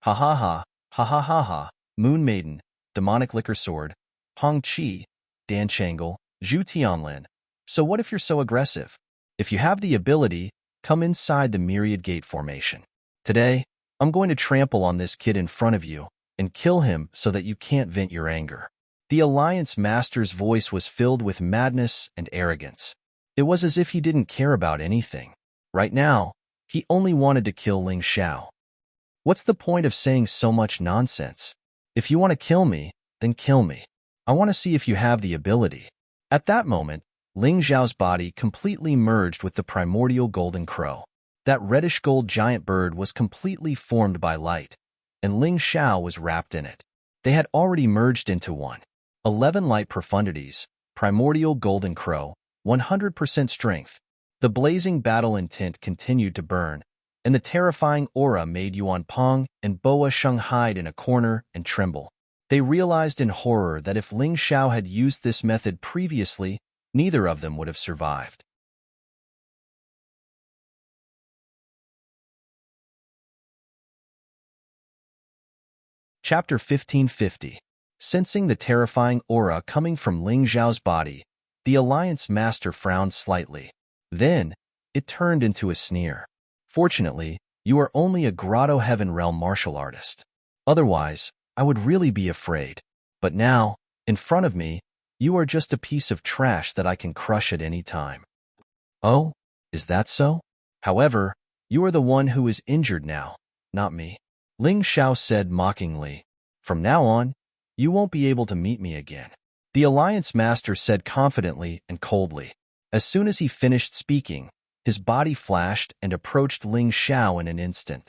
Ha ha ha, ha ha ha ha, Moon Maiden, Demonic Liquor Sword, Hong Qi, Dan Changle, Zhu Tianlin. So what if you're so aggressive? If you have the ability, come inside the Myriad Gate Formation. Today, I'm going to trample on this kid in front of you and kill him so that you can't vent your anger. The Alliance Master's voice was filled with madness and arrogance. It was as if he didn't care about anything. Right now, he only wanted to kill Ling Xiao. What's the point of saying so much nonsense? If you want to kill me, then kill me. I want to see if you have the ability. At that moment, Ling Xiao's body completely merged with the primordial golden crow. That reddish-gold giant bird was completely formed by light, and Ling Xiao was wrapped in it. They had already merged into one. 11 light profundities, primordial golden crow, 100% strength. The blazing battle intent continued to burn, and the terrifying aura made Yuan Pong and Boa Sheng hide in a corner and tremble. They realized in horror that if Ling Xiao had used this method previously, neither of them would have survived. Chapter 1550. Sensing the terrifying aura coming from Ling Xiao's body, the Alliance Master frowned slightly. Then, it turned into a sneer. Fortunately, you are only a Grotto Heaven Realm martial artist. Otherwise, I would really be afraid. But now, in front of me, you are just a piece of trash that I can crush at any time. Oh, is that so? However, you are the one who is injured now, not me. Ling Xiao said mockingly. From now on, you won't be able to meet me again. The Alliance Master said confidently and coldly. As soon as he finished speaking, his body flashed and approached Ling Xiao in an instant.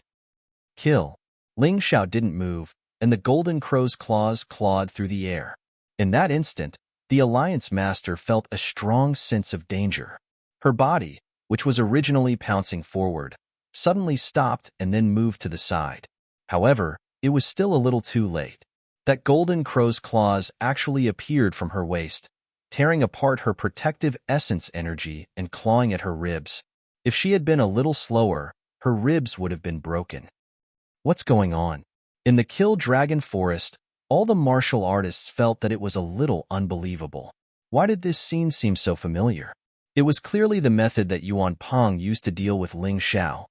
Kill. Ling Xiao didn't move, and the golden crow's claws clawed through the air. In that instant, the Alliance Master felt a strong sense of danger. Her body, which was originally pouncing forward, suddenly stopped and then moved to the side. However, it was still a little too late. That golden crow's claws actually appeared from her waist, tearing apart her protective essence energy and clawing at her ribs. If she had been a little slower, her ribs would have been broken. What's going on? In the Kill Dragon Forest, all the martial artists felt that it was a little unbelievable. Why did this scene seem so familiar? It was clearly the method that Yuan Pong used to deal with Ling Xiao.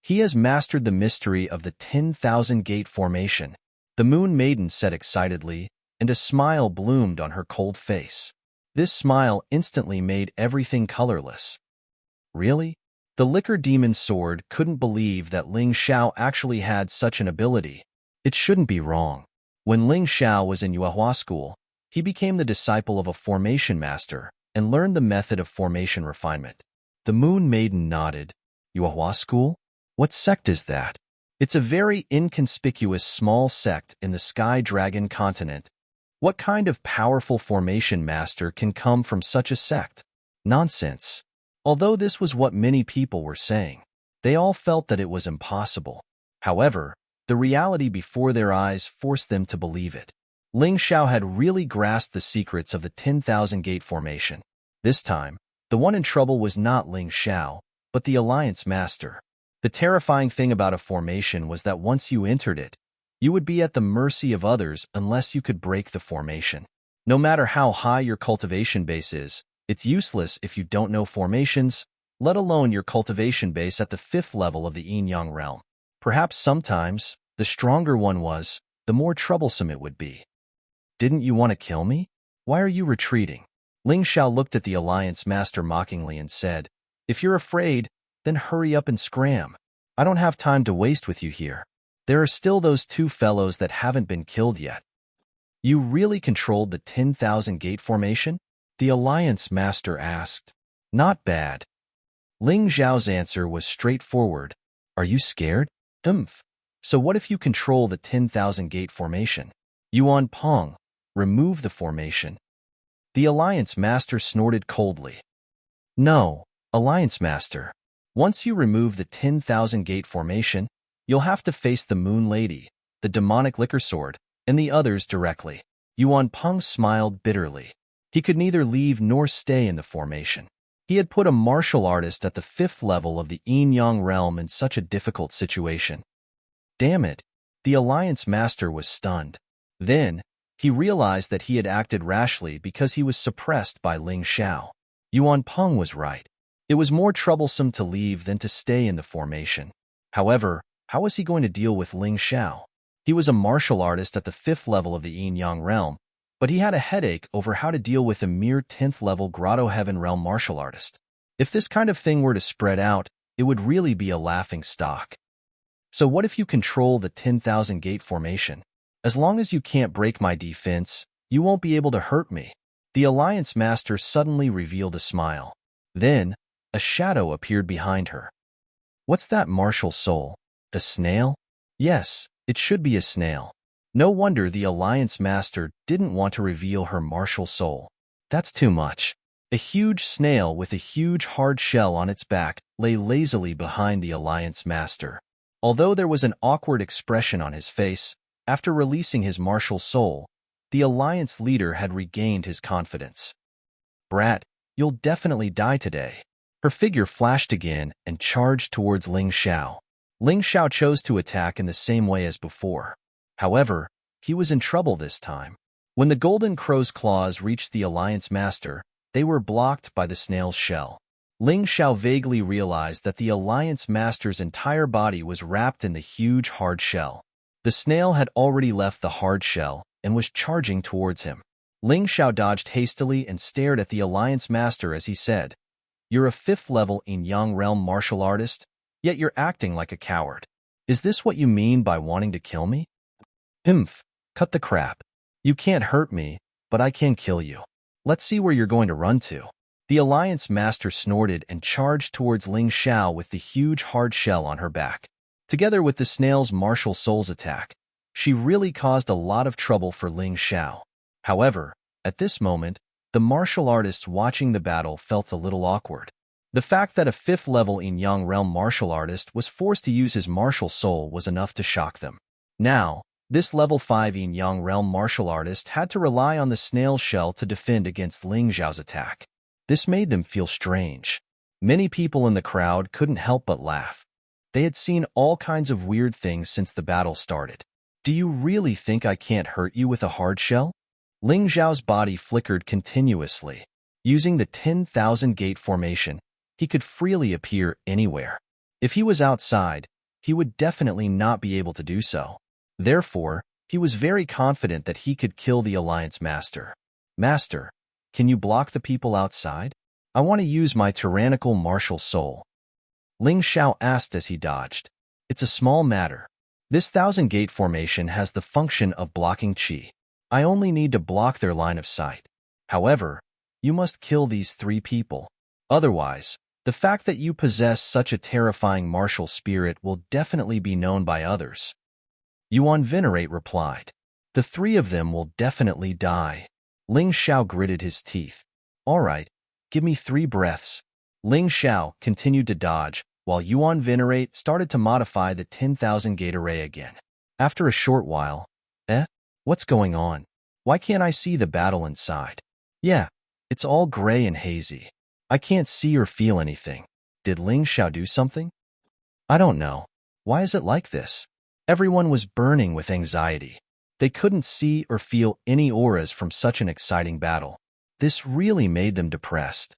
He has mastered the mystery of the 10,000 gate formation, the Moon Maiden said excitedly, and a smile bloomed on her cold face. This smile instantly made everything colorless. Really? The Liquor Demon Sword couldn't believe that Ling Xiao actually had such an ability. It shouldn't be wrong. When Ling Xiao was in Yuehua School, he became the disciple of a formation master and learned the method of formation refinement. The Moon Maiden nodded. Yuehua School? What sect is that? It's a very inconspicuous small sect in the Sky Dragon continent. What kind of powerful formation master can come from such a sect? Nonsense. Although this was what many people were saying, they all felt that it was impossible. However, the reality before their eyes forced them to believe it. Ling Xiao had really grasped the secrets of the 10,000 gate formation. This time, the one in trouble was not Ling Xiao, but the Alliance Master. The terrifying thing about a formation was that once you entered it, you would be at the mercy of others unless you could break the formation. No matter how high your cultivation base is, it's useless if you don't know formations, let alone your cultivation base at the 5th level of the Yin-Yang realm. Perhaps sometimes, the stronger one was, the more troublesome it would be. Didn't you want to kill me? Why are you retreating? Ling Xiao looked at the Alliance Master mockingly and said, If you're afraid, then hurry up and scram. I don't have time to waste with you here. There are still those two fellows that haven't been killed yet. You really controlled the 10,000 gate formation? The Alliance Master asked. Not bad. Ling Xiao's answer was straightforward. Are you scared? So what if you control the 10,000 gate formation? Yuan Peng, remove the formation. The Alliance Master snorted coldly. No, Alliance Master. Once you remove the 10,000 gate formation, you'll have to face the Moon Lady, the demonic liquor sword, and the others directly. Yuan Peng smiled bitterly. He could neither leave nor stay in the formation. He had put a martial artist at the 5th level of the yin-yang realm in such a difficult situation. Damn it! The Alliance Master was stunned. Then, he realized that he had acted rashly because he was suppressed by Ling Xiao. Yuan Peng was right. It was more troublesome to leave than to stay in the formation. However, how was he going to deal with Ling Xiao? He was a martial artist at the 5th level of the yin-yang realm, but he had a headache over how to deal with a mere 10th level Grotto Heaven realm martial artist. If this kind of thing were to spread out, it would really be a laughing stock. So what if you control the 10,000 gate formation? As long as you can't break my defense, you won't be able to hurt me. The Alliance Master suddenly revealed a smile. Then, a shadow appeared behind her. What's that martial soul? A snail? Yes, it should be a snail. No wonder the Alliance Master didn't want to reveal her martial soul. That's too much. A huge snail with a huge hard shell on its back lay lazily behind the Alliance Master. Although there was an awkward expression on his face, after releasing his martial soul, the Alliance leader had regained his confidence. Brat, you'll definitely die today. Her figure flashed again and charged towards Ling Xiao. Ling Xiao chose to attack in the same way as before. However, he was in trouble this time. When the Golden Crow's claws reached the Alliance Master, they were blocked by the snail's shell. Ling Xiao vaguely realized that the Alliance Master's entire body was wrapped in the huge hard shell. The snail had already left the hard shell and was charging towards him. Ling Xiao dodged hastily and stared at the Alliance Master as he said, You're a 5th level yin-yang realm martial artist, yet you're acting like a coward. Is this what you mean by wanting to kill me? Cut the crap. You can't hurt me, but I can kill you. Let's see where you're going to run to. The Alliance Master snorted and charged towards Ling Xiao with the huge hard shell on her back. Together with the snail's martial soul's attack, she really caused a lot of trouble for Ling Xiao. However, at this moment, the martial artists watching the battle felt a little awkward. The fact that a 5th level yin-yang realm martial artist was forced to use his martial soul was enough to shock them. Now, this level 5 yin-yang realm martial artist had to rely on the snail shell to defend against Ling Xiao's attack. This made them feel strange. Many people in the crowd couldn't help but laugh. They had seen all kinds of weird things since the battle started. Do you really think I can't hurt you with a hard shell? Ling Xiao's body flickered continuously. Using the 10,000 gate formation, he could freely appear anywhere. If he was outside, he would definitely not be able to do so. Therefore, he was very confident that he could kill the Alliance Master. Master, can you block the people outside? I want to use my tyrannical martial soul. Ling Xiao asked as he dodged. It's a small matter. This 1,000-gate formation has the function of blocking qi. I only need to block their line of sight. However, you must kill these 3 people. Otherwise, the fact that you possess such a terrifying martial spirit will definitely be known by others. Yuan Venerate replied. The 3 of them will definitely die. Ling Xiao gritted his teeth. All right, give me 3 breaths. Ling Xiao continued to dodge, while Yuan Venerate started to modify the 10,000 gate array again. After a short while, what's going on? Why can't I see the battle inside? Yeah, it's all gray and hazy. I can't see or feel anything. Did Ling Xiao do something? I don't know. Why is it like this? Everyone was burning with anxiety. They couldn't see or feel any auras from such an exciting battle. This really made them depressed.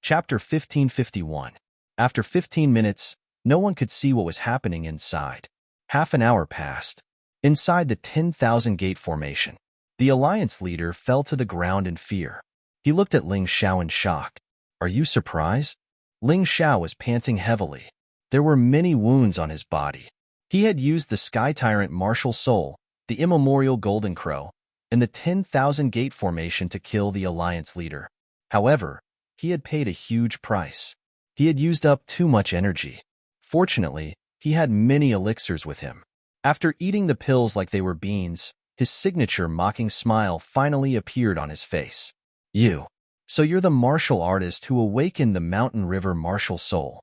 Chapter 1551. After 15 minutes, no one could see what was happening inside. Half an hour passed. Inside the 10,000 gate formation, the Alliance leader fell to the ground in fear. He looked at Ling Xiao in shock. Are you surprised? Ling Xiao was panting heavily. There were many wounds on his body. He had used the Sky Tyrant Martial Soul, the immemorial Golden Crow, and the 10,000 gate formation to kill the Alliance leader. However, he had paid a huge price. He had used up too much energy. Fortunately, he had many elixirs with him. After eating the pills like they were beans, his signature mocking smile finally appeared on his face. So you're the martial artist who awakened the Mountain River martial soul.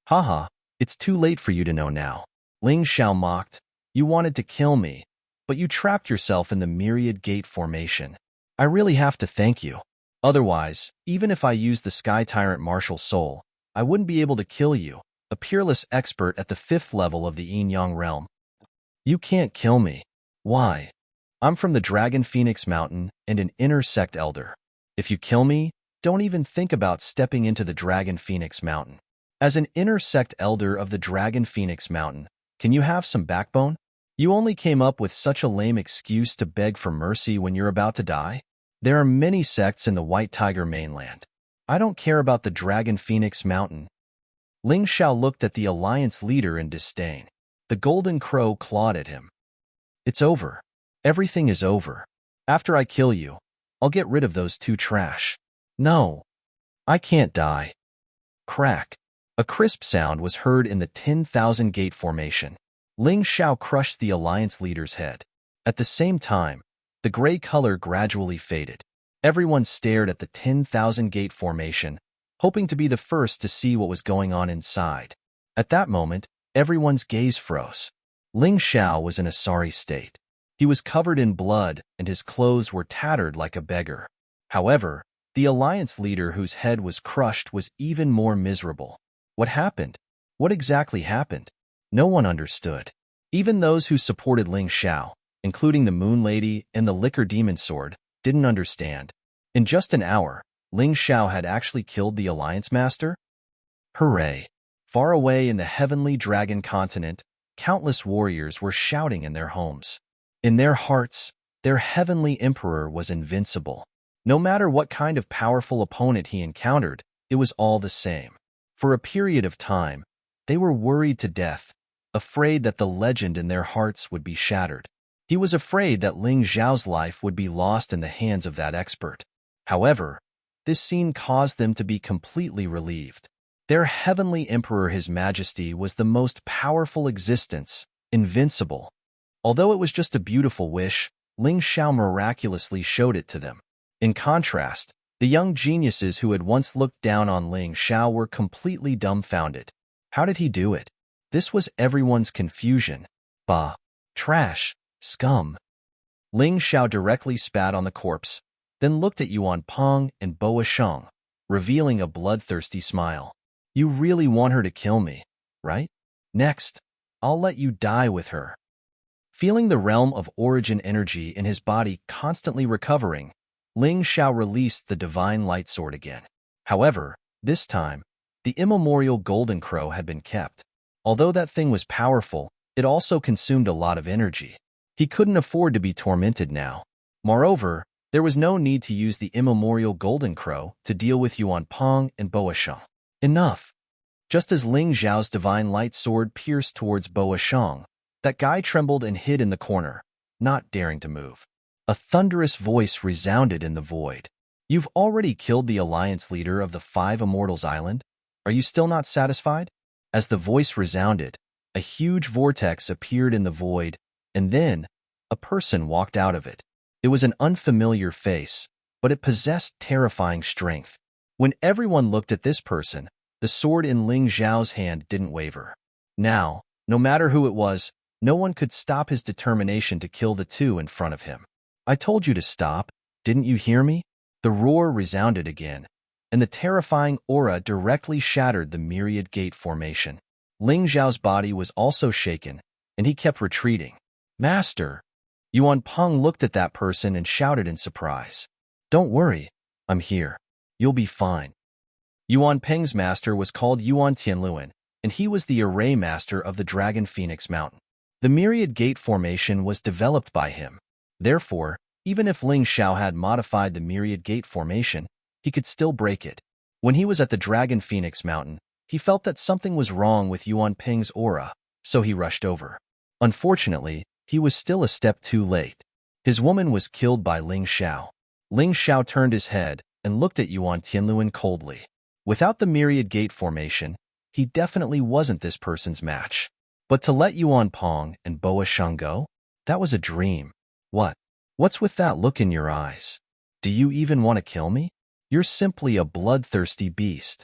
Haha, it's too late for you to know now. Ling Xiao mocked. You wanted to kill me, but you trapped yourself in the myriad gate formation. I really have to thank you. Otherwise, even if I used the Sky Tyrant martial soul, I wouldn't be able to kill you, a peerless expert at the 5th level of the Yin-Yang realm. You can't kill me. Why? I'm from the Dragon Phoenix Mountain and an inner sect elder. If you kill me, don't even think about stepping into the Dragon Phoenix Mountain. As an inner sect elder of the Dragon Phoenix Mountain, can you have some backbone? You only came up with such a lame excuse to beg for mercy when you're about to die? There are many sects in the White Tiger mainland. I don't care about the Dragon Phoenix Mountain. Ling Xiao looked at the Alliance leader in disdain. The Golden Crow clawed at him. It's over. Everything is over. After I kill you, I'll get rid of those two trash. No. I can't die. Crack. A crisp sound was heard in the 10,000 gate formation. Ling Xiao crushed the Alliance leader's head. At the same time, the gray color gradually faded. Everyone stared at the 10,000 gate formation, hoping to be the first to see what was going on inside. At that moment, everyone's gaze froze. Ling Xiao was in a sorry state. He was covered in blood and his clothes were tattered like a beggar. However, the Alliance leader whose head was crushed was even more miserable. What happened? What exactly happened? No one understood. Even those who supported Ling Xiao, including the Moon Lady and the Liquor Demon Sword, didn't understand. In just an hour, Ling Xiao had actually killed the Alliance Master? Hooray! Far away in the heavenly dragon continent, countless warriors were shouting in their homes. In their hearts, their heavenly emperor was invincible. No matter what kind of powerful opponent he encountered, it was all the same. For a period of time, they were worried to death, afraid that the legend in their hearts would be shattered. He was afraid that Ling Xiao's life would be lost in the hands of that expert. However, this scene caused them to be completely relieved. Their heavenly emperor, His Majesty, was the most powerful existence, invincible. Although it was just a beautiful wish, Ling Xiao miraculously showed it to them. In contrast, the young geniuses who had once looked down on Ling Xiao were completely dumbfounded. How did he do it? This was everyone's confusion. Bah! Trash! Scum! Ling Xiao directly spat on the corpse, then looked at Yuan Peng and Boa Sheng, revealing a bloodthirsty smile. You really want her to kill me, right? Next, I'll let you die with her. Feeling the realm of origin energy in his body constantly recovering, Ling Xiao released the divine light sword again. However, this time, the immemorial Golden Crow had been kept. Although that thing was powerful, it also consumed a lot of energy. He couldn't afford to be tormented now. Moreover, there was no need to use the immemorial Golden Crow to deal with Yuan Peng and Boa Sheng. Enough! Just as Ling Xiao's divine light sword pierced towards Boa Sheng, that guy trembled and hid in the corner, not daring to move. A thunderous voice resounded in the void. You've already killed the Alliance leader of the 5 Immortals Island? Are you still not satisfied? As the voice resounded, a huge vortex appeared in the void, and then a person walked out of it. It was an unfamiliar face, but it possessed terrifying strength. When everyone looked at this person, the sword in Ling Xiao's hand didn't waver. Now, no matter who it was, no one could stop his determination to kill the two in front of him. I told you to stop, didn't you hear me? The roar resounded again, and the terrifying aura directly shattered the myriad gate formation. Ling Xiao's body was also shaken, and he kept retreating. Master! Yuan Peng looked at that person and shouted in surprise. Don't worry, I'm here. You'll be fine. Yuan Peng's master was called Yuan Tianluan, and he was the array master of the Dragon Phoenix Mountain. The myriad gate formation was developed by him. Therefore, even if Ling Xiao had modified the myriad gate formation, he could still break it. When he was at the Dragon Phoenix Mountain, he felt that something was wrong with Yuan Peng's aura, so he rushed over. Unfortunately, he was still a step too late. His woman was killed by Ling Xiao. Ling Xiao turned his head and looked at Yuan Tianluan coldly. Without the myriad gate formation, he definitely wasn't this person's match. But to let Yuan Peng and Boa Sheng go? That was a dream. What's with that look in your eyes? Do you even want to kill me? You're simply a bloodthirsty beast.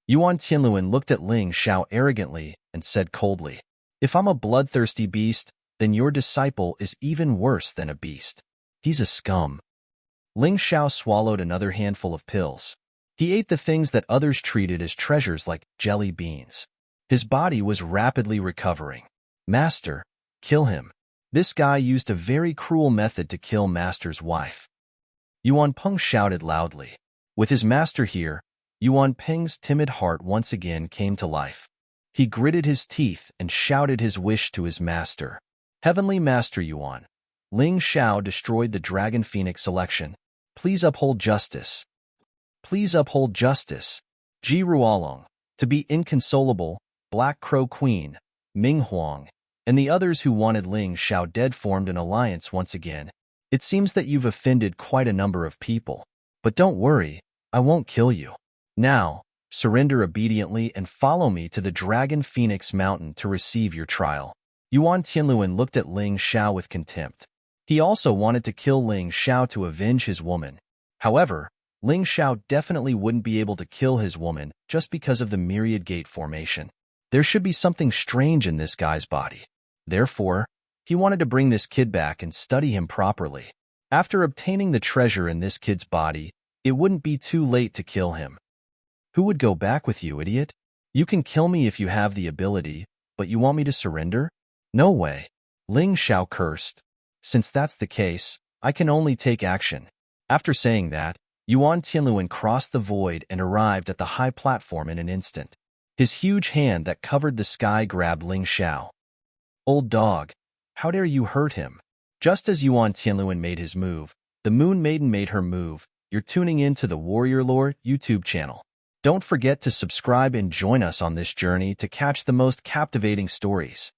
Yuan Tianluan looked at Ling Xiao arrogantly and said coldly, "If I'm a bloodthirsty beast, then your disciple is even worse than a beast. He's a scum." Ling Xiao swallowed another handful of pills. He ate the things that others treated as treasures like jelly beans. His body was rapidly recovering. "Master, kill him." This guy used a very cruel method to kill Master's wife. Yuan Peng shouted loudly. With his master here, Yuan Peng's timid heart once again came to life. He gritted his teeth and shouted his wish to his master. "Heavenly Master Yuan, Ling Xiao destroyed the Dragon Phoenix selection. Please uphold justice. Please uphold justice." Ji Ruolong, to be inconsolable, Black Crow Queen, Ming Huang, and the others who wanted Ling Xiao dead formed an alliance once again. "It seems that you've offended quite a number of people. But don't worry, I won't kill you. Now, surrender obediently and follow me to the Dragon Phoenix Mountain to receive your trial." Yuan Tianluan looked at Ling Xiao with contempt. He also wanted to kill Ling Xiao to avenge his woman. However, Ling Xiao definitely wouldn't be able to kill his woman just because of the myriad gate formation. There should be something strange in this guy's body. Therefore, he wanted to bring this kid back and study him properly. After obtaining the treasure in this kid's body, it wouldn't be too late to kill him. "Who would go back with you, idiot? You can kill me if you have the ability, but you want me to surrender? No way." Ling Xiao cursed. "Since that's the case, I can only take action." After saying that, Yuan Tianluan crossed the void and arrived at the high platform in an instant. His huge hand that covered the sky grabbed Ling Xiao. "Old dog, how dare you hurt him?" Just as Yuan Tianluan made his move, the Moon Maiden made her move. You're tuning in to the Warrior Lore YouTube channel. Don't forget to subscribe and join us on this journey to catch the most captivating stories.